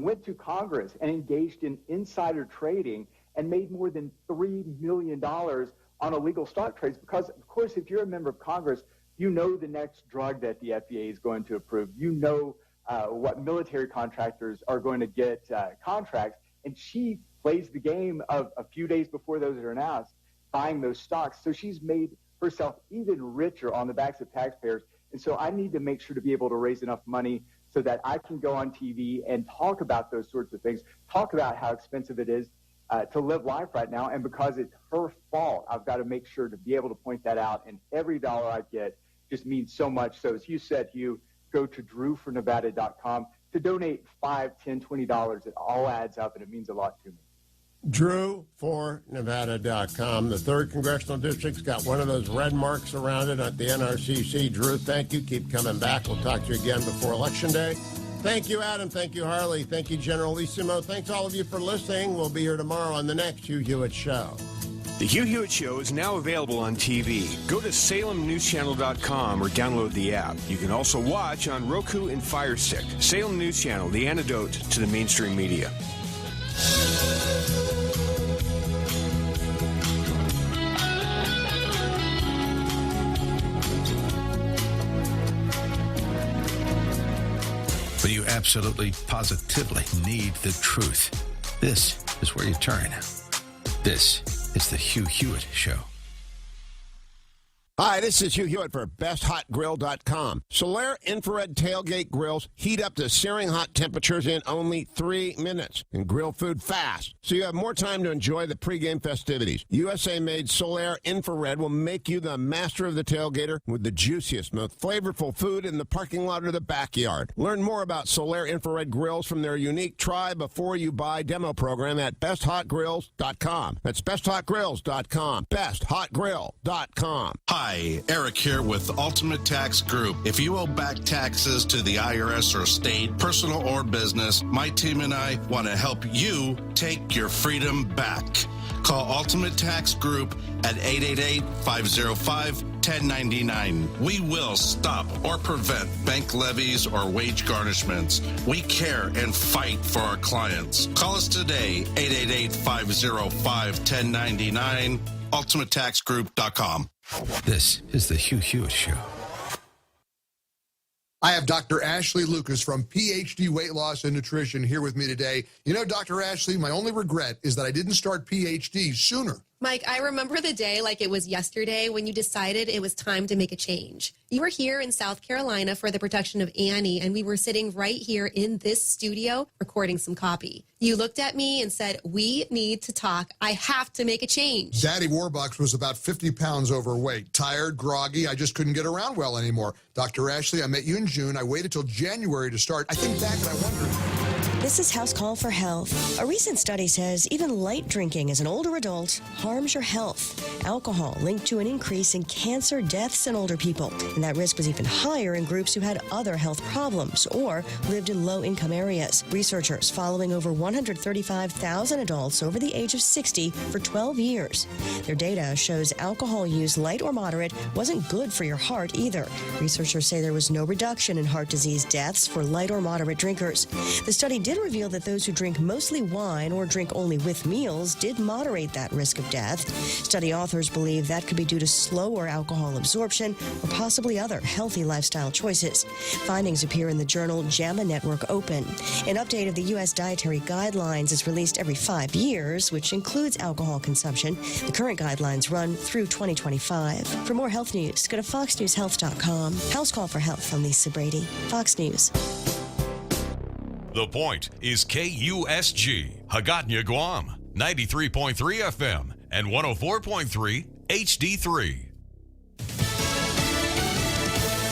went to Congress and engaged in insider trading and made more than $3 million on illegal stock trades because, of course, if you're a member of Congress, you know the next drug that the FDA is going to approve. You know what military contractors are going to get contracts. And she plays the game of a few days before those are announced, buying those stocks. So she's made herself even richer on the backs of taxpayers. And so I need to make sure to be able to raise enough money so that I can go on TV and talk about those sorts of things, talk about how expensive it is to live life right now. And because it's her fault, I've got to make sure to be able to point that out. And every dollar I get just means so much. So as you said, Hugh, go to drewfornevada.com to donate $5, $10, $20. It all adds up, and it means a lot to me. drewfornevada.com. The 3rd Congressional District's got one of those red marks around it at the NRCC. Drew, thank you. Keep coming back. We'll talk to you again before Election Day. Thank you, Adam. Thank you, Harley. Thank you, General Lissimo. Thanks all of you for listening. We'll be here tomorrow on the next Hugh Hewitt Show. The Hugh Hewitt Show is now available on TV. Go to SalemNewsChannel.com or download the app. You can also watch on Roku and Fire Stick. Salem News Channel, the antidote to the mainstream media. When you absolutely, positively need the truth, this is where you turn. This is the Hugh Hewitt Show. Hi, this is Hugh Hewitt for BestHotGrill.com. Solaire infrared tailgate grills heat up to searing hot temperatures in only 3 minutes and grill food fast, so you have more time to enjoy the pregame festivities. USA-made Solaire infrared will make you the master of the tailgater with the juiciest, most flavorful food in the parking lot or the backyard. Learn more about Solaire infrared grills from their unique try before you buy demo program at BestHotGrills.com. That's BestHotGrills.com. BestHotGrill.com. Hi, Eric here with Ultimate Tax Group. If you owe back taxes to the IRS or state, personal or business, my team and I want to help you take your freedom back. Call Ultimate Tax Group at 888-505-1099. We will stop or prevent bank levies or wage garnishments. We care and fight for our clients. Call us today, 888-505-1099, ultimatetaxgroup.com. This is the Hugh Hewitt Show. I have Dr. Ashley Lucas from PhD Weight Loss and Nutrition here with me today. You know, Dr. Ashley, my only regret is that I didn't start PhD sooner. Mike, I remember the day like it was yesterday when you decided it was time to make a change. You were here in South Carolina for the production of Annie, and we were sitting right here in this studio recording some copy. You looked at me and said, we need to talk. I have to make a change. Daddy Warbucks was about 50 pounds overweight, tired, groggy. I just couldn't get around well anymore. Dr. Ashley, I met you in June. I waited till January to start. I think back and I wonder. This is House Call for Health. A recent study says even light drinking as an older adult harms your health. Alcohol linked to an increase in cancer deaths in older people, and that risk was even higher in groups who had other health problems or lived in low-income areas. Researchers following over 135,000 adults over the age of 60 for 12 years. Their data shows alcohol use, light or moderate, wasn't good for your heart either. Researchers say there was no reduction in heart disease deaths for light or moderate drinkers. The study did reveal that those who drink mostly wine or drink only with meals did moderate that risk of death. Study authors believe that could be due to slower alcohol absorption or possibly other healthy lifestyle choices. Findings appear in the journal JAMA Network Open. An update of the U.S. Dietary Guidelines is released every 5 years, which includes alcohol consumption. The current guidelines run through 2025. For more health news, go to foxnewshealth.com. House Call for Health. I'm Lisa Brady, Fox News. The Point is KUSG, Hagåtña, Guam, 93.3 FM and 104.3 HD3.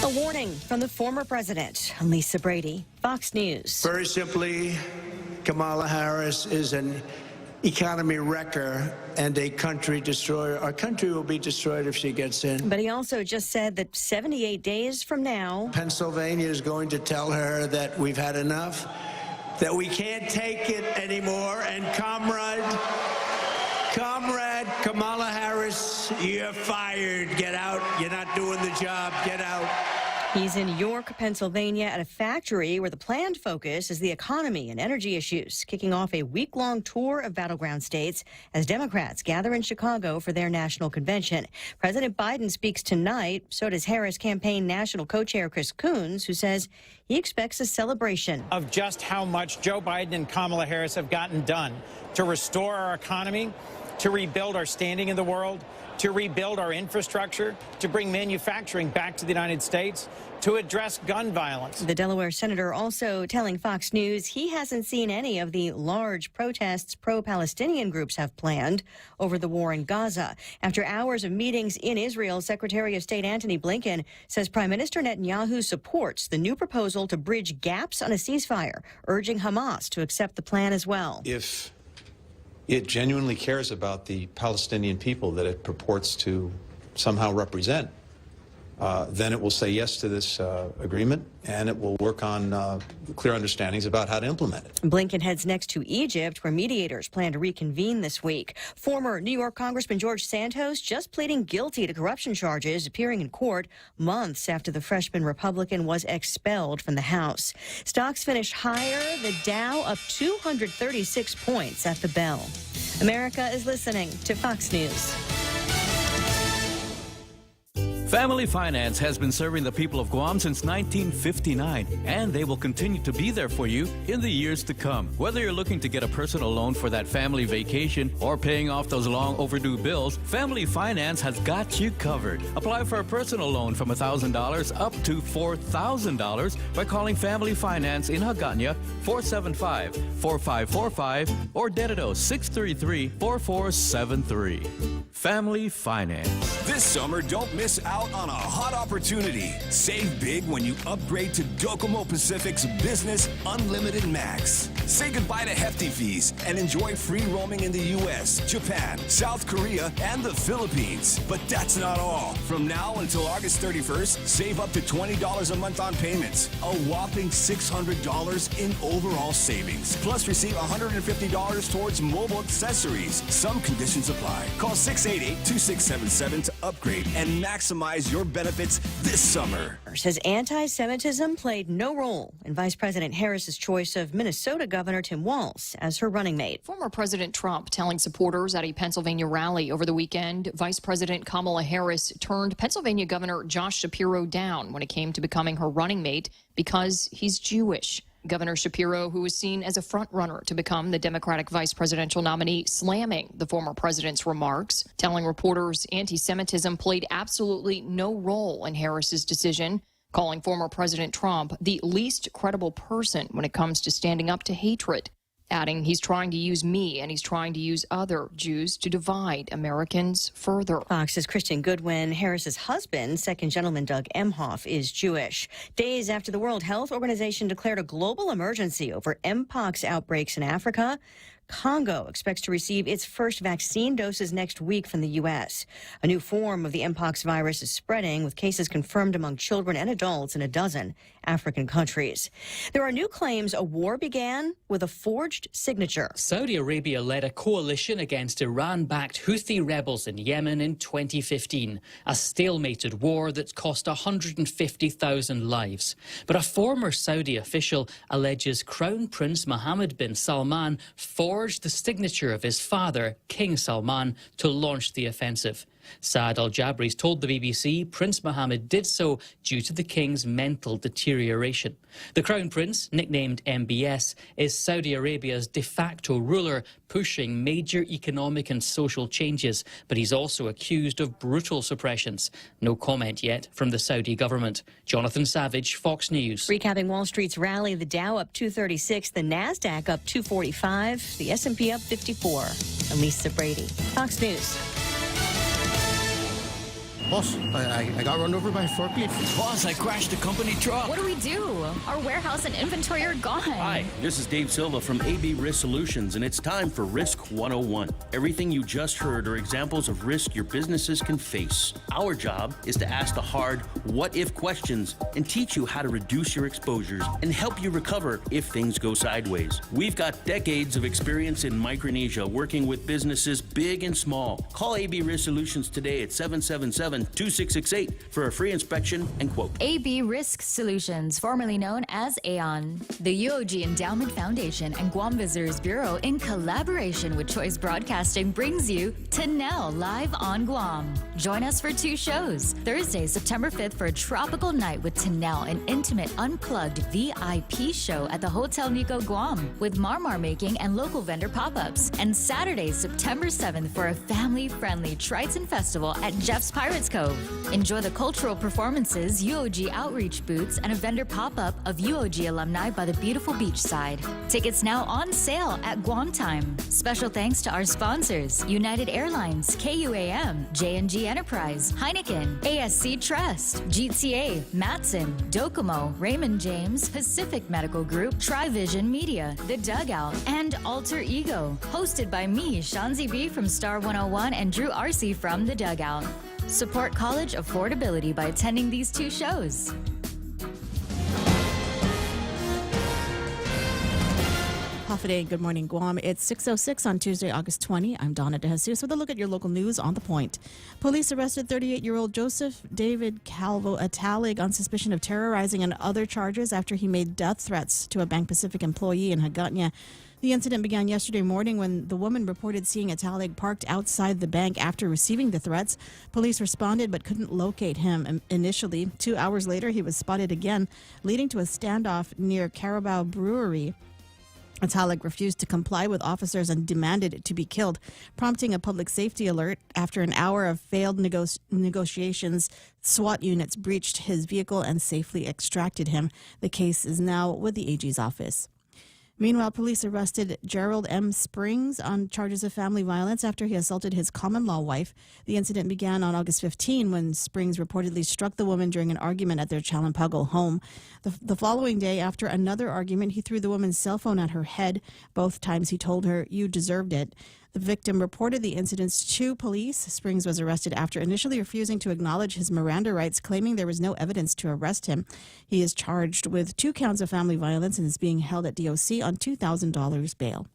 A warning from the former president. I'm Lisa Brady, Fox News. Very simply, Kamala Harris is an economy wrecker and a country destroyer. Our country will be destroyed if she gets in. But he also just said that 78 days from now, Pennsylvania is going to tell her that we've had enough, that we can't take it anymore, and comrade Kamala Harris, you're fired. Get out. You're not doing the job. Get out. He's in York, Pennsylvania at a factory where the planned focus is the economy and energy issues, kicking off a week-long tour of battleground states as Democrats gather in Chicago for their national convention. President Biden speaks tonight. So does Harris campaign national co-chair Chris Coons, who says he expects a celebration of just how much Joe Biden and Kamala Harris have gotten done to restore our economy, to rebuild our standing in the world, to rebuild our infrastructure, to bring manufacturing back to the United States, to address gun violence. The Delaware senator also telling Fox News he hasn't seen any of the large protests pro-Palestinian groups have planned over the war in Gaza. After hours of meetings in Israel, Secretary of State Antony Blinken says Prime Minister Netanyahu supports the new proposal to bridge gaps on a ceasefire, urging Hamas to accept the plan as well. If it genuinely cares about the Palestinian people that it purports to somehow represent, then it will say yes to this agreement, and it will work on clear understandings about how to implement it. Blinken heads next to Egypt, where mediators plan to reconvene this week. Former New York Congressman George Santos just pleading guilty to corruption charges, appearing in court months after the freshman Republican was expelled from the House. Stocks finished higher, the Dow up 236 points at the bell. America is listening to Fox News. Family Finance has been serving the people of Guam since 1959, and they will continue to be there for you in the years to come. Whether you're looking to get a personal loan for that family vacation or paying off those long overdue bills, Family Finance has got you covered. Apply for a personal loan from $1,000 up to $4,000 by calling Family Finance in Hagåtña 475-4545 or Dededo 633-4473. Family Finance. This summer, don't miss out on a hot opportunity. Save big when you upgrade to Docomo Pacific's Business Unlimited Max. Say goodbye to hefty fees and enjoy free roaming in the U.S., Japan, South Korea, and the Philippines. But that's not all. From now until August 31st, save up to $20 a month on payments. A whopping $600 in overall savings. Plus, receive $150 towards mobile accessories. Some conditions apply. Call 688-2677 to upgrade and maximize your benefits this summer. Says anti-Semitism played no role in Vice President Harris's choice of Minnesota Governor Tim Walz as her running mate. Former President Trump telling supporters at a Pennsylvania rally over the weekend, Vice President Kamala Harris turned Pennsylvania Governor Josh Shapiro down when it came to becoming her running mate because he's Jewish. Governor Shapiro, who was seen as a front-runner to become the Democratic vice presidential nominee, slamming the former president's remarks, telling reporters anti-Semitism played absolutely no role in Harris's decision, calling former President Trump the least credible person when it comes to standing up to hatred, adding he's trying to use me and he's trying to use other Jews to divide Americans further. Fox's Christian Goodwin, Harris's husband, Second Gentleman Doug Emhoff, is Jewish. Days after the World Health Organization declared a global emergency over Mpox outbreaks in Africa, Congo expects to receive its first vaccine doses next week from the U.S. A new form of the Mpox virus is spreading, with cases confirmed among children and adults in a dozen African countries. There are new claims a war began with a forged signature. Saudi Arabia led a coalition against Iran-backed Houthi rebels in Yemen in 2015, a stalemated war that's cost 150,000 lives. But a former Saudi official alleges Crown Prince Mohammed bin Salman forged the signature of his father, King Salman, to launch the offensive. Saad al-Jabri's told the BBC Prince Mohammed did so due to the king's mental deterioration. The Crown Prince, nicknamed MBS, is Saudi Arabia's de facto ruler, pushing major economic and social changes, but he's also accused of brutal suppressions. No comment yet from the Saudi government. Jonathan Savage, Fox News. Recapping Wall Street's rally, the Dow up 236, the Nasdaq up 245, the S&P up 54. I'm Lisa Brady, Fox News. Boss, I got run over by a forklift. Boss, I crashed a company truck. What do we do? Our warehouse and inventory are gone. Hi, this is Dave Silva from AB Risk Solutions, and it's time for Risk 101. Everything you just heard are examples of risk your businesses can face. Our job is to ask the hard what-if questions and teach you how to reduce your exposures and help you recover if things go sideways. We've got decades of experience in Micronesia working with businesses big and small. Call AB Risk Solutions today at 777 877-2668 for a free inspection and quote. AB Risk Solutions, formerly known as Aon. The UOG Endowment Foundation and Guam Visitors Bureau, in collaboration with Choice Broadcasting, brings you Tanel Live on Guam. Join us for 2 shows. Thursday, September 5th for a tropical night with Tanel, an intimate, unplugged VIP show at the Hotel Nico Guam with marmar making and local vendor pop-ups. And Saturday, September 7th for a family-friendly Triton Festival at Jeff's Pirates Cove. Enjoy the cultural performances, UOG outreach booths, and a vendor pop-up of UOG alumni by the beautiful beachside. Tickets now on sale at Guam Time. Special thanks to our sponsors: United Airlines, KUAM, J&G Enterprise, Heineken, ASC Trust, GTA, Matson, Docomo, Raymond James, Pacific Medical Group, Trivision Media, The Dugout, and Alter Ego. Hosted by me, Shanzi B from Star 101, and Drew Arcee from The Dugout. Support college affordability by attending these 2 shows. Day. Good morning, Guam. It's 6:06 on Tuesday, August 20. I'm Donna DeJesus with a look at your local news on The Point. Police arrested 38-year-old Joseph David Calvo Atalig on suspicion of terrorizing and other charges after he made death threats to a Bank Pacific employee in Hagåtña. The incident began yesterday morning when the woman reported seeing Atalig parked outside the bank after receiving the threats. Police responded but couldn't locate him initially. 2 hours later, he was spotted again, leading to a standoff near Carabao Brewery. Atalig refused to comply with officers and demanded to be killed, prompting a public safety alert. After an hour of failed negotiations, SWAT units breached his vehicle and safely extracted him. The case is now with the AG's office. Meanwhile, police arrested Gerald M. Springs on charges of family violence after he assaulted his common-law wife. The incident began on August 15 when Springs reportedly struck the woman during an argument at their Chalampago home. The following day, after another argument, he threw the woman's cell phone at her head. Both times he told her, "You deserved it." The victim reported the incidents to police. Springs was arrested after initially refusing to acknowledge his Miranda rights, claiming there was no evidence to arrest him. He is charged with 2 counts of family violence and is being held at DOC on $2,000 bail.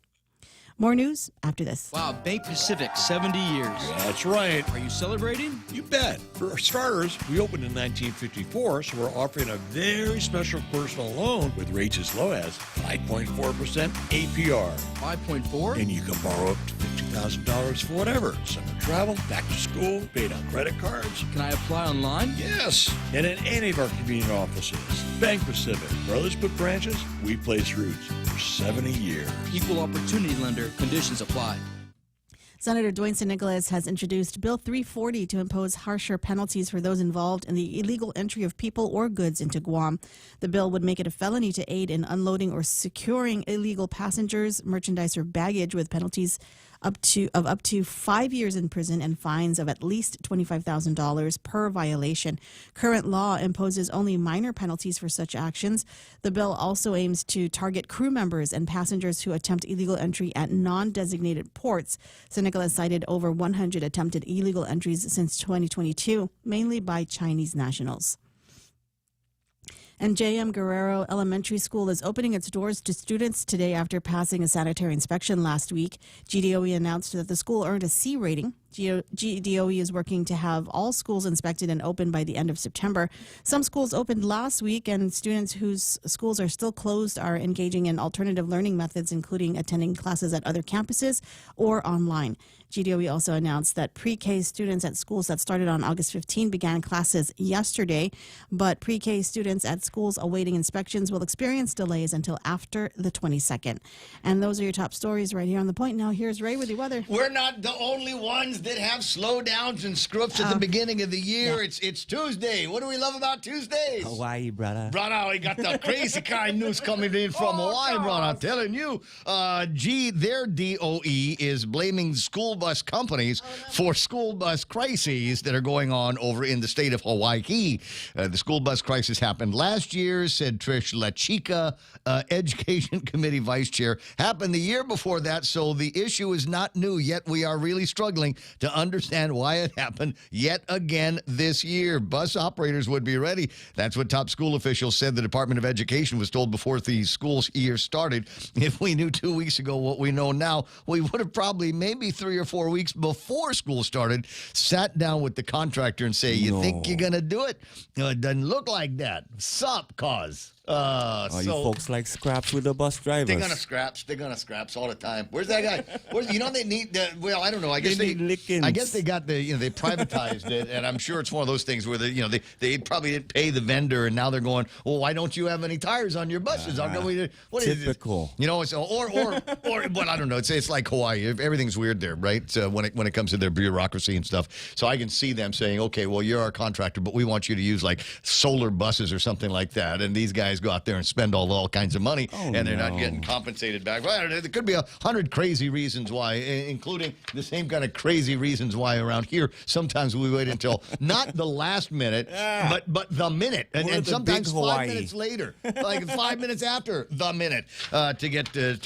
More news after this. Wow, Bank Pacific, 70 years. That's right. Are you celebrating? You bet. For starters, we opened in 1954, so we're offering a very special personal loan with rates as low as 5.4% APR. 5.4? And you can borrow up to $50,000 for whatever. Summer travel, back to school, paid on credit cards. Can I apply online? Yes. And in any of our convenient offices. Bank Pacific. Where others put branches, we place roots for 70 years. Equal opportunity lender. Conditions apply. Senator Dwayne St. Nicholas has introduced Bill 340 to impose harsher penalties for those involved in the illegal entry of people or goods into Guam. The bill would make it a felony to aid in unloading or securing illegal passengers, merchandise, or baggage, with penalties up to 5 years in prison and fines of at least $25,000 per violation. Current law imposes only minor penalties for such actions. The bill also aims to target crew members and passengers who attempt illegal entry at non-designated ports. St. Nicholas cited over 100 attempted illegal entries since 2022, mainly by Chinese nationals. And J.M. Guerrero Elementary School is opening its doors to students today after passing a sanitary inspection last week. GDOE announced that the school earned a C rating. GDOE is working to have all schools inspected and open by the end of September. Some schools opened last week, and students whose schools are still closed are engaging in alternative learning methods, including attending classes at other campuses or online. GDOE also announced that pre-K students at schools that started on August 15 began classes yesterday, but pre-K students at schools awaiting inspections will experience delays until after the 22nd. And those are your top stories right here on The Point. Now here's Ray with your weather. We're not the only ones that have slowdowns and scroops at the beginning of the year. Yeah. It's Tuesday. What do we love about Tuesdays? Hawaii, brother. Brother, we got the crazy kind of news coming in from Hawaii, brother. I'm telling you. Their DOE is blaming school bus companies for school bus crises that are going on over in the state of Hawaii. The school bus crisis happened last year, said Trish LaChica, Education Committee Vice Chair. Happened the year before that, so the issue is not new, yet we are really struggling. to understand why it happened yet again this year. Bus operators would be ready. That's what top school officials said the Department of Education was told before the school year started. If we knew 2 weeks ago what we know now, we would have probably maybe 3 or 4 weeks before school started sat down with the contractor and say, you think you're going to do it? It doesn't look like that. Sup, cause. You folks like scraps with the bus drivers. They're gonna scraps. They're gonna scraps all the time. Where's that guy? They need. Well, I don't know. I guess they got the. They privatized it, and I'm sure it's one of those things where they probably didn't pay the vendor, and now they're going, well, why don't you have any tires on your buses? How come we? What is it? Typical. It's or but I don't know. It's like Hawaii. Everything's weird there, right? When it comes to their bureaucracy and stuff. So I can see them saying, okay, well, you're our contractor, but we want you to use like solar buses or something like that, and these guys go out there and spend all kinds of money, and they're not getting compensated back. Well, there could be 100 crazy reasons why, including the same kind of crazy reasons why around here sometimes we wait until not the last minute, but the minute, and sometimes 5 minutes later, like 5 minutes after the minute, to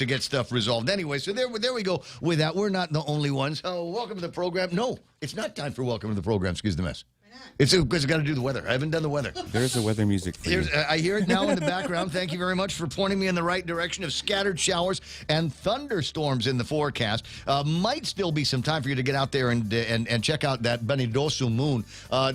get stuff resolved. Anyway, so there we go with that. We're not the only ones. Oh, welcome to the program. No, it's not time for welcome to the program. Excuse the mess. It's because I got to do the weather. I haven't done the weather. There's the weather music for you. I hear it now in the background. Thank you very much for pointing me in the right direction of scattered showers and thunderstorms in the forecast. Might still be some time for you to get out there and check out that Benidosu moon.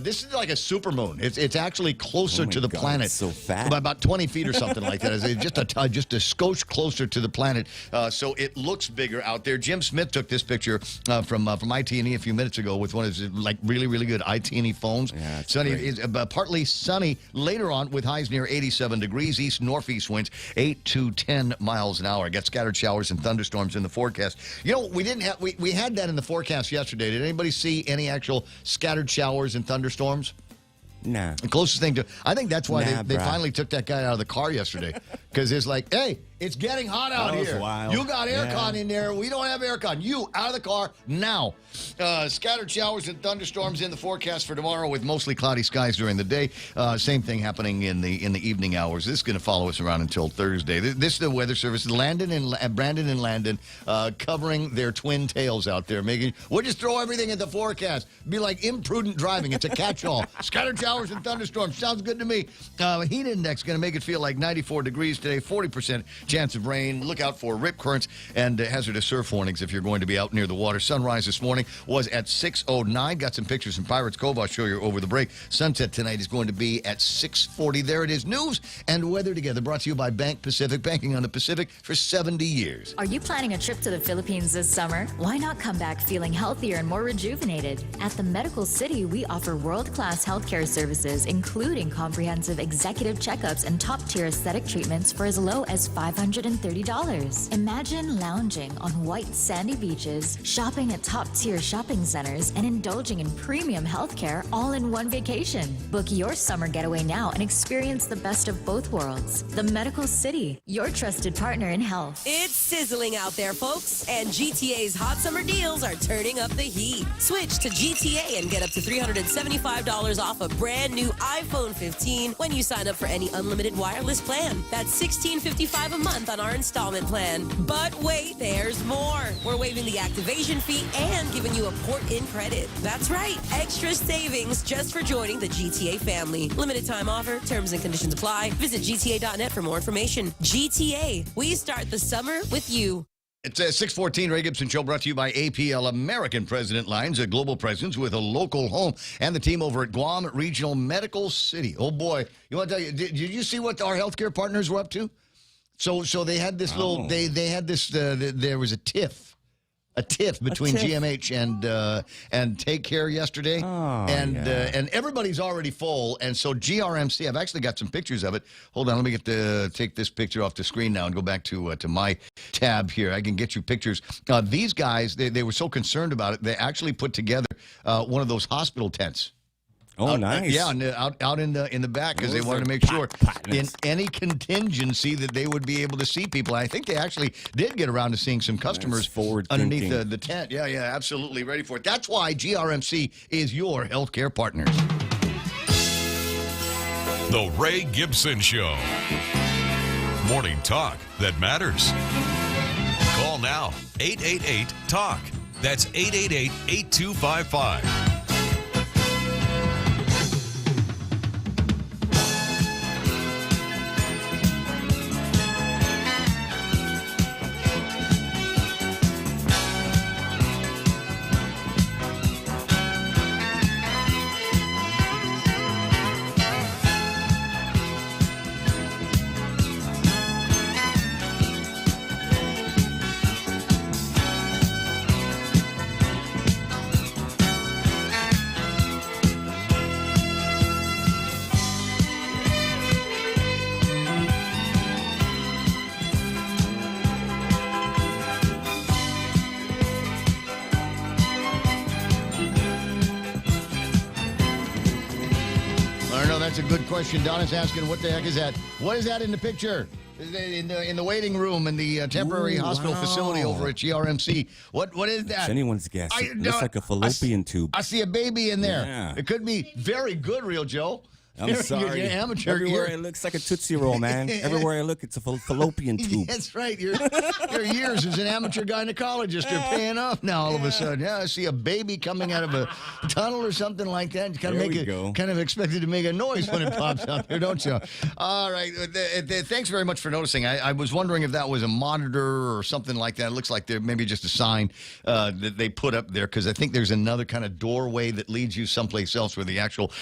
This is like a super moon. It's actually closer to the planet. It's so fat. By about 20 feet or something like that. It's just a skosh closer to the planet. So it looks bigger out there. Jim Smith took this picture from IT&E a few minutes ago with one of his really, really good IT&E phones. Yeah, sunny, it's partly sunny later on with highs near 87 degrees, east-northeast winds 8 to 10 miles an hour. Got scattered showers and thunderstorms in the forecast. We had that in the forecast yesterday. Did anybody see any actual scattered showers and thunderstorms? Nah. The closest thing to, I think that's why they finally took that guy out of the car yesterday, because it's like, hey, it's getting hot out here. Wild. You got aircon in there. We don't have aircon. You out of the car now. Scattered showers and thunderstorms in the forecast for tomorrow with mostly cloudy skies during the day. Same thing happening in the evening hours. This is going to follow us around until Thursday. This is the Weather Service. Brandon and Landon covering their twin tails out there. We'll just throw everything in the forecast. Be like imprudent driving. It's a catch-all. Scattered showers and thunderstorms. Sounds good to me. Heat index going to make it feel like 94 degrees today. 40% chance of rain. Look out for rip currents and hazardous surf warnings if you're going to be out near the water. Sunrise this morning was at 6:09. Got some pictures from Pirates Cove I'll show you over the break. Sunset tonight is going to be at 6:40. There it is. News and weather together. Brought to you by Bank Pacific. Banking on the Pacific for 70 years. Are you planning a trip to the Philippines this summer? Why not come back feeling healthier and more rejuvenated? At the Medical City, we offer world-class healthcare services, including comprehensive executive checkups and top-tier aesthetic treatments for as low as $530. Imagine lounging on white sandy beaches, shopping at top-tier shopping centers, and indulging in premium healthcare all in one vacation. Book your summer getaway now and experience the best of both worlds. The Medical City, your trusted partner in health. It's sizzling out there, folks, and GTA's hot summer deals are turning up the heat. Switch to GTA and get up to $375 off a brand new iPhone 15 when you sign up for any unlimited wireless plan. That's $16.55 a month on our installment plan. But wait, there's more. We're waiving the activation fee and giving you a port-in credit. That's right, extra savings just for joining the GTA family. Limited time offer, terms and conditions apply. Visit GTA.net for more information. GTA, we start the summer with you. It's a 6:14 Ray Gibson Show brought to you by APL American President Lines, a global presence with a local home, and the team over at Guam Regional Medical City. Oh boy, you want to tell you? Did you see what our healthcare partners were up to? So they had this little. They had this. There was a tiff between GMH and Take Care yesterday, and everybody's already full, and so GRMC. I've actually got some pictures of it. Hold on, let me take this picture off the screen now and go back to my tab here. I can get you pictures. These guys, they were so concerned about it, they actually put together one of those hospital tents. Oh, nice. Yeah, out in the back because they wanted to make sure in any contingency that they would be able to see people. I think they actually did get around to seeing some customers underneath the tent. Yeah, absolutely ready for it. That's why GRMC is your healthcare partners. The Ray Gibson Show. Morning talk that matters. Call now, 888-TALK. That's 888-8255. That's a good question. Donna's asking, what the heck is that? What is that in the picture? In the waiting room in the temporary hospital facility over at GRMC. What is that? It's anyone's guess. It looks like a fallopian tube. I see a baby in there. Yeah. It could be very good, Real Joe. I'm sorry. You're amateur. Everywhere it looks like a Tootsie Roll, man. Everywhere I look, it's a fallopian tube. That's right. Your years as an amateur gynecologist are paying off now all of a sudden. Yeah, I see a baby coming out of a tunnel or something like that. You kind of expected to make a noise when it pops out there, don't you? All right. Thanks very much for noticing. I was wondering if that was a monitor or something like that. It looks like they're maybe just a sign that they put up there, because I think there's another kind of doorway that leads you someplace else where the actual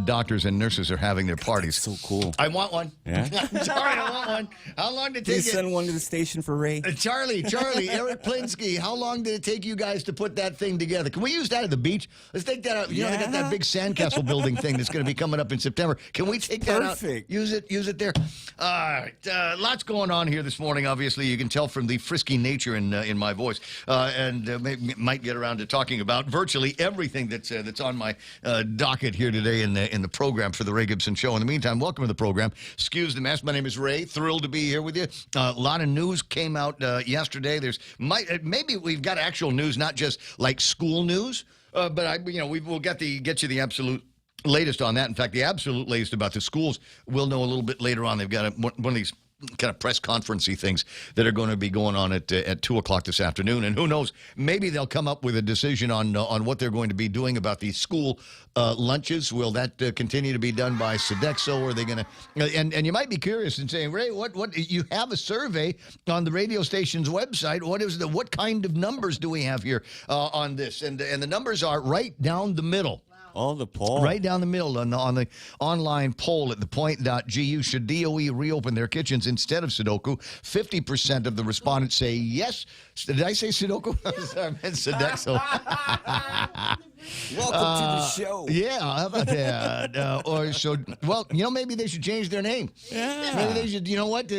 doctors and nurses are having their parties. So cool. I want one. Yeah? Sorry, I want one. How long did it take Please send one to the station for Ray. Charlie, Eric Plinsky, how long did it take you guys to put that thing together? Can we use that at the beach? Let's take that out. You know, they got that big sandcastle building thing that's going to be coming up in September. Can we take that out? Perfect. Use it there. All right. Lots going on here this morning, obviously. You can tell from the frisky nature in my voice. And might get around to talking about virtually everything that's on my docket here today in the program for the Ray Gibson Show. In the meantime, welcome to the program. Excuse the mess. My name is Ray. Thrilled to be here with you. A lot of news came out yesterday. Maybe we've got actual news, not just like school news, but we'll get you the absolute latest on that. In fact, the absolute latest about the schools we'll know a little bit later on. They've got one of these kind of press conference-y things that are going to be going on at 2 o'clock this afternoon. And who knows, maybe they'll come up with a decision on what they're going to be doing about the school lunches. Will that continue to be done by Sodexo? Or are they going to... And you might be curious and saying, Ray, what you have a survey on the radio station's website. What kind of numbers do we have here on this? And the numbers are right down the middle. Oh, the poll. Right down the middle on the online poll at ThePOINT.gu. Should DOE reopen their kitchens instead of Sudoku? 50% of the respondents say yes. Did I say Sudoku? I'm sorry, I meant Sodexo. Welcome to the show. Yeah, how about that? Maybe they should change their name. Yeah. Maybe they should,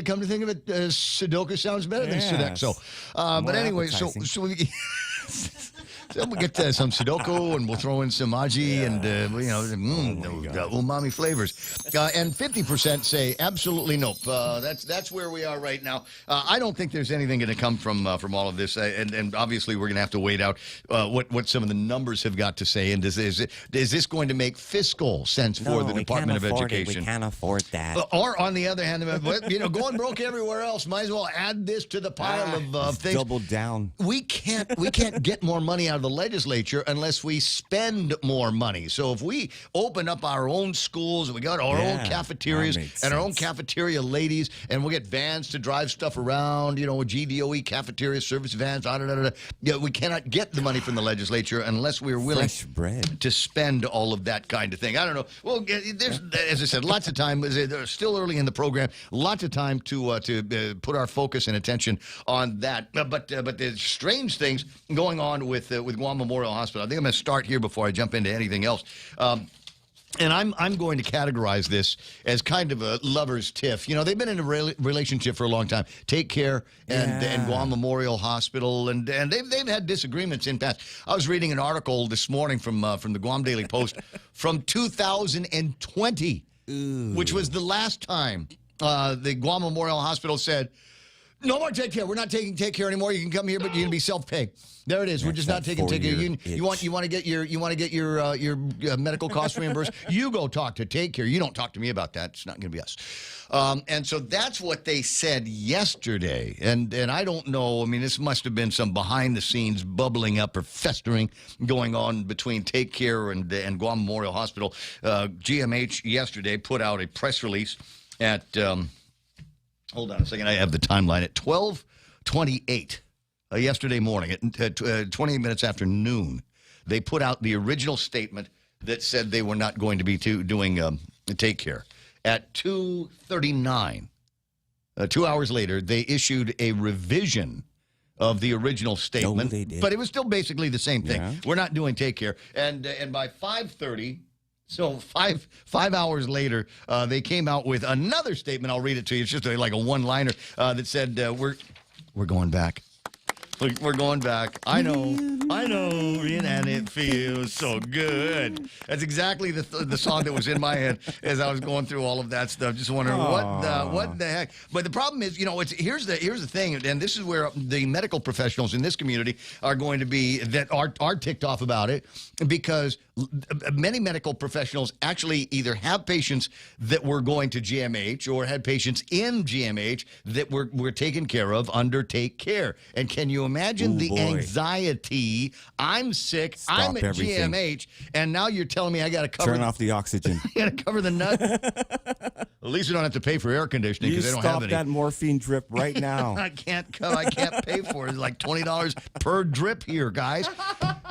come to think of it, Sudoku sounds better than Sodexo. But anyway, so we... So we'll get some Sudoku, and we'll throw in some aji, and umami flavors. And 50% say absolutely nope. That's where we are right now. I don't think there's anything going to come from all of this, and obviously we're going to have to wait out what some of the numbers have got to say. And is this going to make fiscal sense for the Department of Education? We can't afford that. Or on the other hand, going broke everywhere else, might as well add this to the pile of things. Double down. We can't get more money out of the legislature unless we spend more money. So if we open up our own schools, and we got our own cafeterias and our own cafeteria ladies, and we'll get vans to drive stuff around, GDOE cafeteria service vans, we cannot get the money from the legislature unless we're willing to spend all of that kind of thing. I don't know. Well, there's, as I said, lots of time. They're still early in the program. Lots of time to put our focus and attention on that. But there's strange things going on with Guam Memorial Hospital. I think I'm going to start here before I jump into anything else. And I'm going to categorize this as kind of a lover's tiff. They've been in a relationship for a long time. Take Care and Guam Memorial Hospital, and they've had disagreements in past. I was reading an article this morning from the Guam Daily Post from 2020, which was the last time the Guam Memorial Hospital said, No more Take Care. We're not taking Take Care anymore. You can come here, but you're gonna be self-pay. There it is. We're just not taking Take Care. You want to get your medical costs reimbursed. You go talk to Take Care. You don't talk to me about that. It's not gonna be us. And so that's what they said yesterday. And I don't know. I mean, this must have been some behind the scenes bubbling up or festering going on between Take Care and Guam Memorial Hospital. GMH yesterday put out a press release at. Hold on a second. I have the timeline at 12:28 yesterday morning at 28 minutes after noon. They put out the original statement that said they were not going to be doing Take Care. At 2:39, 2 hours later, they issued a revision of the original statement. they did. But it was still basically the same thing. Yeah. We're not doing Take Care. And by 5:30... So five hours later, they came out with another statement. I'll read it to you. It's just like a one-liner that said, we're going back. We're going back. I know, and it feels so good. That's exactly the song that was in my head as I was going through all of that stuff. Just wondering what the heck. But the problem is, here's the thing, and this is where the medical professionals in this community are going to be that are ticked off about it, because many medical professionals actually either have patients that were going to GMH or had patients in GMH that were taken care of under Take Care. And can you imagine the anxiety? I'm sick. I'm at everything. GMH, and now you're telling me I got to cover. Turn off the oxygen. I got to cover the nut. At least you don't have to pay for air conditioning because they don't have Stop any. that morphine drip right now. I can't pay for it. It's like $20 per drip here, guys.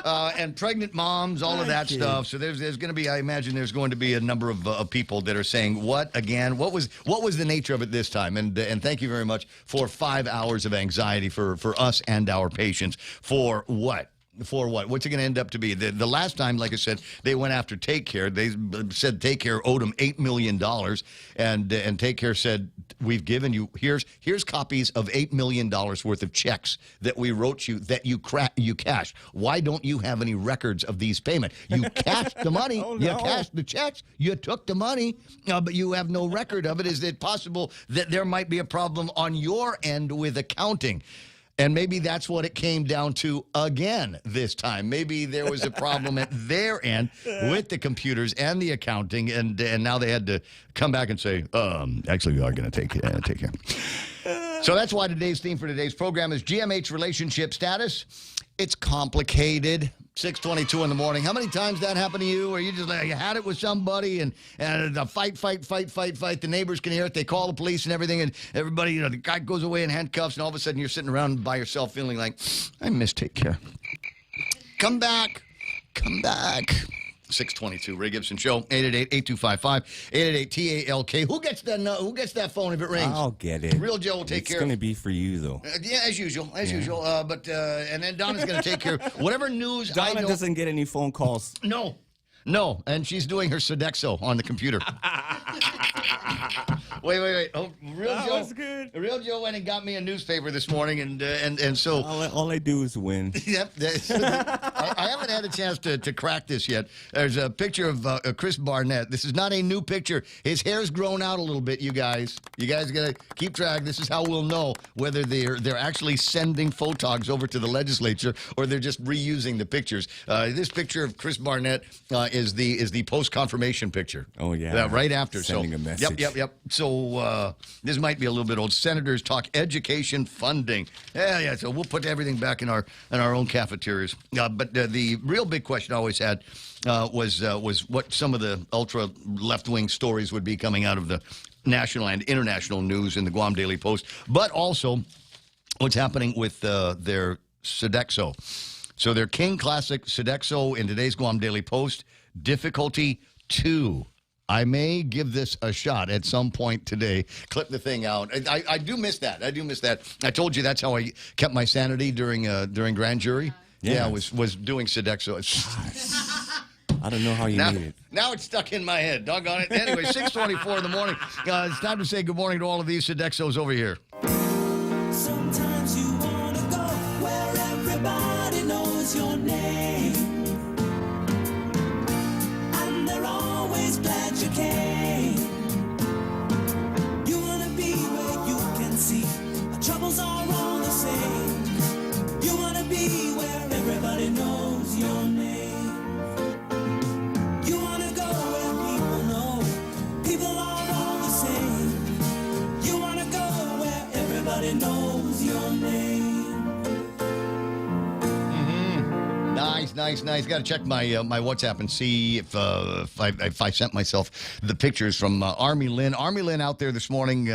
And pregnant moms, all of that stuff. So there's going to be, I imagine, there's going to be a number of people that are saying, what again? What was the nature of it this time? And thank you very much for 5 hours of anxiety for us and our patients. For what? For what? What's it going to end up to be? The last time, like I said, they went after Take Care. They said Take Care owed them $8 million, and Take Care said, we've given you, here's copies of $8 million worth of checks that we wrote you that you cashed. Why don't you have any records of these payments? You cashed the money. You cashed the checks. You took the money, but you have no record of it. Is it possible that there might be a problem on your end with accounting? And maybe that's what it came down to again this time. Maybe there was a problem at their end with the computers and the accounting, and now they had to come back and say, actually, we are going to take care. So that's why today's theme for today's program is GMH relationship status. It's complicated. 6:22 in the morning. How many times that happened to you, where you just you had it with somebody and the fight. The neighbors can hear it. They call the police and everything, and everybody, the guy goes away in handcuffs, and all of a sudden you're sitting around by yourself feeling like, I miss Take Care. Come back. 622 Ray Gibson Show, 888-8255, 888-TALK. Who gets that phone if it rings? I'll get it. Real Joe will take care of it. It's going to be for you, though. Yeah, as usual. But and then Donna's going to take care of whatever news. Donna doesn't get any phone calls. No, and she's doing her Sodexo on the computer. Wait. Oh, Real Joe went and got me a newspaper this morning, and so all I do is win. Yep. I haven't had a chance to crack this yet. There's a picture of Chris Barnett. This is not a new picture. His hair's grown out a little bit, you guys. You guys got to keep track. This is how we'll know whether they're actually sending photogs over to the legislature or they're just reusing the pictures. This picture of Chris Barnett is the post-confirmation picture. Oh, yeah. Right after. Sending a message. Yep. So this might be a little bit old. Senators talk education funding. Yeah. So we'll put everything back in our own cafeterias. But the real big question I always had was what some of the ultra left-wing stories would be coming out of the national and international news in the Guam Daily Post, but also what's happening with their Sodexo. So their King Classic Sodexo in today's Guam Daily Post, difficulty 2. I may give this a shot at some point today. Clip the thing out. I do miss that. I told you that's how I kept my sanity during grand jury. Yeah, I was doing Sodexo. I don't know how you made it. Now it's stuck in my head. Doggone it. Anyway, 6:24 in the morning. It's time to say good morning to all of these Sodexos over here. Sometimes you want to go where everybody knows your name. And they're always glad you came. You want to be where you can see our troubles are Nice. Got to check my my WhatsApp and see if I sent myself the pictures from Army Lynn. Army Lynn out there this morning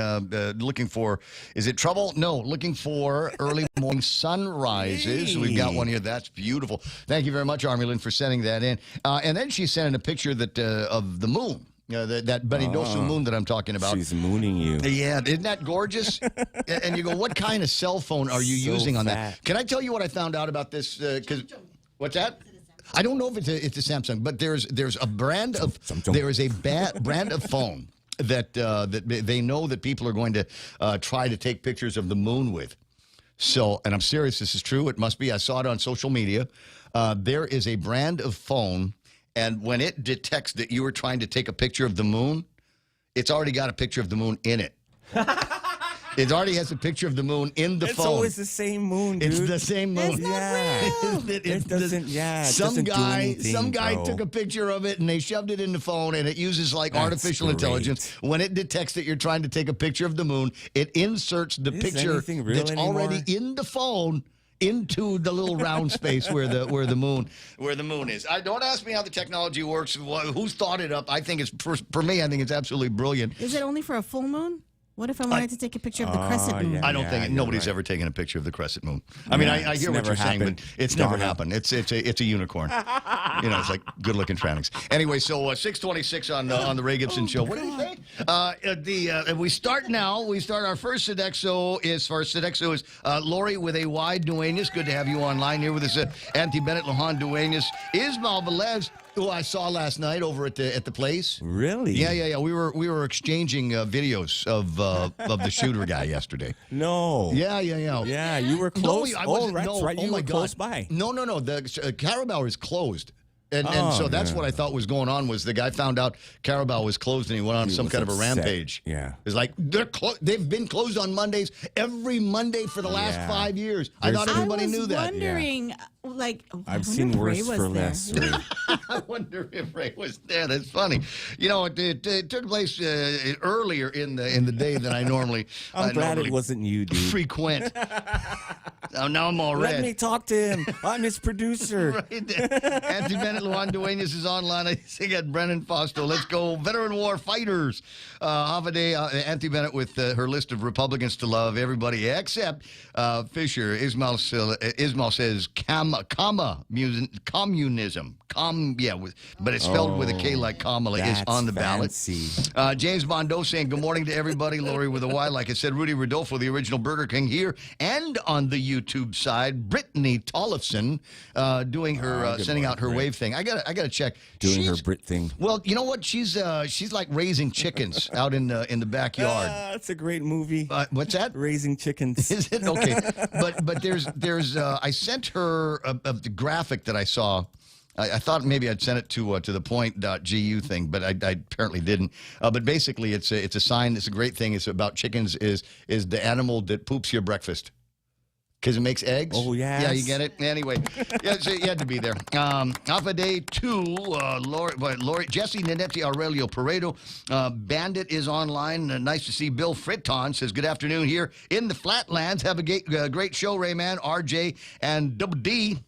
looking for, is it trouble? No, looking for early morning sunrises. Hey. We've got one here. That's beautiful. Thank you very much, Army Lynn, for sending that in. And then she sent in a picture that of the moon. That Benidoso moon that I'm talking about. She's mooning you. Yeah, isn't that gorgeous? And you go, what kind of cell phone are you using on that? Can I tell you what I found out about this? What's that? I don't know if it's a Samsung, but there's a brand of brand of phone that they know that people are going to try to take pictures of the moon with. So, and I'm serious, this is true. It must be. I saw it on social media. There is a brand of phone. And when it detects that you were trying to take a picture of the moon, it's already got a picture of the moon in it. It already has a picture of the moon in the phone. It's always the same moon, dude. It's the same moon. It doesn't Some guy bro. took a picture of it and they shoved it in the phone, and it uses artificial intelligence. When it detects that you're trying to take a picture of the moon, it inserts the picture that's already in the phone into the little round space where the moon is. Don't ask me how the technology works. Who's thought it up? I think it's for me. I think it's absolutely brilliant. Is it only for a full moon? What if I wanted to take a picture of the crescent moon? I don't think nobody's ever taken a picture of the crescent moon. I mean, I hear what you're saying, but it's never happened. It's a unicorn. It's like good-looking trannies. Anyway, so 626 on the Ray Gibson Show. What did he say? We start now. We start our first Sodexo is Lori with a Y Duenas. Good to have you online here with us. Auntie Bennett, Lohan Duenas, Ismail Velez, who I saw last night over at the place. Really? Yeah. We were exchanging videos of the shooter guy yesterday. No. Yeah. Yeah, you were close. No, I wasn't. That's right. You were close God. by. No. The Carabao is closed. And so that's what I thought was going on, was the guy found out Carabao was closed and he went on some kind of a rampage. Yeah. It's like, they've been closed on Mondays every Monday for the last 5 years. I thought everybody knew that. I was wondering, I've seen worse for less. I wonder if Ray was there. That's funny. It took place earlier in the day than I normally. I'm glad it wasn't you, dude. Frequent. Now I'm all red. Let me talk to him. I'm his producer. Right. Auntie Bennett, Luan Duenas is online. I think at Brennan Fausto. Let's go. Veteran war fighters. Half a day. Auntie Bennett with her list of Republicans to love. Everybody except Fisher. Ismail says communism. But it's spelled with a K like Kamala is on the ballot. James Bondo saying good morning to everybody. Lori with a Y. Like I said, Rudy Rodolfo, the original Burger King here. And on the YouTube side, Brittany Tollefson doing her sending out her wave thing. I gotta check. Doing her Brit thing. Well, you know what? She's like raising chickens out in the backyard. That's a great movie. What's that? Raising chickens. Is it? Okay. But there's I sent her the graphic that I saw. I thought maybe I'd send it to ThePOINT.gu thing, but I apparently didn't. But basically, it's a sign. It's a great thing. It's about chickens. Is the animal that poops your breakfast because it makes eggs. Oh yeah. Yeah, you get it. Anyway, yeah, so you had to be there. Alpha Day 2. Lori, Jesse Nanetti, Aurelio Paredo. Bandit is online. Nice to see Bill Fritton. Says good afternoon here in the Flatlands. Have a great show, Rayman, RJ, and Double D.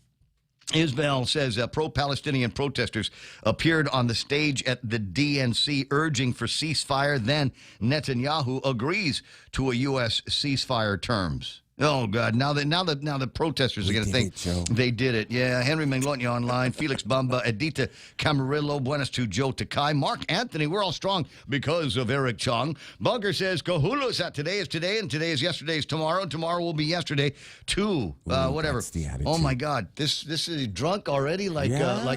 Ismail says pro-Palestinian protesters appeared on the stage at the DNC urging for ceasefire. Then Netanyahu agrees to a U.S. ceasefire terms. Oh God! Now the protesters are going to think they did it. Yeah, Henry Menglotnia online, Felix Bamba, Edita Camarillo, buenas to Joe Takai, Mark Anthony. We're all strong because of Eric Chung. Bunker says Kahulos that today is today and today is yesterday's tomorrow. Tomorrow will be yesterday too. Whatever. Oh my God! This is drunk already like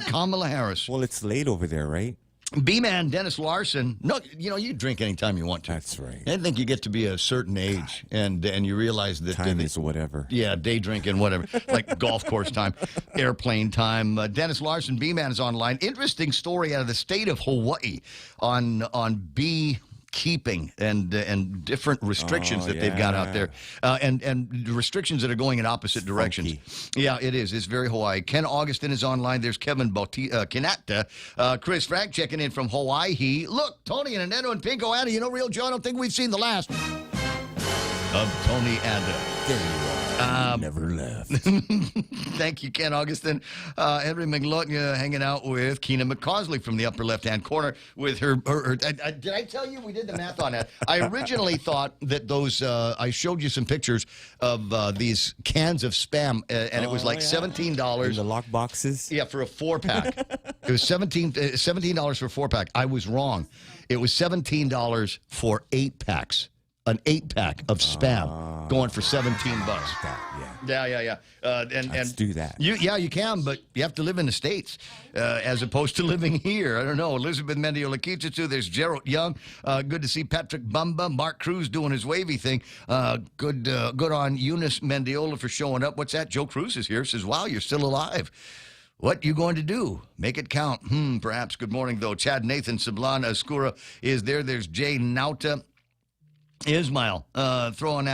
Kamala Harris. Well, it's late over there, right? B-Man Dennis Larson. No, you drink anytime you want to. That's right. I think you get to be a certain age, and you realize that time is whatever. Yeah, day drinking, whatever, like golf course time, airplane time. Dennis Larson, B-Man is online. Interesting story out of the state of Hawaii on bee keeping and different restrictions that they've got out there, and restrictions that are going in opposite directions. Yeah, it is. It's very Hawaii. Ken Augustin is online. There's Kevin Kinata. Chris Frank checking in from Hawaii. Look, Tony and Annetto and Pinko Anna. Real Joe, I don't think we've seen the last of Tony Anna. There you are. Never left. Thank you, Ken Augustin. Henry McLaughlin hanging out with Keena McCausley from the upper left-hand corner with her did I tell you we did the math on that? I originally thought that those, I showed you some pictures of these cans of Spam, and it was like $17. In the lock boxes? Yeah, for a 4-pack. It was $17 for a 4-pack. I was wrong. It was $17 for 8 packs. An 8-pack of Spam going for $17. Yeah. Let's do that. You can, but you have to live in the States as opposed to living here. I don't know. Elizabeth Mendiola Kichitu, there's Gerald Young. Good to see Patrick Bumba. Mark Cruz doing his wavy thing. Good on Eunice Mendiola for showing up. What's that? Joe Cruz is here. Says, wow, you're still alive. What you going to do? Make it count. Perhaps. Good morning, though. Chad Nathan Sablan Escura is there. There's Jay Nauta. Ismail throwing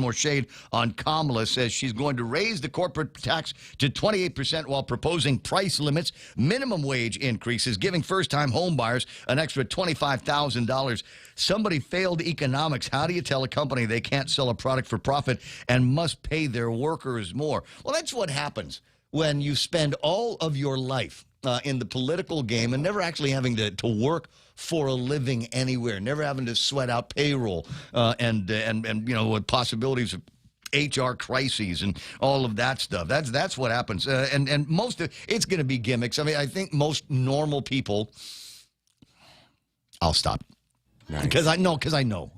more shade on Kamala, says she's going to raise the corporate tax to 28% while proposing price limits, minimum wage increases, giving first-time home buyers an extra $25,000. Somebody failed economics. How do you tell a company they can't sell a product for profit and must pay their workers more? Well, that's what happens when you spend all of your life in the political game and never actually having to work for a living anywhere, never having to sweat out payroll and with possibilities of HR crises and all of that stuff. That's what happens. And most of it's going to be gimmicks. I mean, I think most normal people. I'll stop. Because I know.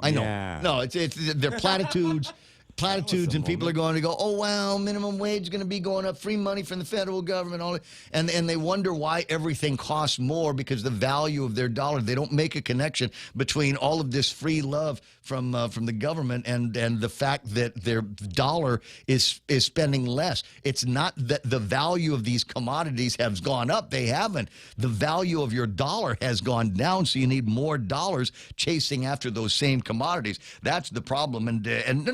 Yeah. No, they're platitudes. And people are going to go, oh, wow, minimum wage is going to be going up, free money from the federal government, and they wonder why everything costs more because the value of their dollar. They don't make a connection between all of this free love from the government and the fact that their dollar is spending less. It's not that the value of these commodities has gone up. They haven't. The value of your dollar has gone down, so you need more dollars chasing after those same commodities. That's the problem, and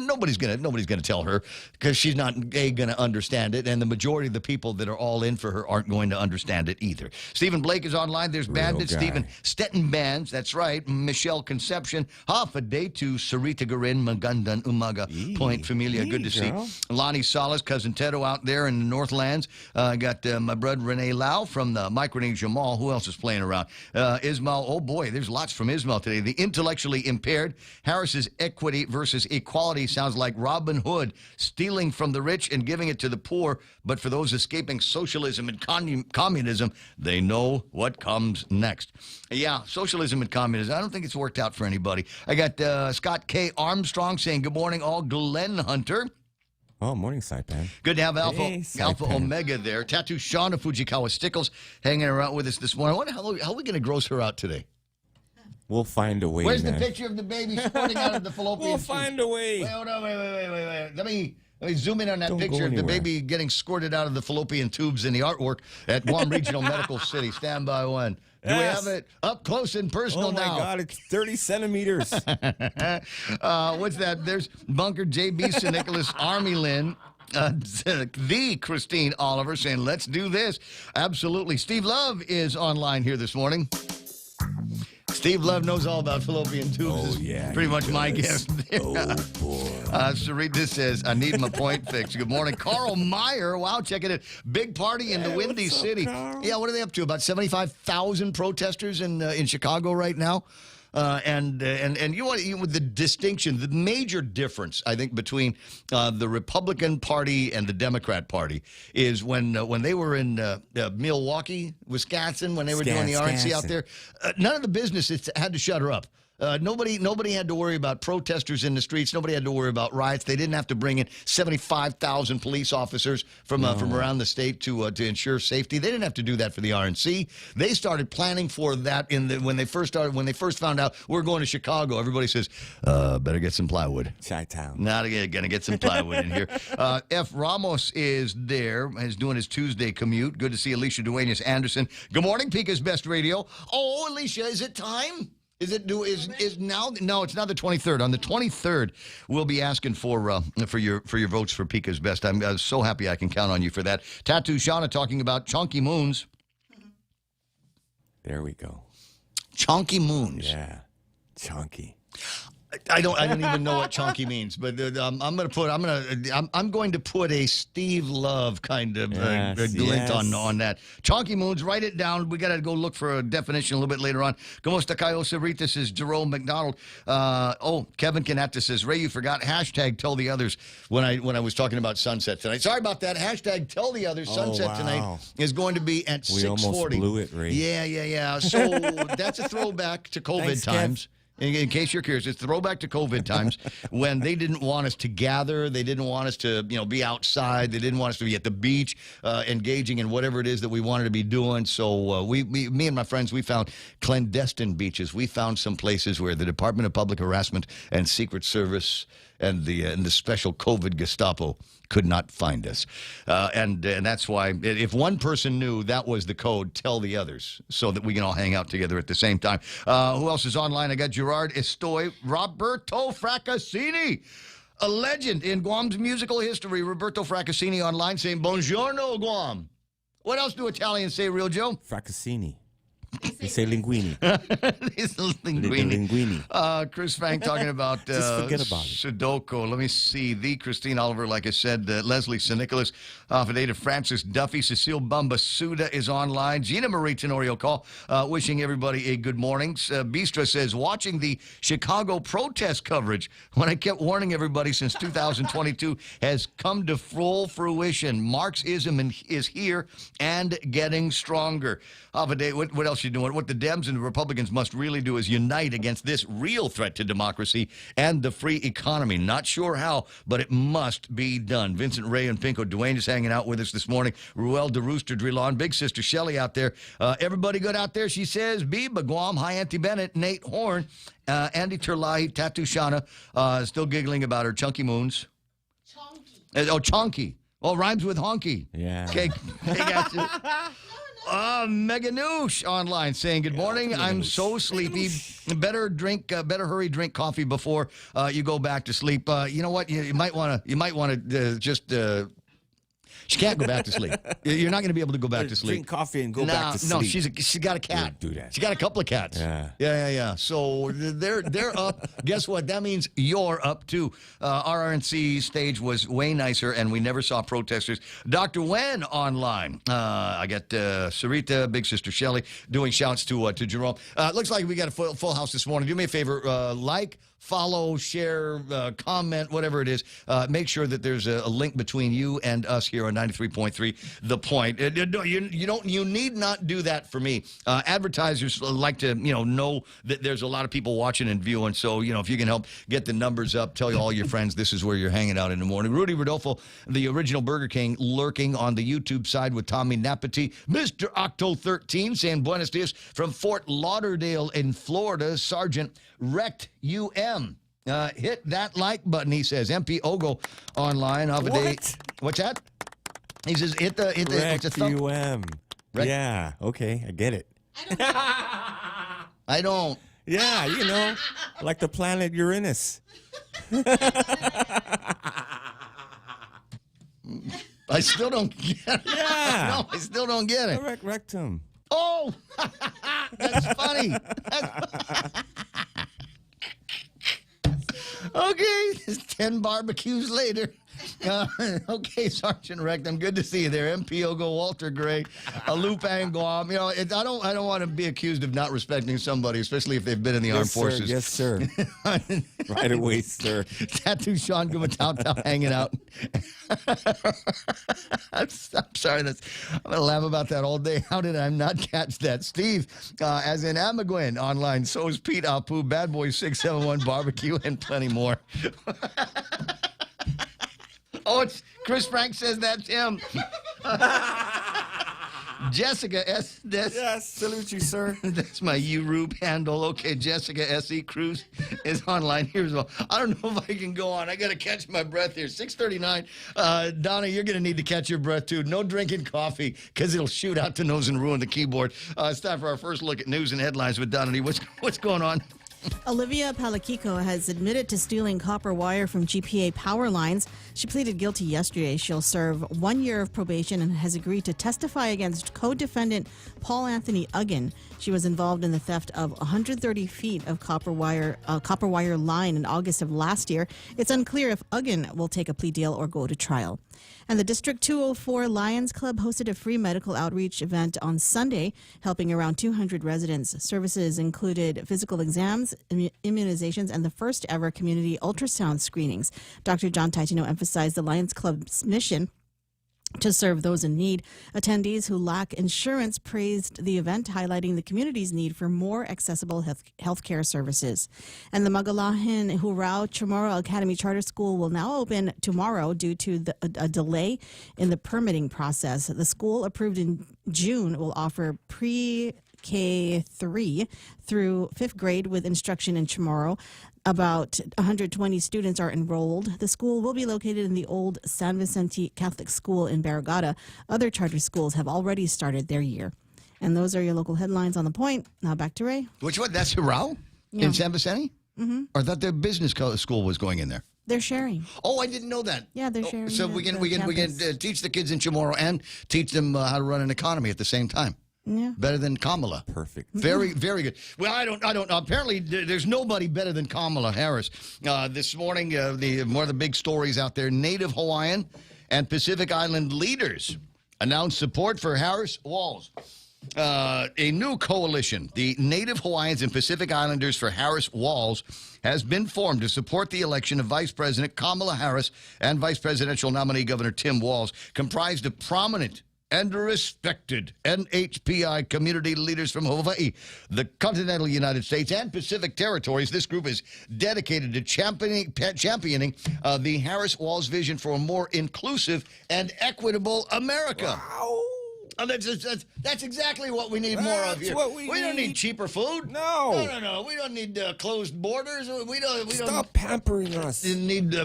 nobody's going to tell her because she's not going to understand it, and the majority of the people that are all in for her aren't going to understand it either. Stephen Blake is online. There's Bandit, Stephen Stetton Bands. That's right. Michelle Conception. Half a day to Sarita Garin, Magandan Umaga, Point Familia. Good to see. Lonnie Salas, Cousin Tedo out there in the Northlands. Got my brother Renee Lau from the Micronesia Mall. Who else is playing around? Ismail. Oh, boy, there's lots from Ismail today. The intellectually impaired. Harris's equity versus equality sounds like Robin Hood stealing from the rich and giving it to the poor. But for those escaping socialism and communism, they know what comes next. Yeah, socialism and communism. I don't think it's worked out for anybody. I got Scott K. Armstrong saying, good morning, all. Glenn Hunter. Oh, morning, Saipan. Good to have Alpha Omega there. Tattoo Shauna Fujikawa Stickles hanging around with us this morning. I wonder how are we going to gross her out today? We'll find a way. Where's man. the picture of the baby squirting out of the fallopian We'll tube? find a way. Wait, hold on, wait. Let me zoom in on that picture of the baby getting squirted out of the fallopian tubes in the artwork at Guam Regional Medical City. Stand by one. Do we have it up close and personal now? Oh, my God, it's 30 centimeters. What's that? There's Bunker JB St. Nicholas Army Lynn. The Christine Oliver saying, let's do this. Absolutely. Steve Love is online here this morning. Steve Love knows all about fallopian tubes. Oh, yeah. Pretty much my guess. Oh, boy. Sarita says, I need my point fixed. Good morning. Carl Meyer. Wow, check it out. Big party in the Windy City. Yeah, what are they up to? About 75,000 protesters in Chicago right now. And you know what, with the distinction, the major difference, I think, between the Republican Party and the Democrat Party is when they were in Milwaukee, Wisconsin, when they were doing the RNC out there, none of the businesses had to shut her up. Nobody had to worry about protesters in the streets. Nobody had to worry about riots. They didn't have to bring in 75,000 police officers from around the state to ensure safety. They didn't have to do that for the RNC. They started planning for that when they first found out we're going to Chicago. Everybody says, better get some plywood. Chi-town. Not again. Gonna get some plywood in here. F. Ramos is there. He's doing his Tuesday commute. Good to see Alicia Duenas Anderson. Good morning, Pika's Best Radio. Oh, Alicia, is it time? Is now? No, it's now the 23rd. On the 23rd, we'll be asking for your votes for Pika's Best. I'm so happy I can count on you for that. Tattoo Shauna talking about Chunky Moons. There we go. Chunky Moons. Yeah, chunky. I don't even know what chonky means, but I'm going to put a Steve Love kind of glint on that. Chonky moons, write it down. We got to go look for a definition a little bit later on. Comosta kayo Sarita says Jerome McDonald. Kevin Canetta says, Ray, you forgot hashtag tell the others when I was talking about sunset tonight. Sorry about that. Hashtag tell the others sunset tonight is going to be at 6:40. We almost blew it, Ray. Yeah. So that's a throwback to COVID times. In case you're curious, it's throwback to COVID times when they didn't want us to gather. They didn't want us to, be outside. They didn't want us to be at the beach, engaging in whatever it is that we wanted to be doing. So me and my friends, we found clandestine beaches. We found some places where the Department of Public Harassment and Secret Service and the special COVID Gestapo could not find us. And that's why if one person knew, that was the code, tell the others, so that we can all hang out together at the same time. Who else is online? I got Gerard Estoy, Roberto Fraccassini, a legend in Guam's musical history. Roberto Fraccassini online saying, Buongiorno, Guam. What else do Italians say, Real Joe? Fraccassini. They say linguini. It's linguini. Linguini. Chris Frank talking about Just forget about it. Sudoku. Let me see. The Christine Oliver, like I said, Leslie St. Nicholas, Fideta Francis Duffy, Cecile Bambasuda is online. Gina Marie Tenorio call, wishing everybody a good morning. Bistra says, watching the Chicago protest coverage when I kept warning everybody since 2022 has come to full fruition. Marxism is here and getting stronger. What else you doing? What the Dems and the Republicans must really do is unite against this real threat to democracy and the free economy. Not sure how, but it must be done. Vincent Ray and Pinko Duane is hanging out with us this morning. Ruel de Rooster Drillon, Big Sister Shelley out there. Everybody good out there, she says. Biba Guam, hi Auntie Bennett, Nate Horn, Andy Terlahi, Tattoo Shauna, still giggling about her chunky moons. Chonky. Chonky. Oh, rhymes with honky. Yeah. Okay, I got you. Meganoosh online saying, good morning. I'm so sleepy. Better hurry drink coffee before you go back to sleep. You know what? You might want to just she can't go back to sleep. You're not going to be able to go back to sleep. Drink coffee and go back to sleep. No, she's got a cat. Don't do that. She's got a couple of cats. Yeah. So they're up. Guess what? That means you're up too. RRNC stage was way nicer, and we never saw protesters. Dr. Wen online. I got Sarita, Big Sister Shelley doing shouts to Jerome. Looks like we got a full house this morning. Do me a favor, like, follow, share, comment, whatever it is. Make sure that there's a link between you and us here on 93.3 The Point. You need not do that for me. Advertisers like to know that there's a lot of people watching and viewing. So if you can help get the numbers up, tell all your friends this is where you're hanging out in the morning. Rudy Rodolfo, the original Burger King, lurking on the YouTube side with Tommy Napati. Mr. Octo 13 saying buenos dias from Fort Lauderdale in Florida. Sergeant Wrecked UM. Hit that like button, he says. MP Ogo online. What's that? He says, hit the it's a thumb. UM. Yeah, okay, I get it. I don't. Yeah, like the planet Uranus. I still don't get it. Yeah. No, I still don't get it. Correct rectum. Oh, that's funny. Okay, 10 barbecues later. Okay, Sergeant Rectum, good to see you there. MP Ogo, Walter Gray, Lupang Guam. I don't want to be accused of not respecting somebody, especially if they've been in the armed forces. Yes, sir. Right away, sir. Tattoo Sean Gumatau hanging out. I'm sorry. I'm going to laugh about that all day. How did I not catch that? Steve, as in Amaguen online. So is Pete Apu, Bad Boy 671 Barbecue, and plenty more. Oh, it's Chris Frank says that's him. Jessica S. Yes, salute you, sir. That's my U-Rube handle. Okay, Jessica S.E. Cruz is online. Here's one. I don't know if I can go on. I got to catch my breath here. 6:39. Donna, you're going to need to catch your breath, too. No drinking coffee because it'll shoot out the nose and ruin the keyboard. It's time for our first look at news and headlines with Donna. What's going on? Olivia Palakiko has admitted to stealing copper wire from GPA power lines. She pleaded guilty yesterday. She'll serve 1 year of probation and has agreed to testify against co-defendant Paul Anthony Uggan. She was involved in the theft of 130 feet of copper wire line in August of last year. It's unclear if Uggan will take a plea deal or go to trial. And the District 204 Lions Club hosted a free medical outreach event on Sunday, helping around 200 residents. Services included physical exams, immunizations, and the first ever community ultrasound screenings. Dr. John Taitino emphasized the Lions Club's mission to serve those in need. Attendees who lack insurance praised the event, highlighting the community's need for more accessible healthcare services. And the Magalahan Hurao Chamorro Academy Charter School will now open tomorrow due to a delay in the permitting process. The school, approved in June, will offer K3 through 5th grade with instruction in Chamorro. About 120 students are enrolled. The school will be located in the old San Vicente Catholic School in Barragata. Other charter schools have already started their year. And those are your local headlines on The Point. Now back to Ray. Which one? That's Hirao in San Vicente? Mm-hmm. Or I thought their business school was going in there. They're sharing. Oh, I didn't know that. Yeah, they're sharing. So we can teach the kids in Chamorro and teach them how to run an economy at the same time. Yeah. Better than Kamala. Perfect. Very, very good. Well, I don't know. Apparently, there's nobody better than Kamala Harris. This morning, one of the big stories out there, Native Hawaiian and Pacific Island leaders announced support for Harris Walls. A new coalition, the Native Hawaiians and Pacific Islanders for Harris Walls, has been formed to support the election of Vice President Kamala Harris and Vice Presidential nominee Governor Tim Walz, comprised of prominent and respected NHPI community leaders from Hawaii, the continental United States, and Pacific territories. This group is dedicated to championing the Harris Walls vision for a more inclusive and equitable America. Wow. That's exactly what we need more of here. We don't need cheaper food. No. We don't need closed borders. We don't. Stop pampering us. We need, yeah.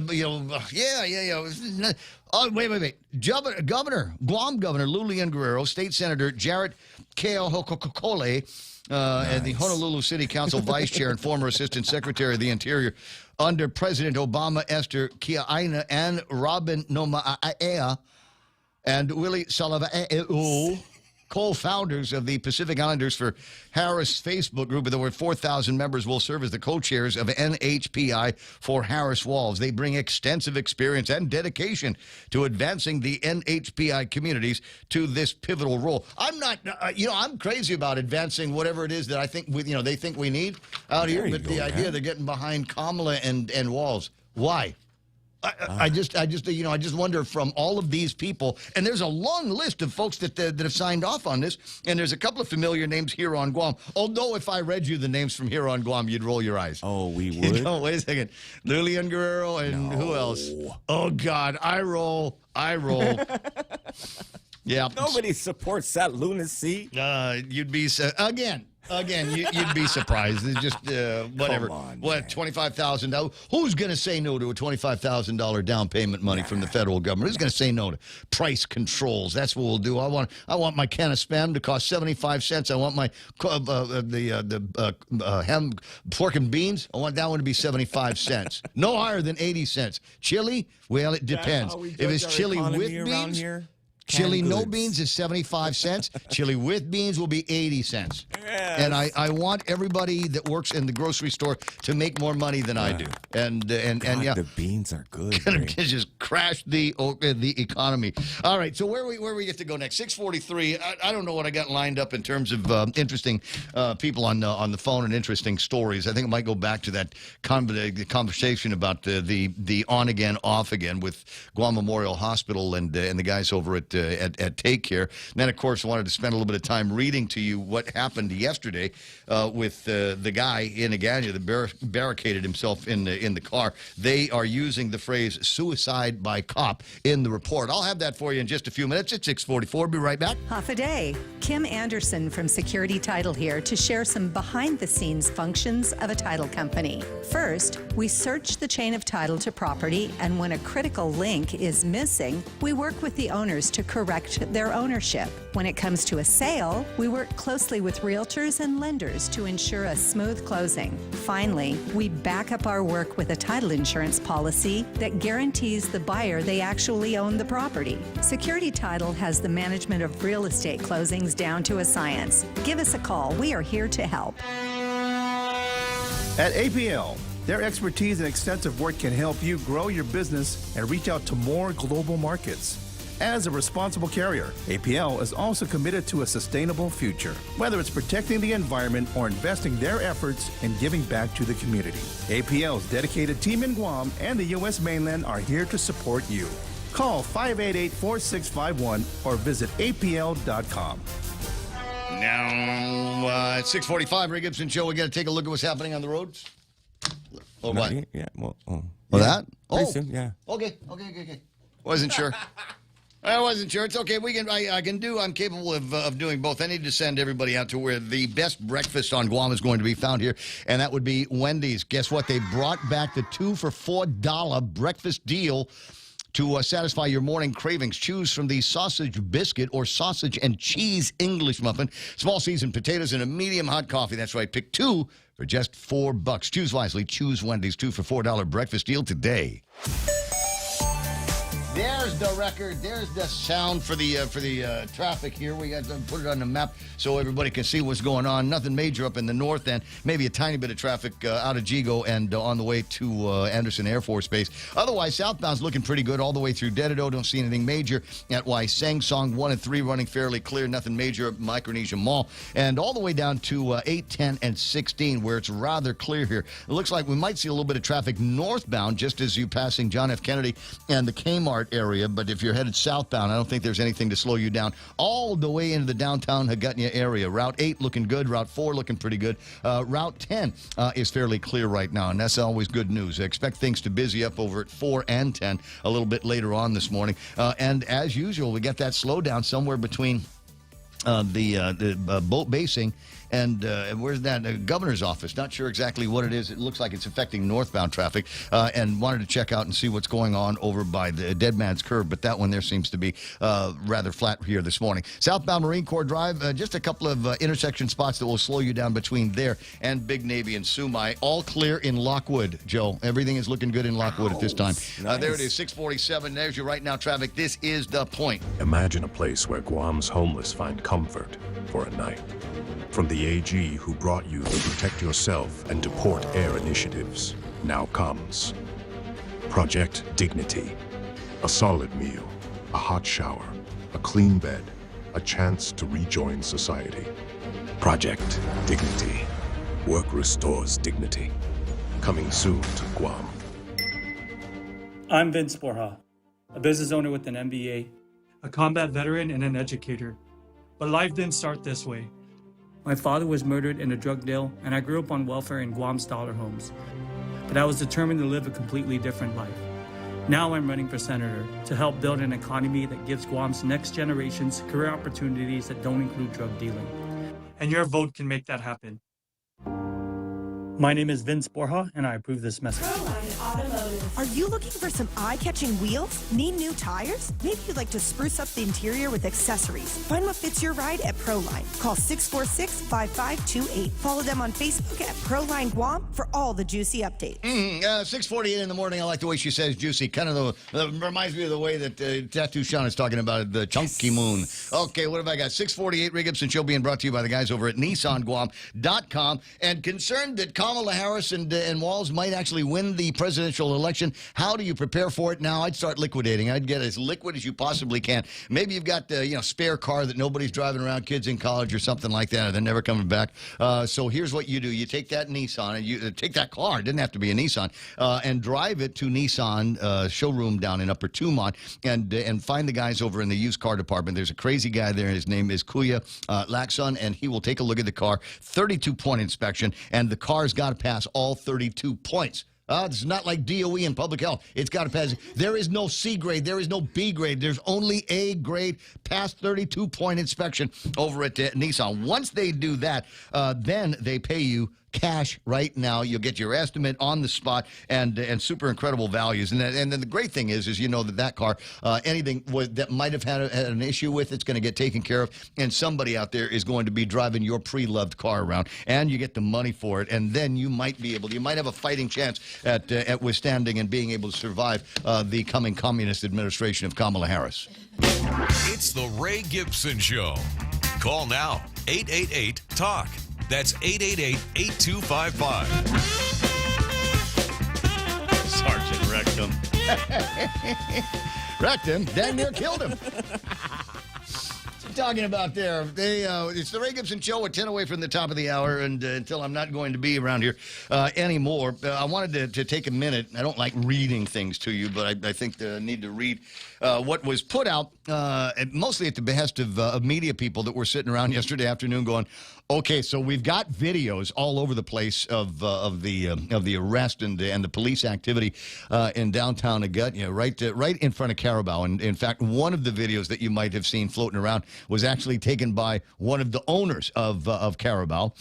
Oh, wait. Guam Governor Lulian Guerrero, State Senator Jarrett Keohokokole, and the Honolulu City Council Vice Chair and former Assistant Secretary of the Interior under President Obama, Esther Kia'aina, and Robin Noma'aea, and Willie Salava'eo, co-founders of the Pacific Islanders for Harris Facebook group with over 4,000 members, will serve as the co-chairs of NHPI for Harris Walls. They bring extensive experience and dedication to advancing the NHPI communities to this pivotal role. I'm not, I'm crazy about advancing whatever it is that I think, they think we need out here, but the idea they're getting behind Kamala and Walls. Why? I just wonder, from all of these people, and there's a long list of folks that have signed off on this, and there's a couple of familiar names here on Guam. Although if I read you the names from here on Guam, you'd roll your eyes. Oh, we would? Wait a second. Lilian Guerrero and who else? Oh, God. I roll. Yeah. Nobody supports that lunacy. You'd be, Again, you'd be surprised. It's just whatever. Come on, what, $25,000? Who's going to say no to a $25,000 down payment money from the federal government? Who's going to say no to price controls? That's what we'll do. I want my can of Spam to cost 75 cents. I want my ham, pork and beans. I want that one to be 75 cents. No higher than 80 cents. Chili? Well, it depends. If it's chili with beans. Chili no beans is 75 cents. Chili with beans will be 80 cents. Yes. And I want everybody that works in the grocery store to make more money than I do. And yeah, the beans are good. Just crash the economy. All right, so where we get to go next? 6:43. I don't know what I got lined up in terms of interesting people on the phone and interesting stories. I think I might go back to that conversation about the on again, off again with Guam Memorial Hospital and the guys over at Take Care. And then, of course, I wanted to spend a little bit of time reading to you what happened yesterday with the guy in Agania that barricaded himself in the car. They are using the phrase suicide by cop in the report. I'll have that for you in just a few minutes at 6:44. Be right back. Half a day. Kim Anderson from Security Title here to share some behind-the-scenes functions of a title company. First, we search the chain of title to property, and when a critical link is missing, we work with the owners to to correct their ownership. When it comes to a sale, we work closely with realtors and lenders to ensure a smooth closing. Finally, we back up our work with a title insurance policy that guarantees the buyer they actually own the property. Security Title has the management of real estate closings down to a science. Give us a call. We are here to help. At APL, their expertise and extensive work can help you grow your business and reach out to more global markets. As a responsible carrier, APL is also committed to a sustainable future, whether it's protecting the environment or investing their efforts in giving back to the community. APL's dedicated team in Guam and the U.S. mainland are here to support you. Call 588-4651 or visit apl.com. Now, it's 6:45, Ray Gibson Show. We got to take a look at what's happening on the roads. Oh, what? Yeah, well, that? Pretty soon, yeah. Okay. Wasn't sure. I wasn't sure. It's okay. I'm capable of doing both. I need to send everybody out to where the best breakfast on Guam is going to be found here, and that would be Wendy's. Guess what? They brought back the 2 for $4 breakfast deal to satisfy your morning cravings. Choose from the sausage biscuit or sausage and cheese English muffin, small seasoned potatoes, and a medium hot coffee. That's right. Pick 2 for just $4. Choose wisely. Choose Wendy's 2 for $4 breakfast deal today. There's the record. There's the sound for the traffic here. We got to put it on the map so everybody can see what's going on. Nothing major up in the north end. Maybe a tiny bit of traffic out of Jigo and on the way to Anderson Air Force Base. Otherwise, southbound's looking pretty good all the way through Dededo. Don't see anything major at Waisang Song 1 and 3 running fairly clear. Nothing major at Micronesia Mall. And all the way down to 8, 10, and 16 where it's rather clear here. It looks like we might see a little bit of traffic northbound just as you passing John F. Kennedy and the Kmart area, but if you're headed southbound, I don't think there's anything to slow you down all the way into the downtown Hagutnia area. Route 8 looking good, Route 4 looking pretty good. Route 10 is fairly clear right now, and that's always good news. I expect things to busy up over at 4 and 10 a little bit later on this morning. And as usual, we got that slowdown somewhere between the boat basing and where's that? The governor's office. Not sure exactly what it is. It looks like it's affecting northbound traffic, and wanted to check out and see what's going on over by the Dead Man's Curve, but that one there seems to be rather flat here this morning. Southbound Marine Corps Drive, just a couple of intersection spots that will slow you down between there and Big Navy and Sumai. All clear in Lockwood, Joe. Everything is looking good in Lockwood at this time. Nice. There it is, 647. There's your right now traffic. This is The Point. Imagine a place where Guam's homeless find comfort for a night. From the AG who brought you the Protect Yourself and Deport Air initiatives, now comes Project Dignity. A solid meal, a hot shower, a clean bed, a chance to rejoin society. Project Dignity. Work restores dignity. Coming soon to Guam. I'm Vince Borja, a business owner with an MBA, a combat veteran, and an educator. But life didn't start this way. My father was murdered in a drug deal, and I grew up on welfare in Guam's dollar homes. But I was determined to live a completely different life. Now I'm running for senator to help build an economy that gives Guam's next generations career opportunities that don't include drug dealing. And your vote can make that happen. My name is Vince Borja, and I approve this message. Are you looking for some eye-catching wheels? Need new tires? Maybe you'd like to spruce up the interior with accessories. Find what fits your ride at Proline. Call 646-5528. Follow them on Facebook at Proline Guam for all the juicy updates. 6:48 in the morning. I like the way she says juicy. Kind of reminds me of the way that Tattoo Sean is talking about it, the chunky moon. Okay, what have I got? 6:48, Ray Gibson Show being brought to you by the guys over at NissanGuam.com. And concerned that Kamala Harris and Walz might actually win the presidential election. How do you prepare for it now? I'd start liquidating. I'd get as liquid as you possibly can. Maybe you've got spare car that nobody's driving around, kids in college or something like that, and they're never coming back. So here's what you do. You take that Nissan, and you take that car. It didn't have to be a Nissan, and drive it to Nissan showroom down in Upper Tumon, and find the guys over in the used car department. There's a crazy guy there. His name is Kuya Lakson, and he will take a look at the car. 32-point inspection, and the car's got to pass all 32 points. It's not like DOE and public health. It's got to pass. There is no C grade. There is no B grade. There's only A grade, past 32-point inspection over at Nissan. Once they do that, then they pay you cash right now. You'll get your estimate on the spot and super incredible values. And then the great thing is you know that car, anything that might have had an issue with, it's going to get taken care of. And somebody out there is going to be driving your pre-loved car around, and you get the money for it. And then you might have a fighting chance at withstanding and being able to survive the coming communist administration of Kamala Harris. It's the Ray Gibson Show. Call now, 888-TALK. That's 888-8255. Sergeant wrecked him. Wrecked him, damn near killed him. Talking about there, it's the Ray Gibson Show at 10 away from the top of the hour, and until I'm not going to be around here anymore, I wanted to take a minute. I don't like reading things to you, but I think I need to read what was put out, mostly at the behest of media people that were sitting around yesterday afternoon going, okay, so we've got videos all over the place of the arrest and the police activity in downtown Augusta, right in front of Carabao. And in fact, one of the videos that you might have seen floating around was actually taken by one of the owners of Carabao.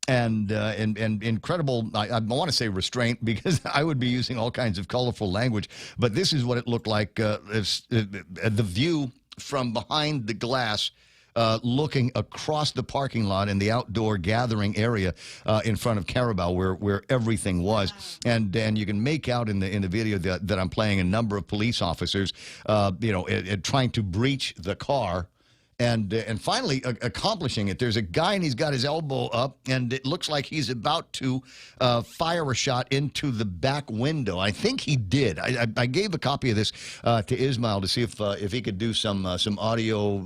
And incredible, I want to say restraint, because I would be using all kinds of colorful language, but this is what it looked like, the view from behind the glass, looking across the parking lot in the outdoor gathering area in front of Carabao, where everything was. And you can make out in the video that I'm playing a number of police officers, trying to breach the car. And finally accomplishing it. There's a guy, and he's got his elbow up, and it looks like he's about to fire a shot into the back window. I think he did. I gave a copy of this to Ismail to see if he could do some audio,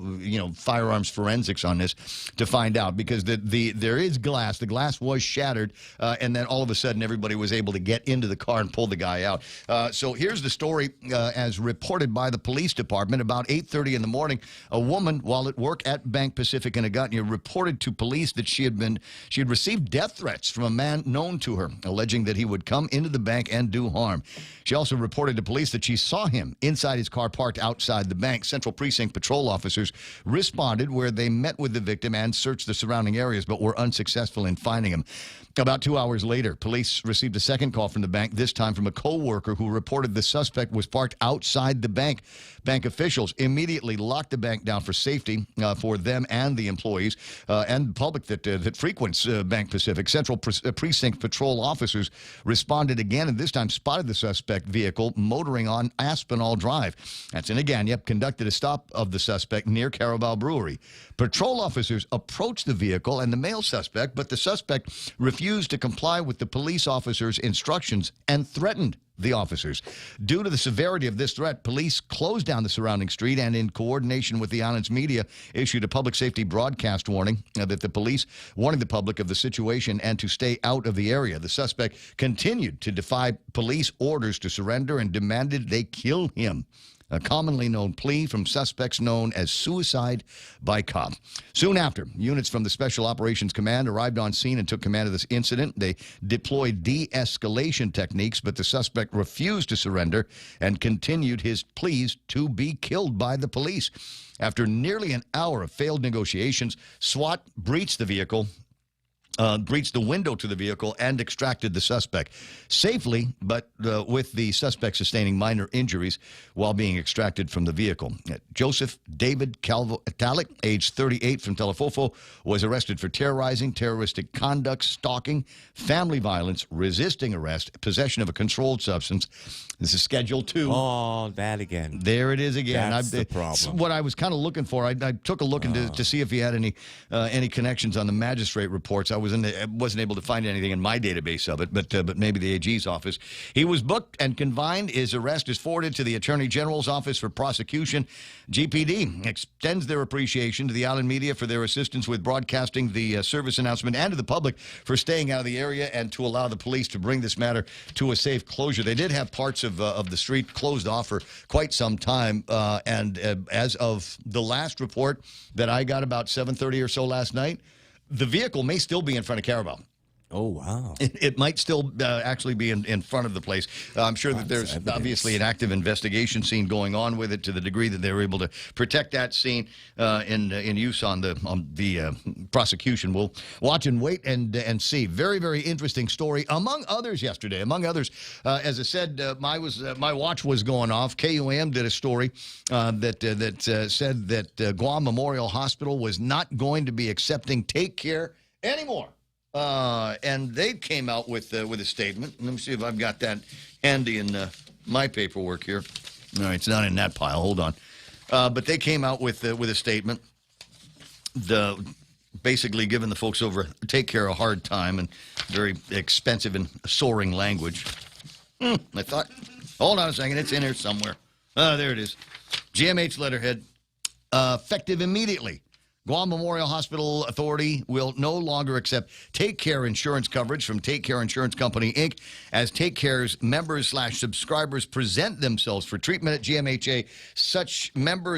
firearms forensics on this to find out, because there is glass. The glass was shattered, and then all of a sudden everybody was able to get into the car and pull the guy out. So here's the story as reported by the police department. About 8:30 in the morning, a woman, while at work at Bank Pacific in Augusta, reported to police that she had received death threats from a man known to her, alleging that he would come into the bank and do harm. She also reported to police that she saw him inside his car parked outside the bank. Central Precinct patrol officers responded, where they met with the victim and searched the surrounding areas, but were unsuccessful in finding him. About 2 hours later, police received a second call from the bank, this time from a co-worker who reported the suspect was parked outside the bank. Bank officials immediately locked the bank down for safety for them and the employees and the public that frequents Bank Pacific. Central Precinct patrol officers responded again, and this time spotted the suspect vehicle motoring on Aspinall Drive. That's in Agana. Conducted a stop of the suspect near Carabao Brewery. Patrol officers approached the vehicle and the male suspect, but the suspect refused to comply with the police officers' instructions and threatened the officers. Due to the severity of this threat, police closed down the surrounding street and, in coordination with the island's media, issued a public safety broadcast warning that the police warning the public of the situation and to stay out of the area. The suspect continued to defy police orders to surrender and demanded they kill him. A commonly known plea from suspects known as suicide by cop. Soon after, units from the Special Operations Command arrived on scene and took command of this incident. They deployed de-escalation techniques, but the suspect refused to surrender and continued his pleas to be killed by the police. After nearly an hour of failed negotiations, SWAT breached the vehicle, breached the window to the vehicle, and extracted the suspect safely, but with the suspect sustaining minor injuries while being extracted from the vehicle. Joseph David Calvo Italic, age 38, from Telefofo, was arrested for terrorizing, terroristic conduct, stalking, family violence, resisting arrest, possession of a controlled substance. This is Schedule 2. Oh, that again. There it is again. That's the problem. What I was kind of looking for. I took a look to see if he had any connections on the magistrate reports. I wasn't able to find anything in my database of it, but maybe the AG's office. He was booked and confined. His arrest is forwarded to the Attorney General's Office for Prosecution. GPD extends their appreciation to the island media for their assistance with broadcasting the service announcement, and to the public for staying out of the area and to allow the police to bring this matter to a safe closure. They did have parts of the street closed off for quite some time, and as of the last report that I got about 7:30 or so last night, the vehicle may still be in front of Carabao. Oh, wow. It might still actually be in front of the place. I'm sure that there's obviously an active investigation scene going on with it to the degree that they were able to protect that scene in use on the prosecution. We'll watch and wait and see. Very, very interesting story. Among others yesterday, as I said, my watch was going off. KUAM did a story that said that Guam Memorial Hospital was not going to be accepting Take Care anymore. And they came out with a statement. Let me see if I've got that handy in my paperwork here. All right, it's not in that pile. Hold on. But they came out with a statement, basically giving the folks over Take Care a hard time and very expensive and soaring language. I thought, hold on a second, it's in here somewhere. There it is. GMH letterhead, effective immediately. Guam Memorial Hospital Authority will no longer accept Take Care insurance coverage from Take Care Insurance Company, Inc. as Take Care's members/subscribers present themselves for treatment at GMHA. Such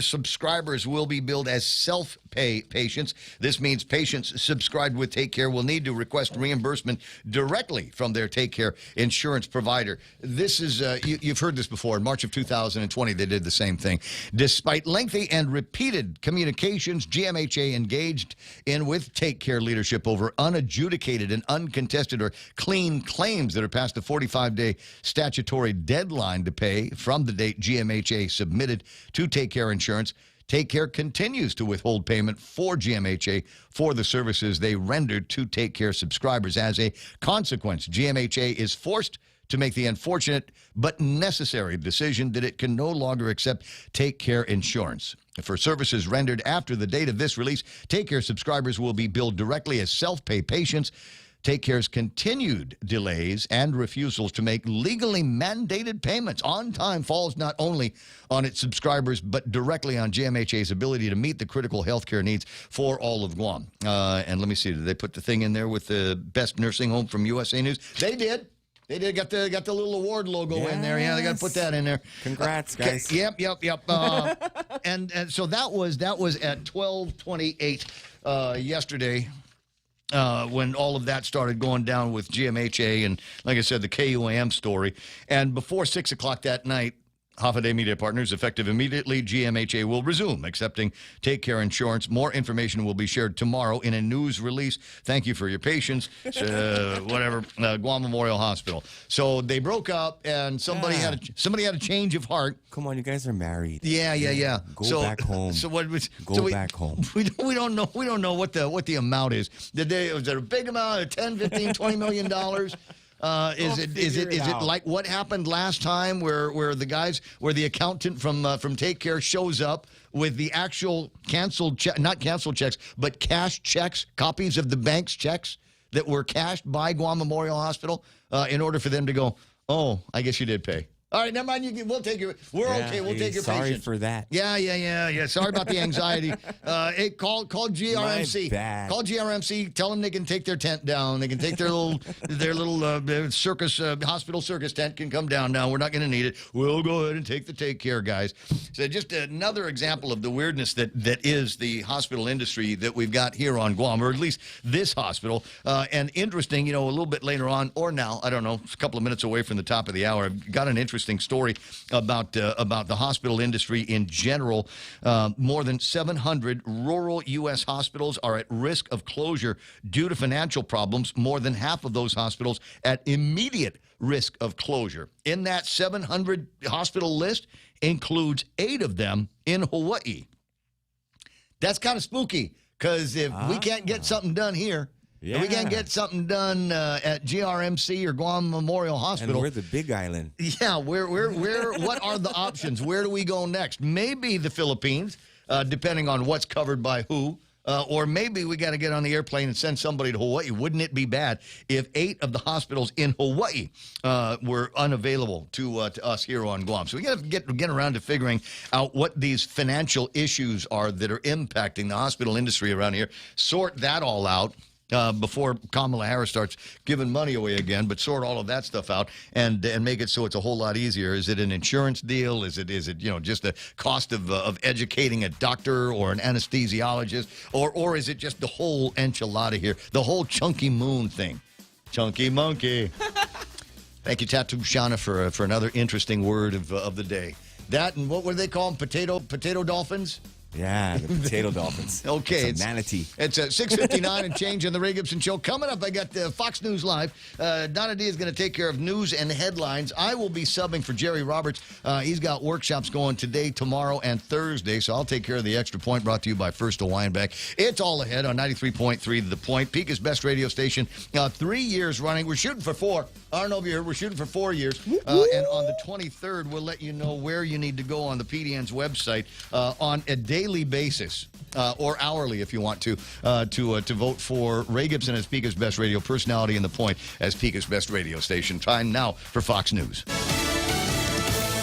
subscribers will be billed as self-pay patients. This means patients subscribed with Take Care will need to request reimbursement directly from their Take Care insurance provider. This is, you've heard this before. In March of 2020, they did the same thing. Despite lengthy and repeated communications, GMHA engaged in with Take Care leadership over unadjudicated and uncontested or clean claims that are past the 45-day statutory deadline to pay from the date GMHA submitted to Take Care Insurance. Take Care continues to withhold payment for GMHA for the services they rendered to Take Care subscribers. As a consequence, GMHA is forced to make the unfortunate but necessary decision that it can no longer accept Take Care insurance. For services rendered after the date of this release, Take Care subscribers will be billed directly as self-pay patients. Take Care's continued delays and refusals to make legally mandated payments on time falls not only on its subscribers, but directly on GMHA's ability to meet the critical health care needs for all of Guam. And let me see, did they put the thing in there with the best nursing home from USA News? They did. They did got the little award logo in there. Yeah, they got to put that in there. Congrats, guys. Yep. And so that was at 12:28 yesterday when all of that started going down with GMHA and, like I said, the KUAM story. And before 6 o'clock that night, Hoffaday Media Partners, effective immediately, GMHA will resume accepting Take Care insurance. More information will be shared tomorrow in a news release. Thank you for your patience. Guam Memorial Hospital. So they broke up, and somebody had a change of heart. Come on, you guys are married. Yeah. Go back home. Go back home. We don't know what the amount is. Was it a big amount, 10, 15, $20 million? Is it like what happened last time where the accountant from Take Care shows up with the actual not canceled checks, but cash checks, copies of the bank's checks that were cashed by Guam Memorial Hospital in order for them to go, oh, I guess you did pay. All right, never mind. We'll take your. Okay. We'll take your sorry patience. for that. Yeah. Sorry about the anxiety. Hey, call GRMC. My bad. Call GRMC. Tell them they can take their tent down. They can take their little circus hospital circus tent can come down now. We're not going to need it. We'll go ahead and take the Take Care guys. So just another example of the weirdness that is the hospital industry that we've got here on Guam, or at least this hospital. And interesting, a little bit later on, or now, I don't know, a couple of minutes away from the top of the hour, I've got an interesting story about the hospital industry in general. More than 700 rural U.S. hospitals are at risk of closure due to financial problems. More than half of those hospitals at immediate risk of closure. In that 700 hospital list includes 8 of them in Hawaii. That's kind of spooky, because if we can't get something done here, if we can't get something done at GRMC or Guam Memorial Hospital. And we're the Big Island. Yeah, where what are the options? Where do we go next? Maybe the Philippines, depending on what's covered by who. Or maybe we got to get on the airplane and send somebody to Hawaii. Wouldn't it be bad if 8 of the hospitals in Hawaii were unavailable to us here on Guam? So we got to get around to figuring out what these financial issues are that are impacting the hospital industry around here. Sort that all out. Before Kamala Harris starts giving money away again, but sort all of that stuff out and make it so it's a whole lot easier. Is it an insurance deal? Is it just the cost of educating a doctor or an anesthesiologist, or is it just the whole enchilada here, the whole chunky moon thing? Chunky monkey. Thank you, Tattoo Shauna, for another interesting word of the day. That and what were they called? Potato dolphins? Yeah, the potato dolphins. Okay. It's a manatee. It's 6:59 and change on the Ray Gibson Show. Coming up, I got Fox News Live. Donna D is going to take care of news and headlines. I will be subbing for Jerry Roberts. He's got workshops going today, tomorrow, and Thursday, so I'll take care of the Extra Point, brought to you by First Hawaiian Bank. It's all ahead on 93.3 The Point, Pika's best radio station. 3 years running. We're shooting for 4. I don't know if you heard. We're shooting for 4 years. And on the 23rd, we'll let you know where you need to go on the PDN's website on a daily basis, or hourly if you want to vote for Ray Gibson as Pika's best radio personality and The Point as Pika's best radio station. Time now for Fox News.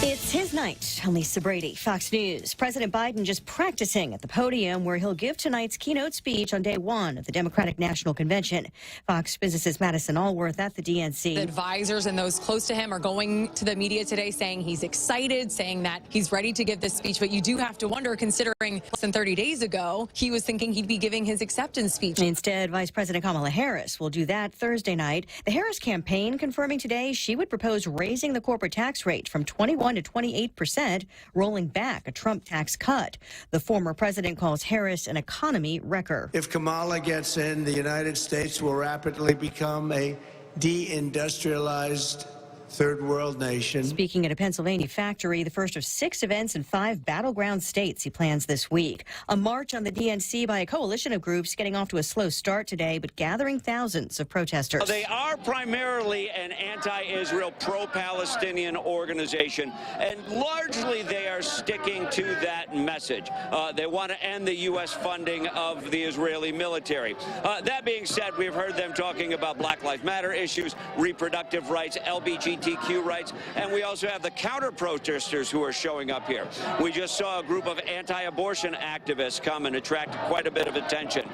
It's his night. I'm Lisa Brady, Fox News. President Biden just practicing at the podium where he'll give tonight's keynote speech on day 1 of the Democratic National Convention. Fox Business's Madison Allworth at the DNC. The advisors and those close to him are going to the media today saying he's excited, saying that he's ready to give this speech. But you do have to wonder, considering less than 30 days ago, he was thinking he'd be giving his acceptance speech. Instead, Vice President Kamala Harris will do that Thursday night. The Harris campaign confirming today she would propose raising the corporate tax rate from 21 to 28%, rolling back a Trump tax cut. The former president calls Harris an economy wrecker. If Kamala gets in, the United States will rapidly become a deindustrialized third world nation. Speaking at a Pennsylvania factory, the first of 6 events in 5 battleground states he plans this week. A march on the DNC by a coalition of groups getting off to a slow start today, but gathering thousands of protesters. They are primarily an anti-Israel, pro-Palestinian organization, and largely they are sticking to that message. They want to end the U.S. funding of the Israeli military. That being said, we've heard them talking about Black Lives Matter issues, reproductive rights, LGBTQ rights, and we also have the counter-protesters who are showing up here. We just saw a group of anti-abortion activists come and attract quite a bit of attention.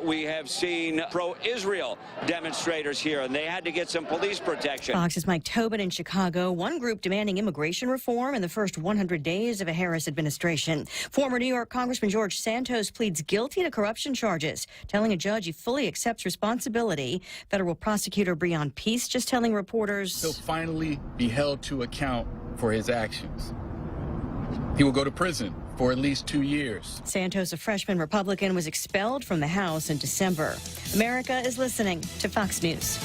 We have seen pro-Israel demonstrators here, and they had to get some police protection. Fox's Mike Tobin in Chicago, one group demanding immigration reform in the first 100 days of a Harris administration. Former New York Congressman George Santos pleads guilty to corruption charges, telling a judge he fully accepts responsibility. Federal prosecutor Breon Peace just telling reporters he'll finally be held to account for his actions. He will go to prison for at least 2 years. Santos, a freshman Republican, was expelled from the House in December. America is listening to Fox News.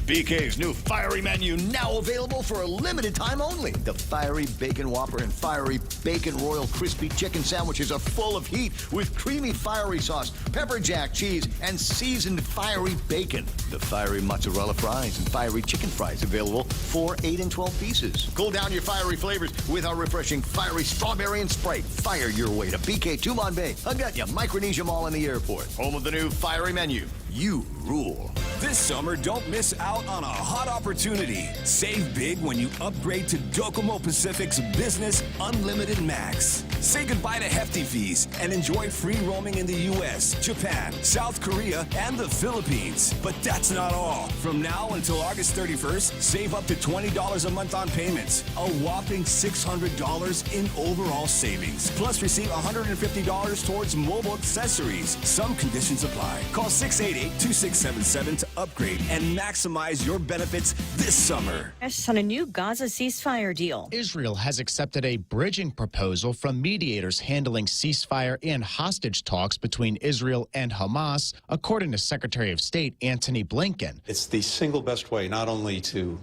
BK's new fiery menu now available for a limited time only. The Fiery Bacon Whopper and Fiery Bacon Royal Crispy Chicken Sandwiches are full of heat with creamy fiery sauce, pepper jack cheese, and seasoned fiery bacon. The Fiery Mozzarella Fries and Fiery Chicken Fries available for 8 and 12 pieces. Cool down your fiery flavors with our refreshing Fiery Strawberry and Sprite. Fire your way to BK Tumon Bay, Hagutya, Micronesia Mall in the airport. Home of the new Fiery Menu. You rule. This summer, don't miss out on a hot opportunity. Save big when you upgrade to Docomo Pacific's Business Unlimited Max. Say goodbye to hefty fees and enjoy free roaming in the U.S., Japan, South Korea, and the Philippines. But that's not all. From now until August 31st, save up to $20 a month on payments. A whopping $600 in overall savings. Plus, receive $150 towards mobile accessories. Some conditions apply. Call 688-2677 to upgrade and maximize your benefits this summer. On a new Gaza ceasefire deal. Israel has accepted a bridging proposal from mediators handling ceasefire and hostage talks between Israel and Hamas, according to Secretary of State Antony Blinken. It's the single best way not only to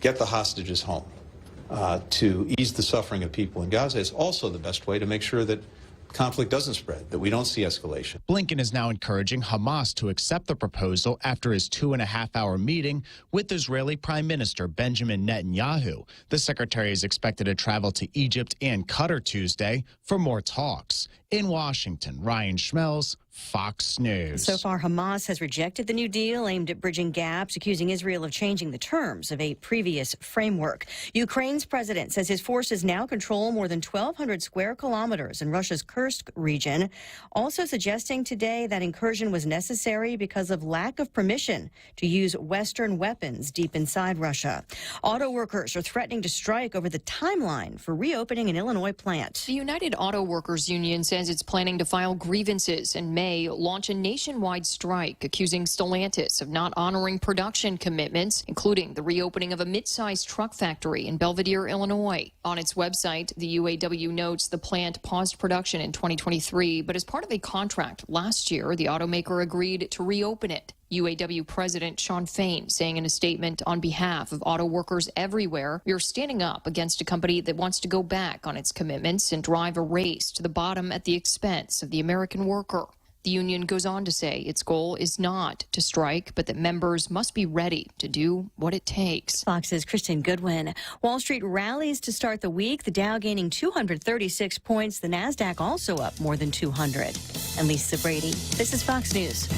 get the hostages home, to ease the suffering of people in Gaza, it's also the best way to make sure that conflict doesn't spread, that we don't see escalation. Blinken is now encouraging Hamas to accept the proposal after his 2.5-hour meeting with Israeli Prime Minister Benjamin Netanyahu. The secretary is expected to travel to Egypt and Qatar Tuesday for more talks. In Washington, Ryan Schmelz, Fox News. So far, Hamas has rejected the new deal aimed at bridging gaps, accusing Israel of changing the terms of a previous framework. Ukraine's president says his forces now control more than 1,200 square kilometers in Russia's Kursk region, also suggesting today that incursion was necessary because of lack of permission to use Western weapons deep inside Russia. Auto workers are threatening to strike over the timeline for reopening an Illinois plant. The United Auto Workers Union says it's planning to file grievances in May may launch a nationwide strike accusing Stellantis of not honoring production commitments, including the reopening of a mid-sized truck factory in Belvidere, Illinois. On its website, the UAW notes the plant paused production in 2023, but as part of a contract last year, the automaker agreed to reopen it. UAW President Shawn Fain saying in a statement on behalf of auto workers everywhere, "We are standing up against a company that wants to go back on its commitments and drive a race to the bottom at the expense of the American worker." The union goes on to say its goal is not to strike, but that members must be ready to do what it takes. Fox's Kristen Goodwin. Wall Street rallies to start the week. The Dow gaining 236 points. The NASDAQ also up more than 200. And Lisa Brady. This is Fox News.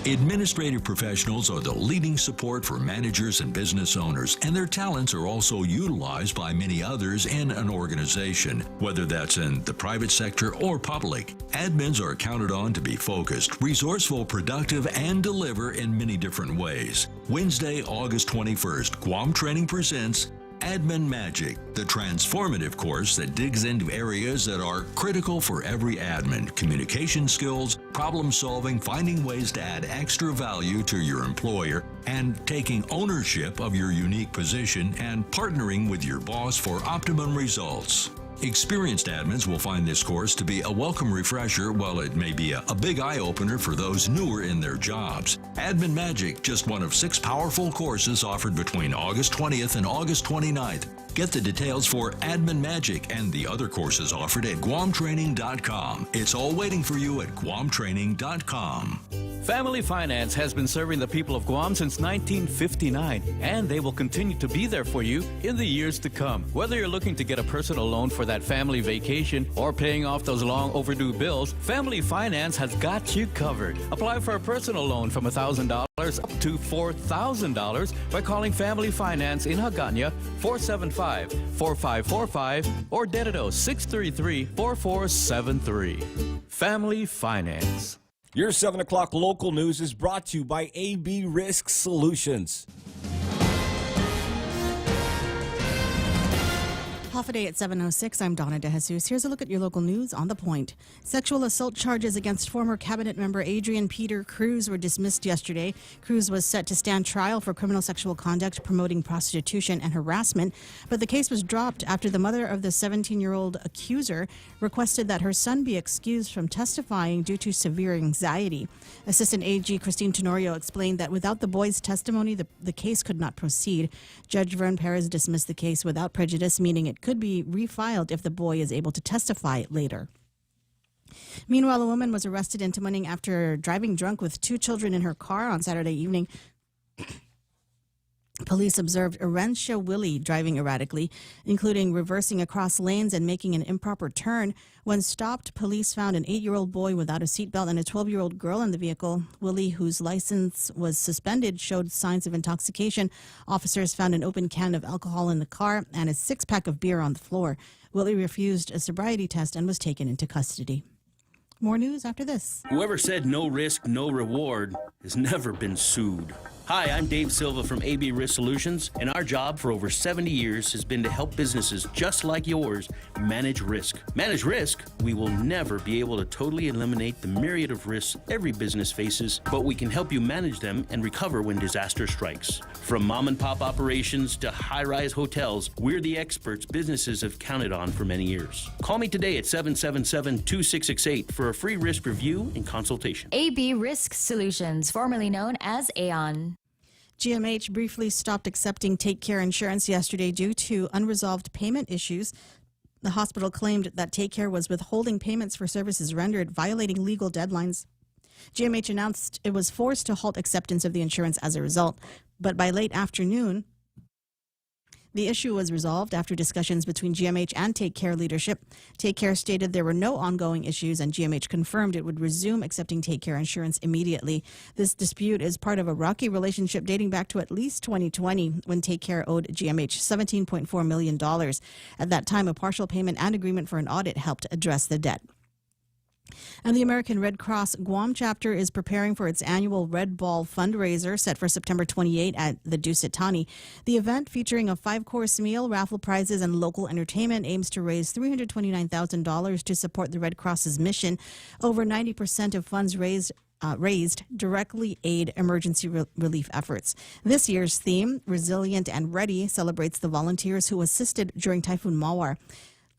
Administrative professionals are the leading support for managers and business owners, and their talents are also utilized by many others in an organization, whether that's in the private sector or public. Admins are counted on to be focused, resourceful, productive, and deliver in many different ways. Wednesday, August 21st, Guam Training presents Admin Magic, the transformative course that digs into areas that are critical for every admin: communication skills, problem solving, finding ways to add extra value to your employer, and taking ownership of your unique position and partnering with your boss for optimum results. Experienced admins will find this course to be a welcome refresher, while it may be a big eye-opener for those newer in their jobs. Admin Magic, just one of 6 powerful courses offered between August 20th and August 29th. Get the details for Admin Magic and the other courses offered at GuamTraining.com. It's all waiting for you at GuamTraining.com. Family Finance has been serving the people of Guam since 1959, and they will continue to be there for you in the years to come. Whether you're looking to get a personal loan for that family vacation or paying off those long overdue bills, Family Finance has got you covered. Apply for a personal loan from $1,000 up to $4,000 by calling Family Finance in Hagåtña 475-4545 or Dededo 633-4473. Family Finance. Your 7 o'clock local news is brought to you by AB Risk Solutions. Half a day at 7:06. I'm Donna DeJesus. Here's a look at your local news on The Point. Sexual assault charges against former cabinet member Adrian Peter Cruz were dismissed yesterday. Cruz was set to stand trial for criminal sexual conduct, promoting prostitution and harassment, but the case was dropped after the mother of the 17-year-old accuser requested that her son be excused from testifying due to severe anxiety. Assistant AG Christine Tenorio explained that without the boy's testimony, the case could not proceed. Judge Vern Perez dismissed the case without prejudice, meaning it could be refiled if the boy is able to testify later. Meanwhile, a woman was arrested in Tamuning after driving drunk with 2 children in her car on Saturday evening. Police observed Erencia Willie driving erratically, including reversing across lanes and making an improper turn. When stopped, police found an 8-year-old boy without a seatbelt and a 12-year-old girl in the vehicle. Willie, whose license was suspended, showed signs of intoxication. Officers found an open can of alcohol in the car and a 6-pack of beer on the floor. Willie refused a sobriety test and was taken into custody. More news after this. Whoever said no risk, no reward has never been sued. Hi, I'm Dave Silva from AB Risk Solutions, and our job for over 70 years has been to help businesses just like yours manage risk. Manage risk? We will never be able to totally eliminate the myriad of risks every business faces, but we can help you manage them and recover when disaster strikes. From mom and pop operations to high-rise hotels, we're the experts businesses have counted on for many years. Call me today at 777-2668 for a free risk review and consultation. AB Risk Solutions, formerly known as Aon. GMH briefly stopped accepting Take Care insurance yesterday due to unresolved payment issues. The hospital claimed that Take Care was withholding payments for services rendered, violating legal deadlines. GMH announced it was forced to halt acceptance of the insurance as a result, but by late afternoon, the issue was resolved after discussions between GMH and Take Care leadership. Take Care stated there were no ongoing issues, and GMH confirmed it would resume accepting Take Care insurance immediately. This dispute is part of a rocky relationship dating back to at least 2020, when Take Care owed GMH $17.4 million. At that time, a partial payment and agreement for an audit helped address the debt. And the American Red Cross Guam chapter is preparing for its annual Red Ball fundraiser set for September 28 at the Dusitani. The event, featuring a 5-course meal, raffle prizes, and local entertainment, aims to raise $329,000 to support the Red Cross's mission. Over 90% of funds raised directly aid emergency relief efforts. This year's theme, Resilient and Ready, celebrates the volunteers who assisted during Typhoon Mawar.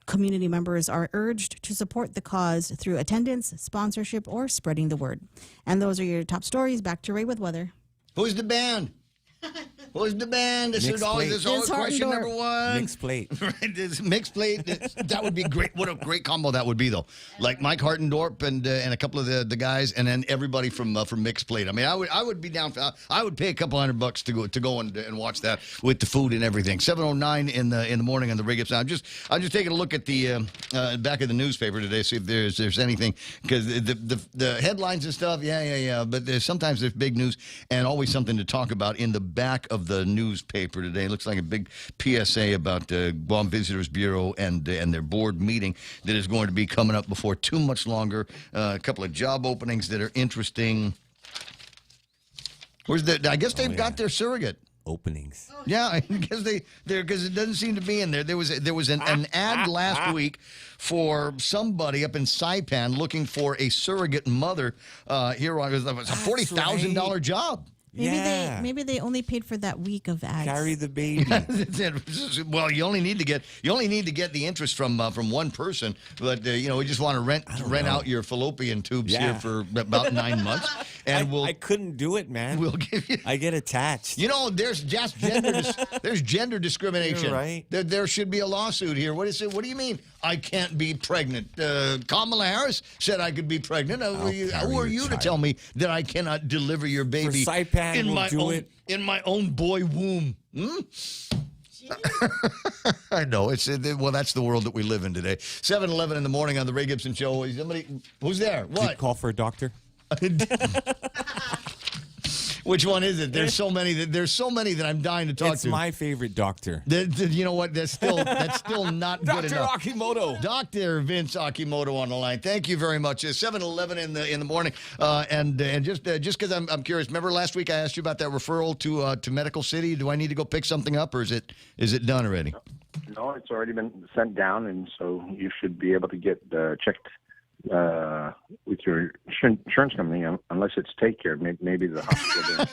Community members are urged to support the cause through attendance, sponsorship, or spreading the word. And those are your top stories. Back to Ray with weather. Who's the band? Who's the band? This is always question number one. Mixed plate. Right, this mixed plate. That would be great. What a great combo that would be, though. Like Mike Hartendorp and a couple of the guys, and then everybody from mixed plate. I mean, I would be down. I would pay a couple $100 to go and watch that with the food and everything. 7:09 in the morning on the Ray Gibson. I'm just taking a look at the back of the newspaper today, see if there's anything, because the headlines and stuff. Yeah. But sometimes there's big news and always something to talk about in the back of the newspaper today. It looks like a big PSA about Guam Visitors Bureau and their board meeting that is going to be coming up before too much longer. A couple of job openings that are interesting. I guess they've got their surrogate openings. Yeah, I guess because it doesn't seem to be in there. There was an ad last week for somebody up in Saipan looking for a surrogate mother. Here on it was a $40,000 job. Maybe they only paid for that week of ads. Carry the baby. Well, you only need to get the interest from one person, but we just want to rent out your fallopian tubes here for about 9 months, and I couldn't do it, man. We'll give you. I get attached. There's just there's gender discrimination. You're right. There should be a lawsuit here. What is it? What do you mean I can't be pregnant? Kamala Harris said I could be pregnant. Who are you to tell me that I cannot deliver your baby? For Saipan, in my own boy womb. I know. That's the world that we live in today. 7:11 in the morning on the Ray Gibson Show. Who's there? What? Did you call for a doctor? Which one is it? There's so many that I'm dying to talk to. It's my favorite doctor. You know what? That's still not good enough. Dr. Akimoto. Dr. Vince Akimoto on the line. Thank you very much. 7:11 in the morning, and just because I'm curious. Remember last week I asked you about that referral to Medical City. Do I need to go pick something up, or is it done already? No, it's already been sent down, and so you should be able to get checked with your insurance company, unless it's Take Care. Maybe the hospital.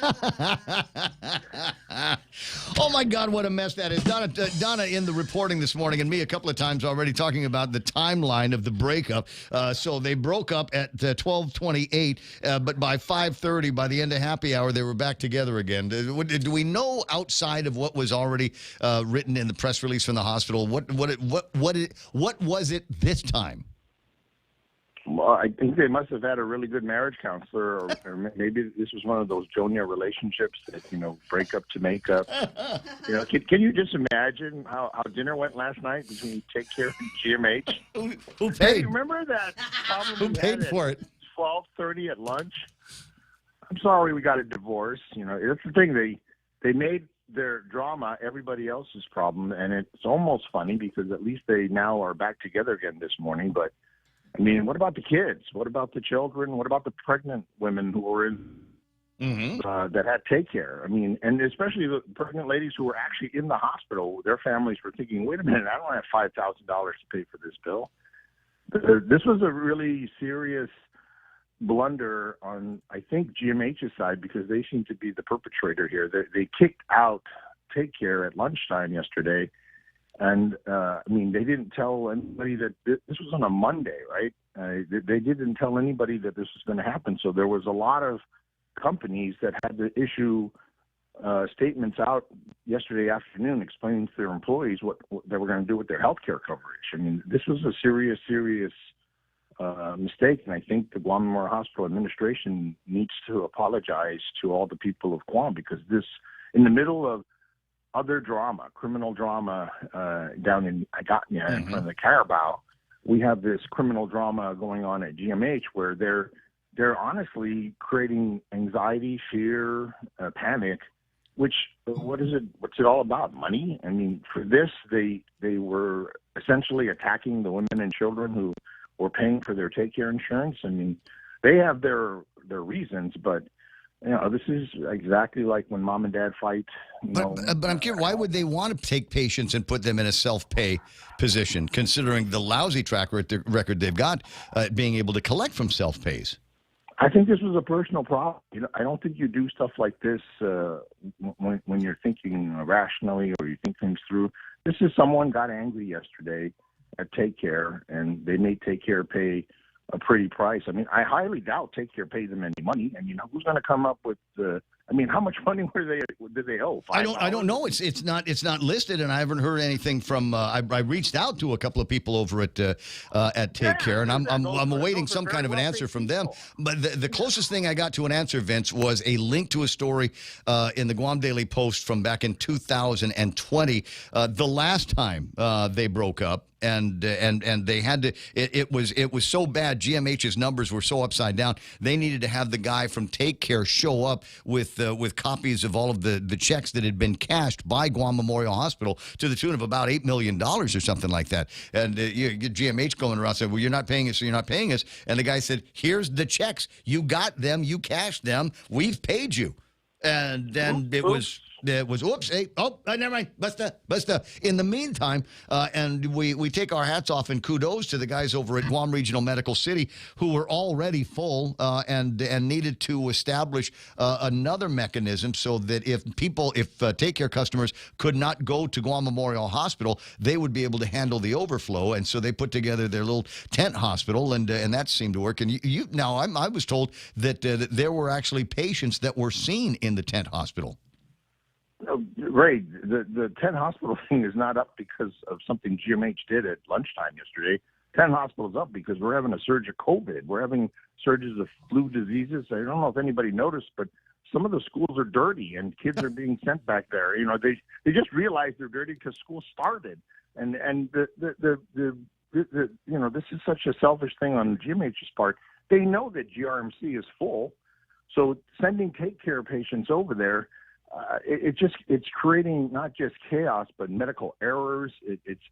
Oh my God, what a mess that is. Donna in the reporting this morning, and me a couple of times already, talking about the timeline of the breakup. So they broke up at 12:28, but by 5:30, by the end of happy hour, they were back together again. Do we know, outside of what was already written in the press release from the hospital, what was it this time? Well, I think they must have had a really good marriage counselor, or maybe this was one of those junior relationships that, break up to make up. Can you just imagine how dinner went last night between Take Care and GMH? Who paid? Hey, remember that problem Who paid for it? 12:30 at lunch? I'm sorry we got a divorce. That's the thing. They made their drama everybody else's problem, and it's almost funny because at least they now are back together again this morning, but I mean, what about the kids? What about the children? What about the pregnant women who were in that had Take Care? I mean, and especially the pregnant ladies who were actually in the hospital. Their families were thinking, "Wait a minute, I don't have $5,000 to pay for this bill." This was a really serious blunder on, I think, GMH's side, because they seem to be the perpetrator here. They kicked out Take Care at lunchtime yesterday. And, they didn't tell anybody that this was on a Monday, right? They didn't tell anybody that this was going to happen. So there was a lot of companies that had to issue statements out yesterday afternoon explaining to their employees what they were going to do with their health care coverage. I mean, this was a serious mistake. And I think the Guam Memorial Hospital administration needs to apologize to all the people of Guam, because this, in the middle of other drama, criminal drama down in Agatna in front of the Carabao, we have this criminal drama going on at GMH where they're honestly creating anxiety, fear, panic. What's it all about? Money? I mean, for this, they were essentially attacking the women and children who or paying for their Take Care insurance. I mean, they have their reasons, but this is exactly like when mom and dad fight. But I'm curious, why would they want to take patients and put them in a self-pay position, considering the lousy track record they've got being able to collect from self-pays? I think this was a personal problem. I don't think you do stuff like this when you're thinking rationally or you think things through. This is someone got angry yesterday at Take Care, and they made Take Care pay a pretty price. I mean, I highly doubt Take Care pays them any money. I mean, who's going to come up with how much money did they owe? $5? I don't know. It's not listed, and I haven't heard anything from. I reached out to a couple of people over at Take Care, and I'm awaiting some kind of an answer from them. But the closest thing I got to an answer, Vince, was a link to a story in the Guam Daily Post from back in 2020, the last time they broke up. And they had to. It was so bad. GMH's numbers were so upside down. They needed to have the guy from Take Care show up with copies of all of the checks that had been cashed by Guam Memorial Hospital to the tune of about $8 million or something like that. And you get GMH going around saying, "Well, you're not paying us, so you're not paying us." And the guy said, "Here's the checks. You got them. You cashed them. We've paid you." And then it was oops, hey, never mind, basta. In the meantime, and we take our hats off and kudos to the guys over at Guam Regional Medical City who were already full and needed to establish another mechanism so that if Take Care customers could not go to Guam Memorial Hospital, they would be able to handle the overflow. And so they put together their little tent hospital, and that seemed to work. And I was told that there were actually patients that were seen in the tent hospital. No, Ray, the 10 hospital thing is not up because of something GMH did at lunchtime yesterday. 10 hospitals up because we're having a surge of COVID. We're having surges of flu diseases. I don't know if anybody noticed, but some of the schools are dirty and kids are being sent back there. They just realized they're dirty because school started. And this is such a selfish thing on GMH's part. They know that GRMC is full, so sending Take Care patients over there. It's creating not just chaos but medical errors. It's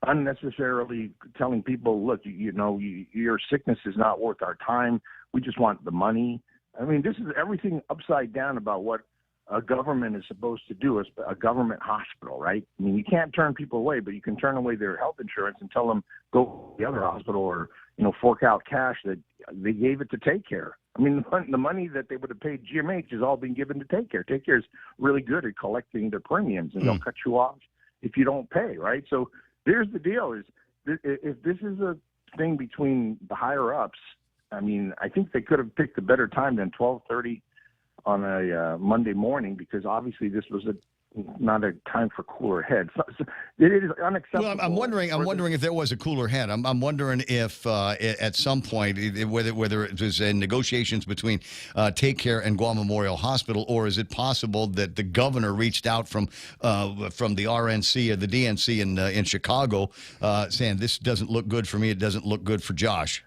unnecessarily telling people, look, your sickness is not worth our time. We just want the money. I mean, this is everything upside down about what a government is supposed to do as a government hospital, right? I mean, you can't turn people away, but you can turn away their health insurance and tell them go to the other hospital or fork out cash that they gave it to Take Care. I mean, the money that they would have paid GMH is all being given to Take Care. Take Care is really good at collecting their premiums, and they'll cut you off if you don't pay, right? So here's the deal: if this is a thing between the higher ups, I mean, I think they could have picked a better time than 12:30 on a Monday morning, because obviously this was not a time for cooler heads. So it is unacceptable. Well, I'm wondering if there was a cooler head. I'm wondering if at some point, whether it was in negotiations between Take Care and Guam Memorial Hospital, or is it possible that the governor reached out from the RNC or the DNC in Chicago, saying this doesn't look good for me, it doesn't look good for Josh?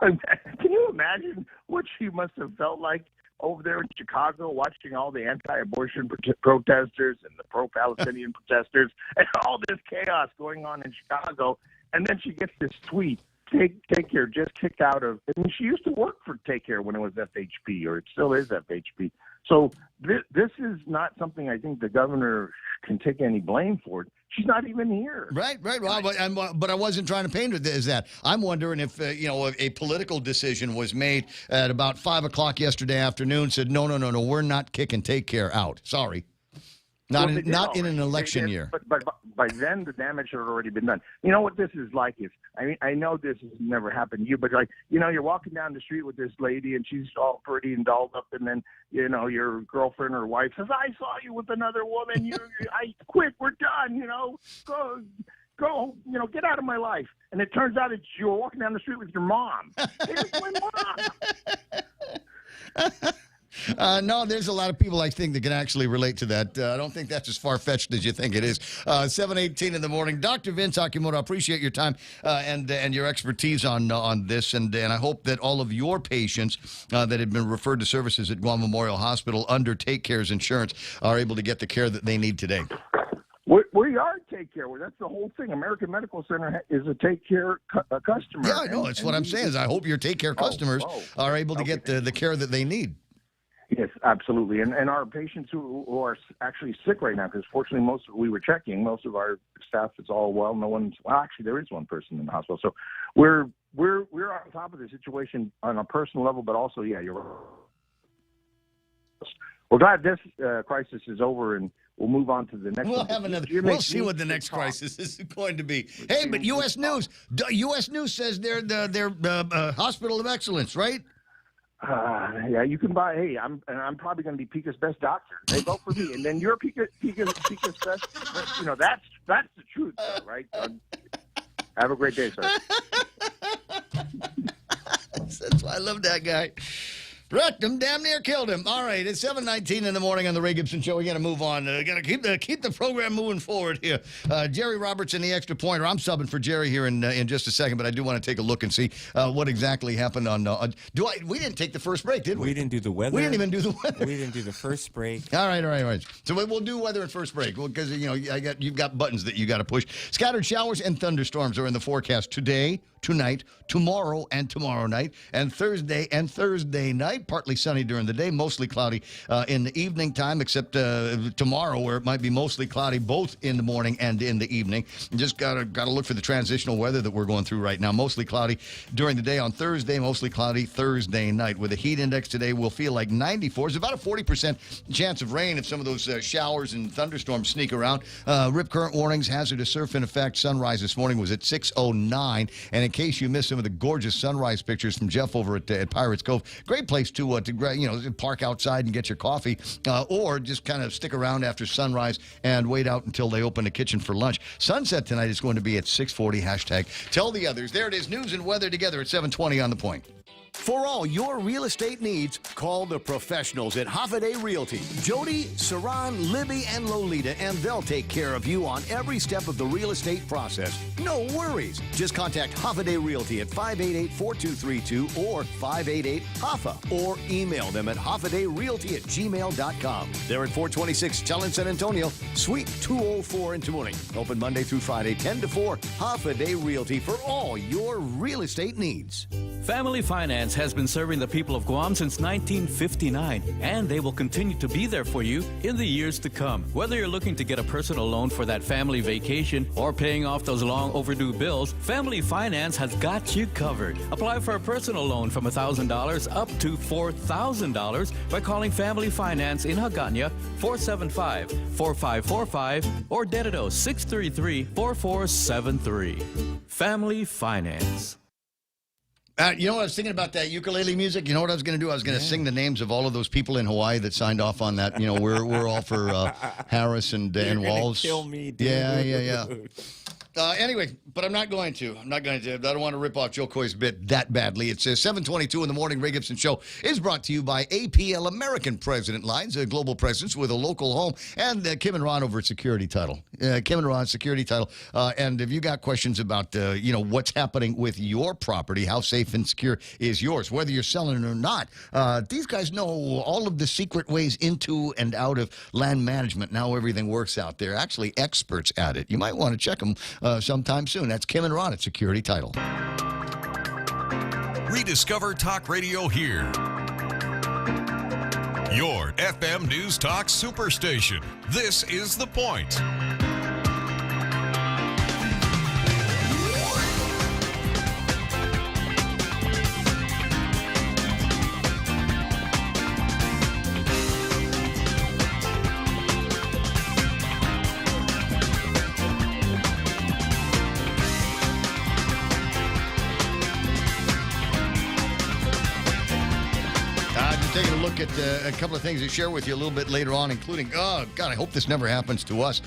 Can you imagine what she must have felt like over there in Chicago, watching all the anti-abortion protesters and the pro-Palestinian protesters and all this chaos going on in Chicago? And then she gets this tweet, Take Care just kicked out of, I mean, she used to work for Take Care when it was FHP, or it still is FHP. So this is not something I think the governor can take any blame for. She's not even here. Right. Well, but I wasn't trying to paint it as that. I'm wondering if a political decision was made at about 5 o'clock yesterday afternoon. Said no, we're not kicking Take Care out. Sorry, not in an election year. But by then the damage had already been done. You know what this is like is, I mean, I know this has never happened to you, but you're walking down the street with this lady and she's all pretty and dolled up, and then your girlfriend or wife says, "I saw you with another woman. Quick, we're done. Go, get out of my life." And it turns out you're walking down the street with your mom. Here's my mom. No, there's a lot of people I think that can actually relate to that. I don't think that's as far-fetched as you think it is. 7:18 in the morning. Dr. Vince Akimoto, I appreciate your time and your expertise on this, and I hope that all of your patients that have been referred to services at Guam Memorial Hospital under Take Care's insurance are able to get the care that they need today. We are take care. That's the whole thing. American Medical Center is a take care customer. Yeah, I know. That's what I'm saying. Is I hope your take care customers are able to get the care that they need. Yes, absolutely. And our patients who are actually sick right now, because fortunately we were checking, most of our staff is all well. Actually there is one person in the hospital. So we're on top of the situation on a personal level, but also, yeah, you're right. We're glad this crisis is over, and we'll move on to the next one. Have another. We'll see what the next crisis is going to be. Hey, but U.S. News says they're hospital of excellence, right? Yeah, you can buy. Hey, I'm probably going to be Pica's best doctor. Hey, vote for me, and then you're Pica's best. You know, that's the truth, though, right? Have a great day, sir. That's why I love that guy. Wrecked him, damn near killed him. All right, it's 7:19 in the morning on the Ray Gibson Show. We got to move on. Got to keep the program moving forward here. Jerry Robertson, the extra pointer. I'm subbing for Jerry here in just a second, but I do want to take a look and see what exactly happened on. We didn't take the first break, did we? We didn't do the weather. We didn't even do the weather. We didn't do the first break. All right. So we'll do weather at first break because you've got buttons that you got to push. Scattered showers and thunderstorms are in the forecast today, tonight, tomorrow, and tomorrow night, and Thursday night. Partly sunny during the day, mostly cloudy in the evening time, except tomorrow, where it might be mostly cloudy both in the morning and in the evening. You just gotta look for the transitional weather that we're going through right now. Mostly cloudy during the day on Thursday, mostly cloudy Thursday night. With a heat index today, we'll feel like 94. There's about a 40% chance of rain if some of those showers and thunderstorms sneak around. Rip current warnings, hazardous surf in effect. Sunrise this morning was at 6:09. And in case you missed some of the gorgeous sunrise pictures from Jeff over at Pirates Cove, great place to park outside and get your coffee, or just kind of stick around after sunrise and wait out until they open the kitchen for lunch. Sunset tonight is going to be at 6:40. #Tell the others. There it is. News and weather together at 7:20 on The Point. For all your real estate needs, call the professionals at Hoffaday Realty. Jody, Saran, Libby, and Lolita, and they'll take care of you on every step of the real estate process. No worries. Just contact Hoffaday Realty at 588-4232 or 588-HOFFA, or email them at hoffadayrealty@gmail.com. They're at 426 Tell in San Antonio, Suite 204 in Tamuning. Open Monday through Friday, 10 to 4. Hoffaday Realty for all your real estate needs. Family Finance has been serving the people of Guam since 1959, and they will continue to be there for you in the years to come. Whether you're looking to get a personal loan for that family vacation or paying off those long overdue bills, Family Finance has got you covered. Apply for a personal loan from $1,000 up to $4,000 by calling Family Finance in Hagåtña 475-4545 or Dededo 633-4473. Family Finance. You know what I was thinking about that ukulele music? You know what I was going to do? I was going to sing the names of all of those people in Hawaii that signed off on that. We're all for Harris and Walls. Kill me, dude. Yeah. Anyway, but I'm not going to. I don't want to rip off Joe Coy's bit that badly. It's 7:22 in the morning. Ray Gibson Show is brought to you by APL American President Lines, a global presence with a local home, and Kim and Ron over at Security Title. Kim and Ron, Security Title. And if you got questions about, what's happening with your property, how safe and secure is yours, whether you're selling it or not, these guys know all of the secret ways into and out of land management and how everything works out there. Actually, experts at it. You might want to check them sometime soon. That's Kim and Ron at Security Title. Rediscover talk radio here. Your FM News Talk Superstation. This is The Point. Taking a look at a couple of things to share with you a little bit later on, including, oh, God, I hope this never happens to us.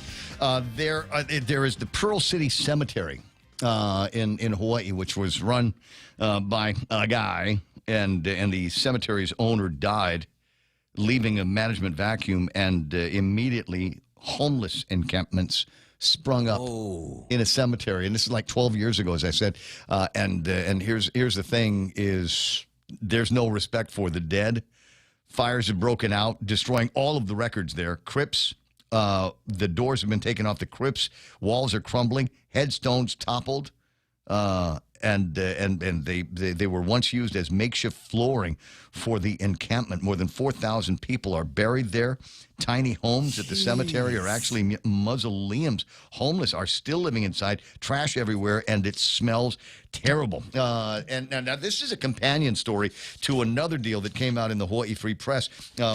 There is the Pearl City Cemetery in Hawaii, which was run by a guy, and the cemetery's owner died, leaving a management vacuum, and immediately homeless encampments sprung up in a cemetery. And this is like 12 years ago, as I said. And here's the thing is there's no respect for the dead. Fires have broken out, destroying all of the records there. Crypts, The doors have been taken off the crypts. Walls are crumbling. Headstones toppled. And they were once used as makeshift flooring for the encampment. More than 4,000 people are buried there. Tiny homes at the cemetery are actually mausoleums. Homeless are still living inside. Trash everywhere, and it smells terrible. And now this is a companion story to another deal that came out in the Hawaii Free Press,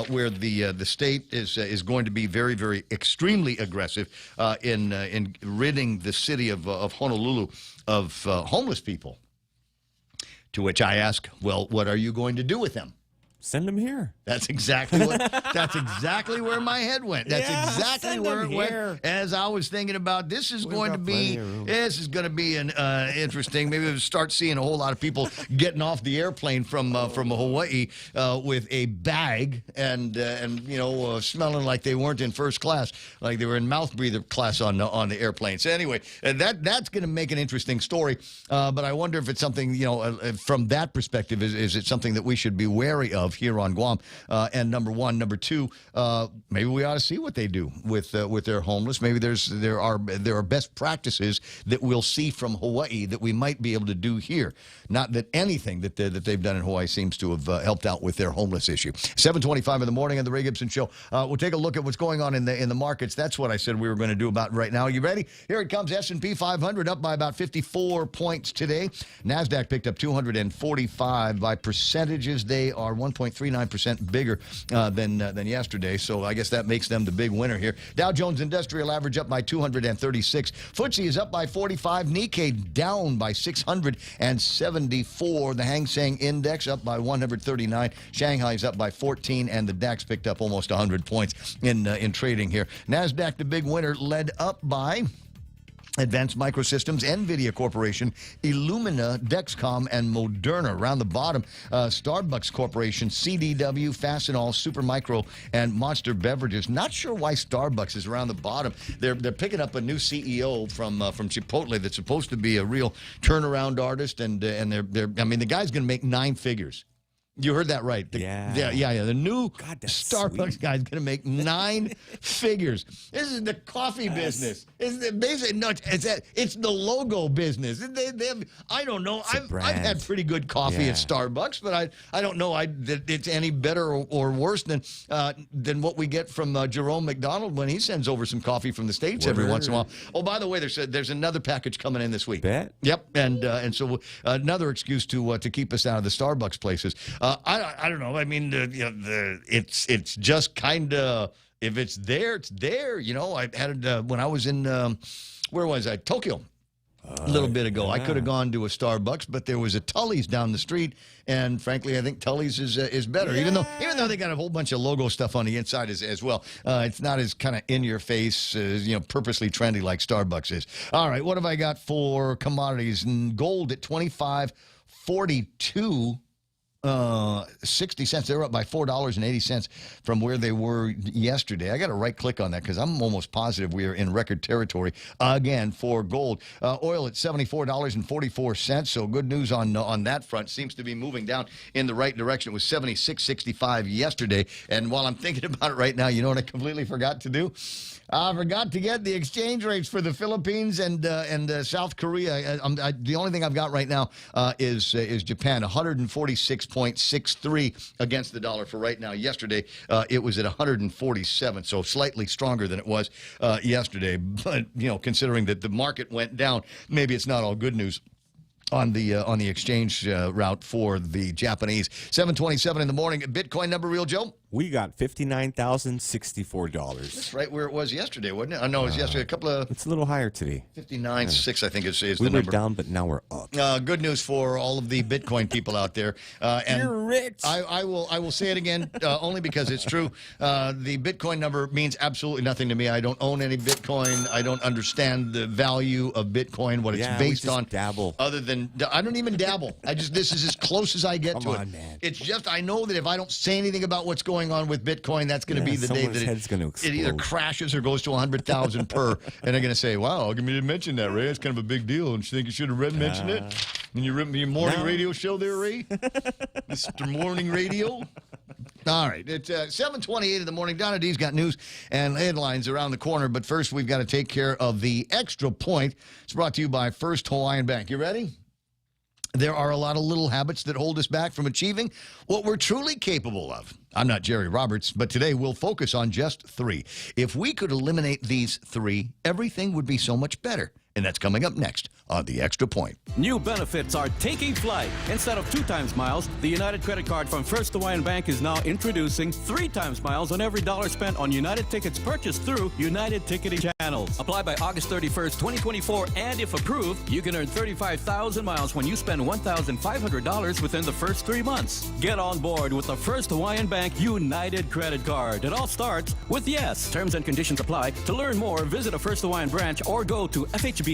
where the state is going to be very, very extremely aggressive in ridding the city of Honolulu of homeless people. To which I ask, well, what are you going to do with them? Send them here. That's exactly what. That's exactly where my head went. That's exactly where it went. As I was thinking about, this is going to be an interesting. Maybe we'll start seeing a whole lot of people getting off the airplane from Hawaii with a bag and smelling like they weren't in first class, like they were in mouth breather class on the airplane. So anyway, that's going to make an interesting story. But I wonder if it's something from that perspective, is it something that we should be wary of here on Guam? And number one. Number two, maybe we ought to see what they do with their homeless. Maybe there are best practices that we'll see from Hawaii that we might be able to do here. Not that anything that they've done in Hawaii seems to have helped out with their homeless issue. 7:25 in the morning on the Ray Gibson Show. We'll take a look at what's going on in the markets. That's what I said we were going to do about right now. You ready? Here it comes. S&P 500 up by about 54 points today. NASDAQ picked up 245. By percentages, they are 1.39% bigger than yesterday. So I guess that makes them the big winner here. Dow Jones Industrial Average up by 236. FTSE is up by 45. Nikkei down by 674. The Hang Seng Index up by 139. Shanghai's up by 14, and the DAX picked up almost 100 points in trading here. NASDAQ, the big winner, led up by Advanced Microsystems, NVIDIA Corporation, Illumina, Dexcom, and Moderna. Around the bottom, Starbucks Corporation, CDW, Fastenal, Supermicro, and Monster Beverages. Not sure why Starbucks is around the bottom. They're picking up a new CEO from Chipotle that's supposed to be a real turnaround artist, and the guy's going to make 9 figures. You heard that right. The new Starbucks guy's going to make 9 figures. This is the coffee business. It's the logo business. I don't know. I've had pretty good coffee at Starbucks, but I don't know that it's any better or worse than what we get from Jerome McDonald when he sends over some coffee from the States every once in a while. Oh, by the way, there's another package coming in this week. Bet. Yep, and so another excuse to keep us out of the Starbucks places. I don't know. I mean, it's just kind of, if it's there, it's there. I had when I was in where was I? Tokyo. A little bit ago, I could have gone to a Starbucks, but there was a Tully's down the street, and frankly, I think Tully's is better. Even though they got a whole bunch of logo stuff on the inside as well, it's not as kind of in your face, purposely trendy like Starbucks is. All right, what have I got for commodities? Gold at $25.42. 60 cents. They were up by $4.80 from where they were yesterday. I got to right click on that because I'm almost positive we are in record territory again for gold. Oil at $74.44. So good news on that front. Seems to be moving down in the right direction. It was $76.65 yesterday. And while I'm thinking about it right now, you know what I completely forgot to do? I forgot to get the exchange rates for the Philippines and South Korea. The only thing I've got right now is Japan, 146.63 against the dollar for right now. Yesterday, it was at 147, so slightly stronger than it was yesterday. But considering that the market went down, maybe it's not all good news on the exchange route for the Japanese. 7:27 in the morning. Bitcoin number, Real Joe? We got $59,064. That's right where it was yesterday, wasn't it? I know it was yesterday. It's a little higher today. 59.6, I think is the number. We were down, but now we're up. Good news for all of the Bitcoin people out there. And you're rich. I will say it again, only because it's true. The Bitcoin number means absolutely nothing to me. I don't own any Bitcoin. I don't understand the value of Bitcoin, what it's based on. Dabble. Other than, I don't even dabble. This is as close as I get to it. Man. It's just, I know that if I don't say anything about what's going on with Bitcoin, that's going to be the day that it either crashes or goes to 100,000 per. And they're going to say, wow, how come you didn't mention that, Ray? That's kind of a big deal. Don't you think you should have mentioned it in your morning radio show there, Ray? Mr. Morning Radio? All right, it's 7:28 in the morning. Donna D's got news and headlines around the corner, but first we've got to take care of the Extra Point. It's brought to you by First Hawaiian Bank. You ready? There are a lot of little habits that hold us back from achieving what we're truly capable of. I'm not Jerry Roberts, but today we'll focus on just 3. If we could eliminate these 3, everything would be so much better. And that's coming up next on The Extra Point. New benefits are taking flight. Instead of 2 times miles, the United credit card from First Hawaiian Bank is now introducing 3 times miles on every dollar spent on United tickets purchased through United ticketing channels. Apply by August 31st, 2024, and if approved, you can earn 35,000 miles when you spend $1,500 within the first 3 months. Get on board with the First Hawaiian Bank United credit card. It all starts with yes. Terms and conditions apply. To learn more, visit a First Hawaiian branch or go to FHB.com/United.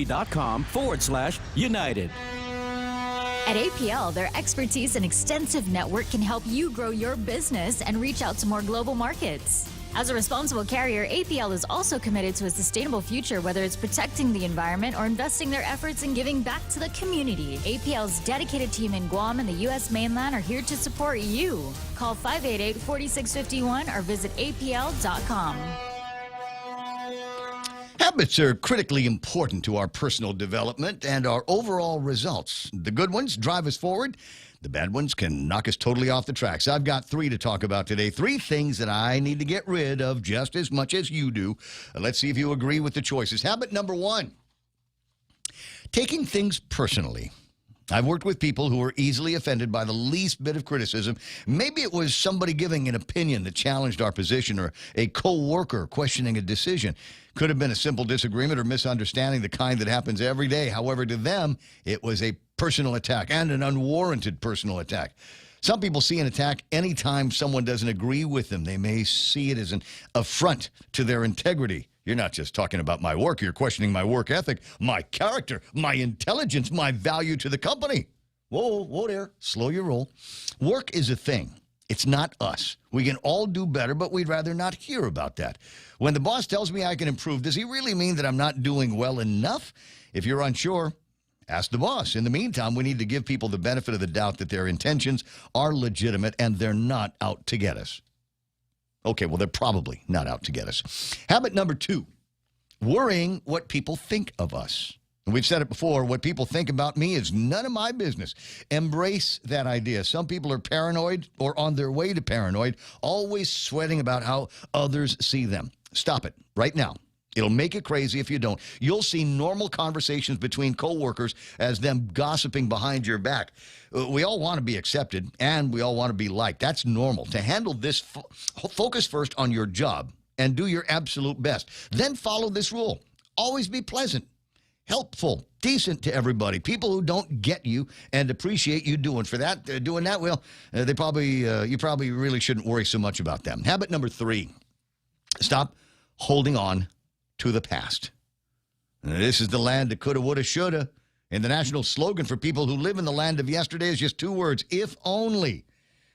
At APL, their expertise and extensive network can help you grow your business and reach out to more global markets. As a responsible carrier, APL is also committed to a sustainable future, whether it's protecting the environment or investing their efforts in giving back to the community. APL's dedicated team in Guam and the U.S. mainland are here to support you. Call 588-4651 or visit apl.com. Habits are critically important to our personal development and our overall results. The good ones drive us forward. The bad ones can knock us totally off the tracks. I've got 3 to talk about today. 3 things that I need to get rid of just as much as you do. Let's see if you agree with the choices. Habit number 1, taking things personally. I've worked with people who are easily offended by the least bit of criticism. Maybe it was somebody giving an opinion that challenged our position or a co-worker questioning a decision. Could have been a simple disagreement or misunderstanding, the kind that happens every day. However, to them, it was a personal attack and an unwarranted personal attack. Some people see an attack anytime someone doesn't agree with them. They may see it as an affront to their integrity. You're not just talking about my work. You're questioning my work ethic, my character, my intelligence, my value to the company. Whoa there. Slow your roll. Work is a thing. It's not us. We can all do better, but we'd rather not hear about that. When the boss tells me I can improve, does he really mean that I'm not doing well enough? If you're unsure, ask the boss. In the meantime, we need to give people the benefit of the doubt that their intentions are legitimate and they're not out to get us. Okay, well, they're probably not out to get us. Habit number 2, worrying what people think of us. And we've said it before, what people think about me is none of my business. Embrace that idea. Some people are paranoid or on their way to paranoid, always sweating about how others see them. Stop it right now. It'll make it crazy if you don't. You'll see normal conversations between coworkers as them gossiping behind your back. We all want to be accepted, and we all want to be liked. That's normal. To handle this, focus first on your job and do your absolute best. Then follow this rule. Always be pleasant, helpful, decent to everybody. People who don't get you and appreciate you doing that, well, you probably really shouldn't worry so much about them. Habit number 3, stop holding on to the past. This is the land that coulda, woulda, shoulda. And the national slogan for people who live in the land of yesterday is just 2 words, if only.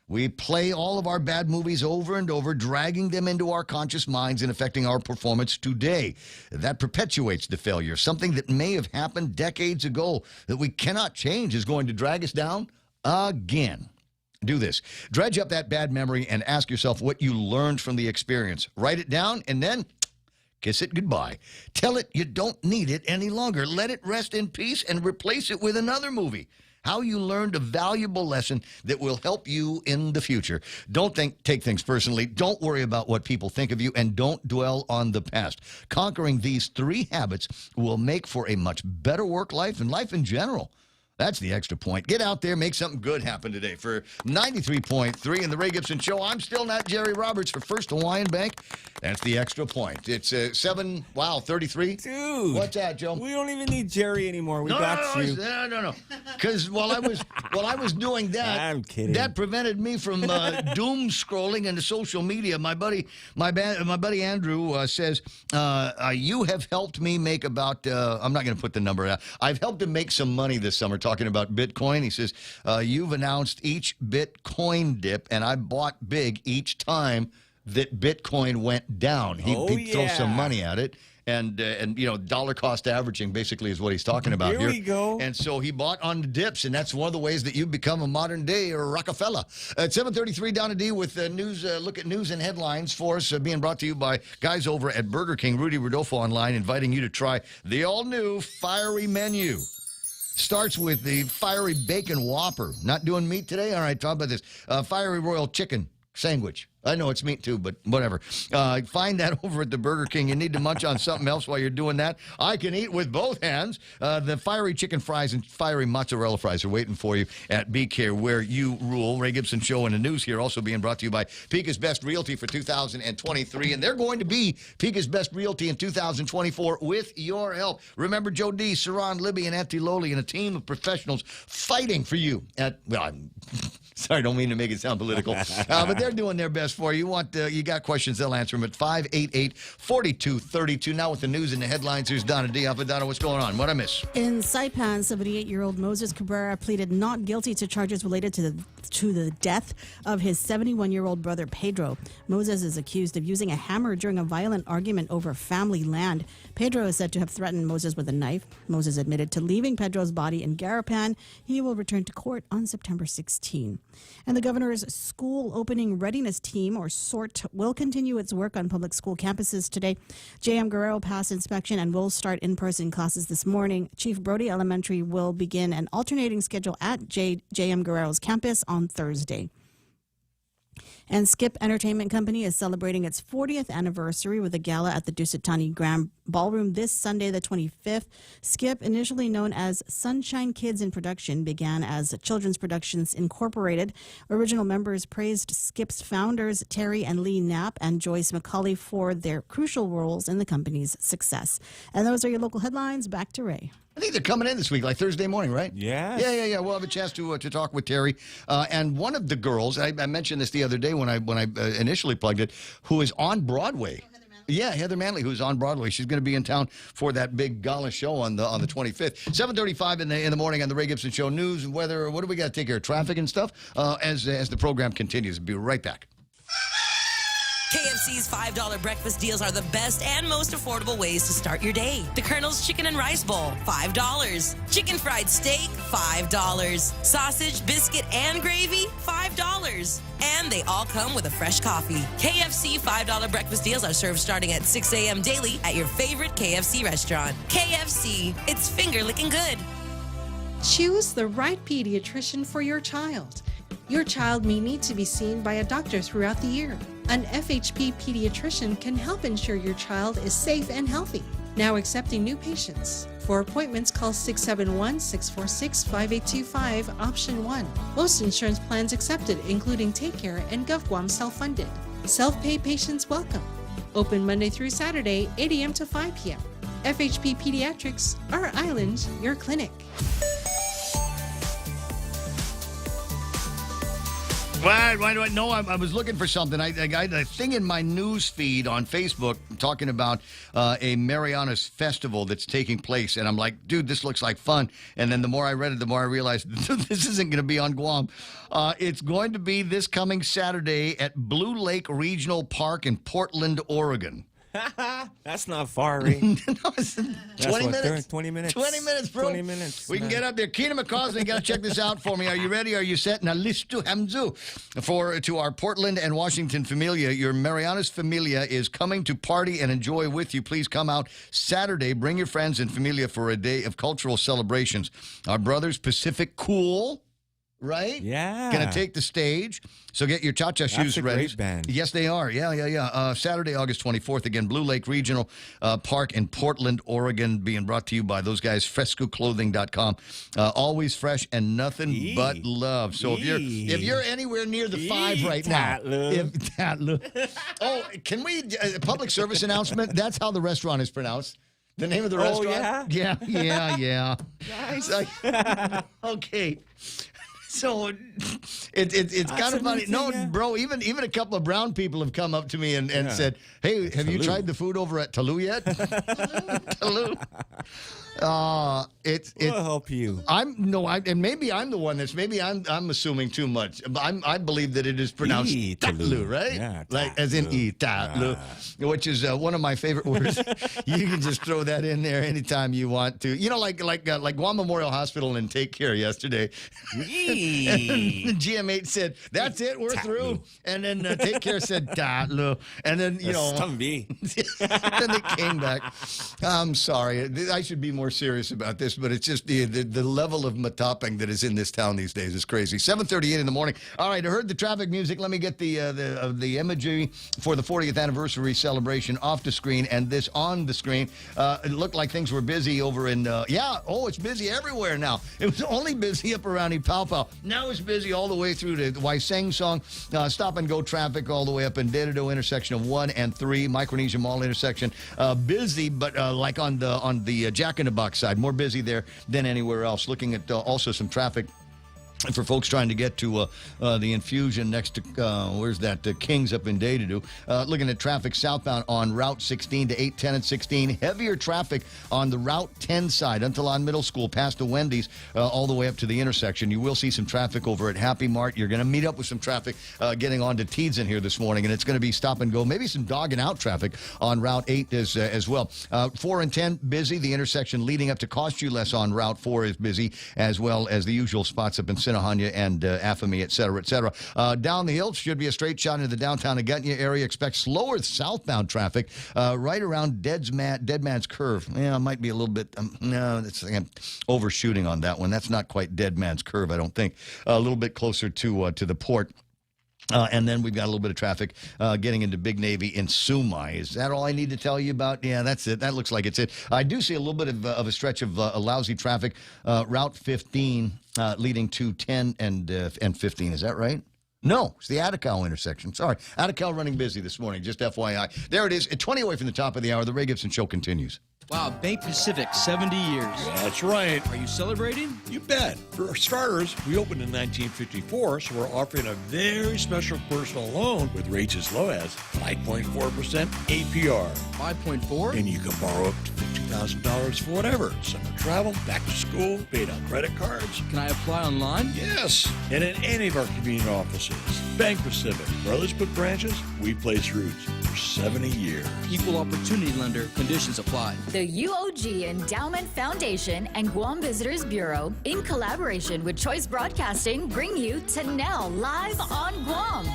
We play all of our bad movies over and over, dragging them into our conscious minds and affecting our performance today. That perpetuates the failure. Something that may have happened decades ago that we cannot change is going to drag us down again. Do this. Dredge up that bad memory and ask yourself what you learned from the experience. Write it down and then kiss it goodbye. Tell it you don't need it any longer. Let it rest in peace and replace it with another movie. How you learned a valuable lesson that will help you in the future. Don't take things personally. Don't worry about what people think of you, and don't dwell on the past. Conquering these 3 habits will make for a much better work life and life in general. That's the Extra Point. Get out there, make something good happen today. For 93.3 in the Ray Gibson Show, I'm still not Jerry Roberts for First Hawaiian Bank. That's the Extra Point. It's 33. Dude. What's that, Joe? We don't even need Jerry anymore. We got you. No. Because while I was doing that, I'm kidding. That prevented me from doom scrolling into social media. My buddy Andrew says, you have helped me make about, I'm not going to put the number out. I've helped him make some money this summer talking about Bitcoin. He says, you've announced each Bitcoin dip, and I bought big each time that Bitcoin went down. He'd throw some money at it, and dollar cost averaging basically is what he's talking about here. Here we go. And so he bought on the dips, and that's one of the ways that you become a modern day Rockefeller. At 7:33, Donna D with news. Look at news and headlines for us, being brought to you by guys over at Burger King. Rudy Rodolfo online, inviting you to try the all-new fiery menu. Starts with the fiery bacon Whopper. Not doing meat today? All right, talk about this. Fiery royal chicken sandwich. I know it's meat too, but whatever. Find that over at the Burger King. You need to munch on something else while you're doing that. I can eat with both hands. The fiery chicken fries and fiery mozzarella fries are waiting for you at BK, where you rule. Ray Gibson Show in the news here, also being brought to you by Pika's Best Realty for 2023. And they're going to be Pika's Best Realty in 2024 with your help. Remember Joe D., Saran, Libby, and Auntie Loli, and a team of professionals fighting for you at, well, sorry, I don't mean to make it sound political, but they're doing their best for you. You got questions, they'll answer them at 588-4232. Now with the news and the headlines, here's Donna D. Donna, what's going on? What I miss? In Saipan, 78-year-old Moses Cabrera pleaded not guilty to charges related to the death of his 71-year-old brother Pedro. Moses is accused of using a hammer during a violent argument over family land. Pedro is said to have threatened Moses with a knife. Moses admitted to leaving Pedro's body in Garapan. He will return to court on September 16. And the governor's school opening readiness team, or SORT, will continue its work on public school campuses today. J.M. Guerrero passed inspection and will start in-person classes this morning. Chief Brody Elementary will begin an alternating schedule at J.M. Guerrero's campus on Thursday. And Skip Entertainment Company is celebrating its 40th anniversary with a gala at the Dusitani Grand Ballroom this Sunday, the 25th. Skip, initially known as Sunshine Kids in Production, began as Children's Productions Incorporated. Original members praised Skip's founders, Terry and Lee Knapp and Joyce McCauley, for their crucial roles in the company's success. And those are your local headlines. Back to Ray. I think they're coming in this week, like Thursday morning, right? Yeah. Yeah. We'll have a chance to talk with Terry. And one of the girls, I mentioned this the other day when I initially plugged it, who is on Broadway. Yeah, Heather Manley, who's on Broadway. She's going to be in town for that big gala show on the 25th. 7:35 in the morning on the Ray Gibson Show. News and weather. What do we got to take care of? Traffic and stuff as the program continues. Be right back. KFC's $5 breakfast deals are the best and most affordable ways to start your day. The Colonel's Chicken and Rice Bowl, $5. Chicken fried steak, $5. Sausage, biscuit, and gravy, $5. And they all come with a fresh coffee. KFC $5 breakfast deals are served starting at 6 a.m. daily at your favorite KFC restaurant. KFC, it's finger-licking good. Choose the right pediatrician for your child. Your child may need to be seen by a doctor throughout the year. An FHP pediatrician can help ensure your child is safe and healthy. Now accepting new patients. For appointments, call 671-646-5825, option 1. Most insurance plans accepted, including Take Care and GovGuam self-funded. Self-pay patients welcome. Open Monday through Saturday, 8 a.m. to 5 p.m. FHP Pediatrics, our island, your clinic. Why do I know? I was looking for something. I got a thing in my news feed on Facebook talking about a Marianas festival that's taking place. And I'm like, dude, this looks like fun. And then the more I read it, the more I realized this isn't going to be on Guam. It's going to be this coming Saturday at Blue Lake Regional Park in Portland, Oregon. That's not far, Ray. No, it's 20 minutes. 20 minutes. 20 minutes, bro. 20 minutes. We can get up there. Keenan McCausland, you got to check this out for me. Are you ready? Are you set? Now, listu hamzu. To our Portland and Washington familia, your Marianas familia is coming to party and enjoy with you. Please come out Saturday. Bring your friends and familia for a day of cultural celebrations. Our brothers, Pacific Cool. Right? Yeah. Going to take the stage. So get your cha-cha shoes ready. Great band. Yes, they are. Yeah. Saturday, August 24th. Again, Blue Lake Regional Park in Portland, Oregon. Being brought to you by those guys, frescoclothing.com. Always fresh and nothing but love. So if you're anywhere near the 5 right now. Oh, can we, public service announcement? That's how the restaurant is pronounced. The name of the restaurant? Yeah? Yeah. Nice. Okay. So it's kind of funny. No, bro, even a couple of brown people have come up to me and said, "Hey, have you tried the food over at Talou yet?" Talou. We'll help you. And maybe I'm the one I'm assuming too much. I believe that it is pronounced Talou, right? Yeah, like as in Talou, which is one of my favorite words. You can just throw that in there anytime you want to. You know, like Guam Memorial Hospital and Take Care yesterday. And the GM8 said, "That's it, we're through." And then Take Care said Talou, and then then they came back. I'm sorry, I should be more serious about this, but it's just the level of matopping that is in this town these days is crazy. 7:38 in the morning. All right, I heard the traffic music. Let me get the imagery for the 40th anniversary celebration off the screen and this on the screen. It looked like things were busy over in it's busy everywhere now. It was only busy up around Ipaupau. Now it's busy all the way through to Waiseng Song. Stop and go traffic all the way up in Dededo intersection of 1 and 3, Micronesia Mall intersection. Busy, but like on the Jack in the Box side, more busy there than anywhere else. Looking at also some traffic for folks trying to get to the Infusion next to, where's that, Kings up in Dededo. Looking at traffic southbound on Route 16 to 810 and 16. Heavier traffic on the Route 10 side, Untalon Middle School, past the Wendy's, all the way up to the intersection. You will see some traffic over at Happy Mart. You're going to meet up with some traffic getting on to Teeds in here this morning, and it's going to be stop and go. Maybe some dogging out traffic on Route 8 as well. 4 and 10, busy. The intersection leading up to Cost You Less on Route 4 is busy, as well as the usual spots up in Sinahanya and Afami, et cetera, et cetera. Down the hill should be a straight shot into the downtown Agutnia area. Expect slower southbound traffic right around Dead Man's Curve. Yeah, it might be a little bit, I'm overshooting on that one. That's not quite Dead Man's Curve, I don't think. A little bit closer to the port. And then we've got a little bit of traffic getting into Big Navy in Sumai. Is that all I need to tell you about? Yeah, that's it. That looks like it's it. I do see a little bit of a stretch of lousy traffic. Route 15 leading to 10 and 15. Is that right? No, it's the Atacao intersection. Sorry. Atacao running busy this morning, just FYI. There it is. At 20 away from the top of the hour, the Ray Gibson Show continues. Wow, Bank Pacific, 70 years. That's right. Are you celebrating? You bet. For starters, we opened in 1954, so we're offering a very special personal loan with rates as low as 5.4% APR. 5.4? And you can borrow up to $50,000 for whatever. Summer travel, back to school, paid on credit cards. Can I apply online? Yes, and in any of our convenient offices. Bank Pacific, where others put branches, we place roots for 70 years. Equal opportunity lender. Conditions apply. The UOG Endowment Foundation and Guam Visitors Bureau, in collaboration with Choice Broadcasting, bring you Tanel Live on Guam.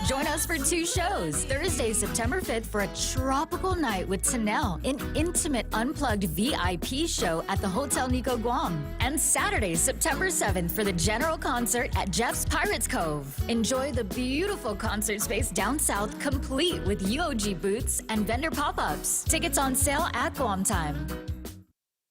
Join us for 2 shows. Thursday, September 5th for a tropical night with Tanel, an intimate unplugged VIP show at the Hotel Nico Guam. And Saturday, September 7th for the general concert at Jeff's Pirates Cove. Enjoy the beautiful concert space down south, complete with UOG booths and vendor pop-ups. Tickets on sale at Guam time.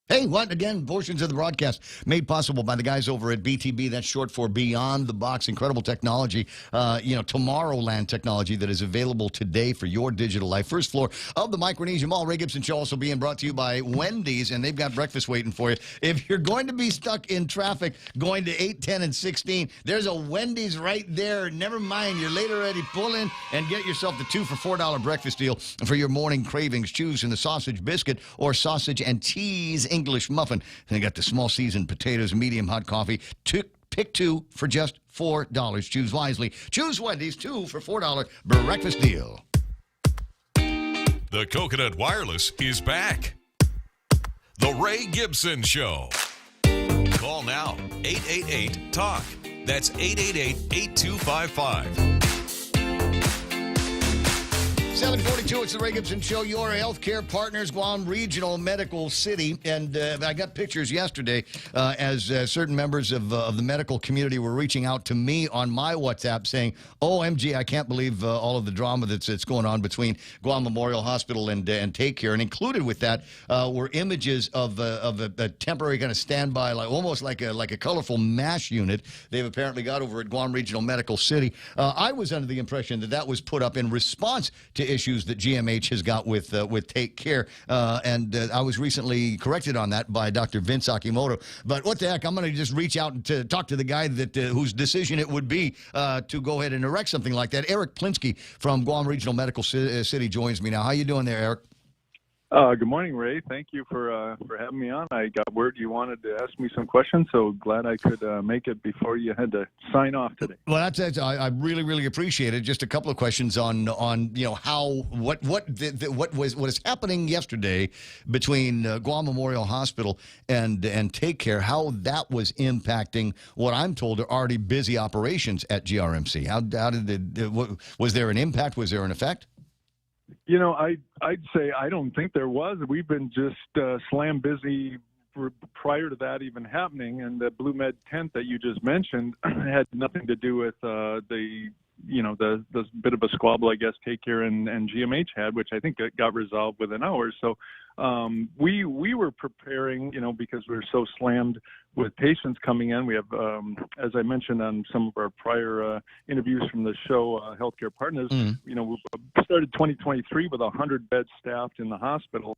Hey, what? Again, portions of the broadcast made possible by the guys over at BTB. That's short for Beyond the Box. Incredible technology, Tomorrowland technology that is available today for your digital life. First floor of the Micronesia Mall. Ray Gibson Show also being brought to you by Wendy's, and they've got breakfast waiting for you. If you're going to be stuck in traffic going to 8, 10, and 16, there's a Wendy's right there. Never mind, you're late already. Pull in and get yourself the 2 for $4 breakfast deal for your morning cravings. Choose in the sausage biscuit or sausage and cheese English muffin. And they got the small seasoned potatoes, medium hot coffee. Pick 2 for just $4. Choose wisely. Choose Wendy's 2 for $4 breakfast deal. The Coconut Wireless is back. The Ray Gibson Show. Call now, 888-TALK. That's 888-8255. 742, it's the Ray Gibson Show, your healthcare partners, Guam Regional Medical City. And I got pictures yesterday as certain members of the medical community were reaching out to me on my WhatsApp saying, OMG, I can't believe all of the drama that's going on between Guam Memorial Hospital and Take Care. And included with that were images of a temporary kind of standby, almost like a colorful MASH unit they've apparently got over at Guam Regional Medical City. I was under the impression that was put up in response to issues that GMH has got with Take Care, and I was recently corrected on that by Dr. Vince Akimoto. But what the heck, I'm going to just reach out to talk to the guy that whose decision it would be to go ahead and erect something like that. Eric Plinsky from Guam Regional Medical City joins me now. How you doing there, Eric? Good morning, Ray. Thank you for having me on. I got word you wanted to ask me some questions, so glad I could make it before you had to sign off today. Well, I really, really appreciate it. Just a couple of questions on how what was happening yesterday between Guam Memorial Hospital and Take Care. How that was impacting what I'm told are already busy operations at GRMC. How did was there an impact? Was there an effect? I'd say I don't think there was. We've been just slam busy prior to that even happening, and the Blue Med tent that you just mentioned had nothing to do with the bit of a squabble, I guess, Take Care and GMH had, which I think got resolved within hours. So we were preparing, because we were so slammed with patients coming in. We have, as I mentioned on some of our prior interviews from the show, Healthcare Partners, we started 2023 with 100 beds staffed in the hospital,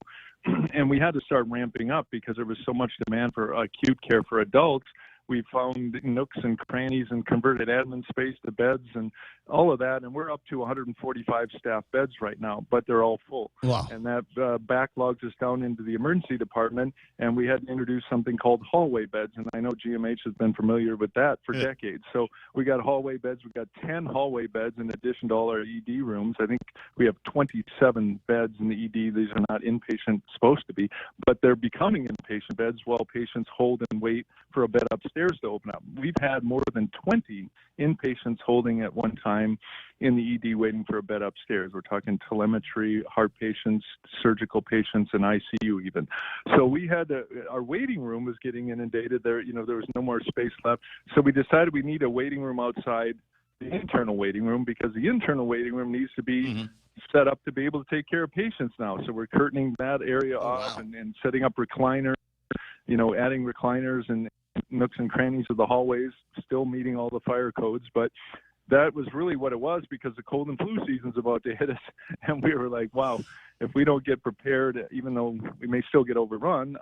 and we had to start ramping up because there was so much demand for acute care for adults. We found nooks and crannies and converted admin space to beds and all of that, and we're up to 145 staff beds right now, but they're all full. Wow. And that backlogs us down into the emergency department, and we had to introduce something called hallway beds, and I know GMH has been familiar with that for decades. So we got hallway beds. We got 10 hallway beds in addition to all our ED rooms. I think we have 27 beds in the ED. These are not inpatient supposed to be, but they're becoming inpatient beds while patients hold and wait for a bed upstairs to open up. We've had more than 20 inpatients holding at one time in the ED waiting for a bed upstairs. We're talking telemetry, heart patients, surgical patients, and ICU even. So we had our waiting room was getting inundated. There was no more space left. So we decided we need a waiting room outside the internal waiting room because the internal waiting room needs to be set up to be able to take care of patients now. So we're curtaining that area off and setting up recliners, adding recliners and nooks and crannies of the hallways, still meeting all the fire codes. But that was really what it was because the cold and flu season's about to hit us. And we were like, wow, if we don't get prepared, even though we may still get overrun,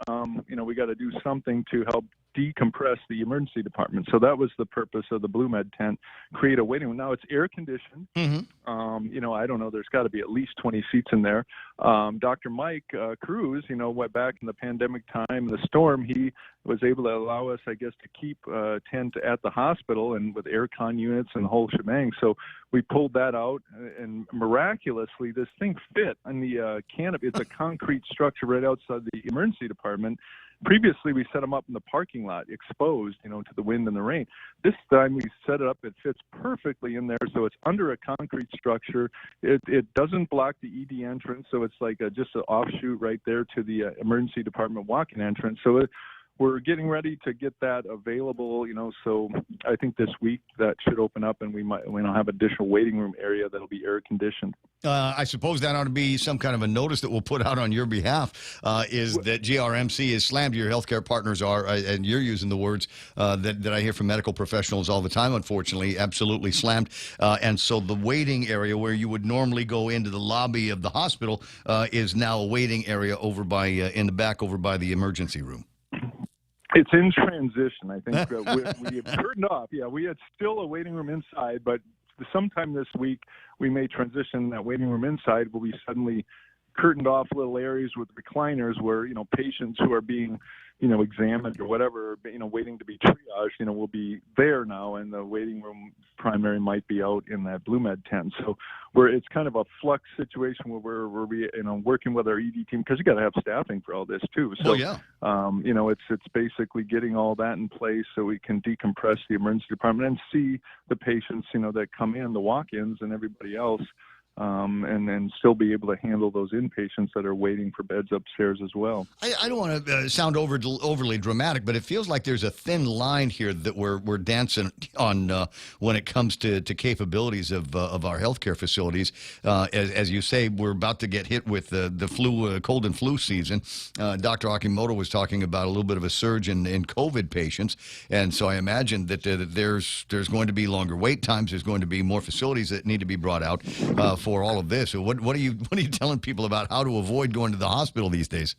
we got to do something to help decompress the emergency department. So that was the purpose of the Blue Med tent, create a waiting room. Now it's air conditioned. I don't know, there's got to be at least 20 seats in there. Dr. Mike Cruz, went back in the pandemic time, the storm, he was able to allow us, I guess, to keep a tent at the hospital and with aircon units and the whole shebang. So we pulled that out, and miraculously, this thing fit on the canopy. It's a concrete structure right outside the emergency department. Previously, we set them up in the parking lot, exposed, to the wind and the rain. This time, we set it up. It fits perfectly in there, so it's under a concrete structure. It doesn't block the ED entrance, so it's like just an offshoot right there to the emergency department walk-in entrance. So we're getting ready to get that available, so I think this week that should open up and we don't have additional waiting room area that'll be air conditioned. I suppose that ought to be some kind of a notice that we'll put out on your behalf, is that GRMC is slammed. Your healthcare partners are, and you're using the words that I hear from medical professionals all the time, unfortunately, absolutely slammed. And so the waiting area where you would normally go into the lobby of the hospital is now a waiting area over by in the back over by the emergency room. It's in transition. I think we have curtained off. Yeah, we had still a waiting room inside, but sometime this week we may transition that waiting room inside where we suddenly curtained off little areas with recliners where, patients who are being, examined or whatever, waiting to be triaged, will be there now, and the waiting room primary might be out in that Blue Med tent. So it's kind of a flux situation where we're working with our ED team because you got to have staffing for all this too. So, it's basically getting all that in place so we can decompress the emergency department and see the patients, that come in, the walk-ins and everybody else. And still be able to handle those inpatients that are waiting for beds upstairs as well. I don't want to sound overly dramatic, but it feels like there's a thin line here that we're dancing on when it comes to capabilities of our healthcare facilities. As you say, we're about to get hit with the flu, cold and flu season. Dr. Akimoto was talking about a little bit of a surge in COVID patients, and so I imagine that there's going to be longer wait times. There's going to be more facilities that need to be brought out for before all of this. What are you telling people about how to avoid going to the hospital these days?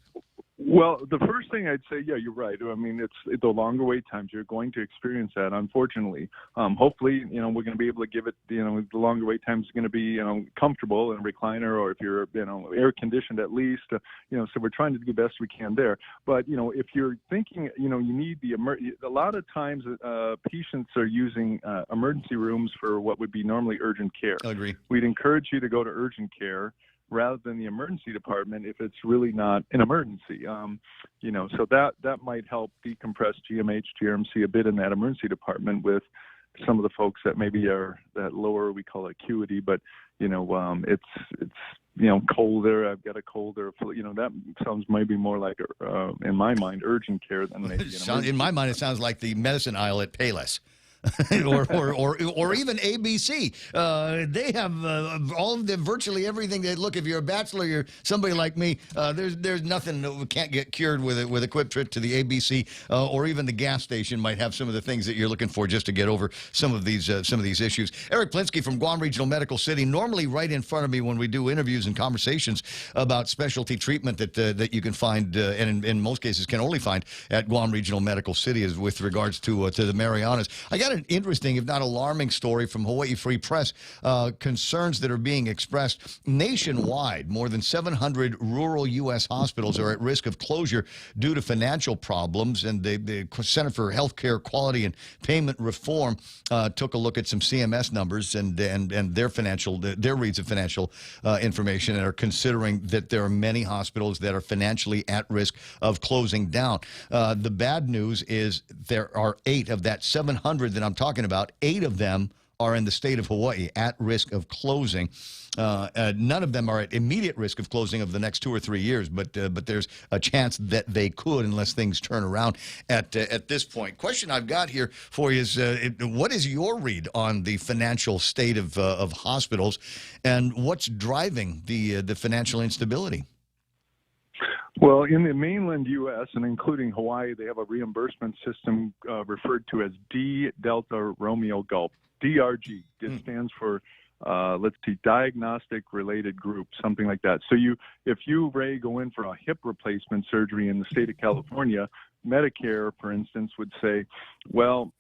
Well, the first thing I'd say, yeah, you're right. I mean, it's the longer wait times. You're going to experience that, unfortunately. Hopefully, we're going to be able to give it, the longer wait times is going to be, comfortable in a recliner, or if you're, air conditioned at least, so we're trying to do the best we can there. But, if you're thinking, you need a lot of times patients are using emergency rooms for what would be normally urgent care. I agree. We'd encourage you to go to urgent care rather than the emergency department if it's really not an emergency. So that might help decompress GMH, GRMC a bit in that emergency department with some of the folks that maybe are that lower, we call it acuity, but it's colder. I've got a colder, that sounds maybe more like in my mind urgent care than maybe in my mind it sounds like the medicine aisle at Payless. or even ABC. They have all of the virtually everything. Look, if you're a bachelor, you're somebody like me. There's nothing that can't get cured with a quick trip to the ABC, or even the gas station might have some of the things that you're looking for just to get over some of these issues. Eric Plinsky from Guam Regional Medical City, normally right in front of me when we do interviews and conversations about specialty treatment that you can find and in most cases can only find at Guam Regional Medical City, is with regards to the Marianas. I got an interesting, if not alarming, story from Hawaii Free Press. Concerns that are being expressed nationwide. More than 700 rural U.S. hospitals are at risk of closure due to financial problems. And the Center for Healthcare Quality and Payment Reform took a look at some CMS numbers and their reads of financial information, and are considering that there are many hospitals that are financially at risk of closing down. The bad news is there are 8 of that 700 that I'm talking about. 8 of them are in the state of Hawaii at risk of closing. None of them are at immediate risk of closing over the next 2 or 3 years, but there's a chance that they could unless things turn around at this point. Question I've got here for you is, what is your read on the financial state of hospitals, and what's driving the financial instability? Well, in the mainland U.S. and including Hawaii, they have a reimbursement system referred to as D Delta Romeo Gulf, DRG. It stands for, diagnostic related group, something like that. So if you, Ray, go in for a hip replacement surgery in the state of California, Medicare, for instance, would say, well,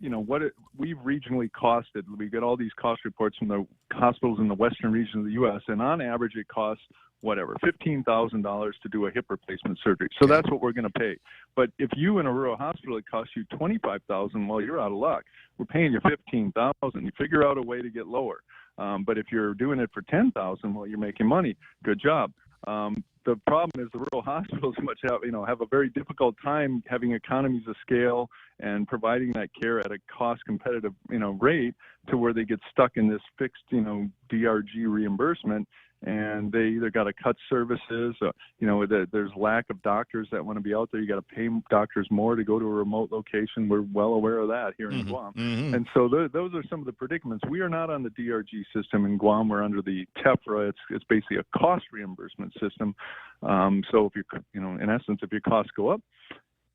we've regionally costed. We get all these cost reports from the hospitals in the western region of the U.S., and on average it costs $15,000 to do a hip replacement surgery. So that's what we're going to pay. But if you in a rural hospital, it costs you $25,000, well, you're out of luck. We're paying you $15,000. You figure out a way to get lower. But if you're doing it for $10,000, well, you're making money. Good job. The problem is the rural hospitals have a very difficult time having economies of scale and providing that care at a cost competitive rate, to where they get stuck in this fixed DRG reimbursement, and they either got to cut services, there's lack of doctors that want to be out there. You got to pay doctors more to go to a remote location. We're well aware of that here in Guam. Mm-hmm. And so those are some of the predicaments. We are not on the DRG system in Guam. We're under the TEFRA. It's basically a cost reimbursement system. So if in essence, if your costs go up,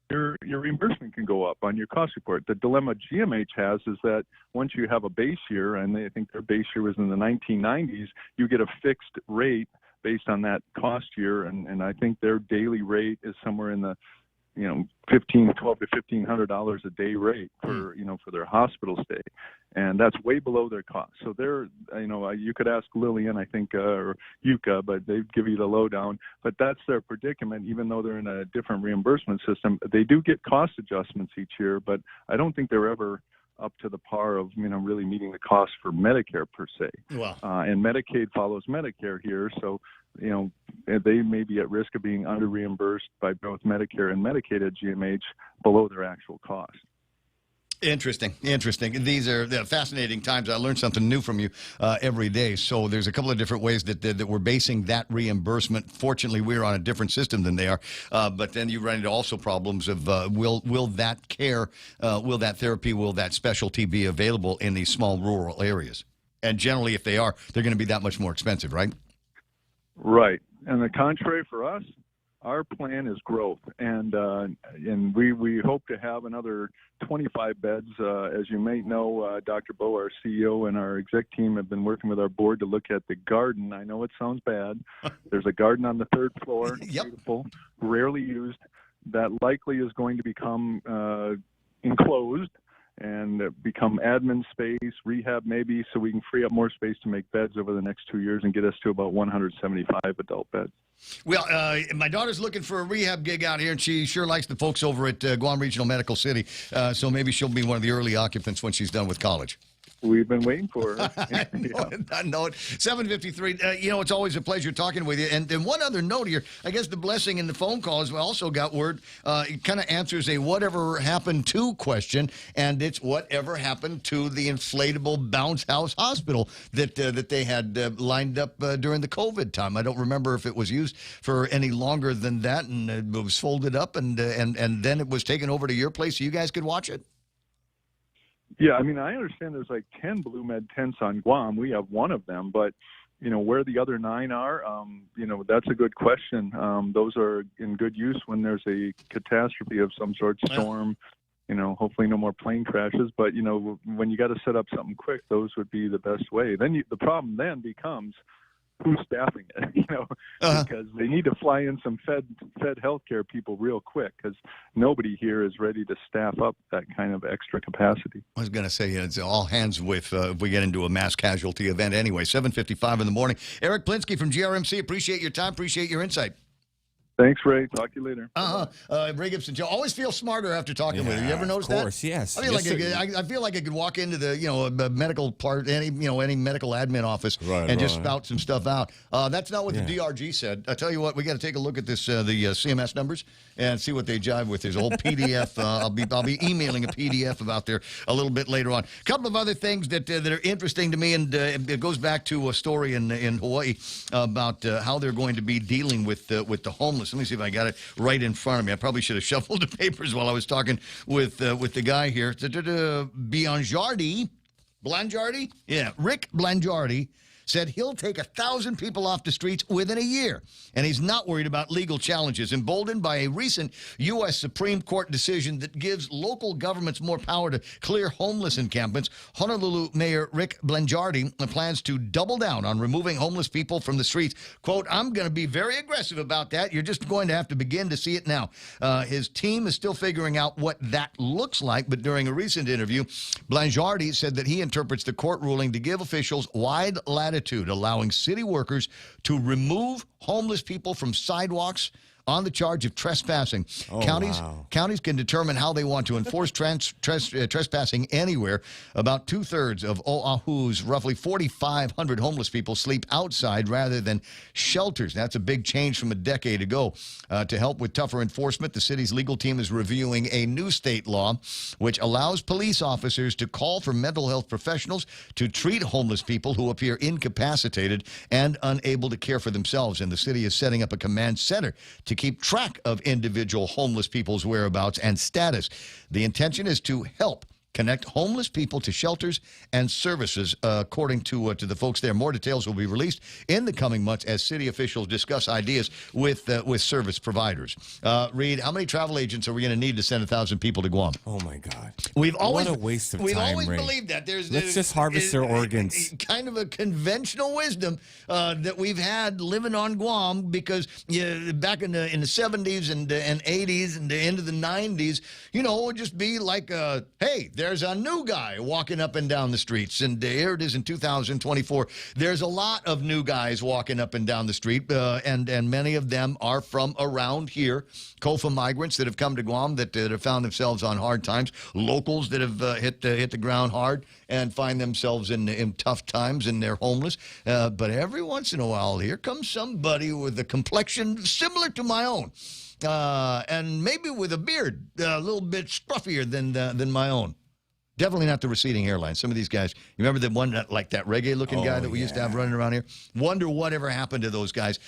your reimbursement can go up on your cost report. The dilemma GMH has is that once you have a base year, and I think their base year was in the 1990s, you get a fixed rate based on that cost year, and I think their daily rate is somewhere in the $1,200 to $1,500 a day rate for for their hospital stay, and that's way below their cost. So they're you could ask Lillian, I think, or Yuka, but they'd give you the lowdown. But that's their predicament. Even though they're in a different reimbursement system, they do get cost adjustments each year, but I don't think they're ever up to the par of really meeting the cost for Medicare per se. Wow. And Medicaid follows Medicare here, so they may be at risk of being under reimbursed by both Medicare and Medicaid at GMH below their actual cost. Interesting. These are fascinating times. I learn something new from you every day. So there's a couple of different ways that we're basing that reimbursement. Fortunately, we're on a different system than they are. But then you run into also problems of will that care, will that therapy, will that specialty be available in these small rural areas? And generally, if they are, they're going to be that much more expensive, right? Right. And the contrary for us, our plan is growth, and we hope to have another 25 beds. As you may know, Dr. Bo, our CEO, and our exec team have been working with our board to look at the garden. I know it sounds bad. There's a garden on the 3rd floor, beautiful, rarely used, that likely is going to become enclosed and become admin space, rehab maybe, so we can free up more space to make beds over the next 2 years and get us to about 175 adult beds. Well, my daughter's looking for a rehab gig out here, and she sure likes the folks over at Guam Regional Medical City, so maybe she'll be one of the early occupants when she's done with college. We've been waiting for her. I know it. 7:53. It's always a pleasure talking with you. And one other note here. I guess the blessing in the phone call is we also got word. It kind of answers a whatever happened to question, and it's whatever happened to the inflatable bounce house hospital that they had lined up during the COVID time. I don't remember if it was used for any longer than that, and it was folded up, and then it was taken over to your place so you guys could watch it. Yeah, I mean, I understand there's like 10 Blue Med tents on Guam. We have one of them, but, where the other 9 are, that's a good question. Those are in good use when there's a catastrophe of some sort, storm, hopefully no more plane crashes. But, when you got to set up something quick, those would be the best way. Then the problem then becomes who's staffing it, because they need to fly in some Fed healthcare people real quick, because nobody here is ready to staff up that kind of extra capacity. I was going to say, it's all hands if we get into a mass casualty event anyway. 7:55 in the morning. Eric Plinsky from GRMC, appreciate your time, appreciate your insight. Thanks, Ray. Talk to you later. Ray Gibson, Joe, always feel smarter after talking with you. You ever notice that? Of course, yes. I feel like I could walk into the medical part, any medical admin office, and just spout some stuff out. That's not what the DRG said. I tell you what, we got to take a look at this, the CMS numbers, and see what they jive with. There's a whole PDF. I'll be emailing a PDF about there a little bit later on. A couple of other things that are interesting to me, and it goes back to a story in Hawaii about how they're going to be dealing with the homeless. Let me see if I got it right in front of me. I probably should have shuffled the papers while I was talking with the guy here. Blangiardi? Yeah, Rick Blangiardi said he'll take 1,000 people off the streets within a year, and he's not worried about legal challenges, emboldened by a recent U.S. Supreme Court decision that gives local governments more power to clear homeless encampments. Honolulu Mayor Rick Blangiardi plans to double down on removing homeless people from the streets. Quote, I'm going to be very aggressive about that. You're just going to have to begin to see it now. His team is still figuring out what that looks like, but during a recent interview, Blangiardi said that he interprets the court ruling to give officials wide latitude, allowing city workers to remove homeless people from sidewalks on the charge of trespassing. Counties can determine how they want to enforce trespassing anywhere. About 2/3 of Oahu's roughly 4,500 homeless people sleep outside rather than shelters. That's a big change from a decade ago. To help with tougher enforcement, the city's legal team is reviewing a new state law which allows police officers to call for mental health professionals to treat homeless people who appear incapacitated and unable to care for themselves. And the city is setting up a command center to keep track of individual homeless people's whereabouts and status. The intention is to help connect homeless people to shelters and services, according to the folks there. More details will be released in the coming months as city officials discuss ideas with service providers. Reed, how many travel agents are we going to need to send 1,000 people to Guam? Oh, my God. What a waste of time, We've always Ray. believed that. Let's just harvest their organs. Kind of a conventional wisdom that we've had living on Guam, because back in the 70s and 80s and the end of the 90s, it would just be like, hey, there's a new guy walking up and down the streets. And here it is in 2024. There's a lot of new guys walking up and down the street, and many of them are from around here. COFA migrants that have come to Guam that have found themselves on hard times. Locals that have hit the ground hard and find themselves in tough times, and they're homeless. But every once in a while, here comes somebody with a complexion similar to my own. And maybe with a beard a little bit scruffier than my own. Definitely not the receding hairline. Some of these guys, you remember the one like that reggae-looking guy that we used to have running around here? Wonder whatever happened to those guys.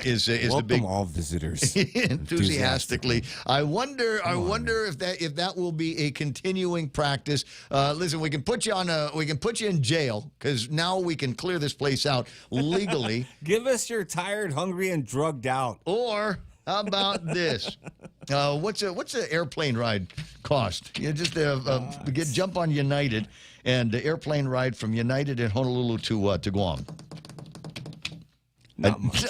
Is the big all visitors enthusiastically. I wonder if that will be a continuing practice. Listen, we can put you in jail, because now we can clear this place out legally. Give us your tired, hungry, and drugged out. Or How about this? What's an airplane ride cost? You just jump on United, and the airplane ride from United in Honolulu to Guam.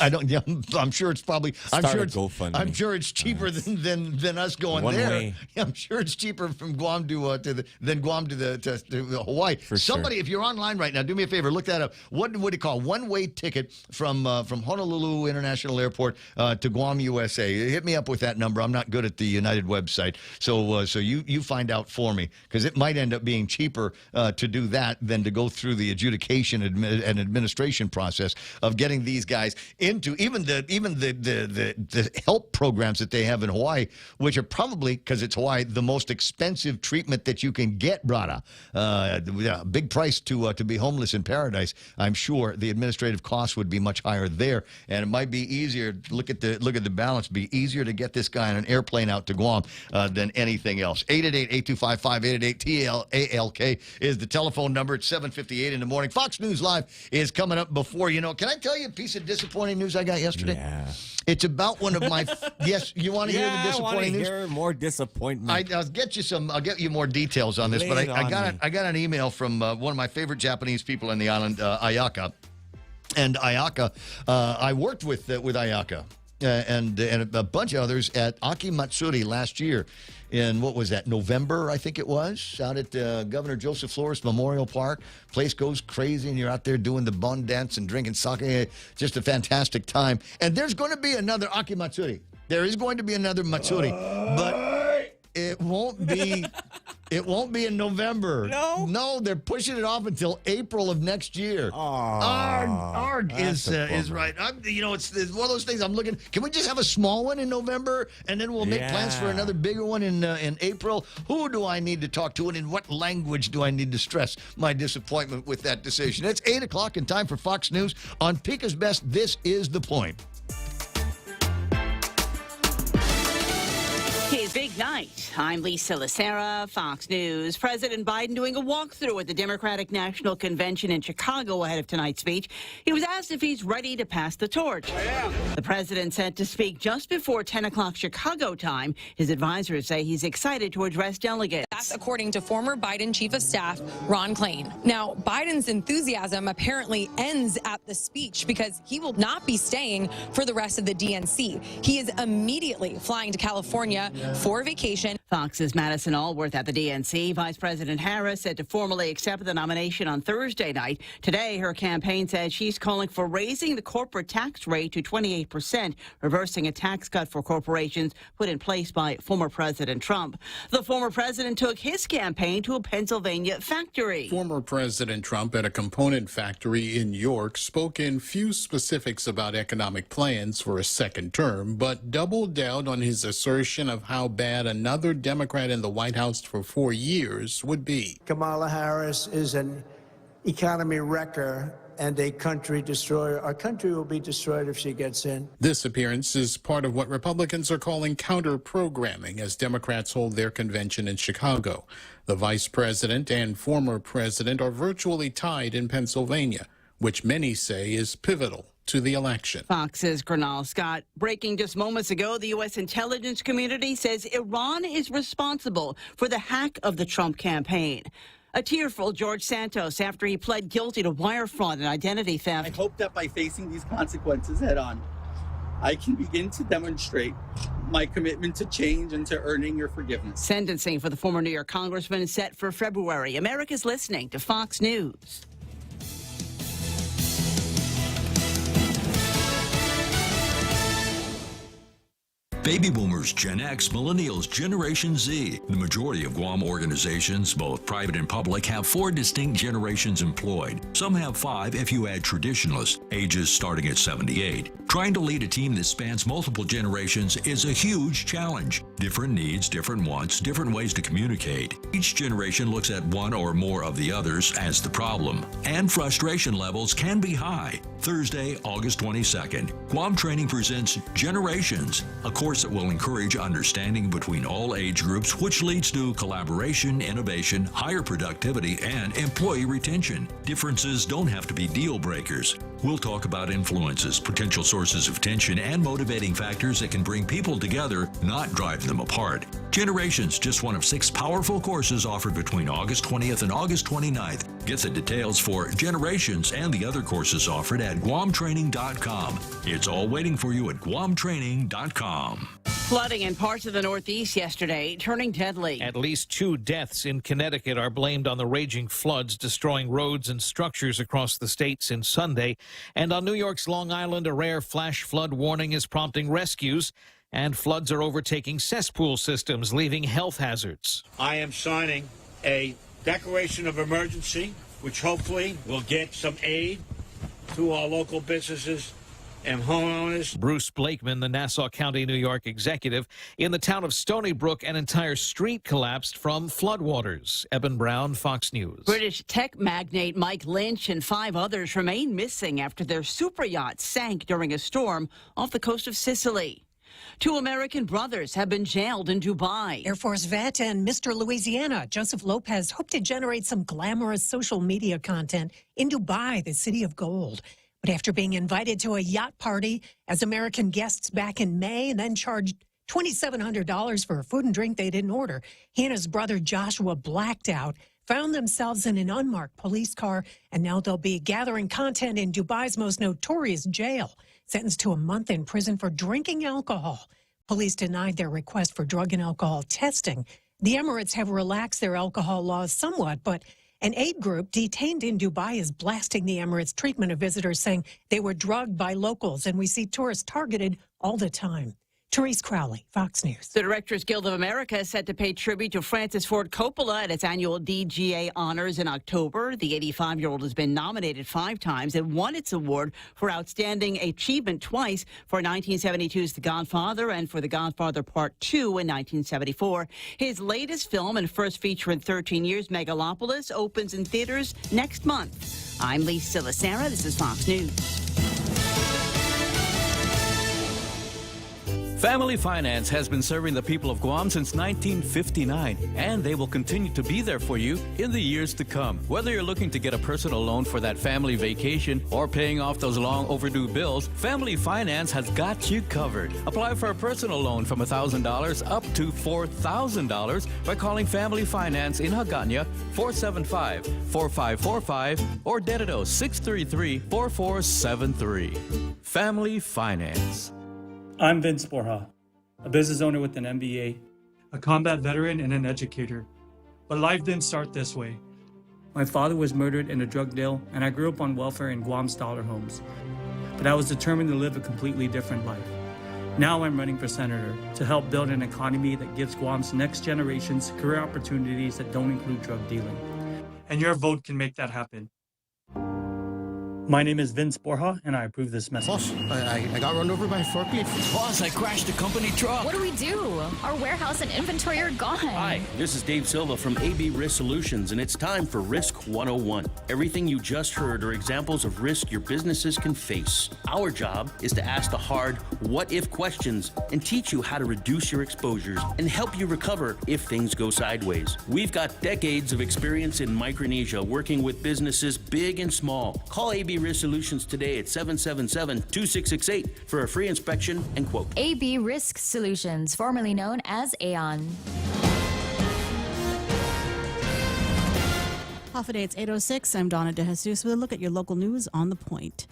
I don't. Yeah, I'm sure it's probably. I'm sure it's cheaper than us going One there. way. I'm sure it's cheaper from Guam to Hawaii. Somebody, if you're online right now, do me a favor, look that up. What would it call? One-way ticket from Honolulu International Airport to Guam, USA. Hit me up with that number. I'm not good at the United website, so you find out for me, because it might end up being cheaper to do that than to go through the adjudication and administration process of getting these guys into even the help programs that they have in Hawaii, which are probably, because it's Hawaii, the most expensive treatment that you can get, brother. Big price to be homeless in paradise. I'm sure the administrative costs would be much higher there, and it might be easier. Look at the balance. Be easier to get this guy on an airplane out to Guam than anything else. 888-825-5888 TLALK is the telephone number. It's 7:58 in the morning. Fox News Live is coming up before you know. Can I tell you a piece of disappointing news I got yesterday? Yeah. It's about one of my. Yes, you want to hear the disappointing news? I want to hear more disappointment. I'll get you some. I'll get you more details on this. But I got an email from one of my favorite Japanese people on the island, Ayaka, and Ayaka. I worked with Ayaka and a bunch of others at Aki Matsuri last year. In, what was that, November, I think it was, out at Governor Joseph Flores Memorial Park. Place goes crazy, and you're out there doing the bon dance and drinking sake. Just a fantastic time. And there's going to be another Aki Matsuri. There is going to be another Matsuri, but it won't be. It won't be in November. No, they're pushing it off until April of next year. Arg is right. It's one of those things. I'm looking. Can we just have a small one in November, and then we'll make plans for another bigger one in April? Who do I need to talk to, and in what language do I need to stress my disappointment with that decision? It's 8 o'clock and time for Fox News on Pika's Best. This is The Point. His big night. I'm Lisa Lacera, Fox News. President Biden doing a walkthrough at the Democratic National Convention in Chicago ahead of tonight's speech. He was asked if he's ready to pass the torch. The president set to speak just before 10 o'clock Chicago time. His advisors say he's excited to address delegates. That's according to former Biden Chief of Staff Ron Klain. Now, Biden's enthusiasm apparently ends at the speech because he will not be staying for the rest of the DNC. He is immediately flying to California for vacation. Fox's Madison Allworth at the DNC. Vice President Harris said to formally accept the nomination on Thursday night. Today, her campaign said she's calling for raising the corporate tax rate to 28%, reversing a tax cut for corporations put in place by former President Trump. The former president took his campaign to a Pennsylvania factory. Former President Trump at a component factory in York spoke in few specifics about economic plans for a second term, but doubled down on his assertion of how bad another Democrat in the White House for 4 years would be. Kamala Harris is an economy wrecker and a country destroyer. Our country will be destroyed if she gets in. This appearance is part of what Republicans are calling counter-programming as Democrats hold their convention in Chicago. The vice president and former president are virtually tied in Pennsylvania, which many say is pivotal to the election. Fox's Gernal Scott. Breaking just moments ago, the U.S. intelligence community says Iran is responsible for the hack of the Trump campaign. A tearful George Santos after he pled guilty to wire fraud and identity theft. I hope that by facing these consequences head on, I can begin to demonstrate my commitment to change and to earning your forgiveness. Sentencing for the former New York congressman is set for February. America's listening to Fox News. Baby boomers, Gen X, millennials, Generation Z. The majority of Guam organizations, both private and public, have 4 distinct generations employed. Some have 5 if you add traditionalists, ages starting at 78. Trying to lead a team that spans multiple generations is a huge challenge. Different needs, different wants, different ways to communicate. Each generation looks at one or more of the others as the problem. And frustration levels can be high. Thursday, August 22nd, Guam Training presents Generations, a course that will encourage understanding between all age groups, which leads to collaboration, innovation, higher productivity, and employee retention. Differences don't have to be deal breakers. We'll talk about influences, potential sources sources of tension and motivating factors that can bring people together, not drive them apart. Generations, just one of 6 powerful courses offered between August 20th and August 29th. Get the details for Generations and the other courses offered at guamtraining.com. It's all waiting for you at guamtraining.com. Flooding in parts of the Northeast yesterday, turning deadly. At least 2 deaths in Connecticut are blamed on the raging floods, destroying roads and structures across the state since Sunday. And on New York's Long Island, a rare flash flood warning is prompting rescues. And floods are overtaking cesspool systems, leaving health hazards. I am signing a declaration of emergency, which hopefully will get some aid to our local businesses and homeowners. Bruce Blakeman, the Nassau County, New York executive. In the town of Stony Brook, an entire street collapsed from floodwaters. Eben Brown, Fox News. British tech magnate Mike Lynch and 5 others remain missing after their super yacht sank during a storm off the coast of Sicily. 2 American brothers have been jailed in Dubai. Air Force vet and Mr. Louisiana, Joseph Lopez, hope to generate some glamorous social media content in Dubai, the city of gold. But after being invited to a yacht party as American guests back in May and then charged $2,700 for food and drink they didn't order, he and his brother Joshua blacked out, found themselves in an unmarked police car, and now they'll be gathering content in Dubai's most notorious jail, sentenced to a month in prison for drinking alcohol. Police denied their request for drug and alcohol testing. The Emirates have relaxed their alcohol laws somewhat, but an aid group detained in Dubai is blasting the Emirates' treatment of visitors, saying they were drugged by locals, and we see tourists targeted all the time. Therese Crowley, Fox News. The Directors Guild of America is set to pay tribute to Francis Ford Coppola at its annual DGA honors in October. The 85-year-old has been nominated 5 times and won its award for outstanding achievement twice, for 1972's The Godfather and for The Godfather Part 2 in 1974. His latest film and first feature in 13 years, Megalopolis, opens in theaters next month. I'm Lisa Lacera. This is Fox News. Family Finance has been serving the people of Guam since 1959, and they will continue to be there for you in the years to come. Whether you're looking to get a personal loan for that family vacation or paying off those long overdue bills, Family Finance has got you covered. Apply for a personal loan from $1,000 up to $4,000 by calling Family Finance in Hagåtña 475-4545 or Dededo 633-4473. Family Finance. I'm Vince Borja, a business owner with an MBA, a combat veteran, and an educator. But life didn't start this way. My father was murdered in a drug deal, and I grew up on welfare in Guam's dollar homes. But I was determined to live a completely different life. Now I'm running for senator to help build an economy that gives Guam's next generations career opportunities that don't include drug dealing. And your vote can make that happen. My name is Vince Borja, and I approve this message. Boss, I got run over by a forklift. Boss, I crashed a company truck. What do we do? Our warehouse and inventory are gone. Hi, this is Dave Silva from AB Risk Solutions, and it's time for Risk 101. Everything you just heard are examples of risk your businesses can face. Our job is to ask the hard what-if questions and teach you how to reduce your exposures and help you recover if things go sideways. We've got decades of experience in Micronesia working with businesses big and small. Call AB Risk Solutions today at 777-2668 for a free inspection and quote. AB Risk Solutions, formerly known as Aon. Half a day, it's 8:06. I'm Donna De Jesus with a look at your local news on The Point.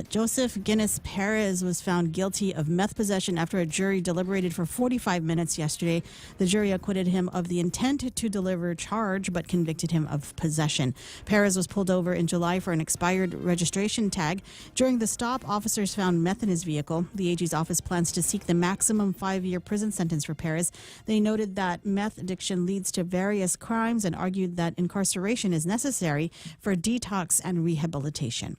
Joseph Guinness Perez was found guilty of meth possession after a jury deliberated for 45 minutes yesterday. The jury acquitted him of the intent to deliver charge, but convicted him of possession. Perez was pulled over in July for an expired registration tag. During the stop, officers found meth in his vehicle. The AG's office plans to seek the maximum 5-year prison sentence for Perez. They noted that meth addiction leads to various crimes and argued that incarceration is necessary for detox and rehabilitation.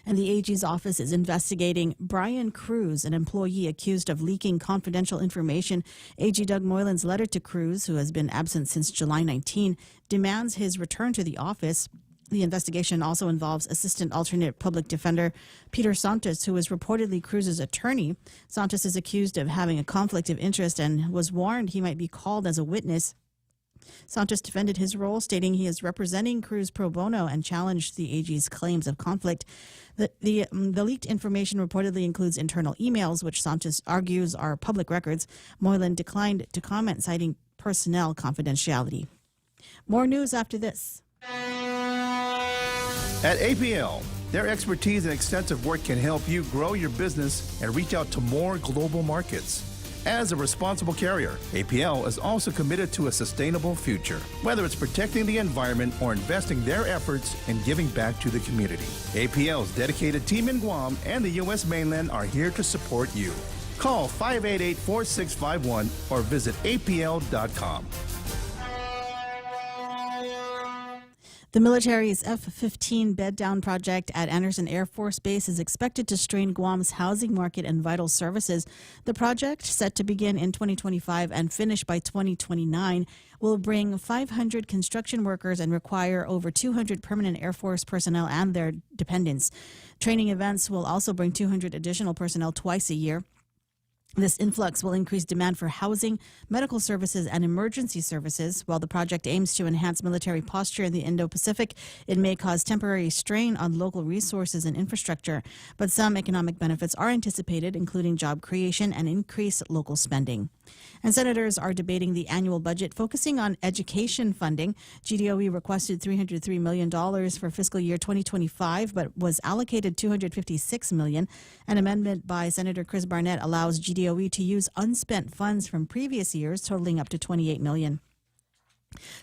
And the AG's office is investigating Brian Cruz, an employee accused of leaking confidential information. AG Doug Moylan's letter to Cruz, who has been absent since July 19, demands his return to the office. The investigation also involves Assistant Alternate Public Defender Peter Santos, who is reportedly Cruz's attorney. Santos is accused of having a conflict of interest and was warned he might be called as a witness. Santos defended his role, stating he is representing Cruz pro bono and challenged the AG's claims of conflict. The leaked information reportedly includes internal emails, which Santos argues are public records. Moylan declined to comment, citing personnel confidentiality. More news after this. At APL, their expertise and extensive work can help you grow your business and reach out to more global markets. As a responsible carrier, APL is also committed to a sustainable future, whether it's protecting the environment or investing their efforts in giving back to the community. APL's dedicated team in Guam and the U.S. mainland are here to support you. Call 588-4651 or visit apl.com. The military's F-15 bed-down project at Andersen Air Force Base is expected to strain Guam's housing market and vital services. The project, set to begin in 2025 and finish by 2029, will bring 500 construction workers and require over 200 permanent Air Force personnel and their dependents. Training events will also bring 200 additional personnel twice a year. This influx will increase demand for housing, medical services, and emergency services. While the project aims to enhance military posture in the Indo-Pacific, it may cause temporary strain on local resources and infrastructure. But some economic benefits are anticipated, including job creation and increased local spending. And senators are debating the annual budget, focusing on education funding. GDOE requested $303 million for fiscal year 2025, but was allocated $256 million. An amendment by Senator Chris Barnett allows GDOE to use unspent funds from previous years, totaling up to $28 million.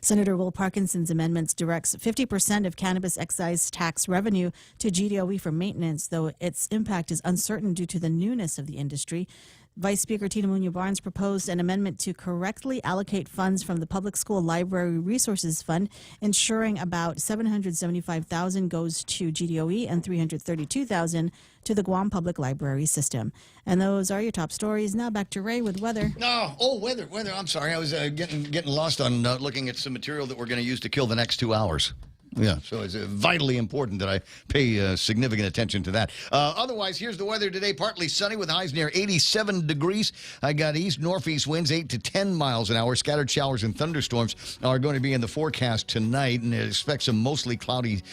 Senator Will Parkinson's amendments directs 50% of cannabis excise tax revenue to GDOE for maintenance, though its impact is uncertain due to the newness of the industry. Vice Speaker Tina Munoz-Barnes proposed an amendment to correctly allocate funds from the Public School Library Resources Fund, ensuring about $775,000 goes to GDOE and $332,000 to the Guam Public Library System. And those are your top stories. Now back to Ray with weather. Weather. I'm sorry. I was getting lost on looking at some material that we're going to use to kill the next 2 hours. Yeah, so it's vitally important that I pay significant attention to that. Otherwise, here's the weather today. Partly sunny with highs near 87 degrees. I got east-northeast winds 8 to 10 miles an hour. Scattered showers and thunderstorms are going to be in the forecast tonight, and expect some mostly cloudy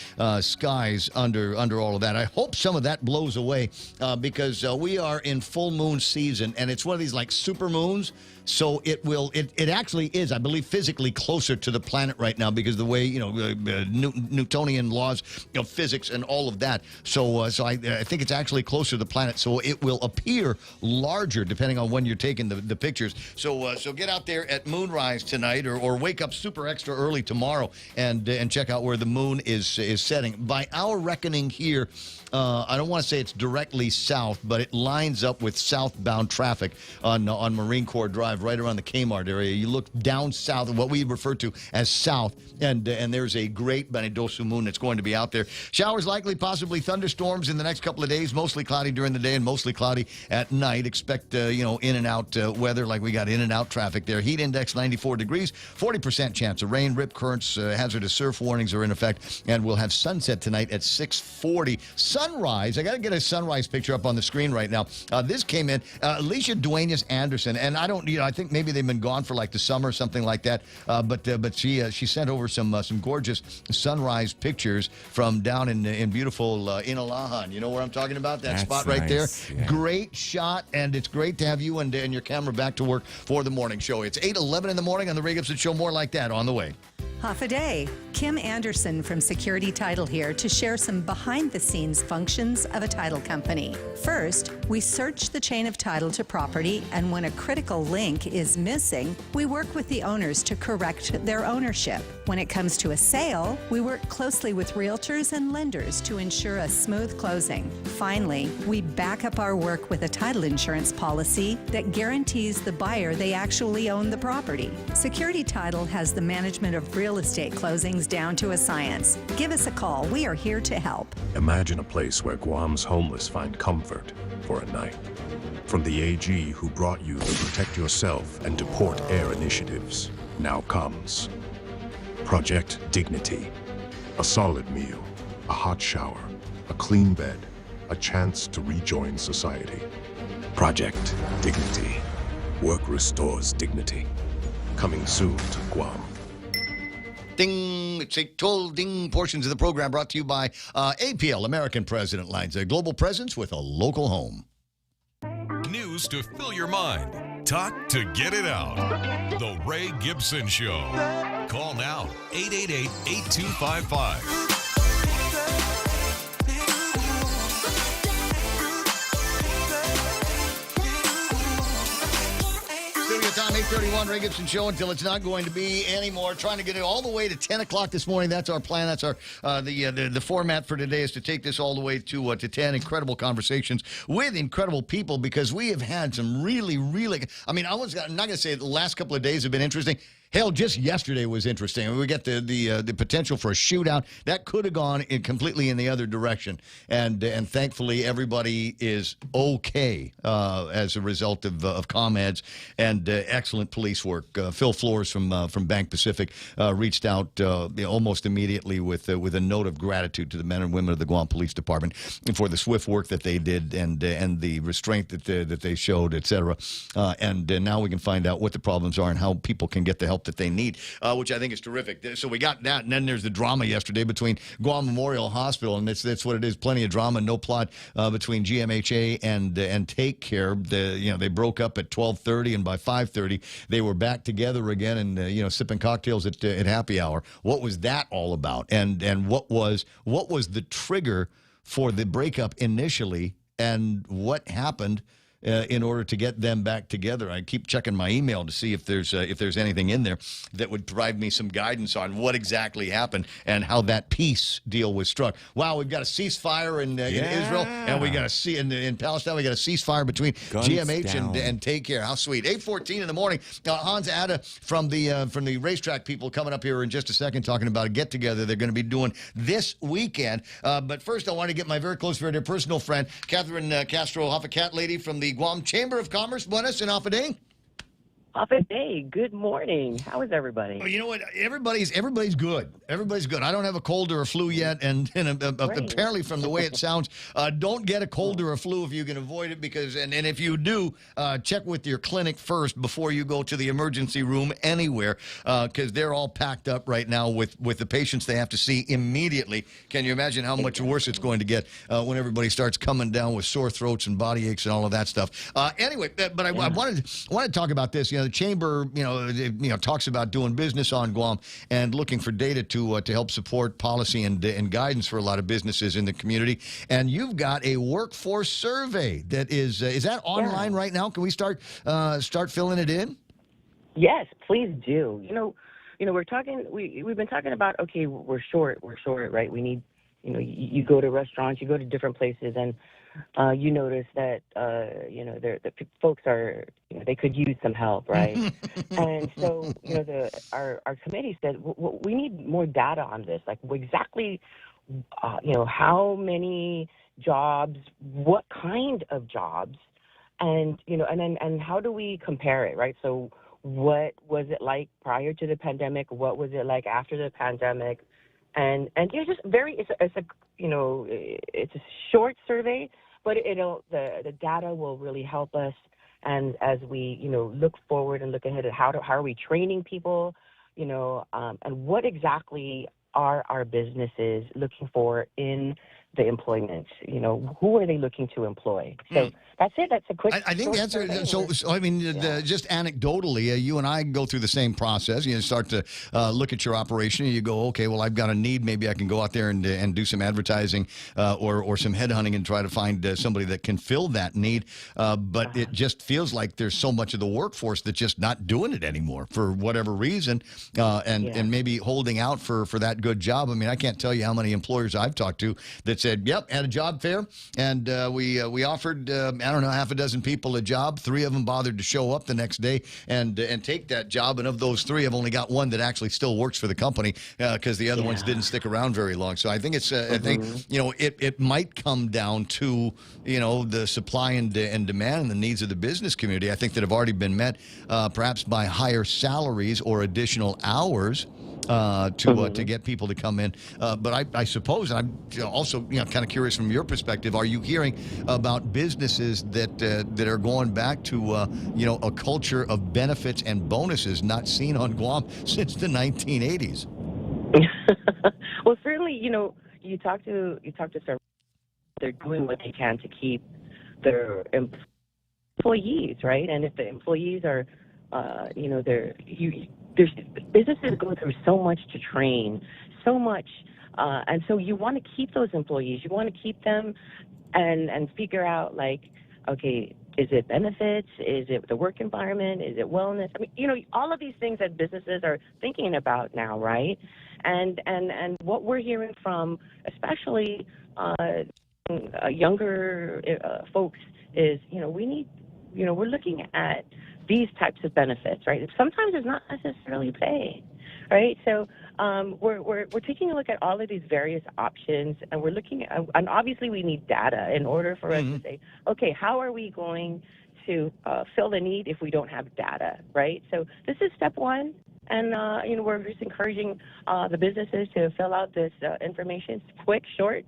skies under all of that. I hope some of that blows away because we are in full moon season, and it's one of these like super moons. So it actually is, I believe, physically closer to the planet right now because of the way, Newtonian laws of physics and all of that. So I think it's actually closer to the planet. So it will appear larger depending on when you're taking the pictures. So get out there at moonrise tonight or wake up super extra early tomorrow and check out where the moon is setting. By our reckoning here, I don't want to say it's directly south, but it lines up with southbound traffic on Marine Corps Drive, right around the Kmart area. You look down south of what we refer to as south, and there's a great Banidosu moon that's going to be out there. Showers likely, possibly thunderstorms in the next couple of days. Mostly cloudy during the day and mostly cloudy at night. Expect in and out weather like we got in and out traffic there. Heat index 94 degrees, 40% chance of rain. Rip currents, hazardous surf warnings are in effect, and we'll have sunset tonight at 6:40. Sunrise, I got to get a sunrise picture up on the screen right now. This came in, Alicia Duenas Anderson, and I think maybe they've been gone for like the summer or something like that. But she sent over some gorgeous sunrise pictures from down in beautiful Inalahan. You know where I'm talking about? That spot right there. Yeah. Great shot, and it's great to have you and your camera back to work for the morning show. It's 8:11 in the morning on the Ray Gibson Show. More like that on the way. Half a day. Kim Anderson from Security Title here to share some behind-the-scenes functions of a title company. First, we search the chain of title to property, and when a critical link is missing, we work with the owners to correct their ownership. When it comes to a sale, we work closely with realtors and lenders to ensure a smooth closing. Finally, we back up our work with a title insurance policy that guarantees the buyer they actually own the property. Security Title has the management of real estate closings down to a science. Give us a call. We are here to help. Imagine a place where Guam's homeless find comfort for a night. From the AG who brought you the Protect Yourself and Deport Air initiatives, now comes Project Dignity. A solid meal, a hot shower, a clean bed, a chance to rejoin society. Project Dignity. Work restores dignity. Coming soon to Guam. Ding. It's a total ding. Portions of the program brought to you by APL, American President Lines, a global presence with a local home. News to fill your mind. Talk to get it out. The Ray Gibson Show. Call now, 888-8255. Time 8:31, Ray Gibson Show until it's not going to be anymore. Trying to get it all the way to 10 o'clock this morning. That's our plan. That's our the format for today is to take this all the way to 10. Incredible conversations with incredible people because we have had some really, I'm not going to say the last couple of days have been interesting. Hell, just yesterday was interesting. We get the potential for a shootout that could have gone completely in the other direction, and thankfully everybody is okay as a result of ComEd's and excellent police work. Phil Flores from Bank Pacific reached out almost immediately with a note of gratitude to the men and women of the Guam Police Department for the swift work that they did and the restraint that they showed, etc. And now we can find out what the problems are and how people can get the help that they need, which I think is terrific. So we got that, and then there's the drama yesterday between Guam Memorial Hospital, and that's what it is, plenty of drama, no plot between GMHA and Take Care. They broke up at 12:30, and by 5:30 they were back together again and sipping cocktails at happy hour. What was that all about? And what was the trigger for the breakup initially, and what happened in order to get them back together? I keep checking my email to see if there's anything in there that would provide me some guidance on what exactly happened and how that peace deal was struck. Wow, we've got a ceasefire in Israel, and we got in Palestine. We got a ceasefire between GMH and Take Care. How sweet! 8:14 in the morning. Hans Ada from the racetrack people coming up here in just a second, talking about a get together they're going to be doing this weekend. But first, I want to get my very close, very dear personal friend, Catherine Castro, Hoffa Cat Lady from the Guam Chamber of Commerce. Buenas and Hoffa Day. Hoffa Day. Good morning. How is everybody? Well, you know what? Everybody's good. Everybody's good. I don't have a cold or a flu yet, and apparently from the way it sounds, don't get a cold or a flu if you can avoid it, because and if you do, check with your clinic first before you go to the emergency room anywhere, because they're all packed up right now with the patients they have to see immediately. Can you imagine how much worse it's going to get when everybody starts coming down with sore throats and body aches and all of that stuff? Anyway, but I wanted to talk about this. The chamber, talks about doing business on Guam and looking for data to help support policy and guidance for a lot of businesses in the community. And you've got a workforce survey that is that online right now? Can we start filling it in? Yes, please do. We're talking. We've been talking about, okay, we're short, right? We need, you go to restaurants, you go to different places, and you notice that the folks are, they could use some help, right? And so our committee said we need more data on this, like exactly how many jobs, what kind of jobs, and and how do we compare it, right? So what was it like prior to the pandemic? What was it like after the pandemic? And just it's a short survey, but the data will really help us. And as we look forward and look ahead at how are we training people, and what exactly are our businesses looking for in the employment? Who are they looking to employ? So that's it. That's a quick. I think the answer. So I mean, just anecdotally, you and I go through the same process. You start to look at your operation, and you go, okay, well, I've got a need. Maybe I can go out there and do some advertising or some headhunting and try to find somebody that can fill that need. But it just feels like there's so much of the workforce that's just not doing it anymore for whatever reason, and maybe holding out for that good job. I mean, I can't tell you how many employers I've talked to that said, yep, had a job fair, and we offered, I don't know, half a dozen people a job. 3 of them bothered to show up the next day and take that job, and of those 3, I've only got 1 that actually still works for the company because the other ones didn't stick around very long. So I think it's, I think, it might come down to, the supply and demand and the needs of the business community, I think, that have already been met perhaps by higher salaries or additional hours to get people to come in. But I suppose, and I'm also kind of curious from your perspective, are you hearing about businesses that are going back to a culture of benefits and bonuses not seen on Guam since the 1980s? Well, certainly, you talk to some, they're doing what they can to keep their employees, right? And if the employees are, there's businesses go through so much to train, so much, and so you want to keep those employees. You want to keep them, and figure out like, okay, is it benefits? Is it the work environment? Is it wellness? I mean, all of these things that businesses are thinking about now, right? And what we're hearing from, especially younger folks, is we need, we're looking at these types of benefits, right? Sometimes it's not necessarily pay, right? So we're taking a look at all of these various options, and we're looking at, and obviously we need data in order for us to say, okay, how are we going to fill the need if we don't have data, right? So this is step one, and we're just encouraging the businesses to fill out this information. It's quick, short,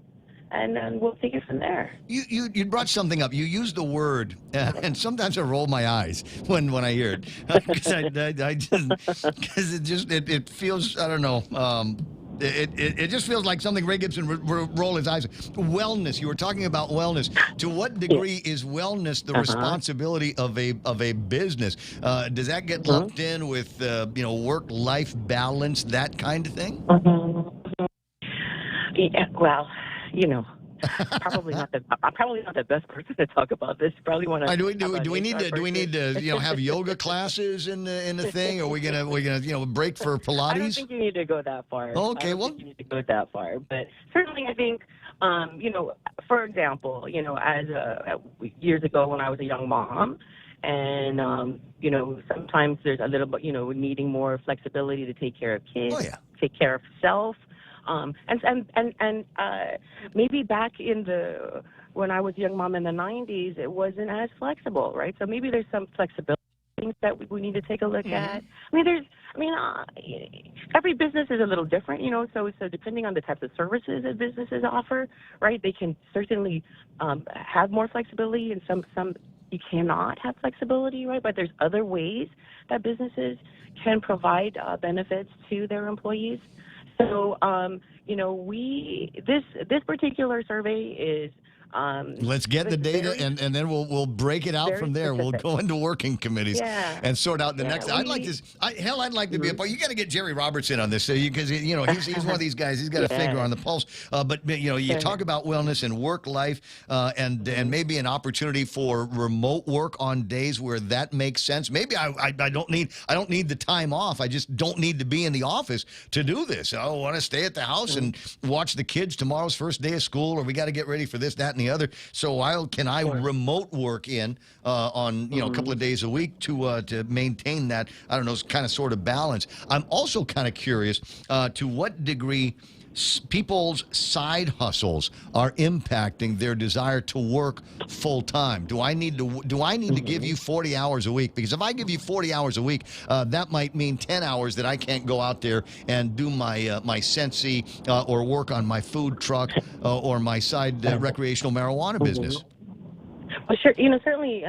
and then we'll take it from there. You brought something up. You used the word, and sometimes I roll my eyes when I hear it, because it feels, I don't know. It just feels like something Ray Gibson would roll his eyes at. Wellness. You were talking about wellness. To what degree is wellness the responsibility of a business? Does that get lumped in with work-life balance, that kind of thing? Yeah, well, probably not the best person to talk about this. Probably want to. Do we need to have yoga classes in the thing? Or are we gonna break for Pilates? I don't think you need to go that far. Okay, you need to go that far. But certainly, I think for example, as years ago when I was a young mom, and sometimes there's a little bit needing more flexibility to take care of kids, take care of self. And maybe back when I was a young mom in the 90s, it wasn't as flexible, right? So maybe there's some flexibility things that we need to take a look at. Every business is a little different, so depending on the types of services that businesses offer, right, they can certainly have more flexibility, and some you cannot have flexibility, right? But there's other ways that businesses can provide benefits to their employees. So, this particular survey is. Let's get the data, and then we'll break it out from there. Specific. We'll go into working committees and sort out the next. I'd like to be a part. You got to get Jerry Robertson on this, because he's one of these guys. He's got a finger on the pulse. But you talk about wellness and work life, and maybe an opportunity for remote work on days where that makes sense. Maybe I don't need the time off. I just don't need to be in the office to do this. I want to stay at the house and watch the kids tomorrow's first day of school, or we got to get ready for this, that, and the other. So can I remote work in on a couple of days a week to maintain that, I don't know, kind of sort of balance. I'm also kind of curious to what degree people's side hustles are impacting their desire to work full time. Do I need to give you 40 hours a week? Because if I give you 40 hours a week, that might mean 10 hours that I can't go out there and do my Sensi or work on my food truck or my side recreational marijuana business. Well, sure. Certainly.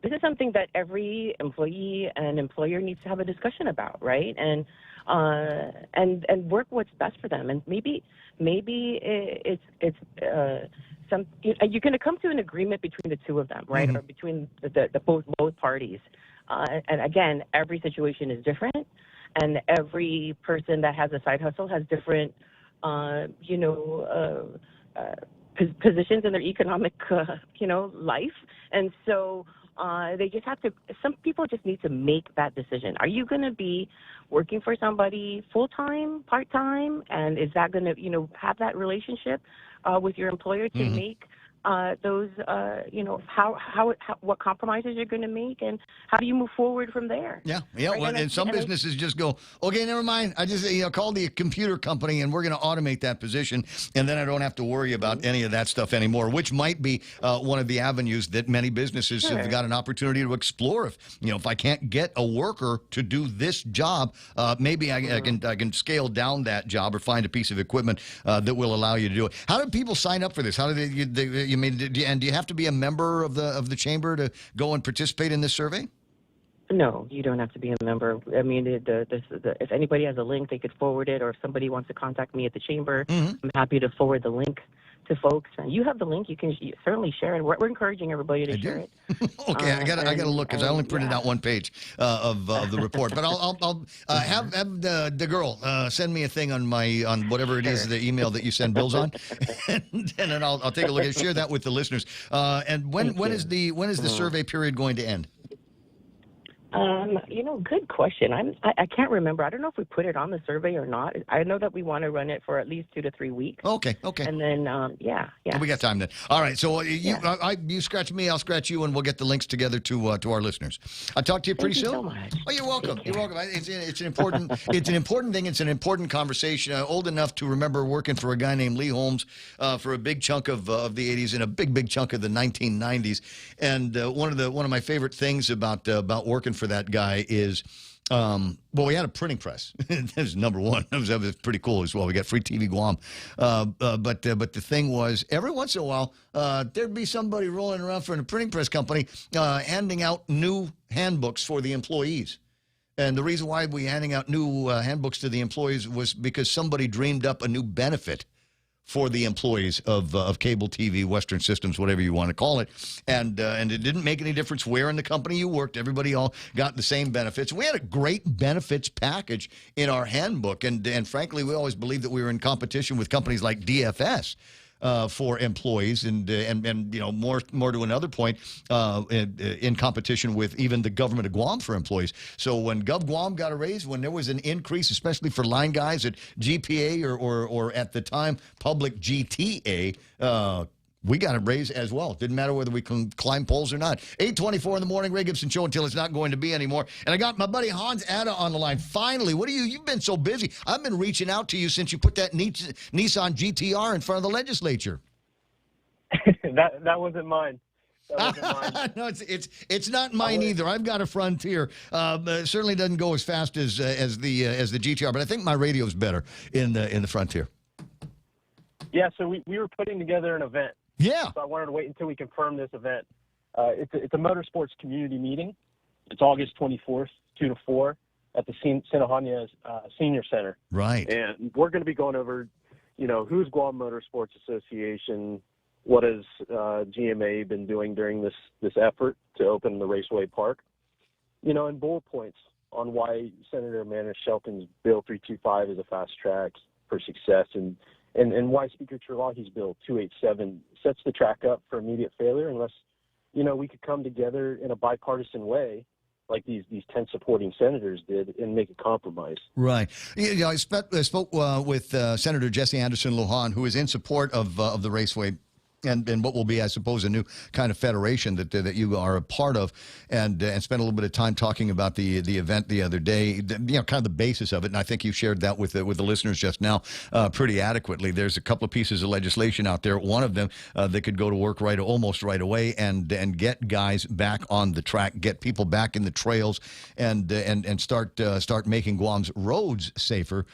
This is something that every employee and employer needs to have a discussion about, right? And work what's best for them. And maybe it's some you're going to come to an agreement between the two of them, right? Or between the both parties. And again, every situation is different, and every person that has a side hustle has different, positions in their economic, life, and so. They just have to, some people just need to make that decision. Are you going to be working for somebody full-time, part-time? And is that going to, have that relationship with your employer to make those, what compromises you're going to make, and how do you move forward from there? Yeah. Right? Well, and some businesses just go, okay, never mind. I just call the computer company, and we're going to automate that position, and then I don't have to worry about any of that stuff anymore. Which might be one of the avenues that many businesses have got an opportunity to explore. If I can't get a worker to do this job, maybe I can scale down that job or find a piece of equipment that will allow you to do it. How do people sign up for this? How do they do you have to be a member of the chamber to go and participate in this survey? No, you don't have to be a member. I mean, if anybody has a link, they could forward it, or if somebody wants to contact me at the chamber, I'm happy to forward the link to folks. You have the link. You can certainly share it. We're encouraging everybody to share it. Okay, I got to look because I only printed out one page of the report. But I'll have the girl send me a thing on whatever it is, the email that you send bills on, and then I'll take a look at it. Share that with the listeners. And when is the survey period going to end? Good question. I can't remember. I don't know if we put it on the survey or not. I know that we want to run it for at least 2 to 3 weeks. Okay. And then, yeah. Well, we got time then. All right. So you scratch me, I'll scratch you, and we'll get the links together to our listeners. I'll talk to you pretty soon. Thank you so much. Oh, you're welcome. You're welcome. It's an important thing. It's an important conversation. Old enough to remember working for a guy named Lee Holmes for a big chunk of the 80s and a big chunk of the 1990s. And one of my favorite things about working for that guy is, we had a printing press. That was number one. That was pretty cool as well. We got free TV Guam. But the thing was, every once in a while, there'd be somebody rolling around for a printing press company handing out new handbooks for the employees. And the reason why we handing out new handbooks to the employees was because somebody dreamed up a new benefit for the employees of cable TV, Western Systems, whatever you want to call it. And it didn't make any difference where in the company you worked. Everybody all got the same benefits. We had a great benefits package in our handbook. And frankly, we always believed that we were in competition with companies like DFS. For employees and more to another point, in competition with even the government of Guam for employees. So when Gov Guam got a raise, when there was an increase, especially for line guys at GPA or at the time public GTA, we got a raise as well. Didn't matter whether we can climb poles or not. 8:24 in the morning, Ray Gibson Show until it's not going to be anymore. And I got my buddy Hans Ada on the line. Finally, you've been so busy. I've been reaching out to you since you put that Nissan GTR in front of the legislature. That wasn't mine. No, it's not mine either. I've got a Frontier. It certainly doesn't go as fast as the GTR, but I think my radio's better in the Frontier. Yeah, so we were putting together an event. Yeah. So I wanted to wait until we confirm this event. It's a motorsports community meeting. It's August 24th, 2 to 4 at the Sinahania Senior Center. Right. And we're going to be going over, who's Guam Motorsports Association, what has GMA been doing during this effort to open the Raceway Park, and bullet points on why Senator Amanda Shelton's Bill 325 is a fast track for success and why Speaker Terlahi's Bill 287 sets the track up for immediate failure unless, we could come together in a bipartisan way like these 10 supporting senators did and make a compromise. Right. I spoke with Senator Jesse Anderson Lujan, who is in support of the Raceway and what will be, I suppose, a new kind of federation that you are a part of, and spent a little bit of time talking about the event the other day, kind of the basis of it, and I think you shared that with the listeners just now pretty adequately. There's a couple of pieces of legislation out there. One of them that could go to work almost right away and get guys back on the track, get people back in the trails, and start making Guam's roads safer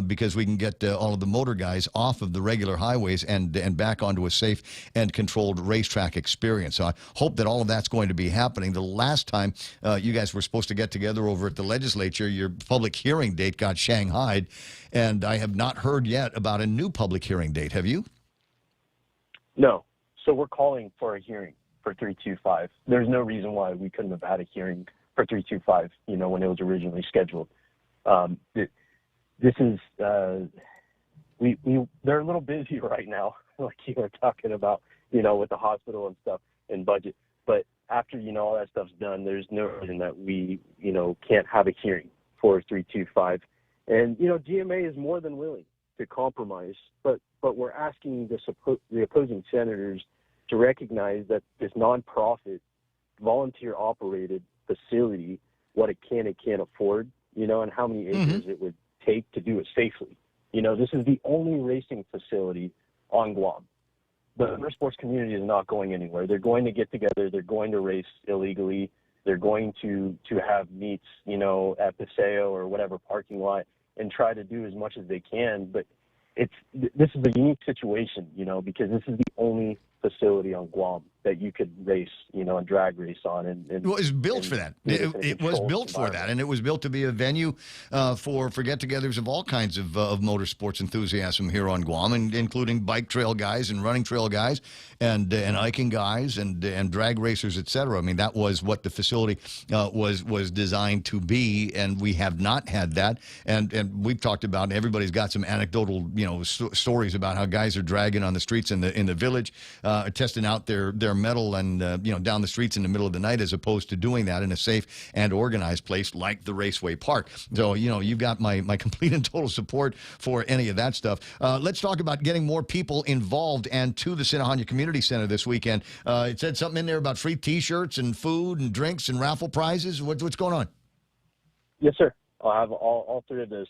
because we can get all of the motor guys off of the regular highways and back onto a safe and controlled racetrack experience. So I hope that all of that's going to be happening. The last time you guys were supposed to get together over at the legislature, your public hearing date got shanghaied, and I have not heard yet about a new public hearing date. Have you? No. So we're calling for a hearing for 325. There's no reason why we couldn't have had a hearing for 325, when it was originally scheduled. This is, they're a little busy right now, like you were talking about, with the hospital and stuff and budget. But after, all that stuff's done, there's no reason that we, can't have a hearing for 325. And, GMA is more than willing to compromise, but we're asking the opposing senators to recognize that this nonprofit, volunteer-operated facility, what it can and can't afford, and how many acres it would take to do it safely. This is the only racing facility on Guam. The motorsports community is not going anywhere. They're going to get together. They're going to race illegally. They're going to have meets, at Paseo or whatever parking lot and try to do as much as they can. But this is a unique situation, because this is the only facility on Guam that you could race, and drag race on. And it was built for that. It was built for that, and it was built to be a venue for get-togethers of all kinds of motorsports enthusiasm here on Guam, and including bike trail guys and running trail guys and hiking guys and drag racers, etc. I mean, that was what the facility was designed to be, and we have not had that. And we've talked about, and everybody's got some anecdotal, stories about how guys are dragging on the streets in the village, testing out their metal and down the streets in the middle of the night, as opposed to doing that in a safe and organized place like the Raceway Park. So you've got my complete and total support for any of that stuff. Let's talk about getting more people involved and to the Sinahanya Community Center this weekend. It said something in there about free T-shirts and food and drinks and raffle prizes. What's going on? Yes, sir. I'll have all three of those.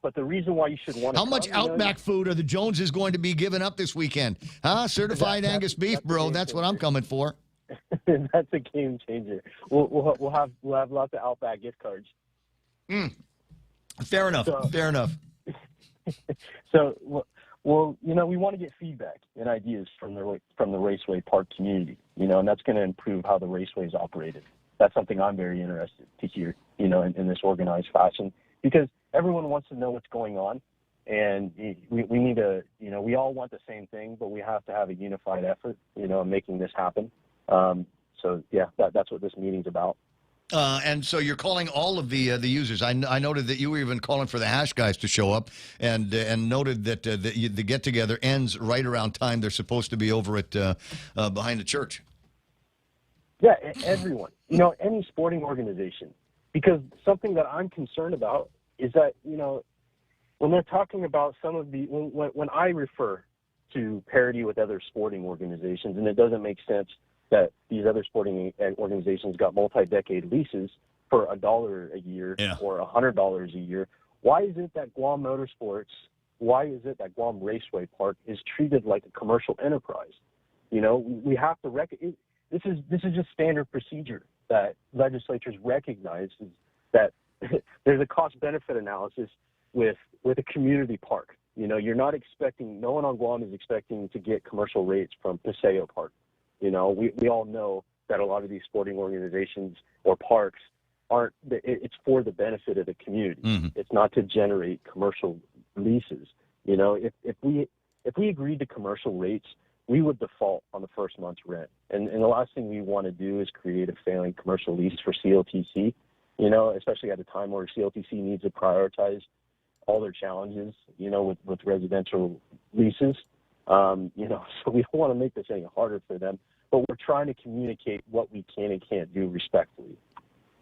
But the reason why you should want to How much Outback food are the Joneses going to be giving up this weekend? Huh? Certified Angus beef, bro. That's what I'm coming for. That's a game changer. We'll have lots of Outback gift cards. Fair enough. Fair enough. So, we want to get feedback and ideas from the Raceway Park community, and that's going to improve how the Raceway is operated. That's something I'm very interested to hear, in this organized fashion, because everyone wants to know what's going on, and we need to, we all want the same thing, but we have to have a unified effort, in making this happen. So yeah, that's what this meeting's about. And so you're calling all of the users. I noted that you were even calling for the hash guys to show up, and noted that the get together ends right around time they're supposed to be over at behind the church. Yeah, everyone. Any sporting organization, because something that I'm concerned about is that when they're talking about some of the when I refer to parity with other sporting organizations, and it doesn't make sense that these other sporting organizations got multi-decade leases for $1 a year or $100 a year. Why is it that Guam Motorsports, why is it that Guam Raceway Park is treated like a commercial enterprise? We have to recognize this is just standard procedure that legislatures recognize, is that there's a cost-benefit analysis with a community park. You're not expecting, no one on Guam is expecting to get commercial rates from Paseo Park. We all know that a lot of these sporting organizations or parks it's for the benefit of the community. Mm-hmm. It's not to generate commercial leases. If we agreed to commercial rates, we would default on the first month's rent. And the last thing we want to do is create a failing commercial lease for CLTC, especially at a time where CLTC needs to prioritize all their challenges, with residential leases. So we don't want to make this any harder for them, but we're trying to communicate what we can and can't do respectfully.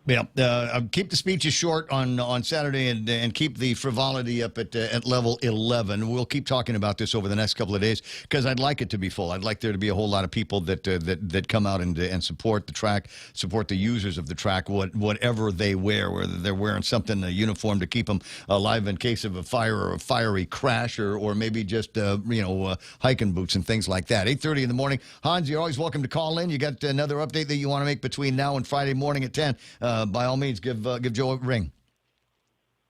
Yeah, keep the speeches short on Saturday and keep the frivolity up at level 11. We'll keep talking about this over the next couple of days because I'd like it to be full. I'd like there to be a whole lot of people that come out and support the track, support the users of the track, whatever they wear, whether they're wearing something, a uniform to keep them alive in case of a fire or a fiery crash, or maybe just hiking boots and things like that. 8:30 in the morning. Hans, you're always welcome to call in. You got another update that you want to make between now and Friday morning at 10. By all means, give Joe a ring.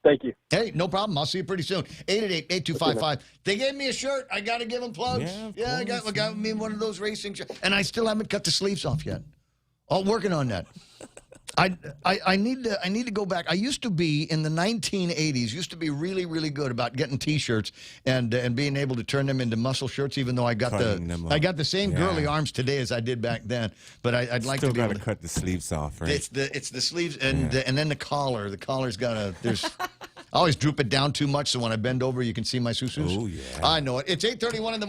Thank you. Hey, no problem. I'll see you pretty soon. 888-8255. They gave me a shirt. I got to give them plugs. Yeah, I got me one of those racing shirts. And I still haven't cut the sleeves off yet. I'm working on that. I need to go back. I used to be in the 1980s. Used to be really, really good about getting T-shirts and being able to turn them into muscle shirts. Even though I got the same girly arms today as I did back then. But I'd like to be able to cut the sleeves off. Right? It's the sleeves and then the collar. The collar's got there's. I always droop it down too much, so when I bend over, you can see my susus. Oh, yeah. I know it. It's 8:31 in the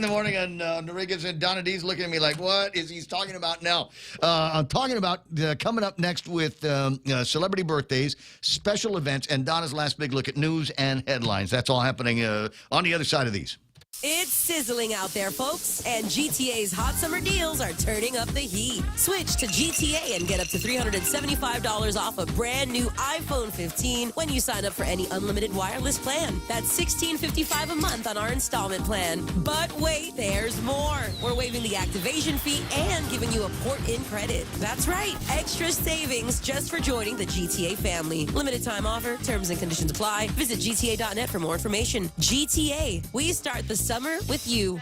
morning, and the Ray and Donna D's looking at me like, what is he talking about now? I'm talking about coming up next with celebrity birthdays, special events, and Donna's last big look at news and headlines. That's all happening on the other side of these. It's sizzling out there, folks, and GTA's hot summer deals are turning up the heat. Switch to GTA and get up to $375 off a brand new iPhone 15 when you sign up for any unlimited wireless plan. That's $16.55 a month on our installment plan. But wait, there's more. We're waiving the activation fee and giving you a port-in credit. That's right, extra savings just for joining the GTA family. Limited time offer, terms and conditions apply. Visit GTA.net for more information. GTA, we start the summer with you.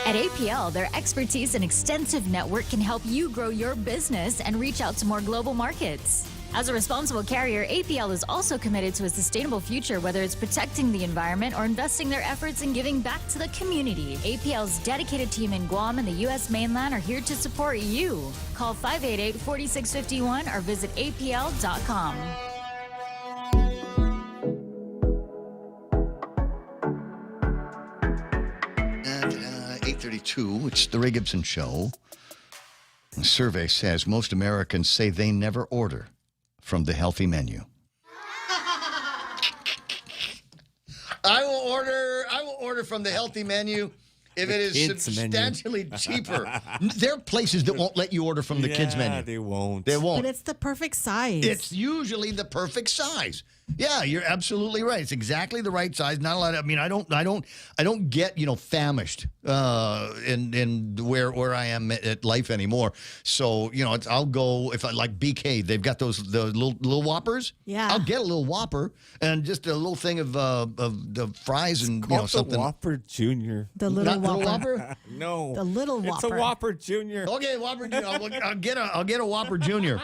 At APL, their expertise and extensive network can help you grow your business and reach out to more global markets. As a responsible carrier, APL is also committed to a sustainable future, whether it's protecting the environment or investing their efforts in giving back to the community. APL's dedicated team in Guam and the U.S. mainland are here to support you. Call 588-4651 or visit apl.com. At 8:32, it's the Ray Gibson Show. The survey says most Americans say they never order from the healthy menu. I will order from the healthy menu if it is substantially cheaper. There are places that won't let you order from the kids menu. They won't. They won't. But it's the perfect size. It's usually the perfect size. Yeah, you're absolutely right. It's exactly the right size. Not a lot. I mean, I don't get famished in where I am at life anymore. So I'll go if I like BK. They've got the little Whoppers. Yeah, I'll get a little Whopper and just a little thing of the fries and something. The Whopper Junior. The little Not Whopper. Whopper. No, the little Whopper. It's a Whopper Junior. Okay, Whopper Junior. I'll get a Whopper Junior.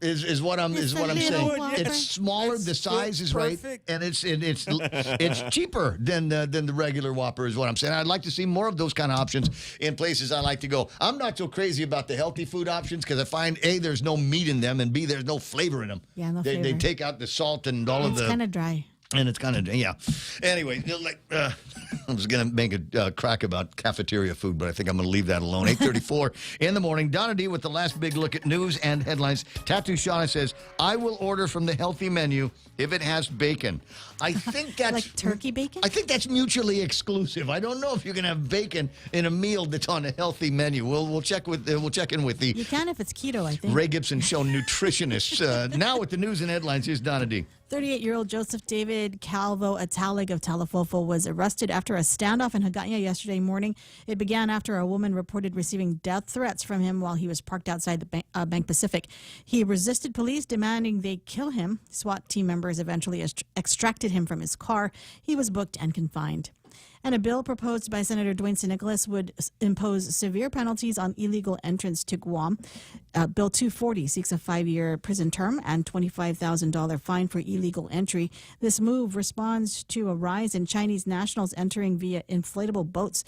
Is what I'm saying. Whopper. It's smaller, the size is right, and it's cheaper than the regular Whopper is what I'm saying. I'd like to see more of those kind of options in places I like to go. I'm not so crazy about the healthy food options because I find A, there's no meat in them, and B, there's no flavor in them. Yeah, no They flavor. take out the salt and all of the. It's kind of dry. And it's kind of, yeah. Anyway, I was going to make a crack about cafeteria food, but I think I'm going to leave that alone. 8:34 in the morning. Donna D with the last big look at news and headlines. Tattoo Shauna says, I will order from the healthy menu if it has bacon. I think that's... Like turkey bacon? I think that's mutually exclusive. I don't know if you can have bacon in a meal that's on a healthy menu. We'll check in with the... You can if it's keto, I think. Ray Gibson Show nutritionist. Now with the news and headlines, here's Donna D. 38-year-old Joseph David Calvo Atalig of Talafofo was arrested after a standoff in Hagåtña yesterday morning. It began after a woman reported receiving death threats from him while he was parked outside the Bank Pacific. He resisted police demanding they kill him. SWAT team members eventually extracted him from his car. He was booked and confined. And a bill proposed by Senator Dwayne St. Nicholas would impose severe penalties on illegal entrance to Guam. Bill 240 seeks a 5-year prison term and $25,000 fine for illegal entry. This move responds to a rise in Chinese nationals entering via inflatable boats.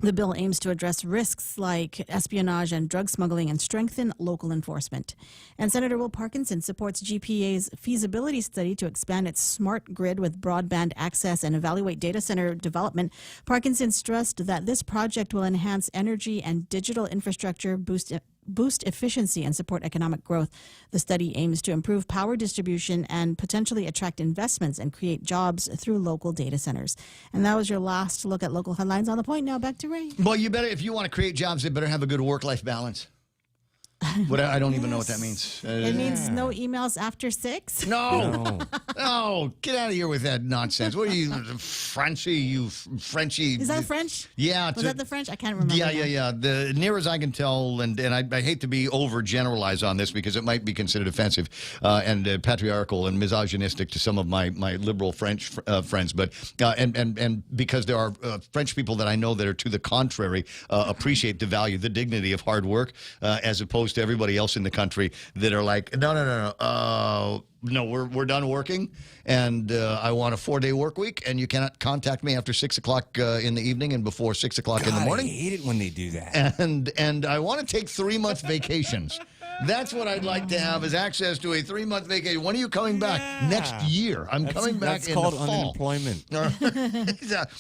The bill aims to address risks like espionage and drug smuggling and strengthen local enforcement. And Senator Will Parkinson supports GPA's feasibility study to expand its smart grid with broadband access and evaluate data center development. Parkinson stressed that this project will enhance energy and digital infrastructure, boost efficiency, and support economic growth. The study aims to improve power distribution and potentially attract investments and create jobs through local data centers. And that was your last look at local headlines on The Point. Now back to Ray. Well, you better, if you want to create jobs, they better have a good work-life balance. I don't even know what that means. It means no emails after 6? No. No, get out of here with that nonsense. What are you, Frenchy? Is that French? Yeah. Was that the French? I can't remember. Yeah. The near as I can tell, and I hate to be overgeneralize on this because it might be considered offensive and patriarchal and misogynistic to some of my liberal French friends, but and because there are French people that I know that are to the contrary, appreciate the value, the dignity of hard work, as opposed to everybody else in the country that are like, no, we're done working, and I want a 4-day work week, and you cannot contact me after 6 o'clock in the evening and before 6 o'clock in the morning. I hate it when they do that. And I want to take 3-month vacations. That's what I'd like to have, is access to a 3-month vacation. When are you coming back? Next year. I'm coming back in the fall. That's called unemployment.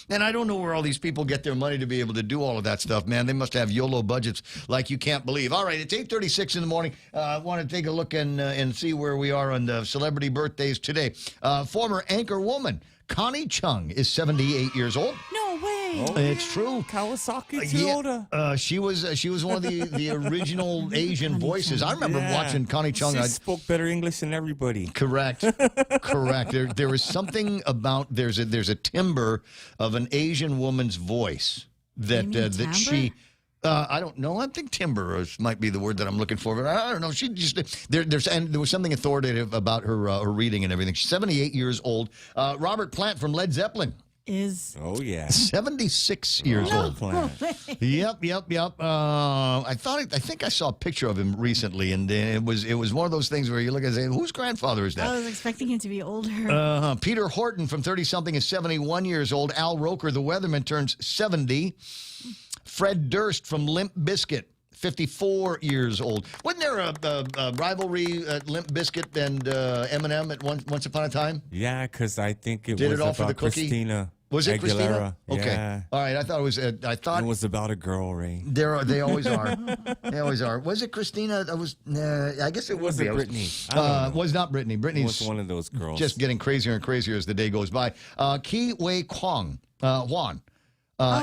And I don't know where all these people get their money to be able to do all of that stuff, man. They must have YOLO budgets like you can't believe. All right, it's 8:36 in the morning. I want to take a look and see where we are on the celebrity birthdays today. Former anchor woman Connie Chung is 78 years old. No way. Oh, it's true. Kawasaki Toyota. She was one of the original Asian voices. I remember watching Connie Chung. She spoke better English than everybody. Correct. There is something about there's a timbre of an Asian woman's voice that she. I don't know. I think timbre might be the word that I'm looking for, but I don't know. She just there was something authoritative about her reading and everything. She's 78 years old. Robert Plant from Led Zeppelin is. Oh, yeah. 76 years old. Planet. Yep. I think I saw a picture of him recently, and it was one of those things where you look and say, whose grandfather is that? I was expecting him to be older. Peter Horton from 30-something is 71 years old. Al Roker, the weatherman, turns 70. Fred Durst from Limp Bizkit, 54 years old. Wasn't there a rivalry, Limp Bizkit and Eminem at once upon a time? Yeah, because I think it Did was it all for the about cookie? Christina. Was it Aguilera. Christina? Okay. Yeah. All right. I thought it was. It was about a girl, Ray. They always are. They always are. Was it Christina? I guess it was be. Brittany. Was not Brittany. Brittany's was one of those girls. Just getting crazier and crazier as the day goes by. Ki Wei Huan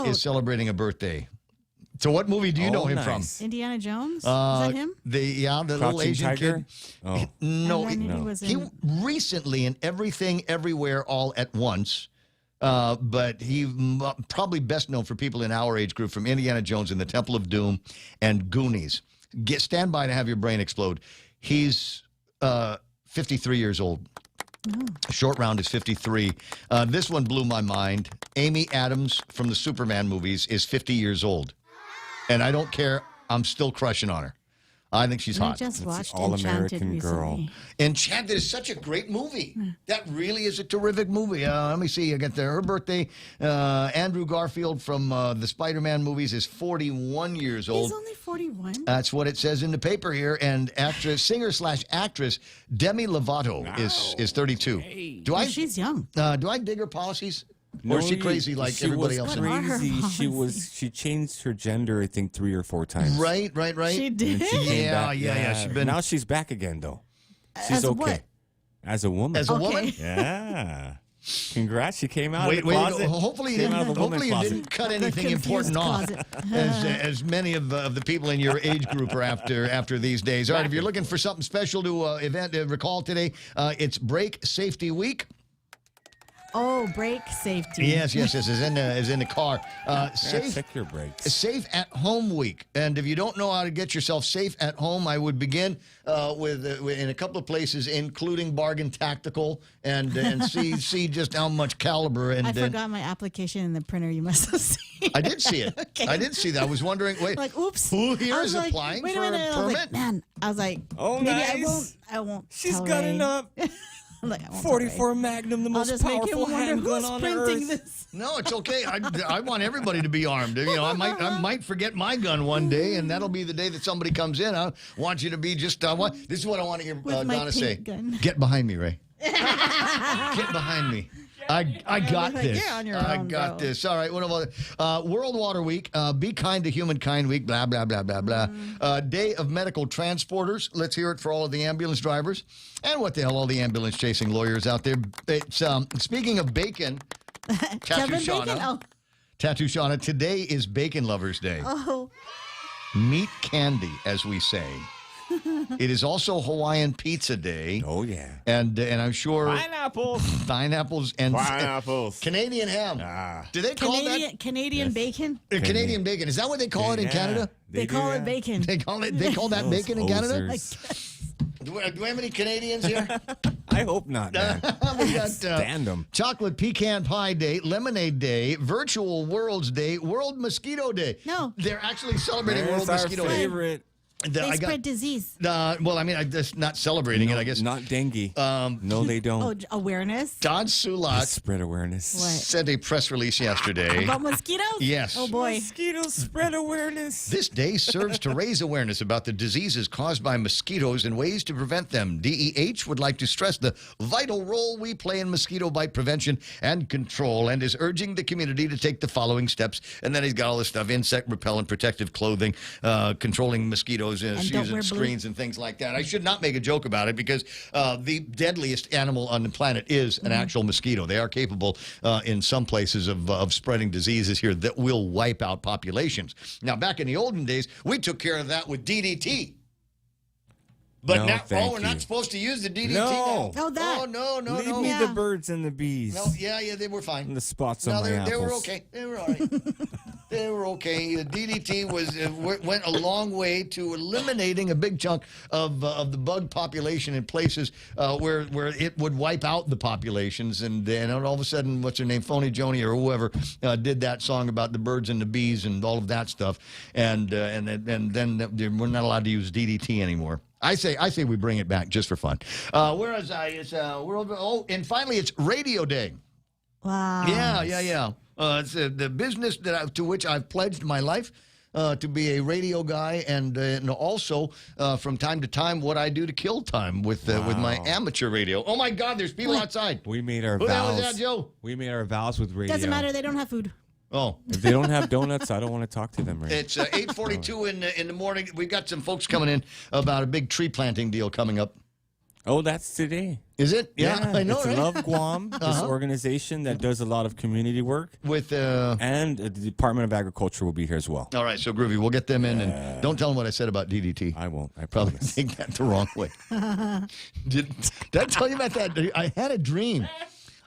is celebrating a birthday. So what movie do you know him from? Indiana Jones? Is that him? The little Asian Tiger? kid. Oh. No, he recently in Everything, Everywhere, All at Once. But he probably best known for people in our age group from Indiana Jones and the Temple of Doom and Goonies. Stand by to have your brain explode. He's 53 years old. Short round is 53. This one blew my mind. Amy Adams from the Superman movies is 50 years old. And I don't care. I'm still crushing on her. I think she's hot. I just watched All-American Enchanted girl. recently. Enchanted is such a great movie. That really is a terrific movie. Let me see. I got her birthday. Andrew Garfield from the Spider-Man movies is 41 years old. He's only 41. That's what it says in the paper here. And singer/actress Demi Lovato is 32. Hey. Do I? She's young. Do I dig her policies? Or is she crazy like everybody else? She was crazy. She changed her gender, I think, 3 or 4 times. Right. She did. Yeah. Now she's back again, though. She's okay. What? As a woman. As a woman? Yeah. Congrats, she came out of the Wait, closet. hopefully you didn't cut anything important off, as many of the people in your age group are after these days. All right, if you're looking for something special to recall today, it's Brake Safety Week. Oh, brake safety. Yes, is in the car. Check your brakes. Safe at Home Week, and if you don't know how to get yourself safe at home, I would begin with in a couple of places, including Bargain Tactical, and see just how much caliber. And I forgot my application in the printer. You must have seen. I did see it. Okay. I did see that. I was wondering. Wait, like, oops. Who here I is was like, applying wait for a minute. a permit? I was like, man, I was like, oh, maybe nice. I won't. She's tell gunning Ray. up. Like, I won't 44 Magnum, the most powerful handgun on earth. This? No, it's okay. I want everybody to be armed. I might forget my gun one day, and that'll be the day that somebody comes in. I want you to be just. This is what I want to hear Donna say. Gun. Get behind me, Ray. Get behind me. I got this. You're on your I own, got bro. this. All right. What about World Water Week? Be Kind to Humankind Week. Blah blah blah blah blah. Day of Medical Transporters. Let's hear it for all of the ambulance drivers and what the hell, all the ambulance chasing lawyers out there. It's speaking of bacon. Kevin Tattoo Bacon. Oh. Tattoo Shauna. Today is Bacon Lovers Day. Oh. Meat candy, as we say. It is also Hawaiian Pizza Day. Oh, yeah. And I'm sure... Pineapples and Pineapples. Canadian ham. Do they call that... Canadian bacon? Canadian bacon. Is that what they call it in Canada? They call it bacon. They call that bacon in Canada? Do we have any Canadians here? I hope not, man. We got Stand them. Chocolate Pecan Pie Day, Lemonade Day, Virtual Worlds Day, World Mosquito Day. No. They're actually celebrating World our Mosquito Day. favorite. They spread disease. Well, I mean, I'm just not celebrating it, I guess. Not dengue. No, they don't. Oh, awareness? Don Sulat spread awareness. What? sent a press release yesterday. About mosquitoes? Yes. Oh, boy. Mosquitoes spread awareness. This day serves to raise awareness about the diseases caused by mosquitoes and ways to prevent them. DEH would like to stress the vital role we play in mosquito bite prevention and control and is urging the community to take the following steps. And then he's got all this stuff, insect repellent, protective clothing, controlling mosquitoes, using screens and things like that. I should not make a joke about it because the deadliest animal on the planet is an actual mosquito. They are capable in some places of spreading diseases here that will wipe out populations. Now, back in the olden days, we took care of that with DDT. But now, we're not supposed to use the DDT now. Oh, that. Oh, no. Leave me the birds and the bees. No, yeah, they were fine. And the spots on my apples. They were okay. They were all right. they were okay. DDT went a long way to eliminating a big chunk of the bug population in places where it would wipe out the populations. And then all of a sudden, what's her name, Phony Joni or whoever, did that song about the birds and the bees and all of that stuff. And then we're not allowed to use DDT anymore. I say we bring it back just for fun. Whereas and finally it's Radio Day. Wow. Yeah. It's the business to which I've pledged my life to be a radio guy, and also from time to time what I do to kill time with my amateur radio. Oh my God, there's people outside. We made our vows. Who the hell is that, Joe? We made our vows with radio. Doesn't matter. They don't have food. Oh, if they don't have donuts, I don't want to talk to them. Right? It's 8:42 in the morning. We've got some folks coming in about a big tree planting deal coming up. Oh, that's today. Is it? Yeah, I know. It's right? Love Guam, this organization that does a lot of community work. With and the Department of Agriculture will be here as well. All right, so groovy. We'll get them in, and don't tell them what I said about DDT. I won't. I probably promise. take that the wrong way. Did I tell you about that? I had a dream.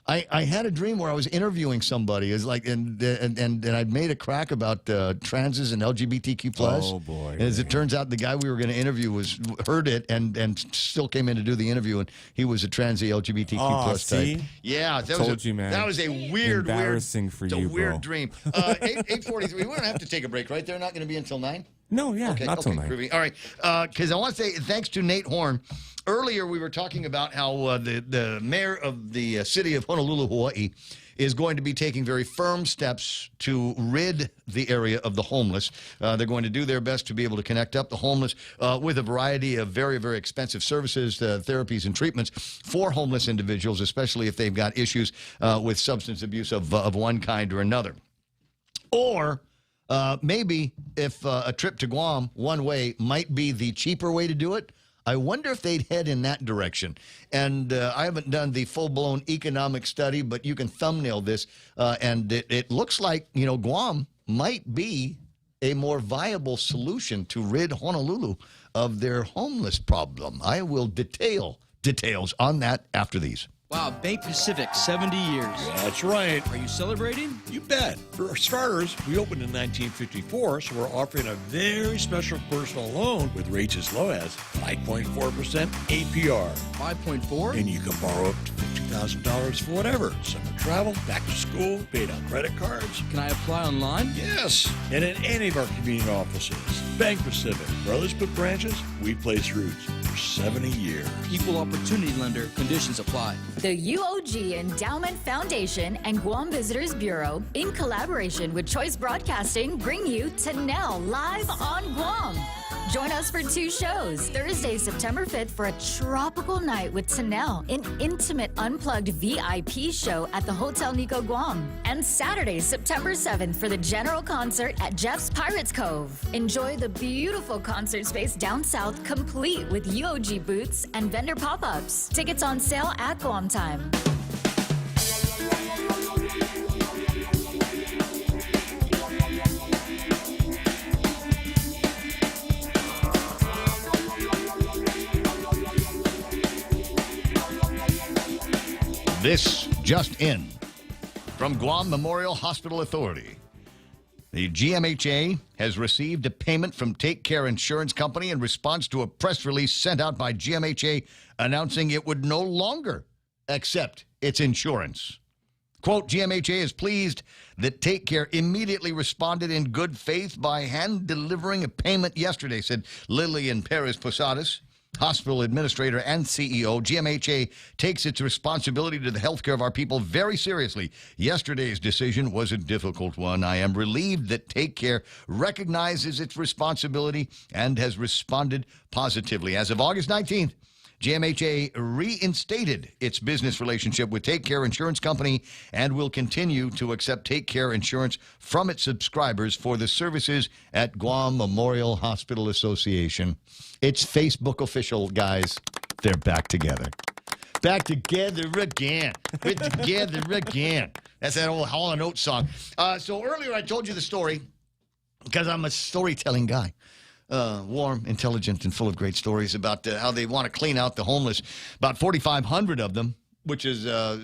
I had a dream where I was interviewing somebody. It's like, and I'd made a crack about transes and LGBTQ+. Oh, boy. And as it turns out, the guy we were going to interview heard it and still came in to do the interview, and he was a transy LGBTQ+ type. Yeah, that told you, man. That was a weird, embarrassing for you, weird bro. dream. 8:43. We don't have to take a break, right? They're not going to be until 9. No, yeah, okay, not till 9. Groovy. All right, because I want to say thanks to Nate Horn. Earlier, we were talking about how the mayor of the city of Honolulu, Hawaii, is going to be taking very firm steps to rid the area of the homeless. They're going to do their best to be able to connect up the homeless with a variety of very, very expensive services, therapies, and treatments for homeless individuals, especially if they've got issues with substance abuse of one kind or another. Or maybe if a trip to Guam one way might be the cheaper way to do it, I wonder if they'd head in that direction. And I haven't done the full-blown economic study, but you can thumbnail this. And it looks like, Guam might be a more viable solution to rid Honolulu of their homeless problem. I will details on that after these. Wow, Bank Pacific, 70 years. That's right. Are you celebrating? You bet. For starters, we opened in 1954, so we're offering a very special personal loan with rates as low as 5.4% APR. 5.4? And you can borrow up to $50,000 for whatever. Summer travel, back to school, paid on credit cards. Can I apply online? Yes, and in any of our convenient offices. Bank Pacific. For others put branches, we place routes for 70 years. Equal opportunity lender. Conditions apply. The UOG Endowment Foundation and Guam Visitors Bureau, in collaboration with Choice Broadcasting, bring you Tanel live on Guam. Join us for 2 shows. Thursday, September 5th for a tropical night with Tanel, an intimate unplugged VIP show at the Hotel Nico Guam. And Saturday, September 7th for the general concert at Jeff's Pirates Cove. Enjoy the beautiful concert space down south, complete with UOG booths and vendor pop-ups. Tickets on sale at Guam time. This just in from Guam Memorial Hospital Authority. The GMHA has received a payment from Take Care Insurance Company in response to a press release sent out by GMHA announcing it would no longer accept its insurance. Quote, GMHA is pleased that Take Care immediately responded in good faith by hand-delivering a payment yesterday, said Lillian Perez-Posadas, hospital administrator and CEO. GMHA takes its responsibility to the health care of our people very seriously. Yesterday's decision was a difficult one. I am relieved that Take Care recognizes its responsibility and has responded positively. As of August 19th, GMHA reinstated its business relationship with Take Care Insurance Company and will continue to accept Take Care Insurance from its subscribers for the services at Guam Memorial Hospital Association. It's Facebook official, guys. They're back together. Back together again. We're together again. That's that old Hall & Oates song. So earlier I told you the story because I'm a storytelling guy. Warm, intelligent, and full of great stories about how they want to clean out the homeless. About 4,500 of them which is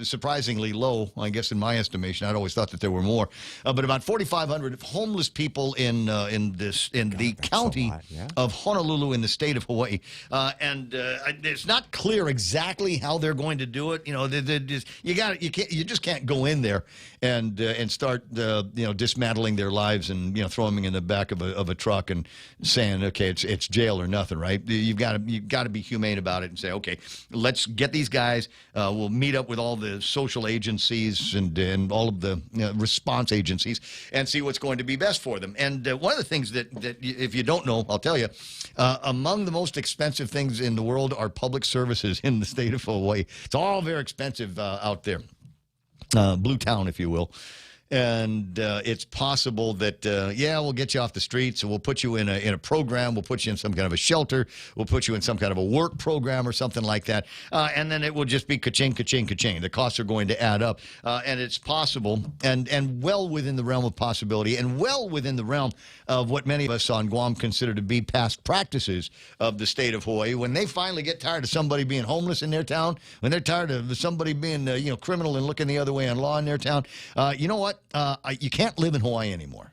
surprisingly low, I guess, in my estimation. I'd always thought that there were more. But about 4,500 homeless people in the county of Honolulu in the state of Hawaii. And it's not clear exactly how they're going to do it. You know, you just can't go in there and start dismantling their lives and throw them in the back of a truck and saying, okay, it's jail or nothing, right? You've got to be humane about it and say, okay, let's get these guys. We'll meet up with all the social agencies and all of the response agencies and see what's going to be best for them. And one of the things that if you don't know, I'll tell you, among the most expensive things in the world are public services in the state of Hawaii. It's all very expensive out there. Blue town, if you will. And it's possible that, we'll get you off the streets, and we'll put you in a program. We'll put you in some kind of a shelter. We'll put you in some kind of a work program or something like that. And then it will just be ka-ching, ka-ching, ka-ching. The costs are going to add up. And it's possible and well within the realm of possibility and well within the realm of what many of us on Guam consider to be past practices of the state of Hawaii. When they finally get tired of somebody being homeless in their town, when they're tired of somebody being criminal and looking the other way on law in their town, you know what? You can't live in Hawaii anymore.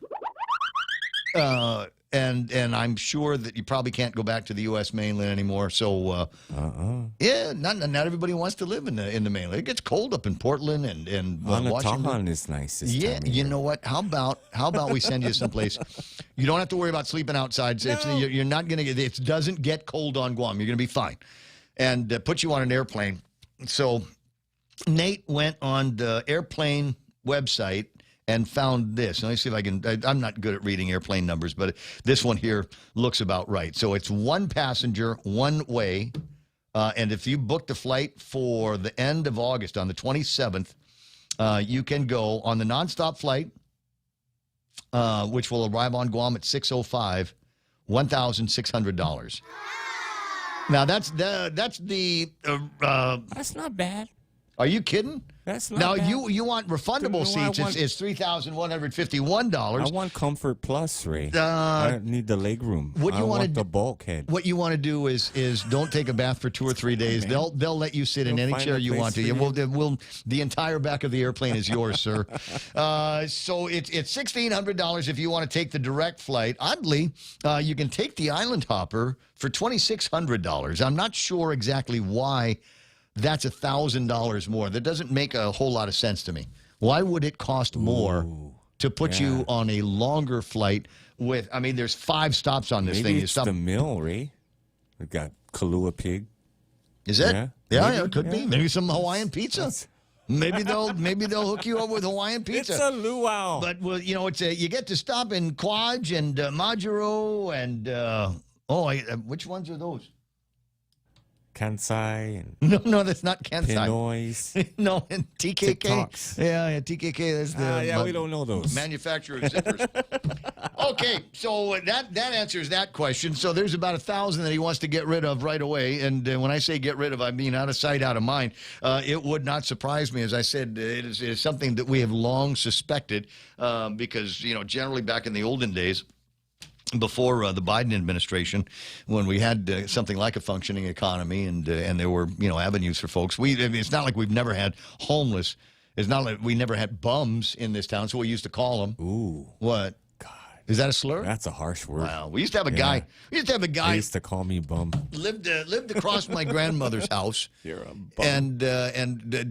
And I'm sure that you probably can't go back to the U.S. mainland anymore. So, not everybody wants to live in the mainland. It gets cold up in Portland and Washington. is nice. You know what? How about we send you someplace? You don't have to worry about sleeping outside. You're not going to get. It doesn't get cold on Guam. You're going to be fine. And put you on an airplane. So, Nate went on the airplane website and found this. Let me see if I can. I'm not good at reading airplane numbers, but this one here looks about right. So it's one passenger, one way. And if you booked a flight for the end of August on the 27th, you can go on the nonstop flight, which will arrive on Guam at 6:05, $1,600. Now that's not bad. Are you kidding? That's not now bad. you want refundable seats? It's $3,151. I want Comfort Plus, Ray. I don't need the leg room. I want the bulkhead. What you want to do is don't take a bath for 2 or 3 days. They'll let you sit in any chair you want to. The entire back of the airplane is yours, sir. So it's $1,600 if you want to take the direct flight. Oddly, you can take the Island Hopper for $2,600. I'm not sure exactly why. That's $1,000 more. That doesn't make a whole lot of sense to me. Why would it cost more to put you on a longer flight with, there's 5 stops on this thing. Maybe it's the meal, Ray. We got Kahlua pig. Is it? Yeah, it could be. Maybe some Hawaiian pizza. Maybe they'll hook you up with Hawaiian pizza. It's a luau. But you get to stop in Quaj and Majuro and which ones are those? Kansai and no, that's not Kansai. Pinoys. No, and TKK. TikToks. Yeah, TKK. That's the we don't know those. Manufacturer of zippers. Okay, so that answers that question. So there's about 1,000 that he wants to get rid of right away. And when I say get rid of, I mean out of sight, out of mind. It would not surprise me. As I said, it is something that we have long suspected because, generally back in the olden days, before the Biden administration, when we had something like a functioning economy and there were avenues for folks, it's not like we've never had homeless. It's not like we never had bums in this town. So we used to call them. Ooh, what? Is that a slur? That's a harsh word. Wow. We used to have a guy. We used to have a guy. They used to call me bum. Lived across my grandmother's house. You're a bum. And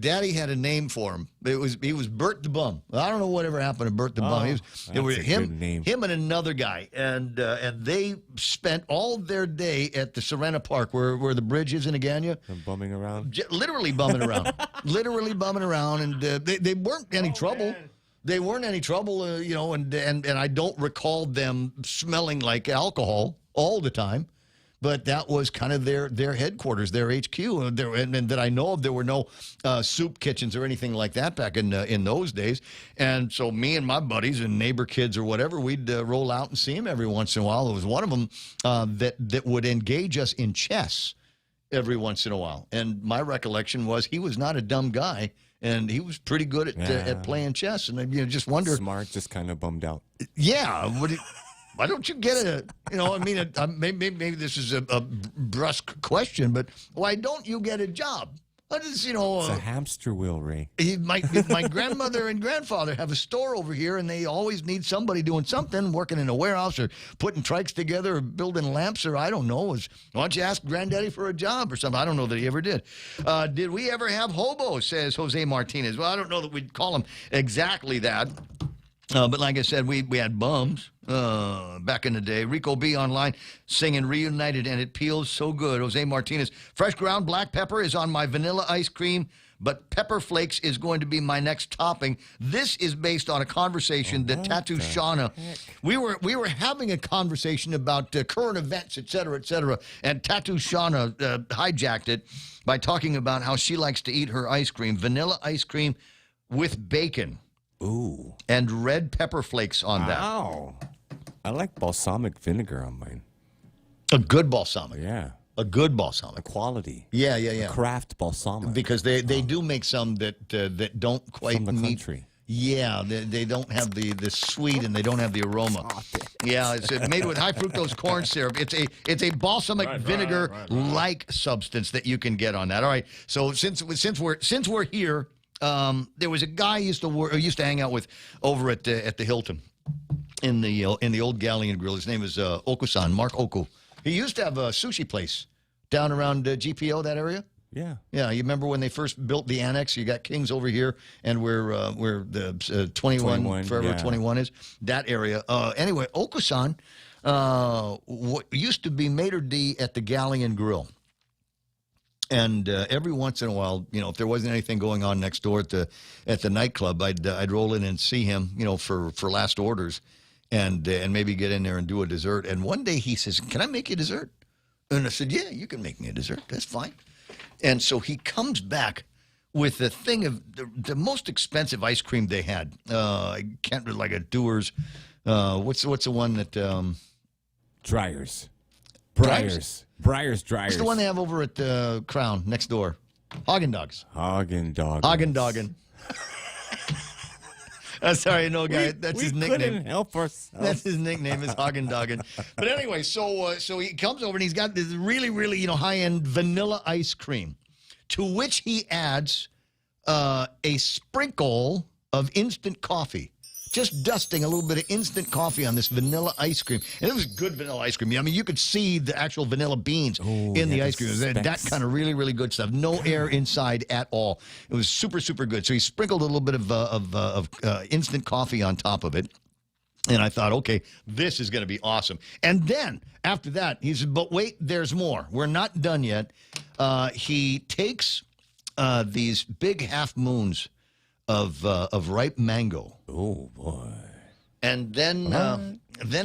Daddy had a name for him. He was Bert the Bum. I don't know whatever happened to Bert the Bum. It was good name. Him and another guy, and they spent all their day at the Serena Park where the bridge is in Agania. And bumming around. Literally bumming around. Literally bumming around, and they weren't any trouble. Man. They weren't any trouble, and I don't recall them smelling like alcohol all the time, but that was kind of their headquarters, their HQ, and that I know of. There were no soup kitchens or anything like that back in those days, and so me and my buddies and neighbor kids or whatever, we'd roll out and see him every once in a while. There was one of them that would engage us in chess every once in a while, and my recollection was he was not a dumb guy. And he was pretty good at playing chess. And just wonder. Smart, just kind of bummed out. Yeah. Why don't you get maybe this is a brusque question, but why don't you get a job? I just, you know, It's a hamster wheel, Ray. my grandmother and grandfather have a store over here, and they always need somebody doing something, working in a warehouse or putting trikes together or building lamps or I don't know. Why don't you ask Granddaddy for a job or something? I don't know that he ever did. Did we ever have hobos, says Jose Martinez. Well, I don't know that we'd call them exactly that. But like I said, we had bums back in the day. Rico B online singing Reunited, and it peels so good. Jose Martinez, fresh ground black pepper is on my vanilla ice cream, but pepper flakes is going to be my next topping. This is based on a conversation that Tattoo Shauna, we were having a conversation about current events, et cetera, and Tattoo Shauna hijacked it by talking about how she likes to eat her ice cream, vanilla ice cream with bacon. Ooh. And red pepper flakes on that. Wow. I like balsamic vinegar on mine. A good balsamic. Yeah. A good balsamic. A quality. Yeah. A craft balsamic. Because they do make some that don't quite from the meet. Country. Yeah, they don't have the sweet and they don't have the aroma. Yeah, it's made with high fructose corn syrup. It's a balsamic vinegar like substance that you can get on that. All right. So since we're here. There was a guy I used to hang out with over at the Hilton in the old Galleon Grill. His name is Okusan, Mark Oku. He used to have a sushi place down around GPO, that area. Yeah. Yeah, you remember when they first built the annex? You got Kings over here, and where the 21 Forever 21 is. That area. Anyway, Okusan used to be maitre d' at the Galleon Grill. And every once in a while, you know, if there wasn't anything going on next door at the nightclub, I'd roll in and see him, you know, for last orders, and maybe get in there and do a dessert. And one day he says, "Can I make you dessert?" And I said, "Yeah, you can make me a dessert. That's fine." And so he comes back with a thing of the most expensive ice cream they had. I can't remember, like a Dewar's. What's the one that? Dryers. Briars Dryers. It's the one they have over at the Crown next door. Haagen-Dazs. Haagen-Dazs. Sorry, no, guy. That's his nickname. We couldn't help ourselves. That's his nickname is Haagen-Dazs. But anyway, so he comes over and he's got this really, really, you know, high-end vanilla ice cream, to which he adds a sprinkle of instant coffee. Just dusting a little bit of instant coffee on this vanilla ice cream. And it was good vanilla ice cream. I mean, you could see the actual vanilla beans in the ice cream. That kind of really, really good stuff. No air inside at all. It was super, super good. So he sprinkled a little bit of instant coffee on top of it. And I thought, okay, this is going to be awesome. And then after that, he said, but wait, there's more. We're not done yet. He takes these big half moons of ripe mango. Oh boy! And then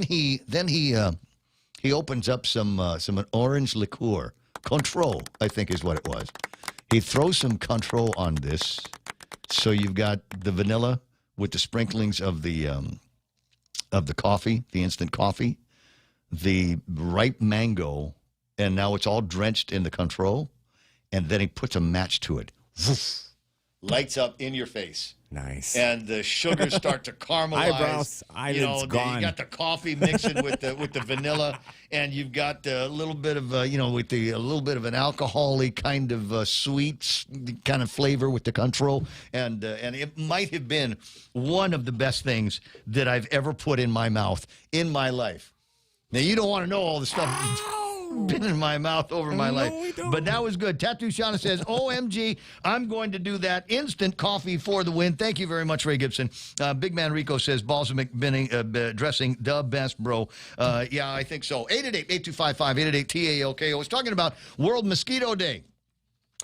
he opens up some orange liqueur, Cointreau, I think is what it was. He throws some Cointreau on this, so you've got the vanilla with the sprinklings of the coffee, the instant coffee, the ripe mango, and now it's all drenched in the Cointreau, and then he puts a match to it. Woof. Lights up in your face. Nice. And the sugars start to caramelize. Eyebrows, eyelids gone. You got the coffee mixing with the vanilla, and you've got a little bit of a little bit of an alcoholic kind of sweet kind of flavor with the Cointreau, and it might have been one of the best things that I've ever put in my mouth in my life. Now you don't want to know all the stuff. Been in my mouth over my life. But that was good. Tattoo Shauna says, OMG, I'm going to do that. Instant coffee for the win. Thank you very much, Ray Gibson. Big Man Rico says, balsamic dressing, the best, bro. Yeah, I think so. 888-8255-888-TALK. I was talking about World Mosquito Day.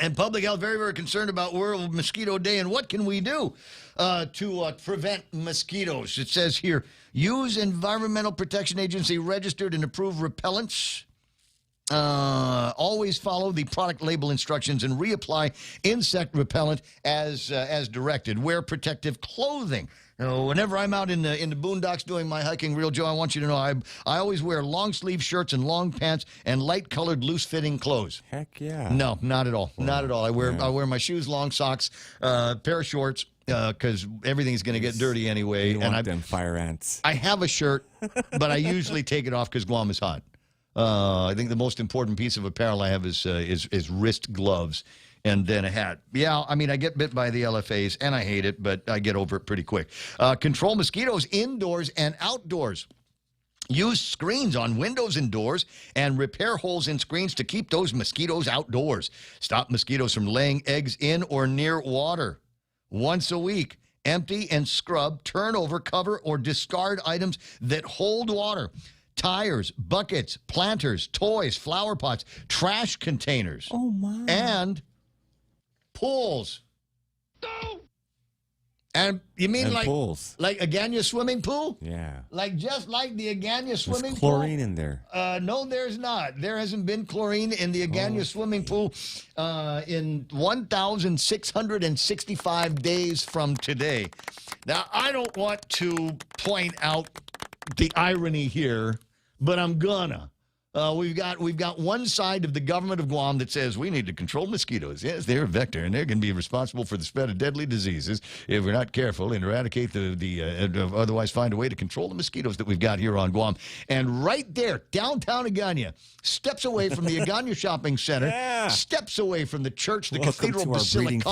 And public health, very, very concerned about World Mosquito Day. And what can we do to prevent mosquitoes? It says here, use Environmental Protection Agency registered and approved repellents. Always follow the product label instructions and reapply insect repellent as directed. Wear protective clothing. You know, whenever I'm out in the boondocks doing my hiking, Real Joe, I want you to know I always wear long sleeve shirts and long pants and light colored loose fitting clothes. Heck yeah. No, not at all. Not at all. I wear my shoes, long socks, pair of shorts. Because everything's going to get dirty anyway. You want them fire ants. I have a shirt, but I usually take it off because Guam is hot. I think the most important piece of apparel I have is wrist gloves. and then a hat. Yeah, I mean, I get bit by the LFAs, and I hate it, but I get over it pretty quick. Control mosquitoes indoors and outdoors. Use screens on windows and doors and repair holes in screens to keep those mosquitoes outdoors. Stop mosquitoes from laying eggs in or near water. Once a week, empty and scrub, turn over, cover, or discard items that hold water. Tires, buckets, planters, toys, flower pots, trash containers. Oh, my. And pools. And you mean and like pools. Like Agania swimming pool? Yeah. Like just like the Agania swimming There's pool? chlorine in there. No, there's not. There hasn't been chlorine in the Agania swimming pool in 1,665 days from today. Now, I don't want to point out the irony here, but I'm gonna. We've got one side of the government of Guam that says we need to control mosquitoes. Yes, they're a vector, and they're going to be responsible for the spread of deadly diseases if we're not careful and eradicate otherwise find a way to control the mosquitoes that we've got here on Guam. And right there, downtown Agania, steps away from the Agania Shopping Center, steps away from the church, the Cathedral Basilica,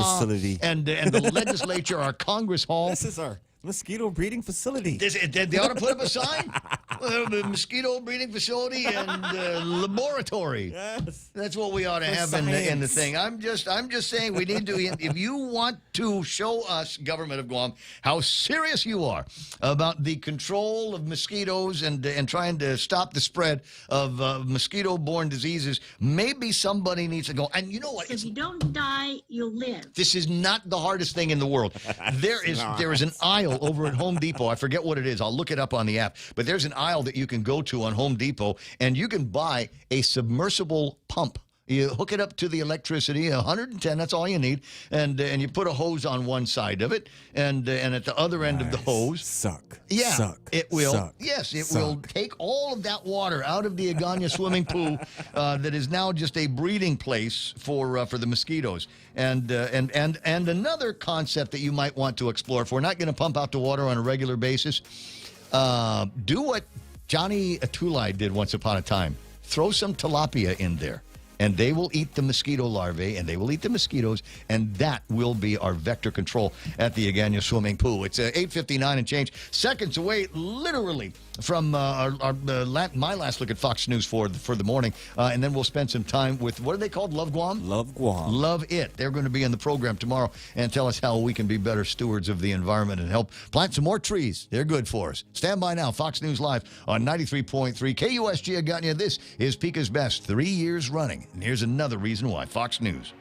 and the legislature, our Congress Hall. This is our mosquito breeding facility. They ought to put up a sign. The mosquito breeding facility and laboratory. Yes. That's what we ought to have in the thing. I'm just saying we need to. If you want to show us, government of Guam, how serious you are about the control of mosquitoes and trying to stop the spread of mosquito-borne diseases, maybe somebody needs to go. And you know what? If you don't die, you'll live. This is not the hardest thing in the world. There is an aisle over at Home Depot. I forget what it is. I'll look it up on the app. But there's an aisle that you can go to on Home Depot, and you can buy a submersible pump. You hook it up to the electricity, 110, that's all you need, and you put a hose on one side of it, and at the other end of the hose. It will. Yes, it will take all of that water out of the Agania swimming pool that is now just a breeding place for the mosquitoes. And another concept that you might want to explore, if we're not going to pump out the water on a regular basis, do what Johnny Atulai did once upon a time. Throw some tilapia in there. And they will eat the mosquito larvae, and they will eat the mosquitoes, and that will be our vector control at the Agania swimming pool. It's 8:59 and change, seconds away, literally, from my last look at Fox News for the morning, and then we'll spend some time with, what are they called, Love Guam? Love Guam. Love It. They're going to be in the program tomorrow and tell us how we can be better stewards of the environment and help plant some more trees. They're good for us. Stand by now. Fox News Live on 93.3 KUSG Agania. This is Pika's Best, 3 years running. And here's another reason why. Fox News.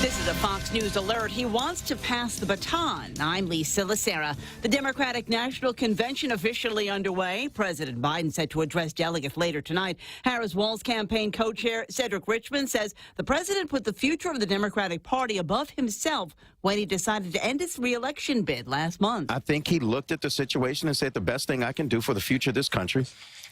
This is a Fox News alert. He wants to pass the baton. I'm Lisa Lacera. The Democratic National Convention officially underway. President Biden set to address delegates later tonight. Harris-Walz campaign co-chair Cedric Richmond says the president put the future of the Democratic Party above himself when he decided to end his re-election bid last month. I think he looked at the situation and said the best thing I can do for the future of this country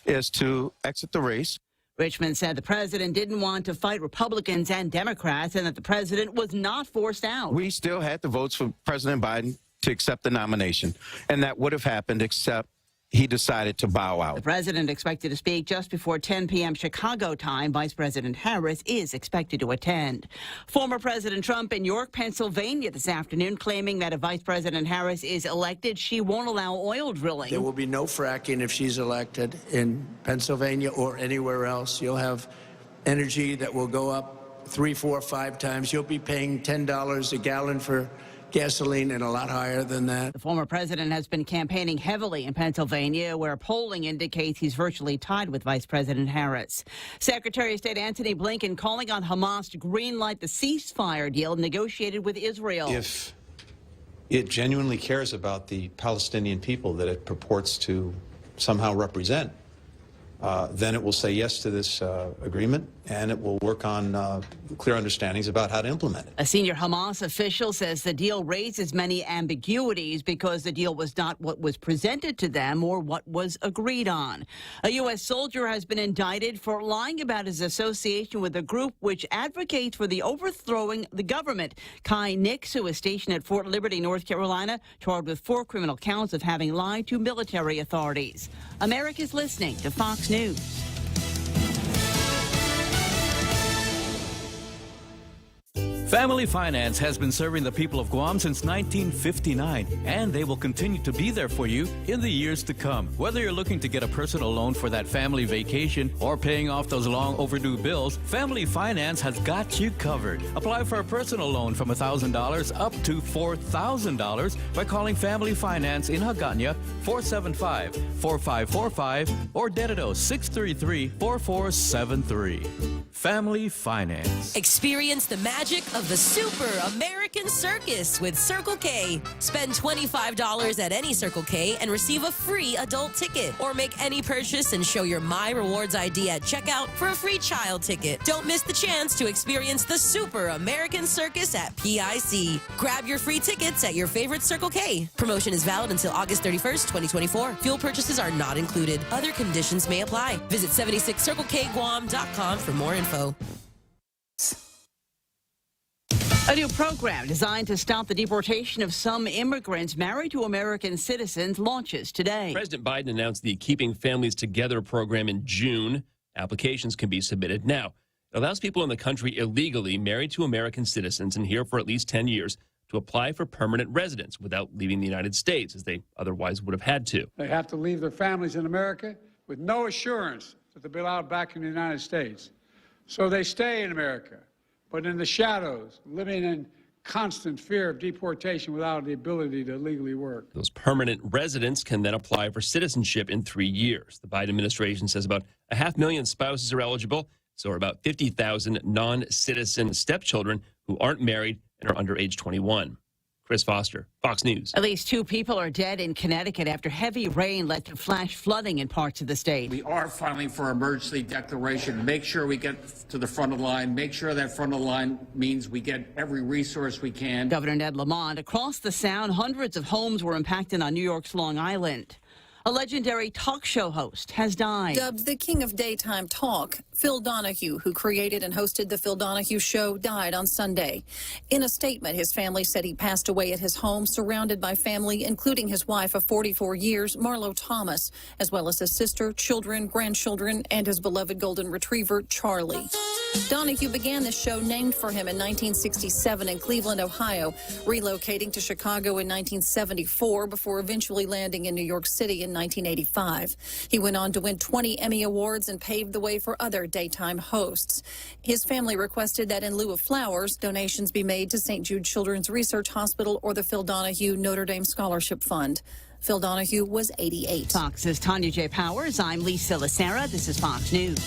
is to exit the race. Richmond said the president didn't want to fight Republicans and Democrats and that the president was not forced out. We still had the votes for President Biden to accept the nomination, and that would have happened except he decided to bow out. The president expected to speak just before 10 p.m. Chicago time. Vice President Harris is expected to attend. Former President Trump in York, Pennsylvania this afternoon claiming that if Vice President Harris is elected, she won't allow oil drilling. There will be no fracking if she's elected in Pennsylvania or anywhere else. You'll have energy that will go up 3, 4, 5 times. You'll be paying $10 a gallon for gasoline and a lot higher than that. The former president has been campaigning heavily in Pennsylvania, where polling indicates he's virtually tied with Vice President Harris. Secretary of State Antony Blinken calling on Hamas to greenlight the ceasefire deal negotiated with Israel. If it genuinely cares about the Palestinian people that it purports to somehow represent, then it will say yes to this agreement, and it will work on clear understandings about how to implement it. A senior Hamas official says the deal raises many ambiguities because the deal was not what was presented to them or what was agreed on. A U.S. soldier has been indicted for lying about his association with a group which advocates for the overthrowing the government. Kai Nix, who is stationed at Fort Liberty, North Carolina, charged with 4 criminal counts of having lied to military authorities. America's listening to Fox News. Family Finance has been serving the people of Guam since 1959, and they will continue to be there for you in the years to come. Whether you're looking to get a personal loan for that family vacation or paying off those long overdue bills, Family Finance has got you covered. Apply for a personal loan from $1,000 up to $4,000 by calling Family Finance in Hagåtña 475-4545 or Dedido 633-4473. Family Finance. Experience the magic of the Super American Circus with Circle K. Spend $25 at any Circle K and receive a free adult ticket. Or make any purchase and show your My Rewards ID at checkout for a free child ticket. Don't miss the chance to experience the Super American Circus at PIC. Grab your free tickets at your favorite Circle K. Promotion is valid until August 31st, 2024. Fuel purchases are not included. Other conditions may apply. Visit 76circlekguam.com for more info. A new program designed to stop the deportation of some immigrants married to American citizens launches today. President Biden announced the Keeping Families Together program in June. Applications can be submitted now. It allows people in the country illegally married to American citizens and here for at least 10 years to apply for permanent residence without leaving the United States, as they otherwise would have had to. They have to leave their families in America with no assurance that they'll be allowed back in the United States. So they stay in America, but in the shadows, living in constant fear of deportation without the ability to legally work. Those permanent residents can then apply for citizenship in 3 years. The Biden administration says about 500,000 spouses are eligible, so are about 50,000 non-citizen stepchildren who aren't married and are under age 21. Chris Foster, Fox News. At least 2 people are dead in Connecticut after heavy rain led to flash flooding in parts of the state. We are filing for emergency declaration. Make sure we get to the front of the line. Make sure that front of the line means we get every resource we can. Governor Ned Lamont, across the Sound, hundreds of homes were impacted on New York's Long Island. A legendary talk show host has died. Dubbed the king of daytime talk, Phil Donahue, who created and hosted The Phil Donahue Show, died on Sunday. In a statement, his family said he passed away at his home, surrounded by family, including his wife of 44 years, Marlo Thomas, as well as his sister, children, grandchildren, and his beloved golden retriever, Charlie. Donahue began the show named for him in 1967 in Cleveland, Ohio, relocating to Chicago in 1974 before eventually landing in New York City in 1985. He went on to win 20 Emmy Awards and paved the way for other daytime hosts. His family requested that in lieu of flowers, donations be made to St. Jude Children's Research Hospital or the Phil Donahue Notre Dame Scholarship Fund. Phil Donahue was 88. Fox's Tanya J. Powers. I'm Lisa Lacera. This is Fox News.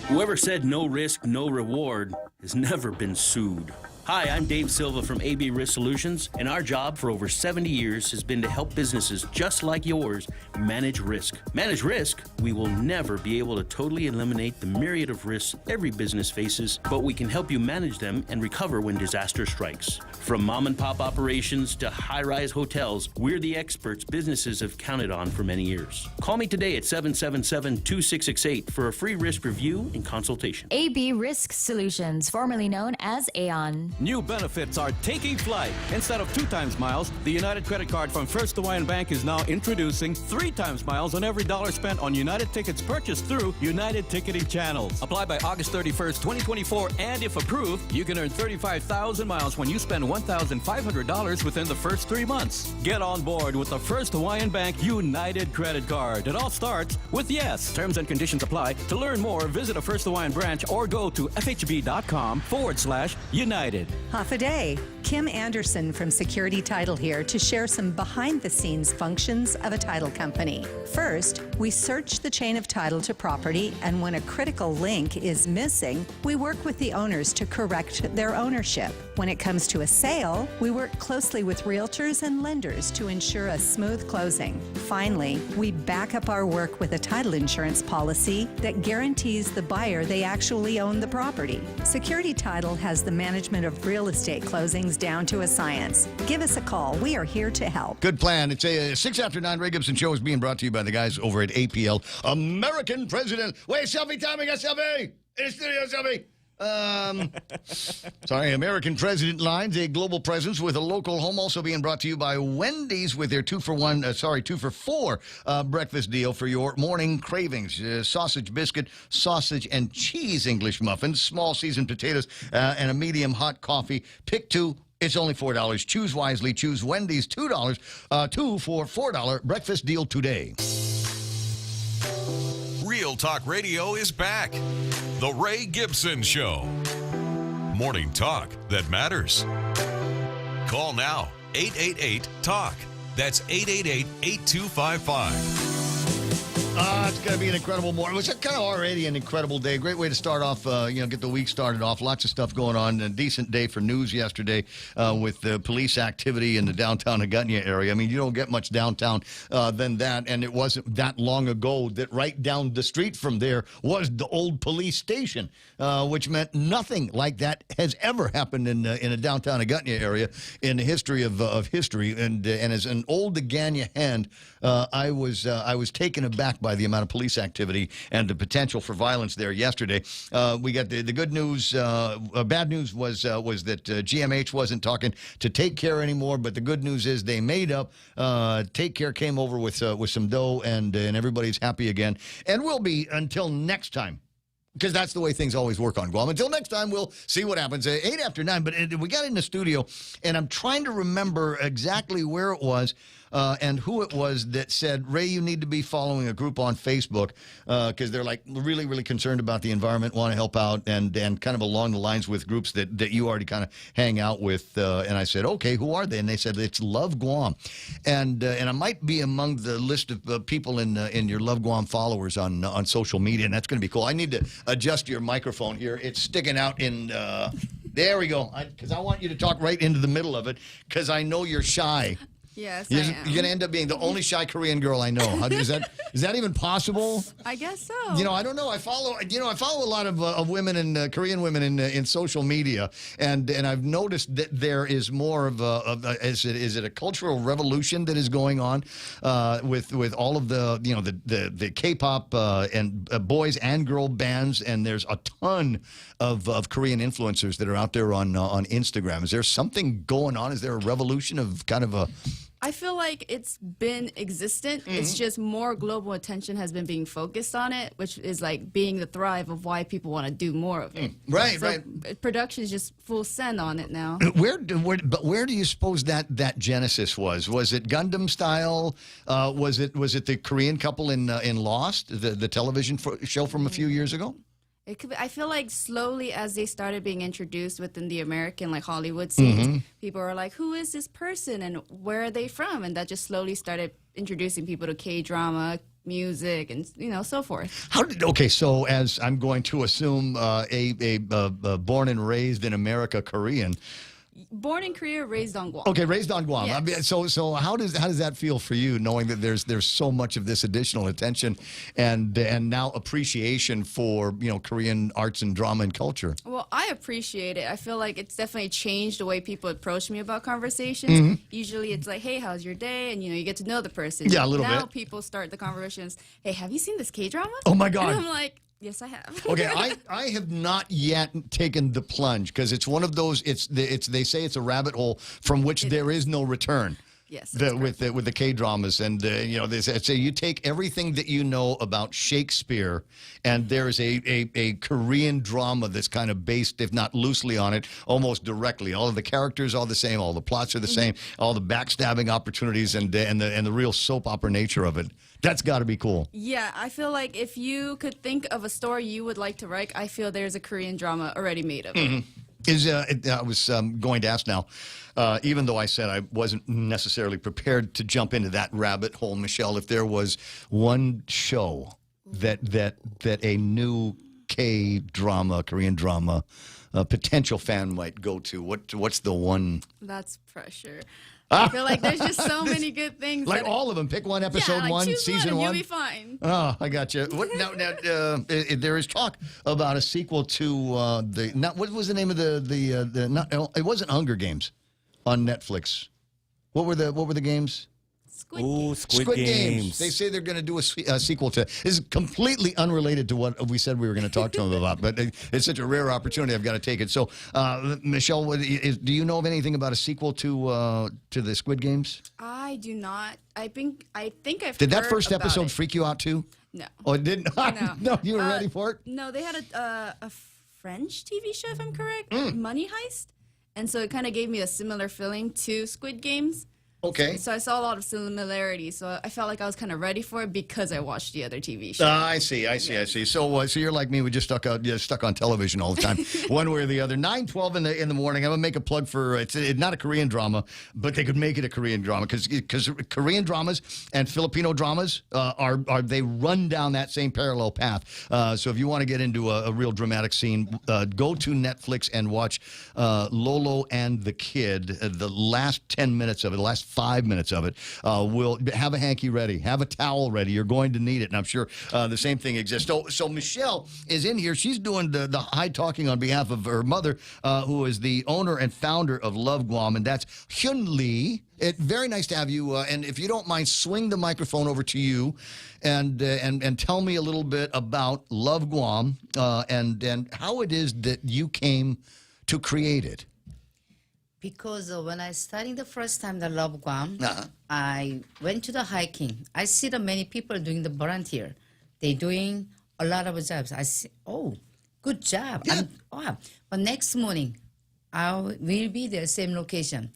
Whoever said no risk, no reward has never been sued. Hi, I'm Dave Silva from AB Risk Solutions, and our job for over 70 years has been to help businesses just like yours manage risk. Manage risk? We will never be able to totally eliminate the myriad of risks every business faces, but we can help you manage them and recover when disaster strikes. From mom-and-pop operations to high-rise hotels, we're the experts businesses have counted on for many years. Call me today at 777-2668 for a free risk review and consultation. AB Risk Solutions, formerly known as Aon. New benefits are taking flight. Instead of 2 times miles, the United credit card from First Hawaiian Bank is now introducing 3 times miles on every dollar spent on United tickets purchased through United ticketing channels. Apply by August 31st, 2024, and if approved, you can earn 35,000 miles when you spend $1,500 within the first 3 months. Get on board with the First Hawaiian Bank United credit card. It all starts with yes. Terms and conditions apply. To learn more, visit a First Hawaiian branch or go to fhb.com/United. Hafa-day. Kim Anderson from Security Title here to share some behind-the-scenes functions of a title company. First, we search the chain of title to property, and when a critical link is missing, we work with the owners to correct their ownership. When it comes to a sale, we work closely with realtors and lenders to ensure a smooth closing. Finally, we back up our work with a title insurance policy that guarantees the buyer they actually own the property. Security Title has the management of real estate closings down to a science. Give us a call. We are here to help. Good plan. It's a 6 after 9 Ray Gibson show is being brought to you by the guys over at APL. American President. Wait, selfie time. I got selfie. In the studio, selfie. Sorry, American President Lines, a global presence with a local home, also being brought to you by Wendy's with their 2 for 4 breakfast deal for your morning cravings. Sausage biscuit, sausage and cheese English muffins, small seasoned potatoes, and a medium hot coffee. Pick 2. It's only $4. Choose wisely. Choose Wendy's $2, 2 for $4 breakfast deal today. Real Talk Radio is back. The Ray Gibson Show. Morning talk that matters. Call now, 888-TALK. That's 888-8255. It's going to be an incredible morning. It's kind of already an incredible day. Great way to start off, get the week started off. Lots of stuff going on. A decent day for news yesterday with the police activity in the downtown Higunya area. I mean, you don't get much downtown than that, and it wasn't that long ago that right down the street from there was the old police station, which meant nothing like that has ever happened in a downtown Higunya area in the history of history. And as an old Higunya hand, I was taken aback by the amount of police activity and the potential for violence there yesterday. We got the good news. Bad news was that GMH wasn't talking to Take Care anymore, but the good news is they made up. Take Care came over with some dough, and everybody's happy again, and will be until next time. Because that's the way things always work on Guam. Until next time, we'll see what happens. 8 after 9, but we got in the studio, and I'm trying to remember exactly where it was and who it was that said, Ray, you need to be following a group on Facebook because they're like really, really concerned about the environment, want to help out, and kind of along the lines with groups that you already kind of hang out with. And I said, okay, who are they? And they said, it's Love Guam. And I might be among the list of people in your Love Guam followers on social media, and that's going to be cool. I need to adjust your microphone here. It's sticking out in... there we go. Because I want you to talk right into the middle of it because I know you're shy. Yes, you're I am. You're going to end up being the only shy Korean girl I know. Is that even possible? I guess so. I don't know. I follow a lot of women and Korean women in social media, and I've noticed that there is more of is it a cultural revolution that is going on with all of the K-pop and boys and girl bands, and there's a ton of Korean influencers that are out there on Instagram. Is there something going on? Is there a revolution of kind of a... I feel like it's been existent. Mm-hmm. It's just more global attention has been being focused on it, which is like being the thrive of why people want to do more of it. Right, so production is just full send on it now. Where do you suppose that genesis was? Was it Gundam style? Was it the Korean couple in Lost, the television show from a few years ago? It could be, I feel like slowly as they started being introduced within the American Hollywood scenes, people are like, who is this person and where are they from? And that just slowly started introducing people to K-drama, music, and so forth. So as I'm going to assume a born and raised in America Korean. Born in Korea, raised on Guam. Okay, raised on Guam. Yes. I mean, so how does that feel for you, knowing that there's so much of this additional attention and now appreciation for Korean arts and drama and culture? Well, I appreciate it. I feel like it's definitely changed the way people approach me about conversations. Mm-hmm. Usually, it's like, "Hey, how's your day?" And you get to know the person. Yeah, a little bit. Now people start the conversations. "Hey, have you seen this K-drama?" Oh my God! And I'm like, yes, I have. Okay, I have not yet taken the plunge because it's one of those. They say it's a rabbit hole from which there is no return. Yes, with the K-dramas, and they say you take everything that you know about Shakespeare, and there's a Korean drama that's kind of based, if not loosely on it, almost directly. All of the characters are the same, all the plots are the same, all the backstabbing opportunities, and the real soap opera nature of it. That's got to be cool. Yeah, I feel like if you could think of a story you would like to write, I feel there's a Korean drama already made of it. I was going to ask now, even though I said I wasn't necessarily prepared to jump into that rabbit hole, Michelle, if there was one show that a new K-drama, Korean drama, potential fan might go to, what's the one? That's pressure. I feel like there's just so many good things. Like all of them. Pick one, episode one, season one. You'll be fine. Oh, I got you. There is talk about a sequel to what was the name of it wasn't Hunger Games on Netflix. What were the games? Squid Games. They say they're going to do a sequel to. This is completely unrelated to what we said we were going to talk to them about, but it's such a rare opportunity. I've got to take it. So, Michelle, do you know of anything about a sequel to the Squid Games? I do not. I think I've. Did that heard first about episode it. freak you out too? No. Oh, it didn't. No. No, you were ready for it. No, they had a French TV show, if I'm correct, Money Heist, and so it kind of gave me a similar feeling to Squid Games. Okay. So I saw a lot of similarities. So I felt like I was kind of ready for it because I watched the other TV show. I see. So you're like me. We just stuck on television all the time, one way or the other. 9:12 in the morning. I'm gonna make a plug for it's not a Korean drama, but they could make it a Korean drama because Korean dramas and Filipino dramas they run down that same parallel path. So if you want to get into a real dramatic scene, go to Netflix and watch Lolo and the Kid. The last 10 minutes of it, the last 5 minutes of it, will have a hanky ready, have a towel ready. You're going to need it, and I'm sure the same thing exists. So Michelle is in here. She's doing the high talking on behalf of her mother, who is the owner and founder of Love Guam, and that's Hyun Lee. Very nice to have you. And if you don't mind, swing the microphone over to you, and tell me a little bit about Love Guam and how it is that you came to create it. Because when I studied the first time the Love Guam, I went to the hiking. I see the many people doing the volunteer. They doing a lot of jobs. I see, oh, good job. Yeah. But next morning, I will be there, same location.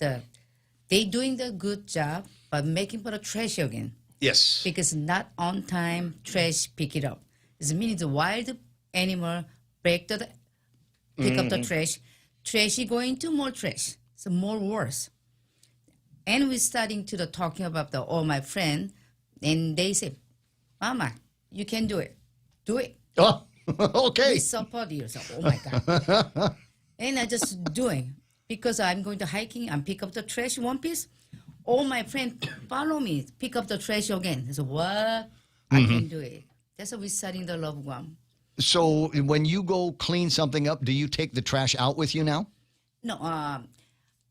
They doing the good job, but making for the trash again. Yes. Because not on time, trash pick it up. It means the wild animal pick up the trash. Trashy going to more trash, so more worse. And we're starting to talking about all my friend, and they say, "Mama, you can do it. Do it." Oh, okay. We support you. So, oh my God. And I just doing because I'm going to hiking and pick up the trash one piece. All my friends follow me, pick up the trash again. I said, "What? I can do it." That's why we're starting the Love Guam. So when you go clean something up, do you take the trash out with you now? No,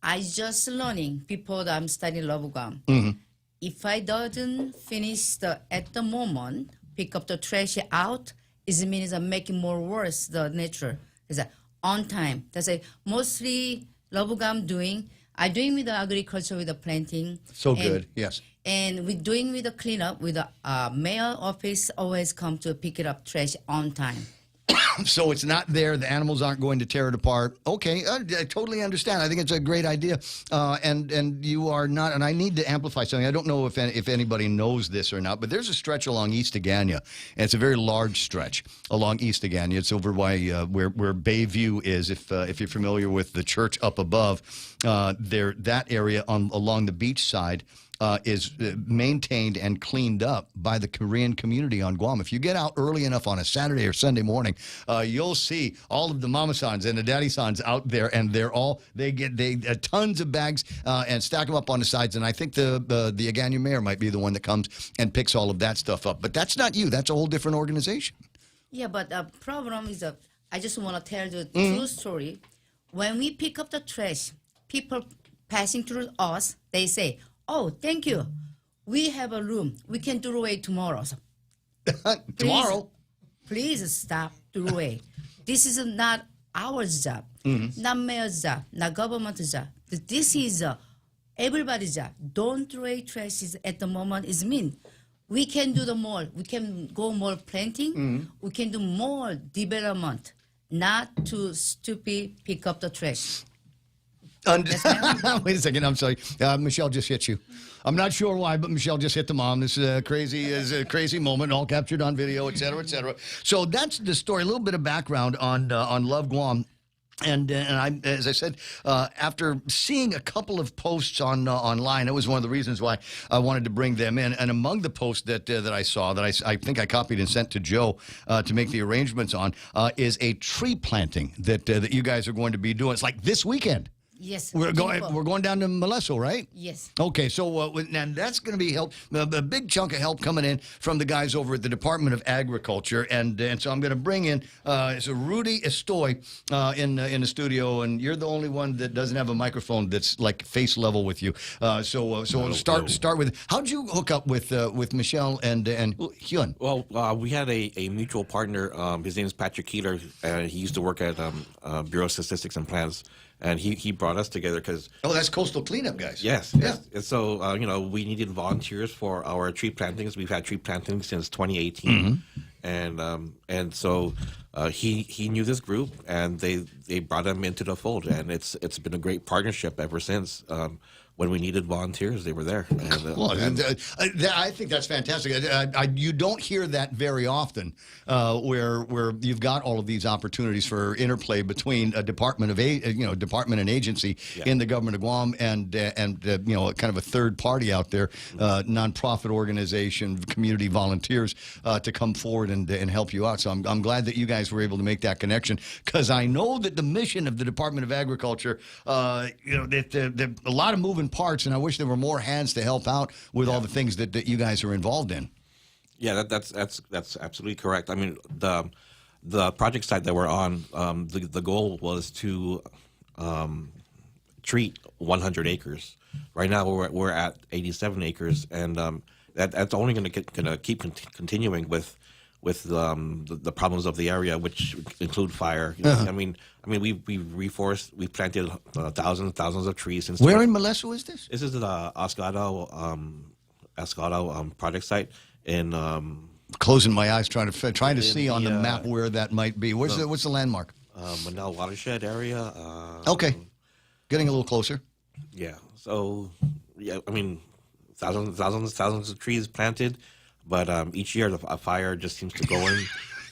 I just learning before I'm studying Love Guam. If I doesn't finish at the moment, pick up the trash out, it means I'm making more worse the nature. It's on time. That's mostly Love Guam doing. I doing with the agriculture with the planting. So good, yes. And we're doing with the cleanup with the mayor office always come to pick it up trash on time. So it's not there. The animals aren't going to tear it apart. Okay, I totally understand. I think it's a great idea. And you are not, and I need to amplify something. I don't know if anybody knows this or not, but there's a stretch along East Agania, and it's a very large stretch along East Agania. It's over by where Bayview is, if you're familiar with the church up above. That area along the beach side is maintained and cleaned up by the Korean community on Guam. If you get out early enough on a Saturday or Sunday morning, you'll see all of the mama-sans and the daddy-sans out there, and they get tons of bags and stack them up on the sides. And I think the Agania mayor might be the one that comes and picks all of that stuff up. But that's not you. That's a whole different organization. Yeah, but the problem is I just want to tell the true story. When we pick up the trash, people passing through us, they say, "Oh, thank you. We have a room. We can throw away tomorrow." So, tomorrow? Please stop throw away. This is not our job, not mayor's job, not government's job. This is everybody's job. Don't throw away trash at the moment. Is mean we can do the more. We can go more planting. We can do more development. Not to stupid pick up the trash. Wait a second. I'm sorry. Michelle just hit you. I'm not sure why, but Michelle just hit the mom. This is a crazy moment, all captured on video, et cetera, et cetera. So that's the story. A little bit of background on Love Guam. And I, as I said, after seeing a couple of posts online, that was one of the reasons why I wanted to bring them in. And among the posts that I saw, that I think I copied and sent to Joe to make the arrangements on, is a tree planting that you guys are going to be doing. It's like this weekend. Yes. We're going down to Molesso, right? Yes. Okay, so and that's going to be help. A big chunk of help coming in from the guys over at the Department of Agriculture, and so I'm going to bring in so Rudy Estoy in the studio, and you're the only one that doesn't have a microphone that's like face level with you. So we'll start with how'd you hook up with Michelle and Hyun? Well, we had a mutual partner. His name is Patrick Keeler, and he used to work at Bureau of Statistics and Plans. And he brought us together because that's coastal cleanup guys. Yes, yeah. Yes. And so we needed volunteers for our tree plantings. We've had tree plantings since 2018, and so he knew this group, and they brought him into the fold, and it's been a great partnership ever since. When we needed volunteers, they were there. And, I think that's fantastic. You don't hear that very often, where you've got all of these opportunities for interplay between a department and agency in the government of Guam and kind of a third party out there, nonprofit organization, community volunteers to come forward and help you out. So I'm glad that you guys were able to make that connection, because I know that the mission of the Department of Agriculture, that a lot of moving parts, and I wish there were more hands to help out with all the things that you guys are involved in. Yeah, that's absolutely correct. I mean, the project site that we're on, the goal was to treat 100 acres. Right now, we're at 87 acres, and that's only going to keep continuing with the problems of the area, which include fire. I mean, we reforested, we planted thousands of trees since. Where in Molesso is this? This is the Ascado project site in. Closing my eyes, trying to see on the map where that might be. What's the landmark? Manal Watershed area. Okay, getting a little closer. Yeah. So I mean, thousands of trees planted. But each year a fire just seems to go in,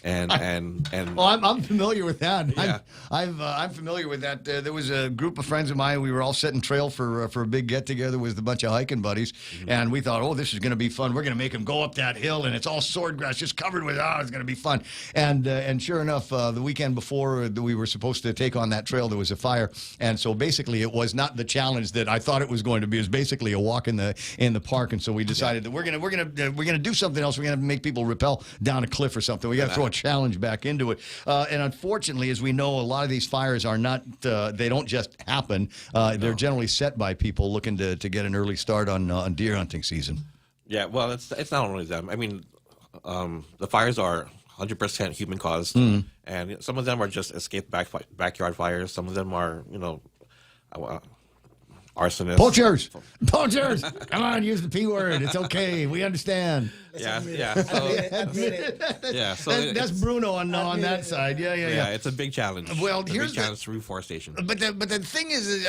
and well, I'm familiar with that. Yeah. I'm familiar with that. There was a group of friends of mine. We were all setting trail for a big get together with a bunch of hiking buddies, and we thought, oh, this is going to be fun. We're going to make them go up that hill, and it's all swordgrass, just covered with it's going to be fun. And sure enough, the weekend before we were supposed to take on that trail, there was a fire, and so basically it was not the challenge that I thought it was going to be. It was basically a walk in the park, and so we decided that we're gonna do something else. We're gonna make people rappel down a cliff or something. We got to throw a challenge back into it. And unfortunately, as we know, a lot of these fires are not, they don't just happen. They're generally set by people looking to get an early start on deer hunting season. Yeah, well, it's not only them. I mean, the fires are 100% human caused, and some of them are just escaped backyard fires. Some of them are, arsonists. Poachers! Come on, use the P word. It's okay. We understand. Yeah. So that's Bruno on that side. Yeah. It's a big challenge. Well, here's the challenge to reforestation. But the thing is,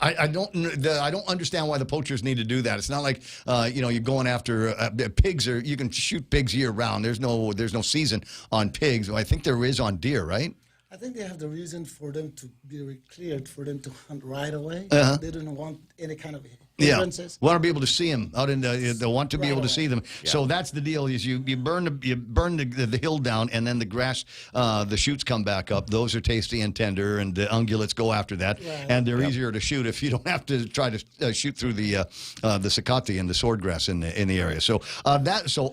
I don't understand why the poachers need to do that. It's not like you're going after pigs, or you can shoot pigs year round. There's no season on pigs. I think there is on deer, right? I think they have the reason for them to be cleared, for them to hunt right away. They don't want any kind of hindrances. Want to be able to see them out in the. They want to be able to see them. Yeah. So that's the deal. Is you burn the hill down, and then the grass, the shoots come back up. Those are tasty and tender, and the ungulates go after that, and they're easier to shoot if you don't have to try to shoot through the sakati and the swordgrass in the area. So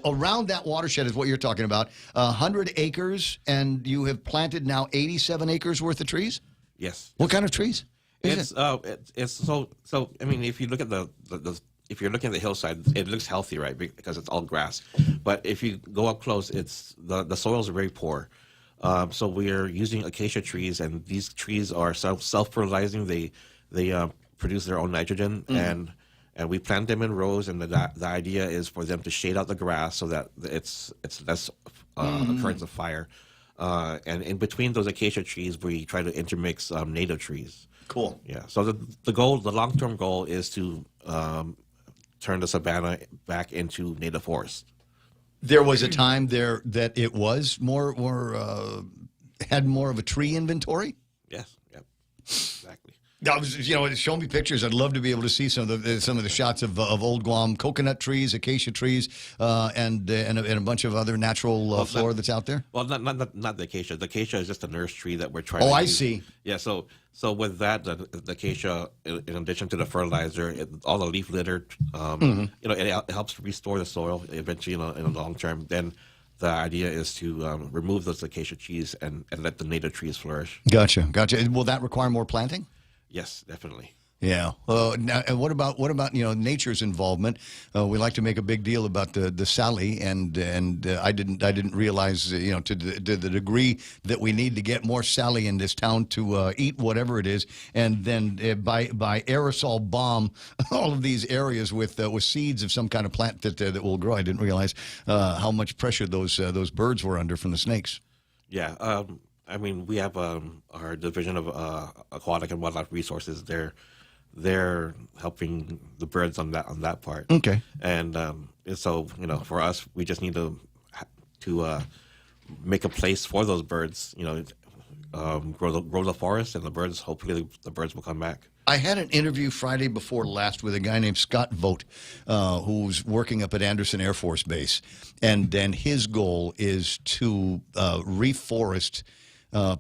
around that watershed is what you're talking about. 100 acres, and you have planted now 87 acres worth of trees. Yes. What kind of trees? It's so. I mean, if you look at if you're looking at the hillside, it looks healthy, right? Because it's all grass. But if you go up close, it's the soils are very poor. So we are using acacia trees, and these trees are self-fertilizing. They produce their own nitrogen, and we plant them in rows. And the idea is for them to shade out the grass so that it's less occurrence of fire. And in between those acacia trees, we try to intermix native trees. Cool. Yeah. So the long-term goal is to turn the savanna back into native forest. There was a time there that it was more had more of a tree inventory. Yes. Yep. Exactly. I was, show me pictures. I'd love to be able to see some of the shots of old Guam coconut trees, acacia trees, and a bunch of other natural flora that's out there. Well, not the acacia. The acacia is just a nurse tree that we're trying. Oh, I use. see. Yeah, so with that, the acacia, in addition to the fertilizer, all the leaf litter, it helps restore the soil eventually in the long term. Then the idea is to remove those acacia trees and let the native trees flourish. Gotcha. Will that require more planting? Yes, definitely. Yeah. Now, and what about nature's involvement? We like to make a big deal about the Sally, and I didn't realize to the degree that we need to get more Sally in this town to eat whatever it is, and then by aerosol bomb all of these areas with seeds of some kind of plant that will grow. I didn't realize how much pressure those birds were under from the snakes. Yeah. I mean, we have our Division of Aquatic and Wildlife Resources. They're helping the birds on that part. Okay. And so for us, we just need to make a place for those birds. Grow the forest, and hopefully the birds will come back. I had an interview Friday before last with a guy named Scott Vogt, who's working up at Anderson Air Force Base, and then his goal is to reforest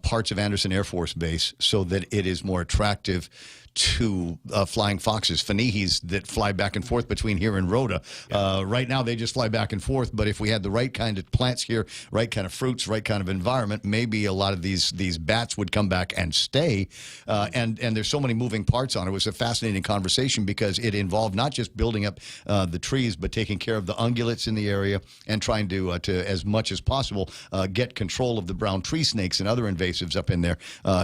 parts of Anderson Air Force Base so that it is more attractive to flying foxes, fanihis that fly back and forth between here and Rhoda. Right now, they just fly back and forth, but if we had the right kind of plants here, right kind of fruits, right kind of environment, maybe a lot of these bats would come back and stay. And there's so many moving parts on it. It was a fascinating conversation because it involved not just building up the trees, but taking care of the ungulates in the area and trying to as much as possible, get control of the brown tree snakes and other invasives up in there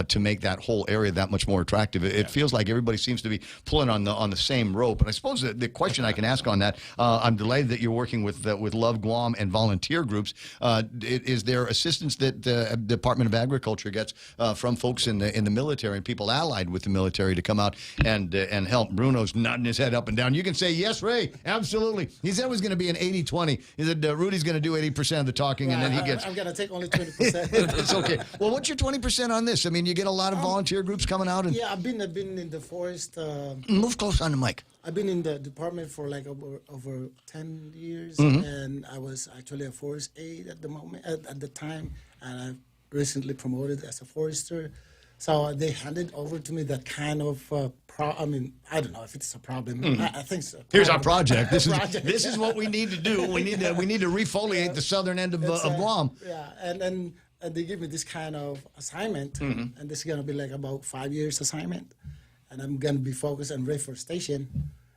to make that whole area that much more attractive. It feels like everybody seems to be pulling on the same rope. And I suppose the question I can ask on that, I'm delighted that you're working with Love Guam and volunteer groups. Is there assistance that the Department of Agriculture gets from folks in the military and people allied with the military to come out and help? Bruno's nodding his head up and down. You can say, yes, Ray, absolutely. He said it was going to be an 80-20. He said Rudy's going to do 80% of the talking, and then he gets... I'm going to take only 20%. It's okay. Well, what's your 20% on this? I mean, you get a lot of volunteer groups coming out. And Yeah, I've been in the forest. Move close on the mic. I've been in the department for like over 10 years, Mhm. and I was actually a forest aide at the time, and I recently promoted as a forester. So they handed over to me that kind of I don't know if it's a problem. Mhm. I think so. Here's our project. This is what we need to do. We need to refoliate the southern end of Guam. Yeah, and they give me this kind of assignment, Mhm. and this is gonna be like about 5 years assignment, and I'm gonna be focused on reforestation.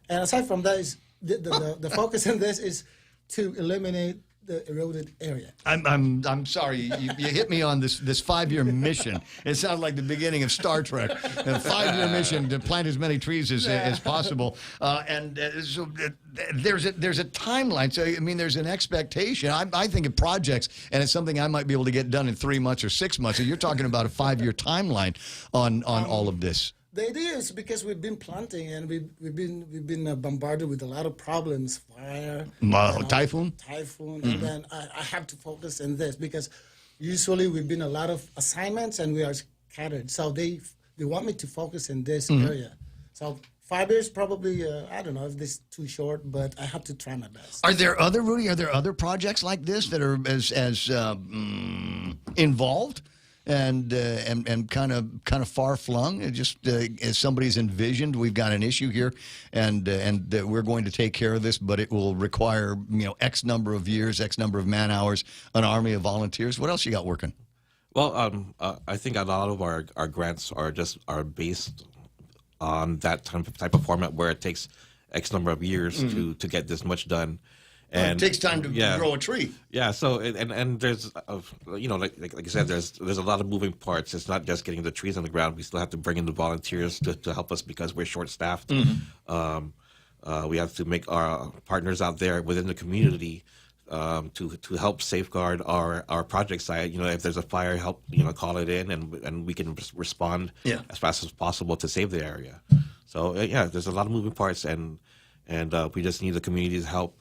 And aside from that, is the focus in this is to eliminate the eroded area. I'm sorry. You hit me on this 5-year mission. It sounds like the beginning of Star Trek. A 5-year mission to plant as many trees as possible. So there's a timeline. So I mean, there's an expectation. I think of projects, and it's something I might be able to get done in 3 months or 6 months. So you're talking about a 5-year timeline on all of this. The idea is because we've been planting and we've been bombarded with a lot of problems, fire, typhoon, and then I have to focus on this because usually we've been a lot of assignments and we are scattered. So they want me to focus in this area. So 5 years probably, I don't know if this is too short, but I have to try my best. Are there other projects like this that are as involved? And kind of far flung. Just as somebody's envisioned, we've got an issue here, and we're going to take care of this, but it will require X number of years, X number of man hours, an army of volunteers. What else you got working? Well, I think a lot of our grants are based on that type of format where it takes X number of years to get this much done. And it takes time to grow a tree. Yeah. So and there's like I said, there's a lot of moving parts. It's not just getting the trees on the ground. We still have to bring in the volunteers to help us because we're short staffed. We have to make our partners out there within the community to help safeguard our project site. If there's a fire, help call it in and we can respond as fast as possible to save the area. So there's a lot of moving parts and we just need the community's help.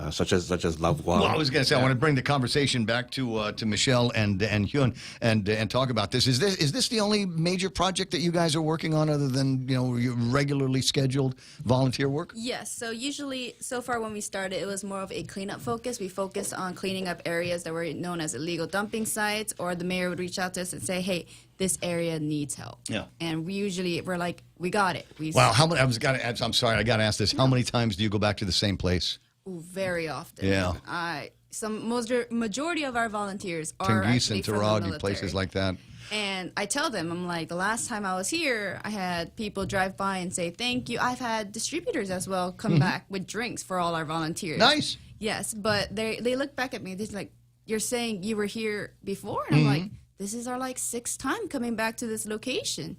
such as Love Guam. Well, I was going to say I want to bring the conversation back to Michelle and Hyun and talk about this. Is this the only major project that you guys are working on, other than your regularly scheduled volunteer work? Yes. So usually, so far when we started, it was more of a cleanup focus. We focused on cleaning up areas that were known as illegal dumping sites, or the mayor would reach out to us and say, "Hey, this area needs help." Yeah. And we're like, "We got it." Wow. How many? I'm sorry. I got to ask this. How many times do you go back to the same place? Ooh, very often. Yeah. Majority of our volunteers are Tengiz actually and from the Taragi, military. places like that. And I tell them, I'm like, the last time I was here, I had people drive by and say thank you. I've had distributors as well come back with drinks for all our volunteers. Nice. Yes, but they look back at me. They're like, "You're saying you were here before?" And I'm like, "This is our sixth time coming back to this location."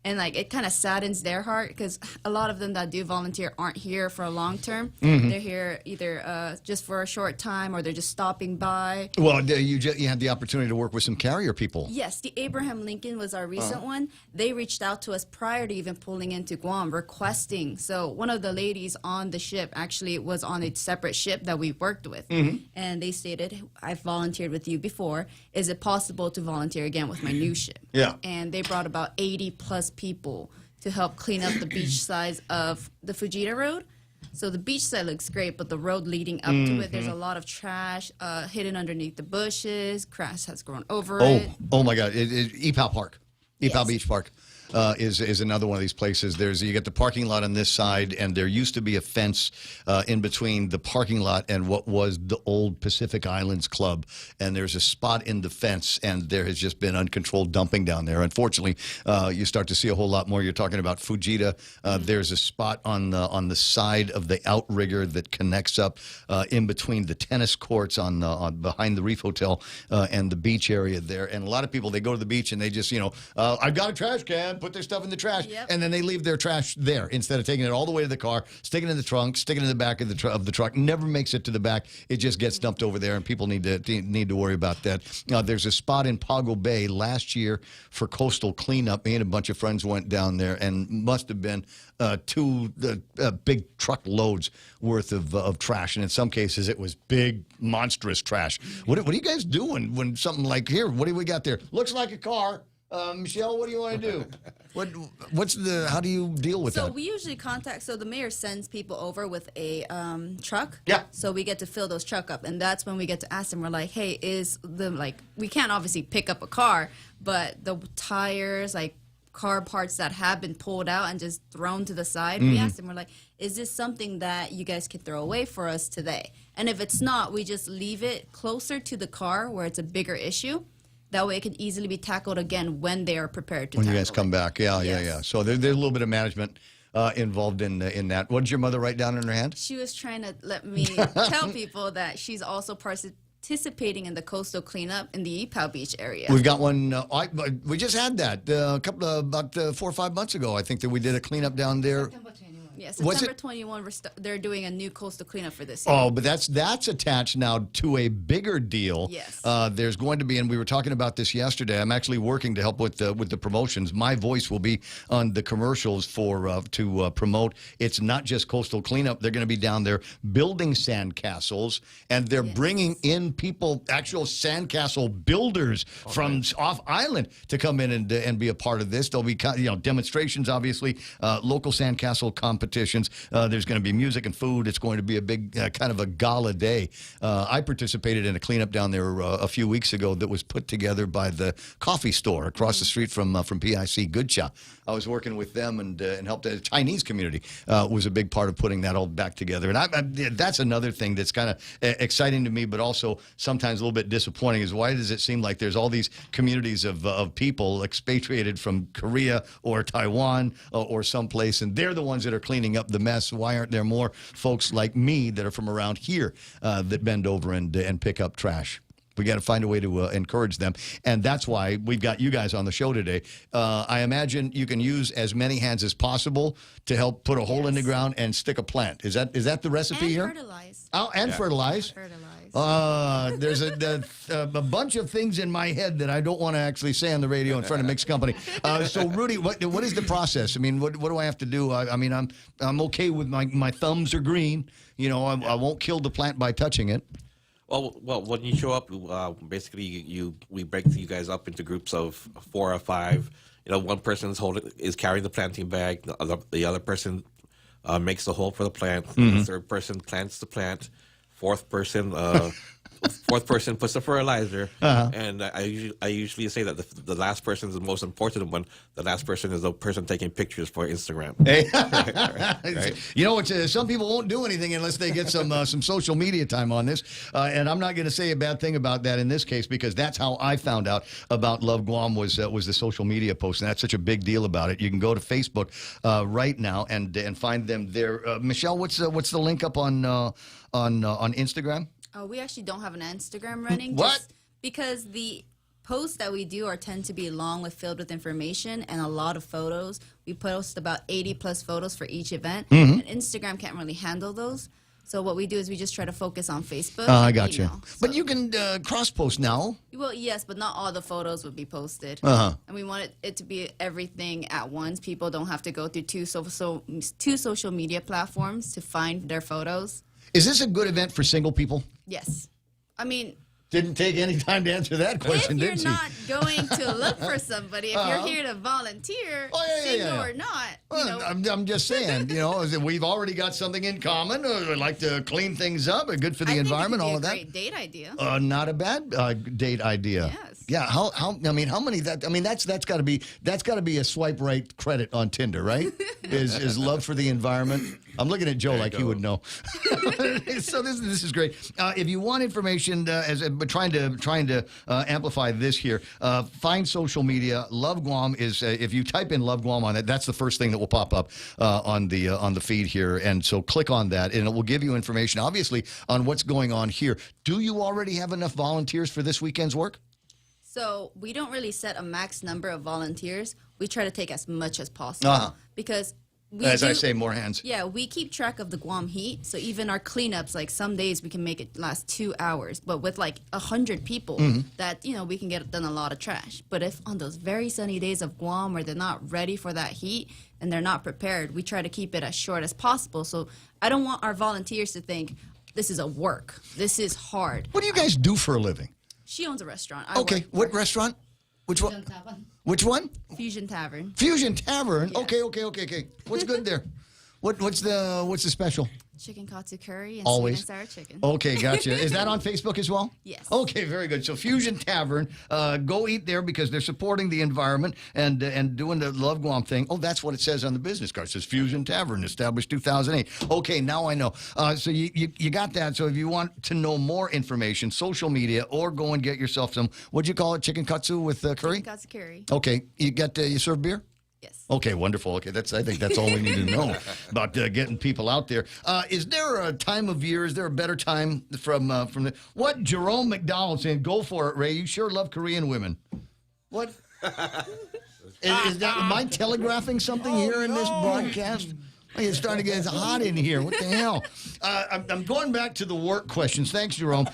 And it kind of saddens their heart, because a lot of them that do volunteer aren't here for a long term. They're here either just for a short time, or they're just stopping by. Well, you had the opportunity to work with some carrier people. Yes, the Abraham Lincoln was our recent one. They reached out to us prior to even pulling into Guam, requesting. So one of the ladies on the ship actually was on a separate ship that we worked with. And they stated, "I've volunteered with you before. Is it possible to volunteer again with my new ship?" Yeah. And they brought about 80 plus people to help clean up the beach sides of the Fujita Road. So the beach side looks great, but the road leading up to it, there's a lot of trash hidden underneath the bushes. Grass has grown over it. Oh my God! EPAL Park, EPAL Yes. Beach Park. Is another one of these places. You get the parking lot on this side, and there used to be a fence in between the parking lot and what was the old Pacific Islands Club. And there's a spot in the fence, and there has just been uncontrolled dumping down there. Unfortunately, you start to see a whole lot more. You're talking about Fujita. There's a spot on the side of the outrigger that connects up in between the tennis courts on behind the Reef Hotel and the beach area there. And a lot of people, they go to the beach and they just I've got a trash can. Put their stuff in the trash, and then they leave their trash there instead of taking it all the way to the car, sticking it in the trunk, sticking it in the back of the truck. Never makes it to the back. It just gets dumped over there, and people need to worry about that. There's a spot in Pago Bay last year for coastal cleanup. Me and a bunch of friends went down there, and must have been two big truck loads worth of trash, and in some cases it was big, monstrous trash. What are you guys doing when something like here? What do we got there? Looks like a car. Michelle, what do you want to do? How do you deal with that? So we usually so the mayor sends people over with a truck. Yeah. So we get to fill those truck up, and that's when we get to ask them. We're like, "Hey, we can't obviously pick up a car, but the tires, car parts that have been pulled out and just thrown to the side." We asked them, we're like, "Is this something that you guys could throw away for us today?" And if it's not, we just leave it closer to the car where it's a bigger issue. That way it can easily be tackled again when they are prepared to When you tackle guys come back. Yeah. So there's a little bit of management involved in that. What did your mother write down in her hand? She was trying to let me tell people that she's also participating in the coastal cleanup in the EPAL Beach area. We've got one. We just had that about 4 or 5 months ago. I think that we did a cleanup down there. Yeah, September 21, they're doing a new coastal cleanup for this year. Oh, but that's attached now to a bigger deal. Yes. There's going to be, and we were talking about this yesterday. I'm actually working to help with the promotions. My voice will be on the commercials to promote. It's not just coastal cleanup. They're going to be down there building sandcastles, and they're bringing in people, actual sandcastle builders from off island to come in and be a part of this. There'll be demonstrations, obviously, local sandcastle competitions. There's going to be music and food. It's going to be a big kind of a gala day. I participated in a cleanup down there a few weeks ago that was put together by the coffee store across the street from PIC Good Cha. I was working with them and helped the Chinese community was a big part of putting that all back together. And that's another thing that's kind of exciting to me, but also sometimes a little bit disappointing is why does it seem like there's all these communities of people expatriated from Korea or Taiwan or someplace, and they're the ones that are cleaning up the mess. Why aren't there more folks like me that are from around here that bend over and pick up trash? We got to find a way to encourage them, and that's why we've got you guys on the show today. I imagine you can use as many hands as possible to help put a hole in the ground and stick a plant. Is that the recipe here? Fertilize. Oh, and fertilize. There's a bunch of things in my head that I don't want to actually say on the radio in front of mixed company. So, Rudy, what is the process? I mean, what do I have to do? I mean, I'm okay with my thumbs are green. You know, I won't kill the plant by touching it. Well, when you show up, basically we break you guys up into groups of 4 or 5. You know, one person is carrying the planting bag. The other person makes the hole for the plant. Mm-hmm. The third person plants the plant. Fourth person puts the fertilizer. And I usually say that the last person is the most important one. The last person is the person taking pictures for Instagram. Hey. Right. You know, some people won't do anything unless they get some social media time on this. And I'm not going to say a bad thing about that in this case, because that's how I found out about Love Guam was the social media post, and that's such a big deal about it. You can go to Facebook right now and find them there. Michelle, what's the link up on Instagram? Oh, we actually don't have an Instagram running. What? Just because the posts that we do tend to be long filled with information and a lot of photos. We post about 80 plus photos for each event. Mm-hmm. And Instagram can't really handle those. So what we do is we just try to focus on Facebook. I and got you. email. But you can cross-post now. Well, yes, but not all the photos would be posted. Uh-huh. And we want it to be everything at once. People don't have to go through two social media platforms to find their photos. Is this a good event for single people? Yes. I mean, Didn't take any time to answer that question, if did you're she? not going to look for somebody, if you're here to volunteer, single or not, Well, I'm just saying, you know, we've already got something in common. We like to clean things up. Good for the environment, all of that. Great date idea. Not a bad date idea. Yes. Yeah. How many that's got to be a swipe right credit on Tinder, right? is love for the environment. I'm looking at Joe like he would know. So this is great. If you want information, trying to amplify this here, find social media. Love Guam is if you type in Love Guam on it, that's the first thing that will pop up on the feed here, and so click on that, and it will give you information, obviously, on what's going on here. Do you already have enough volunteers for this weekend's work? So we don't really set a max number of volunteers. We try to take as much as possible because I say, more hands. Yeah, we keep track of the Guam heat. So even our cleanups, like some days we can make it last 2 hours, but with like 100 people, that we can get done a lot of trash. But if on those very sunny days of Guam where they're not ready for that heat and they're not prepared, we try to keep it as short as possible. So I don't want our volunteers to think this is a work. This is hard. What do you guys do for a living? She owns a restaurant. Okay, what restaurant? Which one? Which one? Fusion Tavern. Fusion Tavern. Yes. Okay. What's good there? What's the special? Chicken katsu curry and Always. sweet and sour chicken. Okay, gotcha. Is that on Facebook as well? Yes. Okay, very good. So Fusion Tavern, go eat there because they're supporting the environment and doing the Love Guam thing. Oh, that's what it says on the business card. It says Fusion Tavern, established 2008. Okay, now I know. So you got that. So if you want to know more information, social media, or go and get yourself some, what'd you call it, chicken katsu with curry? Chicken katsu curry. Okay, you serve beer? Yes. Okay, wonderful. Okay, I think that's all we need to know about getting people out there. Is there a time of year? Is there a better time from what Jerome McDonald saying? Go for it, Ray. You sure love Korean women. What? Is that am I telegraphing something here in this broadcast? It's starting to get hot in here. What the hell? I'm going back to the work questions. Thanks, Jerome.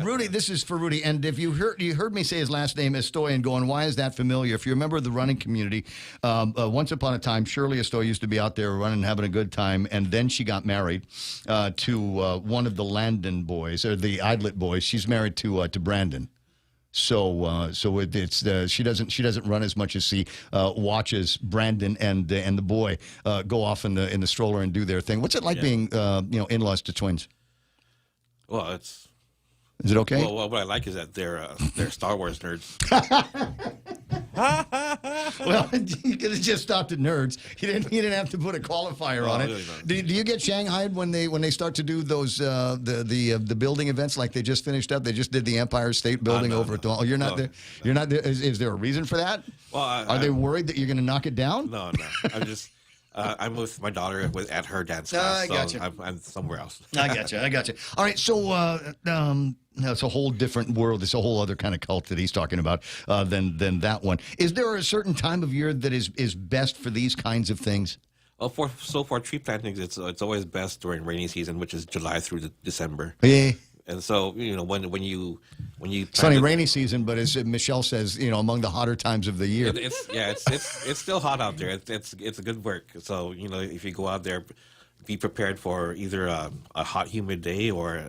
Rudy, this is for Rudy. And if you heard me say his last name, Estoy, and going, why is that familiar? If you remember the running community, once upon a time, Shirley Estoy used to be out there running, having a good time, and then she got married to one of the Landon boys, or the Idlet boys. She's married to Brandon. So she doesn't run as much as she watches Brandon and the boy go off in the stroller and do their thing. What's it like being in-laws to twins? Well, is it okay? Well, what I like is that they're Star Wars nerds. Well, you could have just stopped at nerds. You didn't have to put a qualifier on it. Really not. Do you get shanghaied when they start to do those the building events like they just finished up? They just did the Empire State Building over at the. Oh, you're not there. You're not there. Is there a reason for that? Well, are they worried that you're going to knock it down? No. I'm just. I'm with my daughter at her dance class. I gotcha. So I'm somewhere else. I gotcha. All right, so it's a whole different world. It's a whole other kind of cult that he's talking about than that one. Is there a certain time of year that is best for these kinds of things? Well, for tree plantings, it's always best during rainy season, which is July through December. Yeah. And so, when you Sunny, rainy season, but as Michelle says, among the hotter times of the year. It's still hot out there. It's a good work. So if you go out there, be prepared for either a hot, humid day or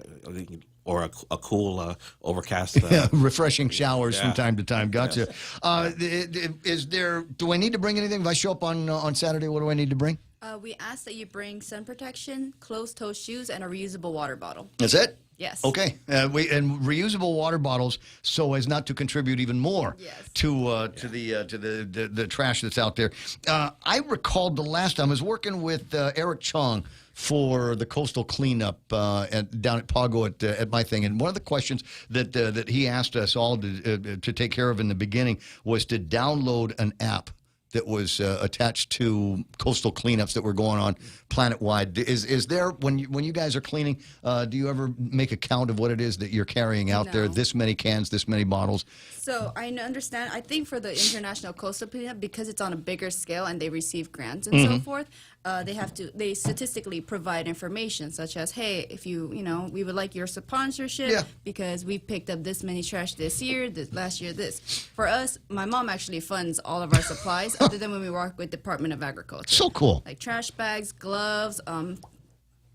a cool, overcast. Refreshing showers from time to time. Gotcha. Yeah. Do I need to bring anything? If I show up on Saturday, what do I need to bring? We ask that you bring sun protection, closed-toe shoes, and a reusable water bottle. That's it? Yes. Okay. And reusable water bottles, so as not to contribute even more to the trash that's out there. I recalled the last time I was working with Eric Chong for the coastal cleanup down at Pago at my thing, and one of the questions that he asked us all to take care of in the beginning was to download an app that was attached to coastal cleanups that were going on planet-wide. Is there, when you guys are cleaning, do you ever make a count of what it is that you're carrying out there? This many cans, this many bottles? So I understand. I think for the International Coastal Cleanup, because it's on a bigger scale and they receive grants and so forth, they statistically provide information such as, hey, if we would like your sponsorship because we picked up this many trash this year, last year this. For us, my mom actually funds all of our supplies other than when we work with Department of Agriculture. So cool. Like trash bags, gloves,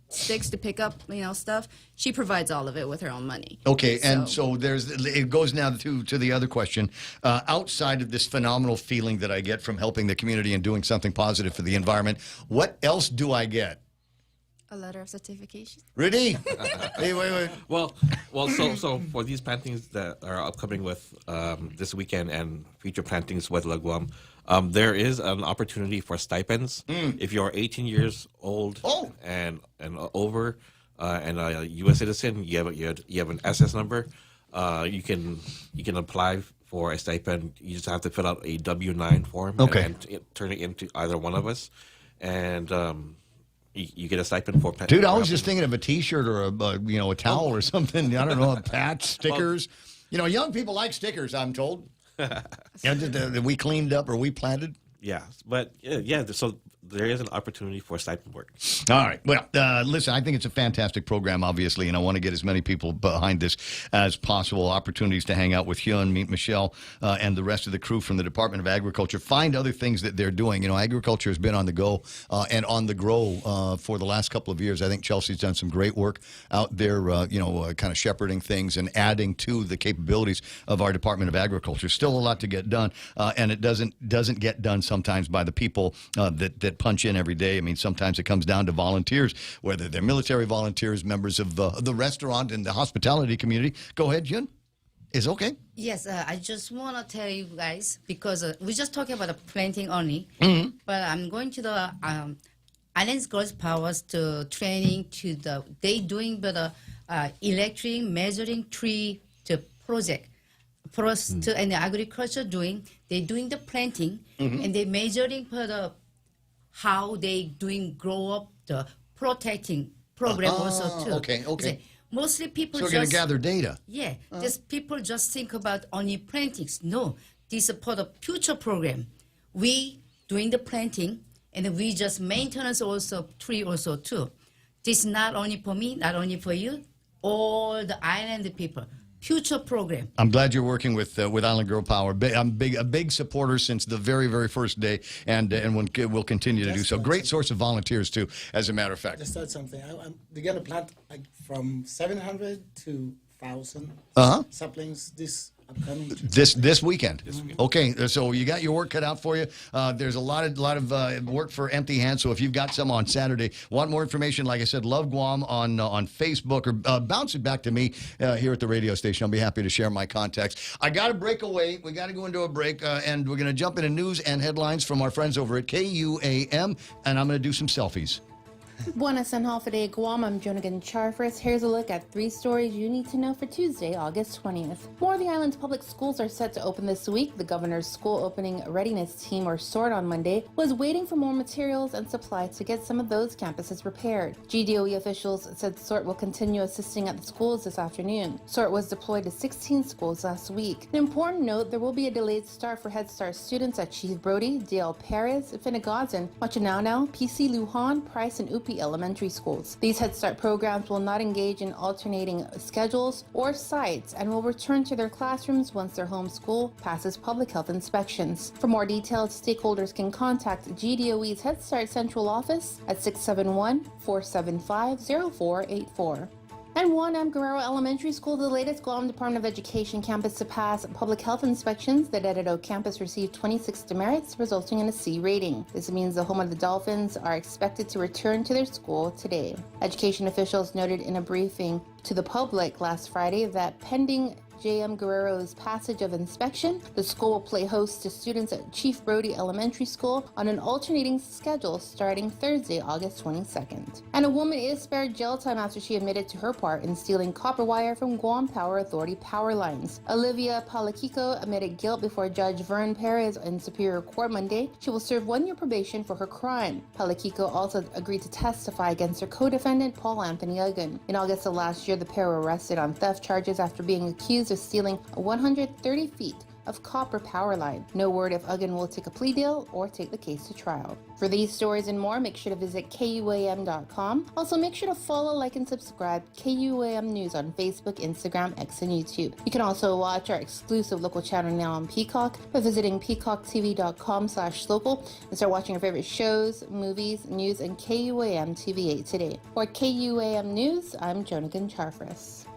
sticks to pick up, stuff. She provides all of it with her own money. Okay, and so it goes now to the other question. Outside of this phenomenal feeling that I get from helping the community and doing something positive for the environment, what else do I get? A letter of certification. Rudy, hey, wait. Well, so for these plantings that are upcoming with this weekend and future plantings with La Guam, there is an opportunity for stipends. If you're 18 years old and over and a U.S. citizen, you have an SS number, you can apply for a stipend. You just have to fill out a W-9 form and turn it into either one of us, and you get a stipend for. Dude, I was just thinking of a T-shirt or a towel or something. I don't know, a patch, stickers. Young people like stickers, I'm told. We cleaned up or we planted. Yeah, but so there is an opportunity for stipend work. All right. Well, listen, I think it's a fantastic program, obviously, and I want to get as many people behind this as possible. Opportunities to hang out with Hyun, meet Michelle, and the rest of the crew from the Department of Agriculture. Find other things that they're doing. Agriculture has been on the go and on the grow for the last couple of years. I think Chelsea's done some great work out there, kind of shepherding things and adding to the capabilities of our Department of Agriculture. Still a lot to get done, and it doesn't get done sometimes by the people that punch in every day. I mean, sometimes it comes down to volunteers, whether they're military volunteers, members of the restaurant and the hospitality community. Go ahead, Jun. Is okay? Yes, I just want to tell you guys, because we're just talking about the planting only, but I'm going to the Islands Girls Powers to training to they doing the electric measuring tree to project. For us to and the agriculture they're doing the planting and they measuring for the how they grow up the protecting program also too. Okay. So mostly people so we're going to gather data. Yeah, just people just think about only plantings. No, this is for the future program. We doing the planting and we just maintenance also tree also too. This is not only for me, not only for you, all the island people. Future program. I'm glad you're working with Island Girl Power. I'm a big supporter since the very, very first day, and we'll continue to do so. Great source of volunteers too, as a matter of fact. Just start something. They're gonna plant from 700 to 1,000 saplings this upcoming. This weekend. Okay, so you got your work cut out for you. There's a lot of work for empty hands. So if you've got some on Saturday, want more information, like I said, Love Guam on Facebook, or bounce it back to me here at the radio station. I'll be happy to share my contacts. I got to break away. We got to go into a break, and we're going to jump into news and headlines from our friends over at KUAM, and I'm going to do some selfies. Buenas and Holiday Guam, I'm Jonigan Charfris. Here's a look at 3 stories you need to know for Tuesday, August 20th. 4 of the island's public schools are set to open this week. The governor's school opening readiness team, or SORT, on Monday was waiting for more materials and supplies to get some of those campuses prepared. GDOE officials said SORT will continue assisting at the schools this afternoon. SORT was deployed to 16 schools last week. An important note, there will be a delayed start for Head Start students at Chief Brody, DL Perez, Finnegods, Machinao, PC Lujan, Price, and Upi UP elementary schools. These Head Start programs will not engage in alternating schedules or sites and will return to their classrooms once their home school passes public health inspections. For more details, stakeholders can contact GDOE's Head Start Central Office at 671-475-0484. And Juan M. Guerrero Elementary School, the latest Guam Department of Education campus to pass public health inspections. The Dededo campus received 26 demerits, resulting in a C rating. This means the home of the Dolphins are expected to return to their school today. Education officials noted in a briefing to the public last Friday that pending J.M. Guerrero's passage of inspection, the school will play host to students at Chief Brody Elementary School on an alternating schedule starting Thursday, August 22nd. And a woman is spared jail time after she admitted to her part in stealing copper wire from Guam Power Authority power lines. Olivia Palakiko admitted guilt before Judge Vern Perez in Superior Court Monday. She will serve 1 year probation for her crime. Palakiko also agreed to testify against her co-defendant, Paul Anthony Uggan. In August of last year, the pair were arrested on theft charges after being accused of stealing 130 feet of copper power line. No word if Uggan will take a plea deal or take the case to trial. For these stories and more, make sure to visit KUAM.com. Also, make sure to follow, like, and subscribe KUAM News on Facebook, Instagram, X, and YouTube. You can also watch our exclusive local channel now on Peacock by visiting peacocktv.com/local and start watching your favorite shows, movies, news, and KUAM TV8 today. For KUAM News, I'm Jonigan Charfris.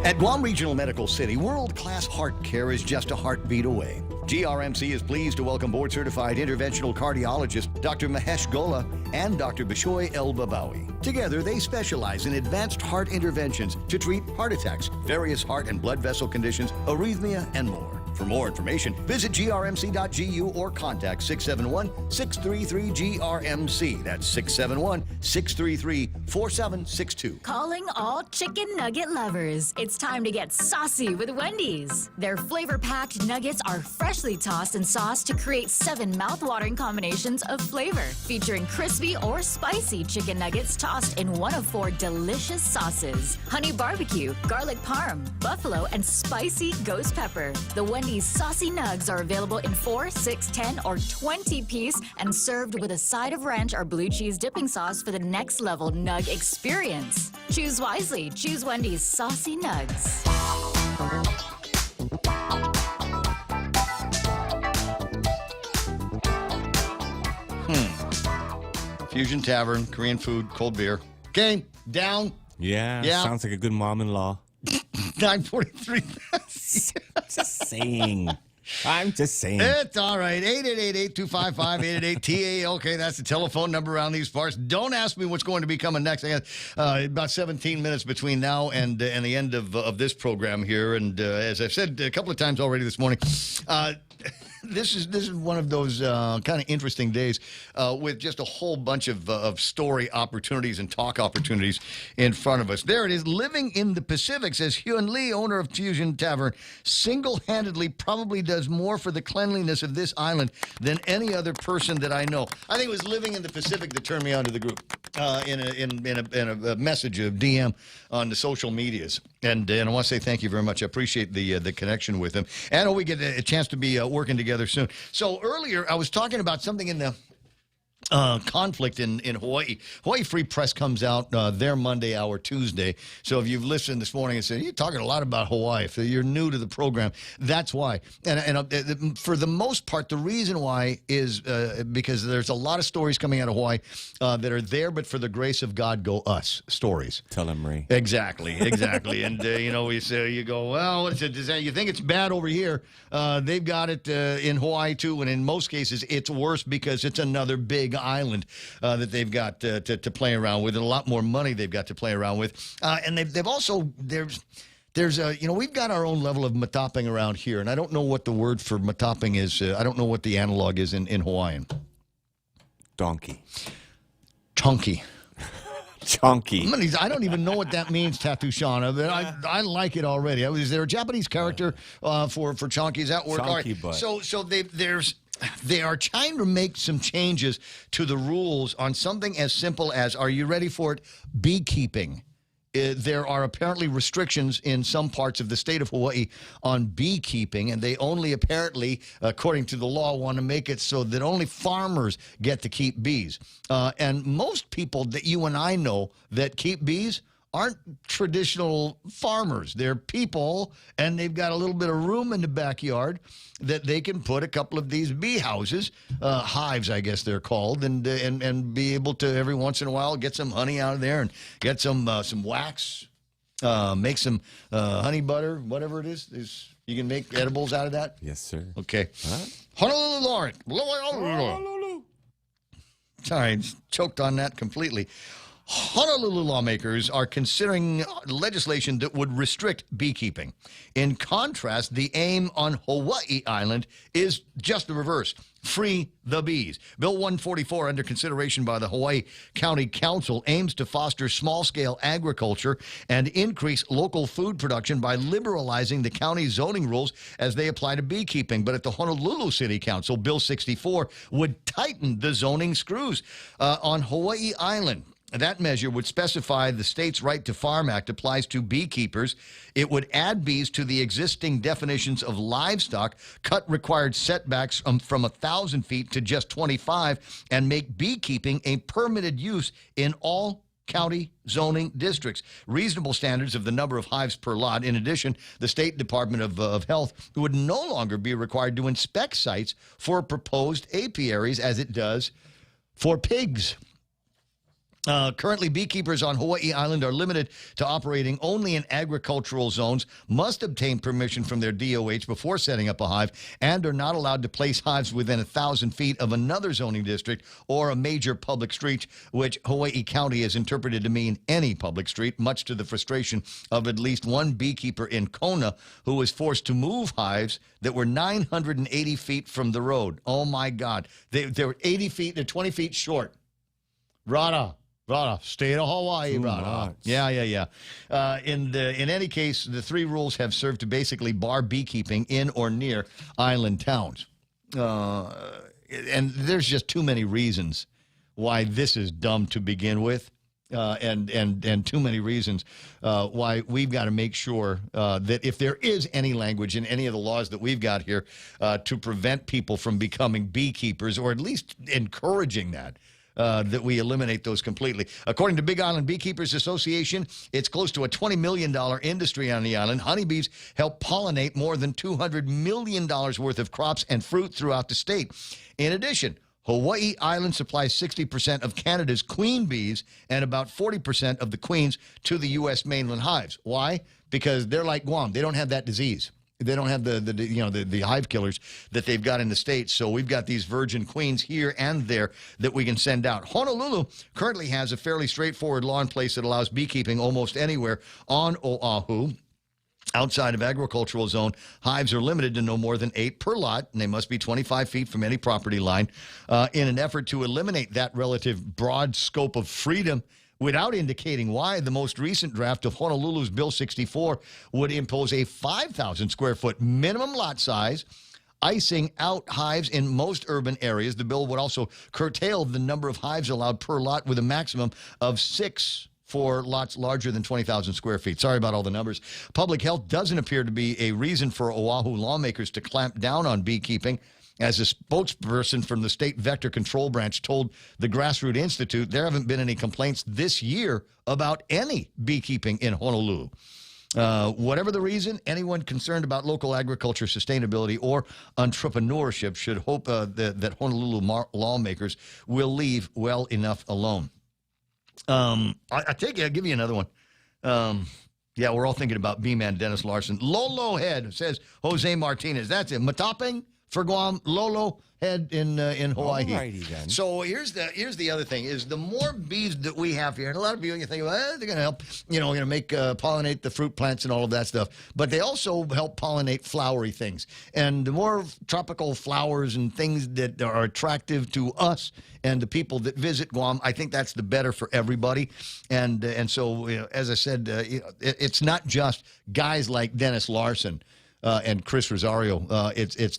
At Guam Regional Medical City, world-class heart care is just a heartbeat away. GRMC is pleased to welcome board-certified interventional cardiologist Dr. Mahesh Gola and Dr. Bishoy El Babawi. Together, they specialize in advanced heart interventions to treat heart attacks, various heart and blood vessel conditions, arrhythmia, and more. For more information, visit grmc.gu or contact 671-633-GRMC. That's 671-633-4762. Calling all chicken nugget lovers. It's time to get saucy with Wendy's. Their flavor-packed nuggets are freshly tossed and sauced to create 7 mouth-watering combinations of flavor, featuring crispy or spicy chicken nuggets tossed in one of 4 delicious sauces: honey barbecue, garlic parm, buffalo, and spicy ghost pepper. The Wendy's saucy nugs are available in 4, 6, 10, or 20 piece and served with a side of ranch or blue cheese dipping sauce for the next level nug experience. Choose wisely. Choose Wendy's saucy nugs. Fusion Tavern, Korean food, cold beer. Okay, down. Yeah, Yeah. sounds like a good mom-in-law. 943. Just saying. I'm just saying. It's all right. 888-8255-888-TA. Okay, that's the telephone number around these parts. Don't ask me what's going to be coming next. I got about 17 minutes between now and the end of this program here. And as I've said a couple of times already this morning, this is one of those kind of interesting days with just a whole bunch of story opportunities and talk opportunities in front of us. There it is. Living in the Pacific, says Hyun Lee, owner of Fusion Tavern, single-handedly probably does more for the cleanliness of this island than any other person that I know. I think it was living in the Pacific that turned me onto the group in a message, a DM on the social medias. And I want to say thank you very much. I appreciate the connection with him. And I know we get a chance to be working together soon. So earlier, I was talking about something in the conflict in Hawaii. Hawaii Free Press comes out their Monday, our Tuesday. So if you've listened this morning and said, you're talking a lot about Hawaii, if you're new to the program, that's why. And for the most part, the reason why is because there's a lot of stories coming out of Hawaii that are there, but for the grace of God go us stories. Tell him, Ray. Exactly. And, we say, you go, well, you think it's bad over here. They've got it in Hawaii, too. And in most cases, it's worse because it's another big island that they've got to play around with, and a lot more money they've got to play around with. And they've also, there's we've got our own level of matopping around here. And I don't know what the word for matopping is. I don't know what the analog is in Hawaiian. Donkey. Chunky. Chunky. I don't even know what that means, Tattoo Shauna, but I like it already. Is there a Japanese character for chunky? Does that work? Chunky All right. butt. So they are trying to make some changes to the rules on something as simple as, are you ready for it? Beekeeping there are apparently restrictions in some parts of the state of Hawaii on beekeeping, and they only apparently, according to the law, want to make it so that only farmers get to keep bees. And most people that you and I know that keep bees aren't traditional farmers. They're people, and they've got a little bit of room in the backyard that they can put a couple of these bee houses, hives, I guess they're called, and be able to every once in a while get some honey out of there and get some wax, make some honey butter, whatever it is. You can make edibles out of that? Yes, sir. Okay. Honolulu. Sorry, choked on that completely. Honolulu lawmakers are considering legislation that would restrict beekeeping. In contrast, the aim on Hawaii Island is just the reverse. Free the bees. Bill 144, under consideration by the Hawaii County Council, aims to foster small-scale agriculture and increase local food production by liberalizing the county's zoning rules as they apply to beekeeping. But at the Honolulu City Council, Bill 64 would tighten the zoning screws on Hawaii Island. That measure would specify the state's Right to Farm Act applies to beekeepers. It would add bees to the existing definitions of livestock, cut required setbacks from 1,000 feet to just 25, and make beekeeping a permitted use in all county zoning districts. Reasonable standards of the number of hives per lot. In addition, the State Department of Health would no longer be required to inspect sites for proposed apiaries as it does for pigs. Currently, beekeepers on Hawaii Island are limited to operating only in agricultural zones, must obtain permission from their DOH before setting up a hive, and are not allowed to place hives within 1,000 feet of another zoning district or a major public street, which Hawaii County has interpreted to mean any public street, much to the frustration of at least one beekeeper in Kona who was forced to move hives that were 980 feet from the road. Oh, my God. They were 80 feet, they're 20 feet short. Rada, state of Hawaii, Rada. Yeah. In any case, the three rules have served to basically bar beekeeping in or near island towns. And there's just too many reasons why this is dumb to begin with. And too many reasons why we've got to make sure that if there is any language in any of the laws that we've got here to prevent people from becoming beekeepers, or at least encouraging that we eliminate those completely. According to Big Island Beekeepers Association, it's close to a $20 million industry on the island. Honeybees help pollinate more than $200 million worth of crops and fruit throughout the state. In addition, Hawaii Island supplies 60% of Canada's queen bees and about 40% of the queens to the U.S. mainland hives. Why? Because they're like Guam. They don't have that disease. They don't have the hive killers that they've got in the States. So we've got these virgin queens here and there that we can send out. Honolulu currently has a fairly straightforward law in place that allows beekeeping almost anywhere on Oahu. Outside of agricultural zone, hives are limited to no more than 8 per lot, and they must be 25 feet from any property line. In an effort to eliminate that relative broad scope of freedom, without indicating why, the most recent draft of Honolulu's Bill 64 would impose a 5,000 square foot minimum lot size, icing out hives in most urban areas. The bill would also curtail the number of hives allowed per lot with a maximum of 6 for lots larger than 20,000 square feet. Sorry about all the numbers. Public health doesn't appear to be a reason for Oahu lawmakers to clamp down on beekeeping. As a spokesperson from the State Vector Control Branch told the Grassroots Institute, there haven't been any complaints this year about any beekeeping in Honolulu. Whatever the reason, anyone concerned about local agriculture sustainability or entrepreneurship should hope that Honolulu lawmakers will leave well enough alone. I'll give you another one. Yeah, we're all thinking about B-Man Dennis Larson. Lolo head, says Jose Martinez. That's it. Matapeng for Guam, Lolo head in Hawaii. Alrighty then. So here's the other thing: is the more bees that we have here, and a lot of people you think, well, they're going to help, going to make pollinate the fruit plants and all of that stuff, but they also help pollinate flowery things. And the more tropical flowers and things that are attractive to us and the people that visit Guam, I think that's the better for everybody. And so, as I said, it's not just guys like Dennis Larson and Chris Rosario.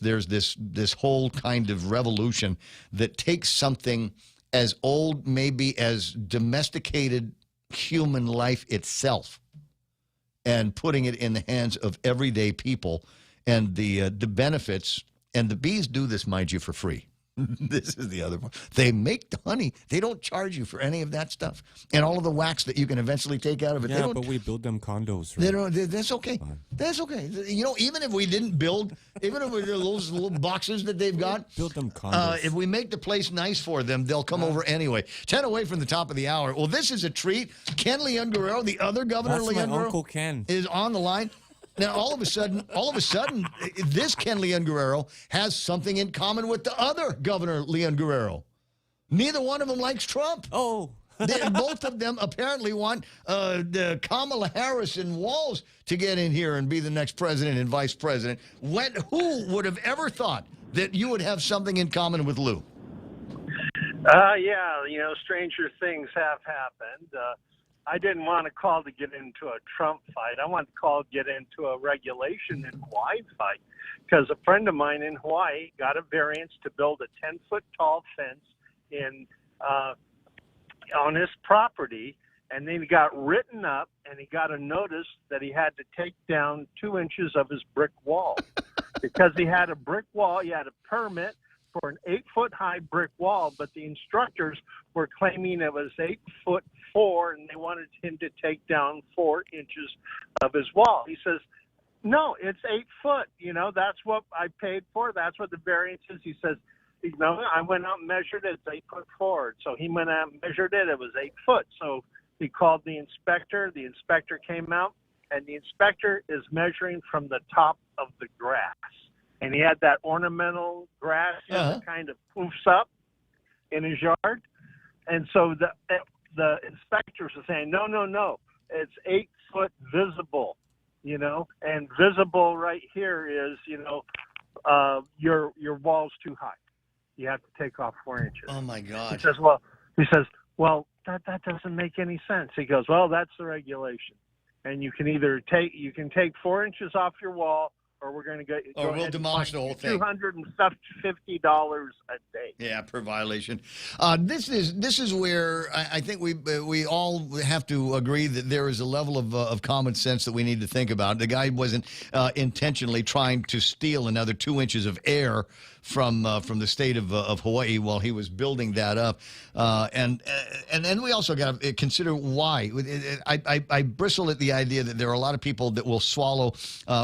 There's this whole kind of revolution that takes something as old, maybe as domesticated human life itself and putting it in the hands of everyday people, and the benefits. And the bees do this, mind you, for free. This is the other one. They make the honey. They don't charge you for any of that stuff. And all of the wax that you can eventually take out of it. Yeah, but we build them condos. They don't, that's okay. That's okay. You know, even if we didn't build, even if we did those little boxes that they've got, build them condos. if we make the place nice for them, they'll come over anyway. 10 away from the top of the hour. Well, this is a treat. Ken Leon Guerrero, the other governor, That's Leon my Guerrero, Uncle Ken, is on the line. Now, all of a sudden, this Ken Leon Guerrero has something in common with the other Governor Leon Guerrero. Neither one of them likes Trump. Oh. Both of them apparently want Kamala Harris and Walz to get in here and be the next president and vice president. Who would have ever thought that you would have something in common with Lou? Yeah, you know, stranger things have happened. I didn't want to call to get into a Trump fight. I wanted to call to get into a regulation in Hawaii fight, because a friend of mine in Hawaii got a variance to build a 10-foot tall fence on his property, and then he got written up, and he got a notice that he had to take down 2 inches of his brick wall. Because he had a brick wall, he had a permit for an 8-foot high brick wall, but the instructors were claiming it was 8'4", and they wanted him to take down 4 inches of his wall. He says, no, it's 8 foot. You know, that's what I paid for. That's what the variance is. He says, you know, I went out and measured it. It's 8'4". So he went out and measured it. It was 8 foot. So he called the inspector. The inspector came out, and the inspector is measuring from the top of the grass. And he had that ornamental grass, you know, that kind of poofs up in his yard. And so the inspectors are saying, no, it's 8 foot visible, you know, and visible right here is, you know, your wall's too high. You have to take off 4 inches. Oh my God. He says, well, that doesn't make any sense. He goes, well, that's the regulation. And you can either take 4 inches off your wall, or we're going to get. Or we'll demolish the whole thing. $250 a day. Yeah, per violation. This is where I think we all have to agree that there is a level of common sense that we need to think about. The guy wasn't intentionally trying to steal another 2 inches of air from the state of Hawaii while he was building that up, and then we also got to consider why. I bristle at the idea that there are a lot of people that will swallow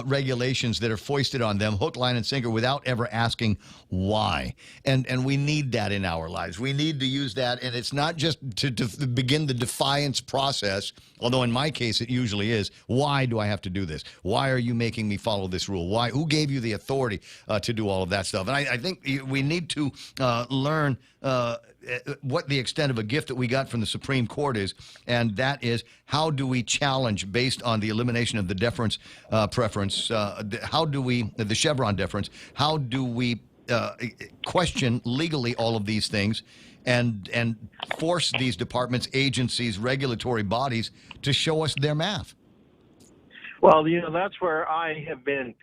regulations that are foisted on them, hook, line, and sinker, without ever asking why. And we need that in our lives. We need to use that, and it's not just to begin the defiance process, although in my case it usually is. Why do I have to do this? Why are you making me follow this rule? Why? Who gave you the authority to do all of that stuff? And I think we need to learn what the extent of a gift that we got from the Supreme Court is, and that is, how do we challenge, based on the elimination of the deference preference, how do we, the Chevron deference, how do we question legally all of these things and force these departments, agencies, regulatory bodies to show us their math? Well, you know, that's where I have been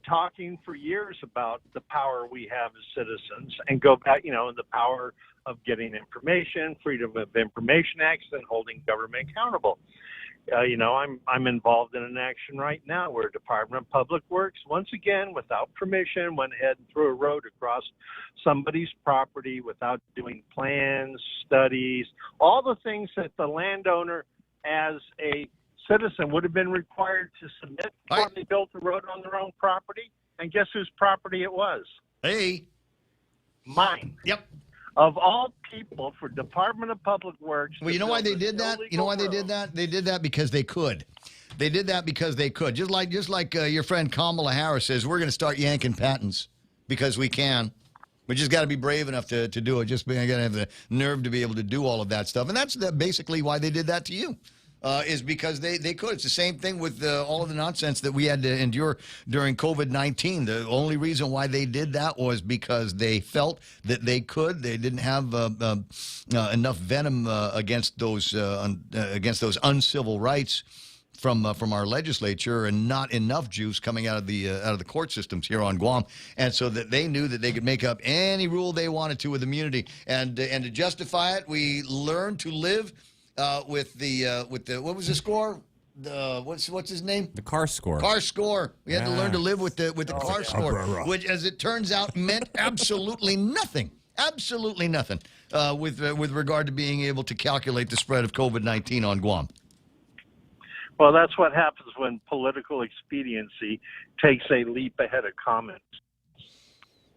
talking for years about the power we have as citizens, and go back, you know, the power of getting information, Freedom of Information Act, and holding government accountable. You know, I'm involved in an action right now where Department of Public Works, once again, without permission, went ahead and threw a road across somebody's property without doing plans, studies, all the things that the landowner as a citizen would have been required to submit before they built the road on their own property. And guess whose property it was? Hey. Mine. Yep. Of all people, for Department of Public Works. Well, you know why they did that? You know why they did that? They did that because they could. They did that because they could. Just like your friend Kamala Harris says, we're going to start yanking patents because we can. We just got to be brave enough to do it. Just got to have the nerve to be able to do all of that stuff. And that's basically why they did that to you. Is because they could. It's the same thing with all of the nonsense that we had to endure during COVID-19. The only reason why they did that was because they felt that they could. They didn't have enough venom against those uncivil rights from our legislature, and not enough juice coming out of the court systems here on Guam, and so that they knew that they could make up any rule they wanted to with immunity, and to justify it, we learned to live with the what was the score? The what's his name? The car score. Car score. We had to learn to Yes. live with the car score, which, as it turns out, meant absolutely nothing. Absolutely nothing with regard to being able to calculate the spread of COVID-19 on Guam. Well, that's what happens when political expediency takes a leap ahead of common.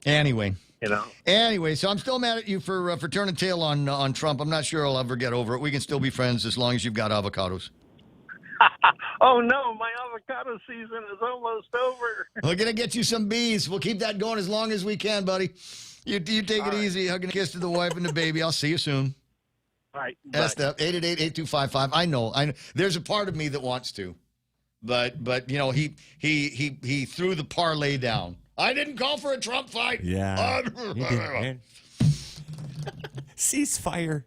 Anyway. You know. Anyway, so I'm still mad at you for turning tail on Trump. I'm not sure I'll ever get over it. We can still be friends as long as you've got avocados. Oh, no, my avocado season is almost over. We're going to get you some bees. We'll keep that going as long as we can, buddy. You take it easy. Hug and kiss to the wife and the baby. I'll see you soon. All right. That's 888-8255. I know. There's a part of me that wants to. But you know, he threw the parlay down. I didn't call for a Trump fight. Yeah. You did. Ceasefire.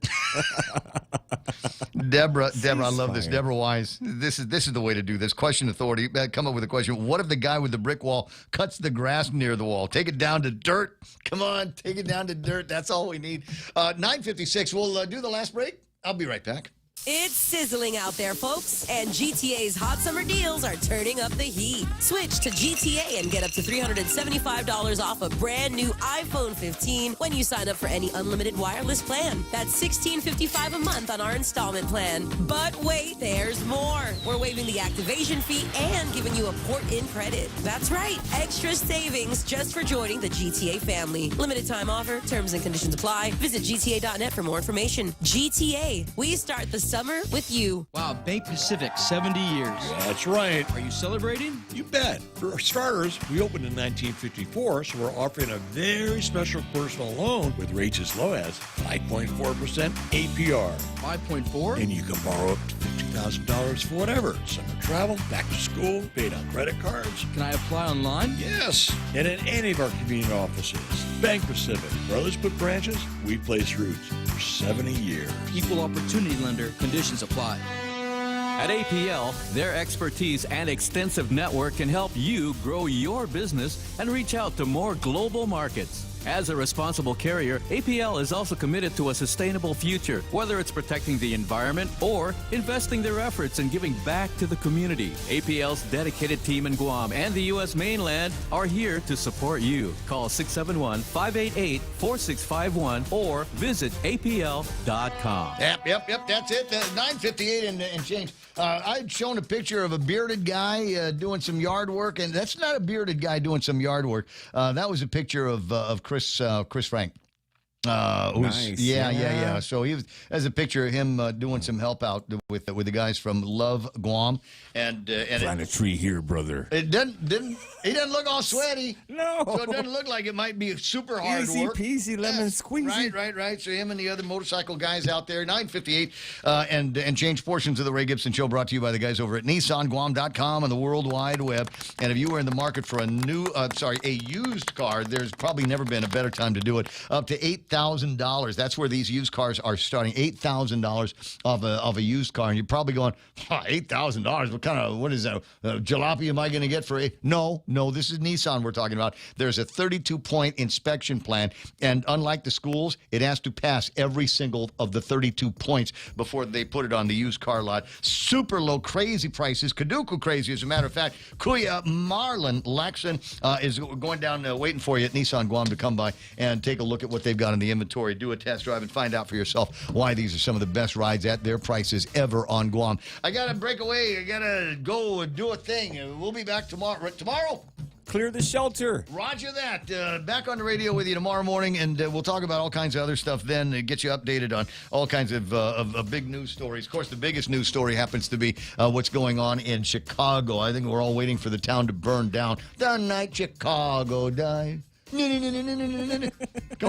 Deborah, I love this. Deborah Wise. This is the way to do this. Question authority. Come up with a question. What if the guy with the brick wall cuts the grass near the wall? Take it down to dirt. Come on, take it down to dirt. That's all we need. 9:56. We'll do the last break. I'll be right back. It's sizzling out there, folks, and GTA's hot summer deals are turning up the heat. Switch to GTA and get up to $375 off a brand new iPhone 15 when you sign up for any unlimited wireless plan. That's $16.55 a month on our installment plan. But wait, there's more. We're waiving the activation fee and giving you a port-in credit. That's right, extra savings just for joining the GTA family. Limited time offer, terms and conditions apply. Visit GTA.net for more information. GTA, we start the summer with you. Wow, Bank Pacific, 70 years. That's right. Are you celebrating? You bet. For starters, we opened in 1954, so we're offering a very special personal loan with rates as low as 5.4% APR. 5.4? And you can borrow up to $50,000 for whatever. Summer travel, back to school, paid on credit cards. Can I apply online? Yes, and in any of our convenient offices. Bank Pacific. Where others put branches, we place roots for 70 years. Equal opportunity lender. Conditions apply. At APL, their expertise and extensive network can help you grow your business and reach out to more global markets. As a responsible carrier, APL is also committed to a sustainable future, whether it's protecting the environment or investing their efforts in giving back to the community. APL's dedicated team in Guam and the U.S. mainland are here to support you. Call 671-588-4651 or visit apl.com. Yep, that's it. 9:58 and change. I'd shown a picture of a bearded guy doing some yard work, and that's not a bearded guy doing some yard work. That was a picture of Chris Frank. Nice. Yeah. So there's a picture of him doing some help out with the guys from Love Guam, and plant a tree here, brother. It didn't look all sweaty. No. So it doesn't look like it might be super hard Easy work. peasy, lemon squeezy. Right. So him and the other motorcycle guys out there. 9:58 and change portions of the Ray Gibson Show brought to you by the guys over at NissanGuam.com and the World Wide Web. And if you were in the market for a used car, there's probably never been a better time to do it. Up to $8,000. That's where these used cars are starting. $8,000 of a used car, and you're probably going, $8,000. What is that? Jalopy am I going to get for it? No. This is Nissan we're talking about. There's a 32-point inspection plan, and unlike the schools, it has to pass every single of the 32 points before they put it on the used car lot. Super low, crazy prices, Kaduku crazy, as a matter of fact. Kuya Marlon Laxon is going down waiting for you at Nissan Guam to come by and take a look at what they've got in the inventory. Do a test drive and find out for yourself why these are some of the best rides at their prices ever on Guam. I got to break away. I got to go and do a thing. We'll be back tomorrow. Tomorrow? Clear the shelter. Roger that. Back on the radio with you tomorrow morning, and we'll talk about all kinds of other stuff then, get you updated on all kinds of big news stories. Of course, the biggest news story happens to be what's going on in Chicago. I think we're all waiting for the town to burn down. The night Chicago died. Go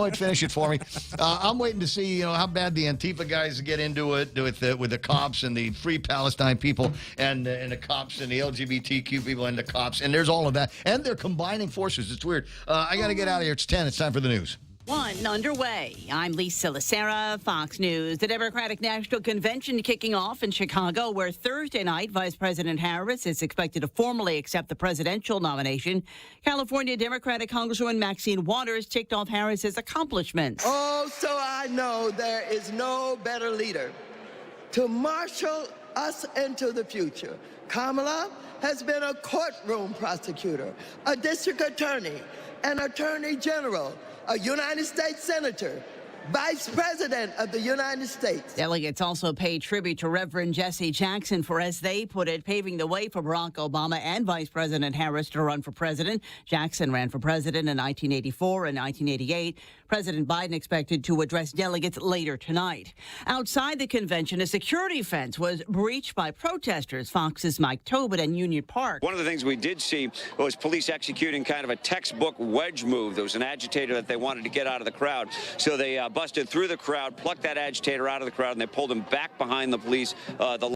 ahead, finish it for me. I'm waiting to see, how bad the Antifa guys get into it with the cops and the Free Palestine people and the cops and the LGBTQ people and the cops, and there's all of that, and they're combining forces. It's weird. I got to get out of here. It's 10. It's time for the news. One underway. I'm Lisa Lacera, Fox News. The Democratic National Convention kicking off in Chicago, where Thursday night Vice President Harris is expected to formally accept the presidential nomination. California Democratic Congresswoman Maxine Waters ticked off Harris's accomplishments. Oh, so I know there is no better leader to marshal us into the future. Kamala has been a courtroom prosecutor, a district attorney, an attorney general, a United States senator, Vice President of the United States. Delegates also paid tribute to Reverend Jesse Jackson for, as they put it, paving the way for Barack Obama and Vice President Harris to run for president. Jackson ran for president in 1984 and 1988. President Biden expected to address delegates later tonight. Outside the convention, a security fence was breached by protesters. Fox's Mike Tobin and Union Park. One of the things we did see was police executing kind of a textbook wedge move. There was an agitator that they wanted to get out of the crowd. So they busted through the crowd, plucked that agitator out of the crowd, and they pulled him back behind the police. The